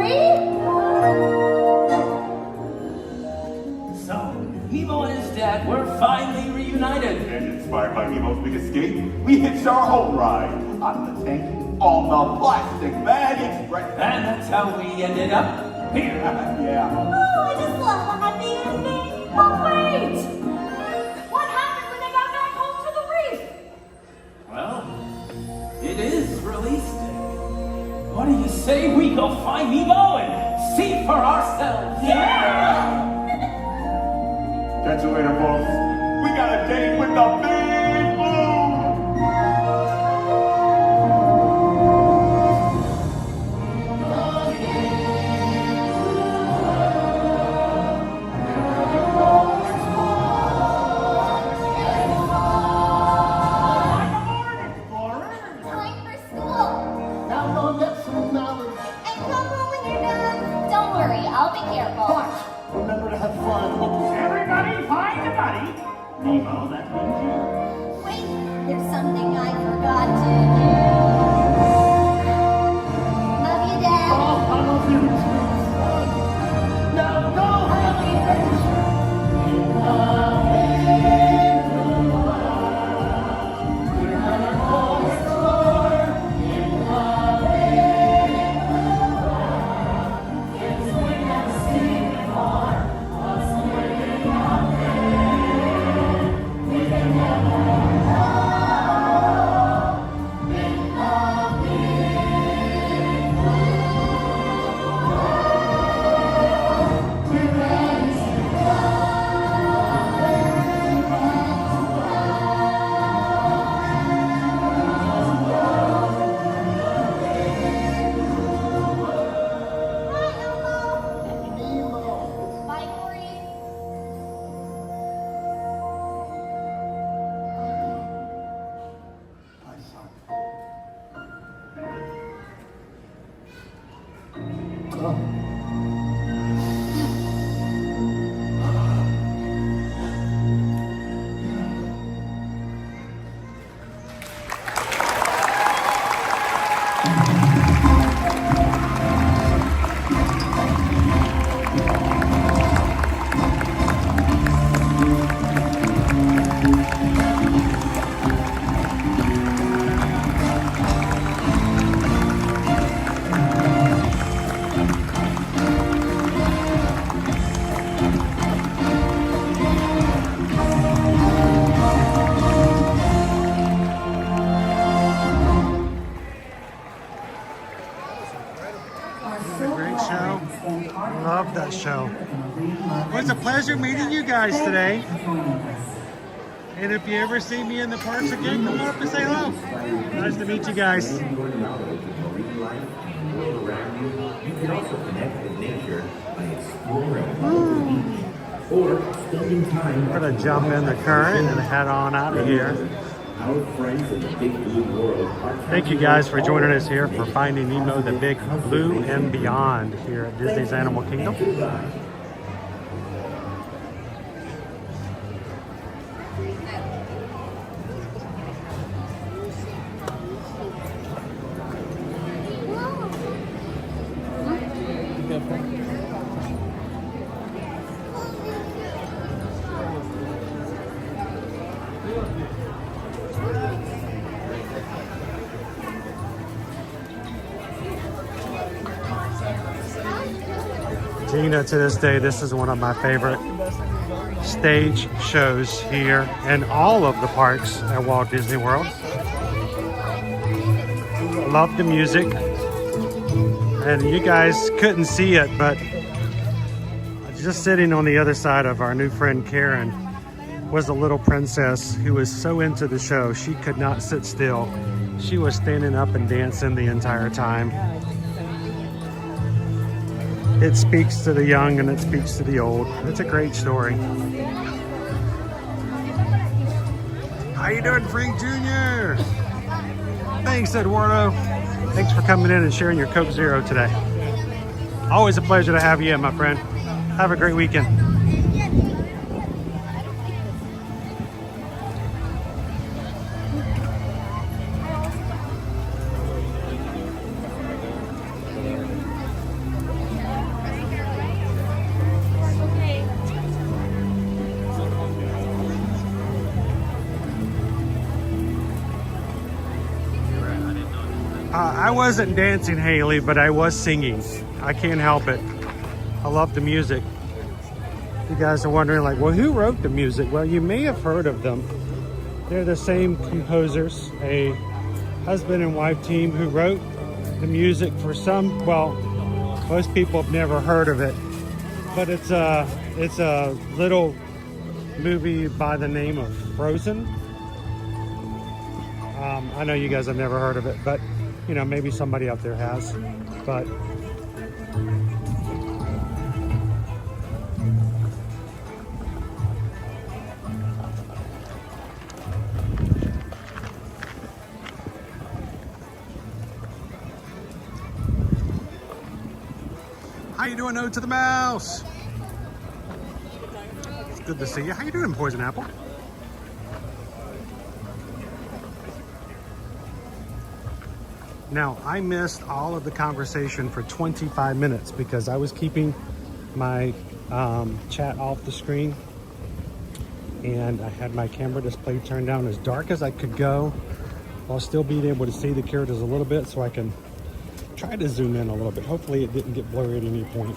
So, Nemo and his dad were finally reunited. And inspired by Nemo's big escape, we hitched our home ride on the tank on the Plastic Bag Express. And that's how we ended up here. Yeah. Oh, I just love the happy ending. But wait! What happened when they got back home to the reef? Well, it is release day. What do you say we go find Nemo and see for ourselves? Yeah! Catch you later, folks. We got a date with the Big Blue. Time for school. Now go get some knowledge. And come home when you're done. Don't worry, I'll be careful. But remember to have fun. Everybody find a buddy. Nemo, that means you. Wait, there's something I forgot to do. Love you, Dad. Oh, I love you too. Now go Bye, Maureen. my son. Great show. Love that show. Well, it's a pleasure meeting you guys today. And if you ever see me in the parks again, come up and say hello. Nice to meet you guys. You can also connect with nature by exploring or spending time. We're gonna jump in the current and head on out of here. Our friends in the Big Blue World. Thank you guys for joining us here for Finding Nemo, the Big Blue and Beyond here at Disney's Animal Kingdom. Gina, to this day, this is one of my favorite stage shows here in all of the parks at Walt Disney World. Love the music. And you guys couldn't see it, but just sitting on the other side of our new friend Karen was a little princess who was so into the show, she could not sit still. She was standing up and dancing the entire time. It speaks to the young and it speaks to the old. It's a great story. How you doing, Frank Jr.? Thanks, Eduardo. Thanks for coming in and sharing your Coke Zero today. Always a pleasure to have you in, my friend. Have a great weekend. I wasn't dancing, Haley, but I was singing. I can't help it. I love the music. You guys are wondering, like, well, who wrote the music? Well, you may have heard of them. They're the same composers, a husband and wife team who wrote the music for some, well, most people have never heard of it, but it's a little movie by the name of Frozen. I know you guys have never heard of it, but you know, maybe somebody out there has, but how you doing, Ode to the Mouse? It's good to see you. How you doing, Poison Apple? Now, I missed all of the conversation for 25 minutes because I was keeping my chat off the screen, and I had my camera display turned down as dark as I could go while still being able to see the characters a little bit so I can try to zoom in a little bit. Hopefully it didn't get blurry at any point.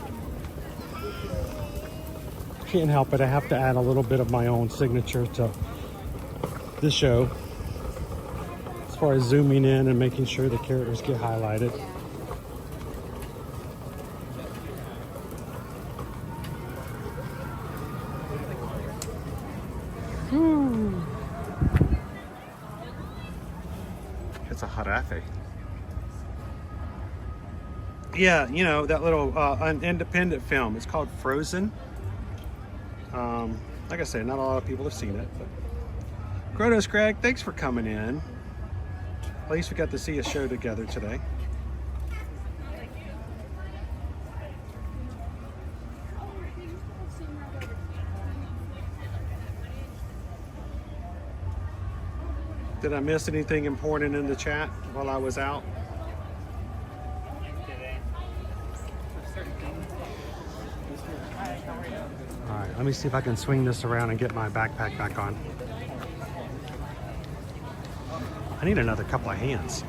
Can't help it, I have to add a little bit of my own signature to the show as far as zooming in and making sure the characters get highlighted. It's a hot affy. Yeah, you know, that little an independent film. It's called Frozen. Like I said, not a lot of people have seen it. But Grotos Greg, thanks for coming in. At least we got to see a show together today. Did I miss anything important in the chat while I was out? All right, let me see if I can swing this around and get my backpack back on. I need another couple of hands.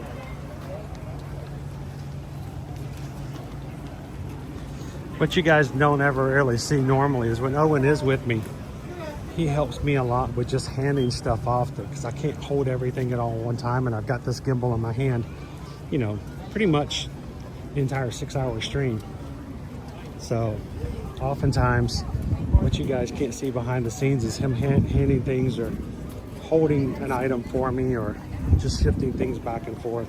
What you guys don't ever really see normally is when Owen is with me, he helps me a lot with just handing stuff off because I can't hold everything at all one time, and I've got this gimbal in my hand, you know, pretty much the entire 6-hour stream. So oftentimes what you guys can't see behind the scenes is him handing things or holding an item for me or just shifting things back and forth.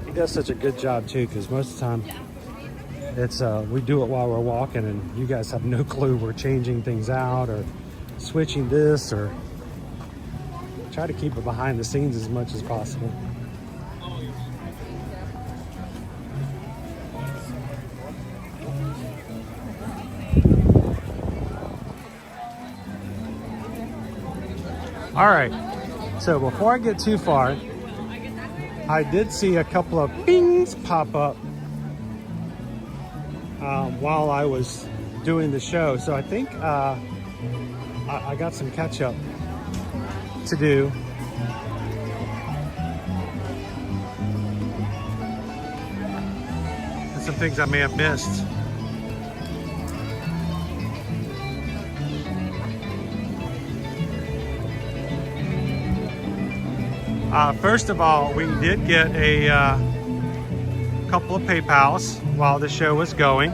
He does such a good job too, because most of the time it's we do it while we're walking and you guys have no clue we're changing things out or switching this, or try to keep it behind the scenes as much as possible. All right, so before I get too far, I did see a couple of pings pop up while I was doing the show. So I think I got some catch up to do. And some things I may have missed. First of all, we did get a couple of PayPals while the show was going.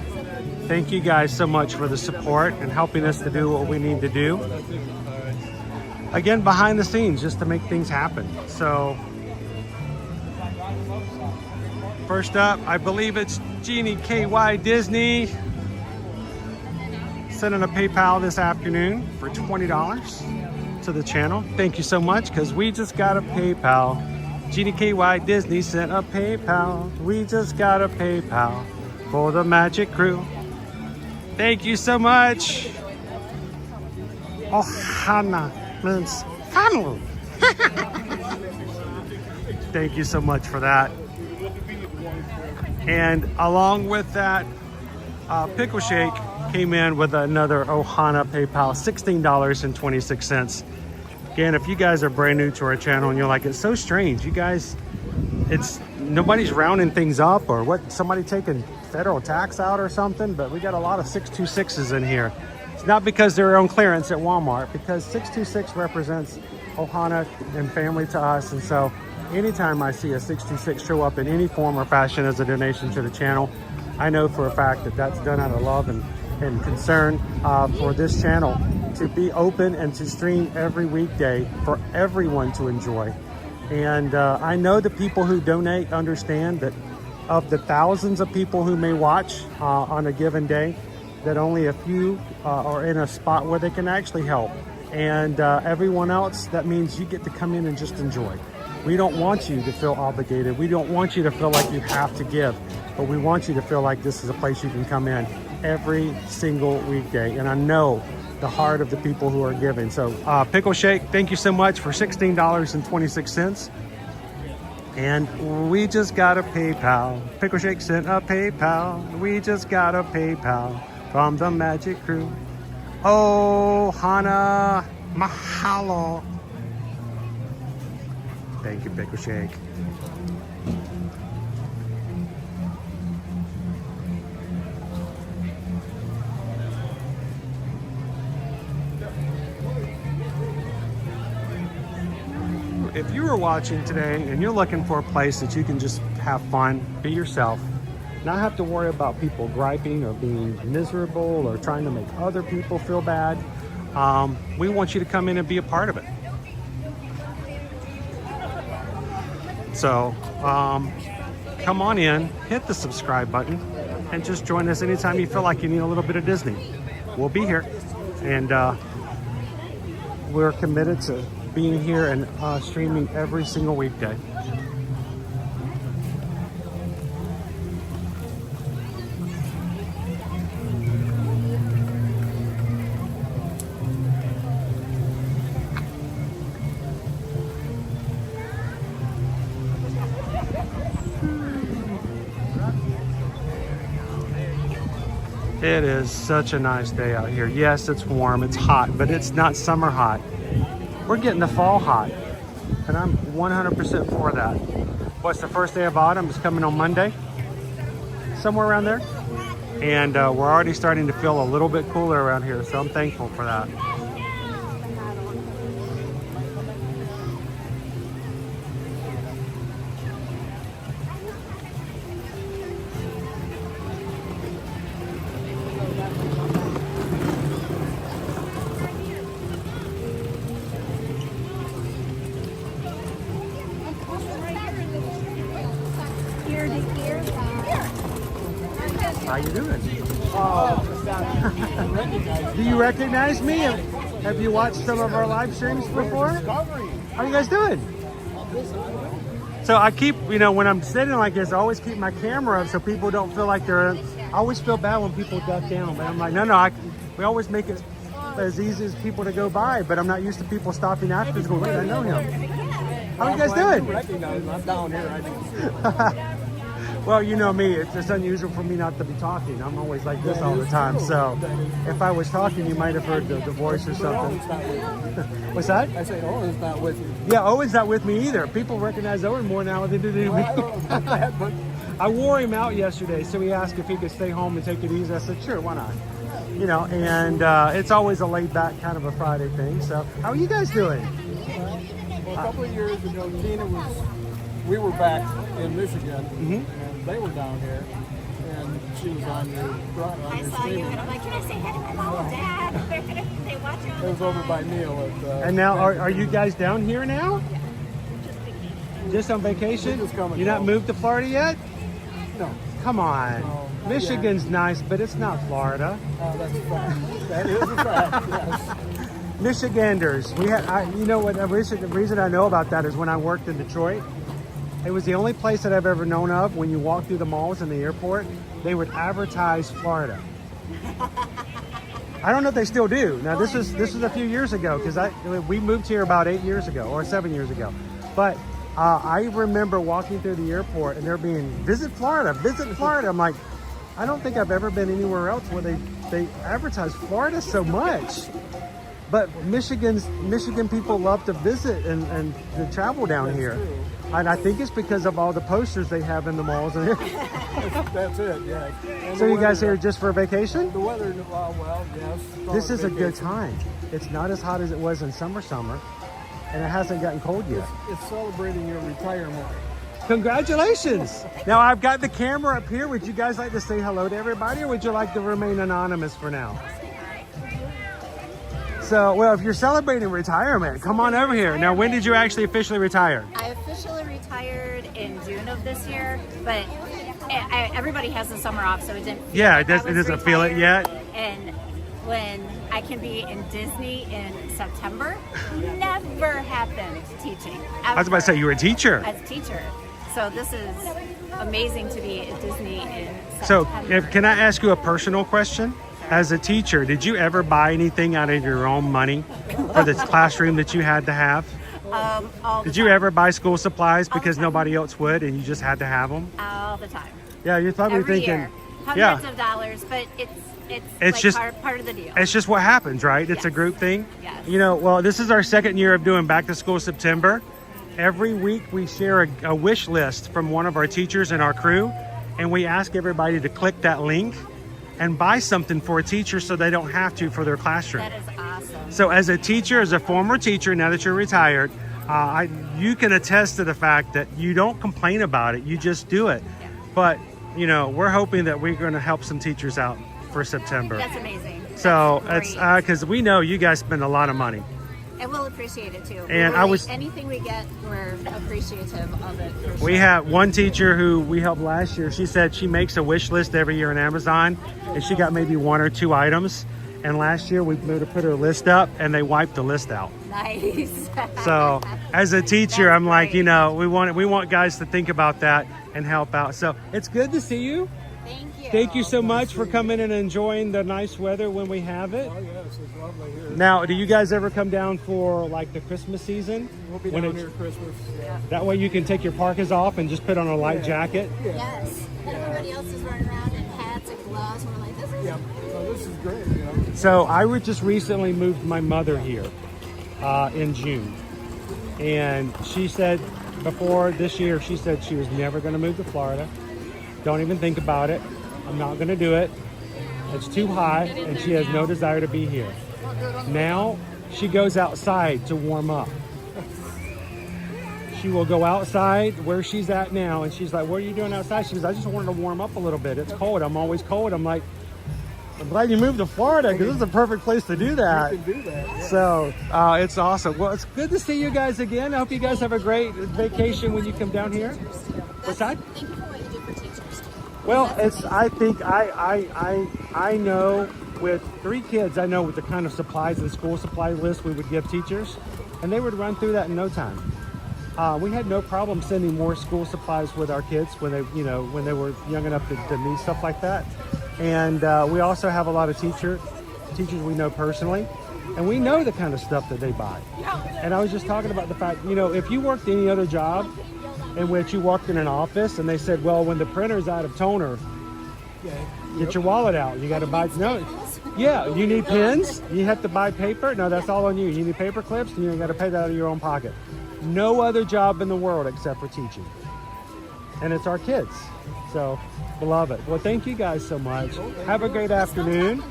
Thank you guys so much for the support and helping us to do what we need to do. Again, behind the scenes, just to make things happen. So, first up, I believe it's Jeannie KY Disney sending a PayPal this afternoon for $20 to the channel. Thank you so much, because we just got a PayPal. Jeannie KY Disney sent a PayPal. We just got a PayPal for the Magic Crew. Thank you so much. Ohana means family. Thank you so much for that. And along with that, Pickle Shake came in with another Ohana PayPal, $16.26. Again, if you guys are brand new to our channel and you're like, it's so strange, you guys, it's nobody's rounding things up or what, somebody taking federal tax out or something, but we got a lot of 626s in here. It's not because they're on clearance at Walmart, because 626 represents Ohana and family to us. And so anytime I see a 626 show up in any form or fashion as a donation to the channel, I know for a fact that that's done out of love and concern for this channel to be open and to stream every weekday for everyone to enjoy. And I know the people who donate understand that of the thousands of people who may watch on a given day, that only a few are in a spot where they can actually help. And everyone else, that means you get to come in and just enjoy. We don't want you to feel obligated. We don't want you to feel like you have to give, but we want you to feel like this is a place you can come in every single weekday. And I know the heart of the people who are giving. So Pickle Shake, thank you so much for $16.26. And we just got a PayPal. Pickle Shake sent a PayPal. We just got a PayPal from the Magic Crew. Oh, Hana, mahalo. Thank you, Pickle Shake. If you were watching today and you're looking for a place that you can just have fun, be yourself, not have to worry about people griping or being miserable or trying to make other people feel bad, we want you to come in and be a part of it. So come on in, hit the subscribe button, and just join us anytime you feel like you need a little bit of Disney. We'll be here, and we're committed to being here and streaming every single weekday. It is such a nice day out here. Yes, it's warm, it's hot, but it's not summer hot. We're getting the fall hot, and I'm 100% for that. What's the first day of autumn? It's coming on Monday, somewhere around there. And we're already starting to feel a little bit cooler around here, so I'm thankful for that. How you doing? Do you recognize me? Have you watched some of our live streams before? How are you guys doing? So I keep, you know, when I'm sitting like this, I always keep my camera up so people don't feel like they're, I always feel bad when people duck down, but I'm like, no, we always make it as easy as people to go by, but I'm not used to people stopping after to go, wait, I know him. How are you guys doing? I'm down here. Well, you know me, it's unusual for me not to be talking. I'm always like this all the time. So if I was talking, you might have heard the voice or something. What's that? I say Owen's not with you. Yeah, Owen's not with me either. People recognize Owen more now than they do me. I wore him out yesterday, so he asked if he could stay home and take it easy. I said, sure, why not? You know, and it's always a laid back kind of a Friday thing. So how are you guys doing? Well, a couple of years ago, we were back in Michigan, and they were down here, and she was on your I saw you, and I'm like, can I say hi to my mom and dad? They watch you all the It was over by Neil. And now, are you guys down here now? Just on vacation? You're not moved to Florida yet? No. Come on. No. Michigan's nice, but it's not Florida. That's a fact. That is a fact, yes. Michiganders. You know what? The reason I know about that is when I worked in Detroit. It was the only place that I've ever known of when you walk through the malls in the airport, they would advertise Florida. I don't know if they still do. Now this was a few years ago because we moved here about 8 years ago or 7 years ago. But I remember walking through the airport and there being visit Florida. I'm like, I don't think I've ever been anywhere else where they advertise Florida so much. But Michigan people love to visit and to travel down here. And I think it's because of all the posters they have in the malls. That's it, yeah. And so you guys here just for vacation? The weather, well, yes. This is a good time. It's not as hot as it was in summer, and it hasn't gotten cold yet. It's celebrating your retirement. Congratulations! Now I've got the camera up here. Would you guys like to say hello to everybody, or would you like to remain anonymous for now? So, well, if you're celebrating retirement, come on over here. Now, when did you actually officially retire? I officially retired in June of this year, but everybody has the summer off, so it didn't feel like it doesn't feel it yet. And when I can be in Disney in September, never happened teaching. Ever. I was about to say, you were a teacher. As a teacher. So this is amazing to be at Disney in September. So, can I ask you a personal question? As a teacher, did you ever buy anything out of your own money for the classroom that you had to have? Did you ever buy school supplies because nobody else would and you just had to have them? All the time. Yeah, you're probably Every thinking, year. Hundreds of dollars, but it's like just part of the deal. It's just what happens, right? It's a group thing. Yes. You know, well, this is our second year of doing Back to School September. Every week we share a wish list from one of our teachers and our crew, and we ask everybody to click that link and buy something for a teacher so they don't have to for their classroom. That is awesome. So as a teacher, as a former teacher, now that you're retired, you can attest to the fact that you don't complain about it, you just do it. Yeah. But, you know, we're hoping that we're going to help some teachers out for September. That's amazing. So it's because we know you guys spend a lot of money. And we'll appreciate it too. And anything we get, we're appreciative of it. For We sure. have one teacher who we helped last year. She said she makes a wish list every year on Amazon, and she got maybe 1 or 2 items. And last year we put her list up, and they wiped the list out. Nice. So as a teacher, I'm like, you know, we want guys to think about that and help out. So it's good to see you. Thank you. Thank you so much for coming and enjoying the nice weather when we have it. Oh yes, it's lovely here. Now, do you guys ever come down for like the Christmas season? We'll be down here Christmas. Yeah. That way you can take your parkas off and just put on a light jacket. Yes. Everybody else is running around in hats and gloves. And we're like, this is So this is great, you know. So I just recently moved my mother here in June. And she said before this year, she said she was never going to move to Florida. Don't even think about it. I'm not going to do it. It's too hot and she has no desire to be here. Now she goes outside to warm up. She will go outside where she's at now and she's like, what are you doing outside? She goes, I just wanted to warm up a little bit. It's cold. I'm always cold. I'm like, I'm glad you moved to Florida because this is a perfect place to do that. You can do that. Yeah. So it's awesome. Well, it's good to see you guys again. I hope you guys have a great vacation when you come down here. What's that? Thank you for what you do for teachers too. Well, I think I know with 3 kids, I know with the kind of supplies and school supply list we would give teachers, and they would run through that in no time. We had no problem sending more school supplies with our kids when they were young enough to need stuff like that. And we also have a lot of teachers we know personally, and we know the kind of stuff that they buy. And I was just talking about the fact, if you worked any other job in which you worked in an office and they said, well, when the printer's out of toner, get your wallet out. You got to buy, you need pens. You have to buy paper. No, that's all on you. You need paper clips, and you got to pay that out of your own pocket. No other job in the world except for teaching. And it's our kids. So, love it. Well, thank you guys so much. Have a great afternoon.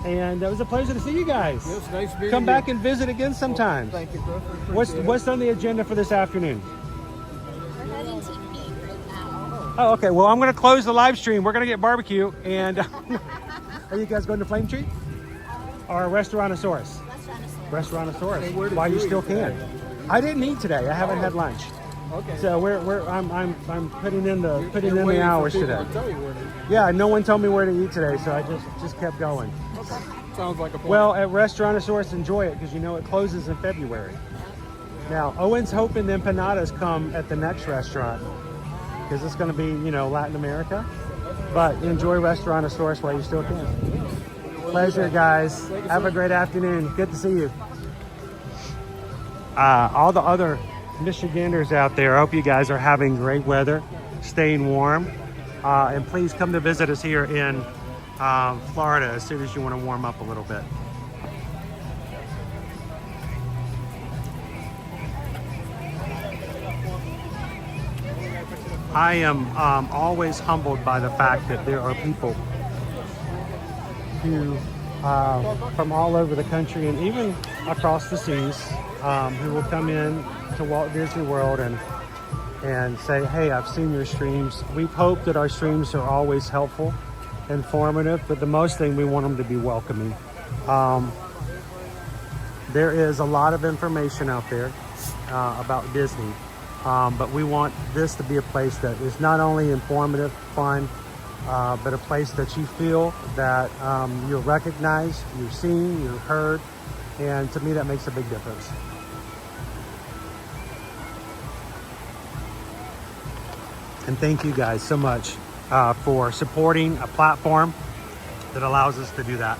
And it was a pleasure to see you guys. It was nice meeting you. Come back and visit again sometime. Thank you, bro. What's on the agenda for this afternoon? We're heading to eat right now. Oh, okay. Well, I'm going to close the live stream. We're going to get barbecue. And are you guys going to Flame Tree? Or Restaurantosaurus? Restaurantosaurus. While you still can. I didn't eat today. I haven't had lunch. Okay. So I'm putting in the hours today. To tell you where to eat. Yeah, no one told me where to eat today, so I just kept going. Okay. Sounds like a plan. Well, at Restaurantosaurus, enjoy it because it closes in February. Now, Owen's hoping the empanadas come at the next restaurant because it's going to be Latin America. But enjoy Restaurantosaurus while you still can. Pleasure, guys. Have a great afternoon. Good to see you. All the other Michiganders out there, I hope you guys are having great weather, staying warm, and please come to visit us here in Florida as soon as you want to warm up a little bit. I am always humbled by the fact that there are people who from all over the country and even across the seas who will come in to Walt Disney World and say, hey, I've seen your streams. We've hoped that our streams are always helpful, informative, but the most thing, we want them to be welcoming. There is a lot of information out there about Disney, but we want this to be a place that is not only informative, fun, but a place that you feel that you're recognized, you're seen, you're heard, and to me that makes a big difference. And thank you guys so much for supporting a platform that allows us to do that.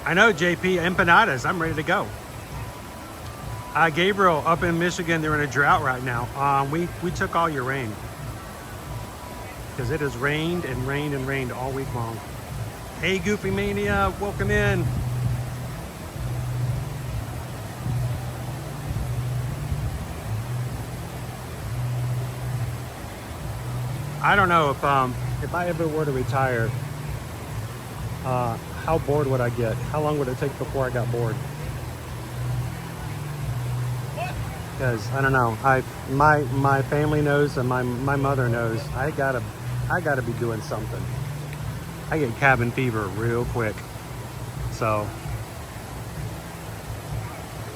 I know, JP, empanadas, I'm ready to go. Gabriel, up in Michigan, they're in a drought right now. We took all your rain because it has rained and rained and rained all week long. Hey, Goofy Mania, welcome in. I don't know if I ever were to retire, how bored would I get? How long would it take before I got bored? Because I don't know. My family knows and my mother knows I gotta be doing something. I get cabin fever real quick. So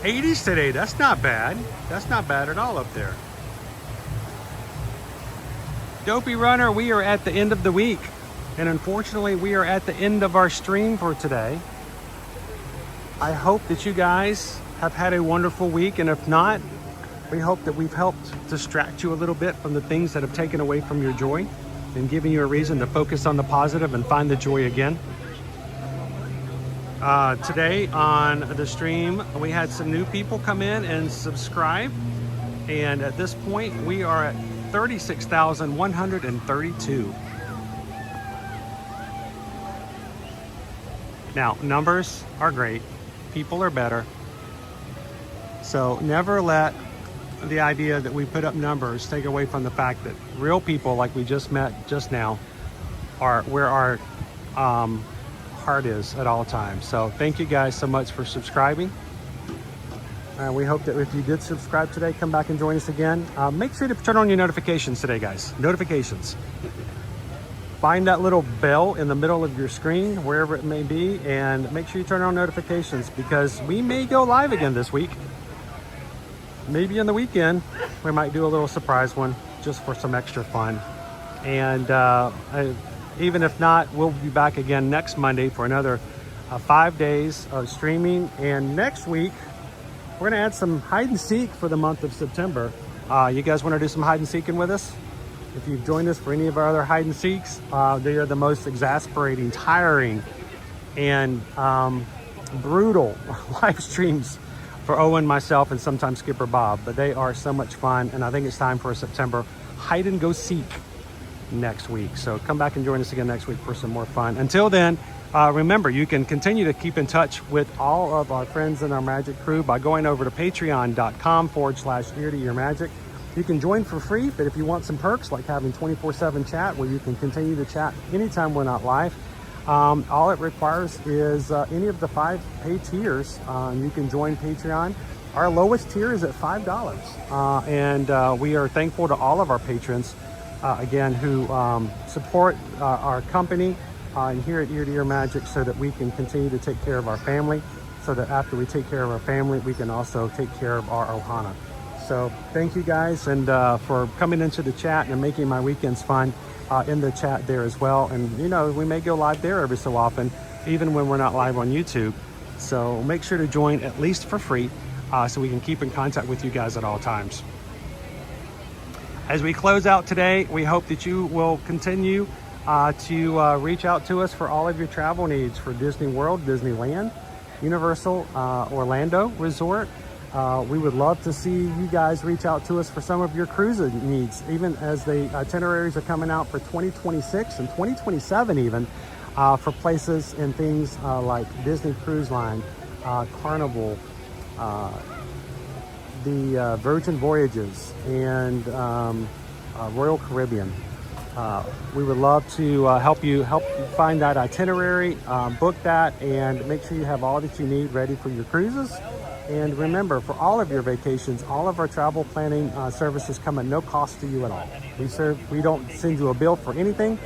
80s today, that's not bad. That's not bad at all up there. Dopey Runner, we are at the end of the week, and unfortunately we are at the end of our stream for today. I hope that you guys have had a wonderful week, and if not, we hope that we've helped distract you a little bit from the things that have taken away from your joy and given you a reason to focus on the positive and find the joy again. Today on the stream, we had some new people come in and subscribe, and at this point we are at 36,132. Now, numbers are great. People are better. So never let the idea that we put up numbers take away from the fact that real people like we just met just now are where our heart is at all times. So thank you guys so much for subscribing. We hope that if you did subscribe today, come back and join us again. Make sure to turn on your notifications today, guys. Notifications. find that little bell in the middle of your screen, wherever it may be, and make sure you turn on notifications because we may go live again this week. Maybe on the weekend, we might do a little surprise one just for some extra fun. And even if not, we'll be back again next Monday for another 5 days of streaming. And next week, we're gonna add some hide and seek for the month of September. You guys wanna do some hide and seeking with us? If you've joined us for any of our other hide and seeks, they are the most exasperating, tiring, and brutal live streams for Owen, myself, and sometimes Skipper Bob. But they are so much fun, and I think it's time for a September hide and go seek next week. So come back and join us again next week for some more fun. Until then, remember, you can continue to keep in touch with all of our friends in our magic crew by going over to patreon.com/ear-to-ear-magic. You can join for free, but if you want some perks like having 24/7 chat where you can continue to chat anytime we're not live, all it requires is any of the 5 pay tiers. You can join Patreon. Our lowest tier is at $5, and we are thankful to all of our patrons, again, who support our company and here at Ear to Ear Magic so that we can continue to take care of our family, so that after we take care of our family, we can also take care of our ohana. So thank you guys, and for coming into the chat and making my weekends fun in the chat there as well. And you know, we may go live there every so often, even when we're not live on YouTube. So make sure to join at least for free so we can keep in contact with you guys at all times. As we close out today, we hope that you will continue to reach out to us for all of your travel needs for Disney World, Disneyland, Universal Orlando Resort. We would love to see you guys reach out to us for some of your cruising needs, even as the itineraries are coming out for 2026 and 2027 even, for places and things like Disney Cruise Line, Carnival, the Virgin Voyages, and Royal Caribbean. We would love to help you find that itinerary, book that, and make sure you have all that you need ready for your cruises. And remember, for all of your vacations, all of our travel planning services come at no cost to you at all. We don't send you a bill for anything.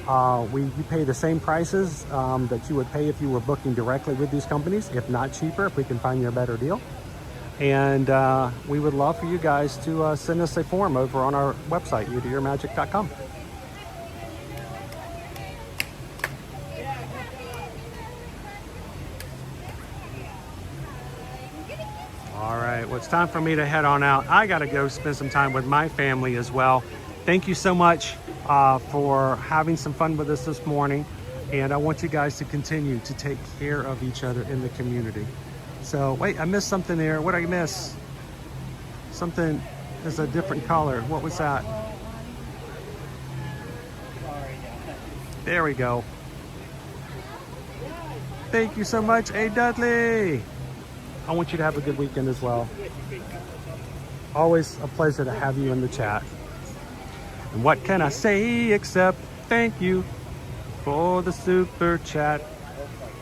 You pay the same prices that you would pay if you were booking directly with these companies, if not cheaper, if we can find you a better deal. And we would love for you guys to send us a form over on our website, ear-to-ear-magic.com. All right, well, it's time for me to head on out. I got to go spend some time with my family as well. Thank you so much for having some fun with us this morning. And I want you guys to continue to take care of each other in the community. So, wait, I missed something there. What did I miss? Something is a different color. What was that? There we go. Thank you so much, A. Dudley. I want you to have a good weekend as well. Always a pleasure to have you in the chat. And what can I say except thank you for the super chat.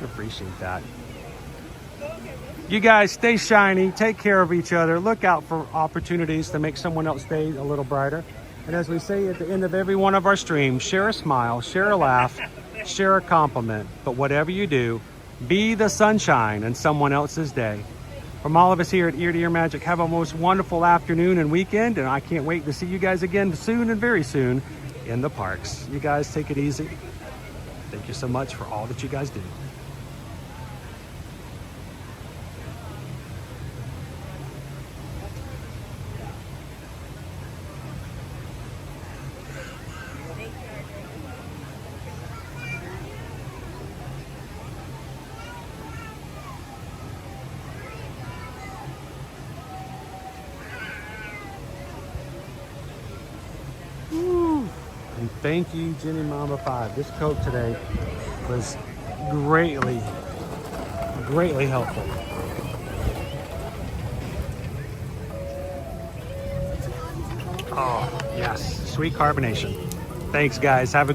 Appreciate that. You guys stay shiny, take care of each other, look out for opportunities to make someone else's day a little brighter. And as we say at the end of every one of our streams, share a smile, share a laugh, share a compliment. But whatever you do, be the sunshine in someone else's day. From all of us here at Ear to Ear Magic, have a most wonderful afternoon and weekend, and I can't wait to see you guys again soon and very soon in the parks. You guys take it easy. Thank you so much for all that you guys do. And thank you, Jenny Mama 5. This Coke today was greatly helpful. Oh, yes. Sweet carbonation. Thanks, guys. Have a good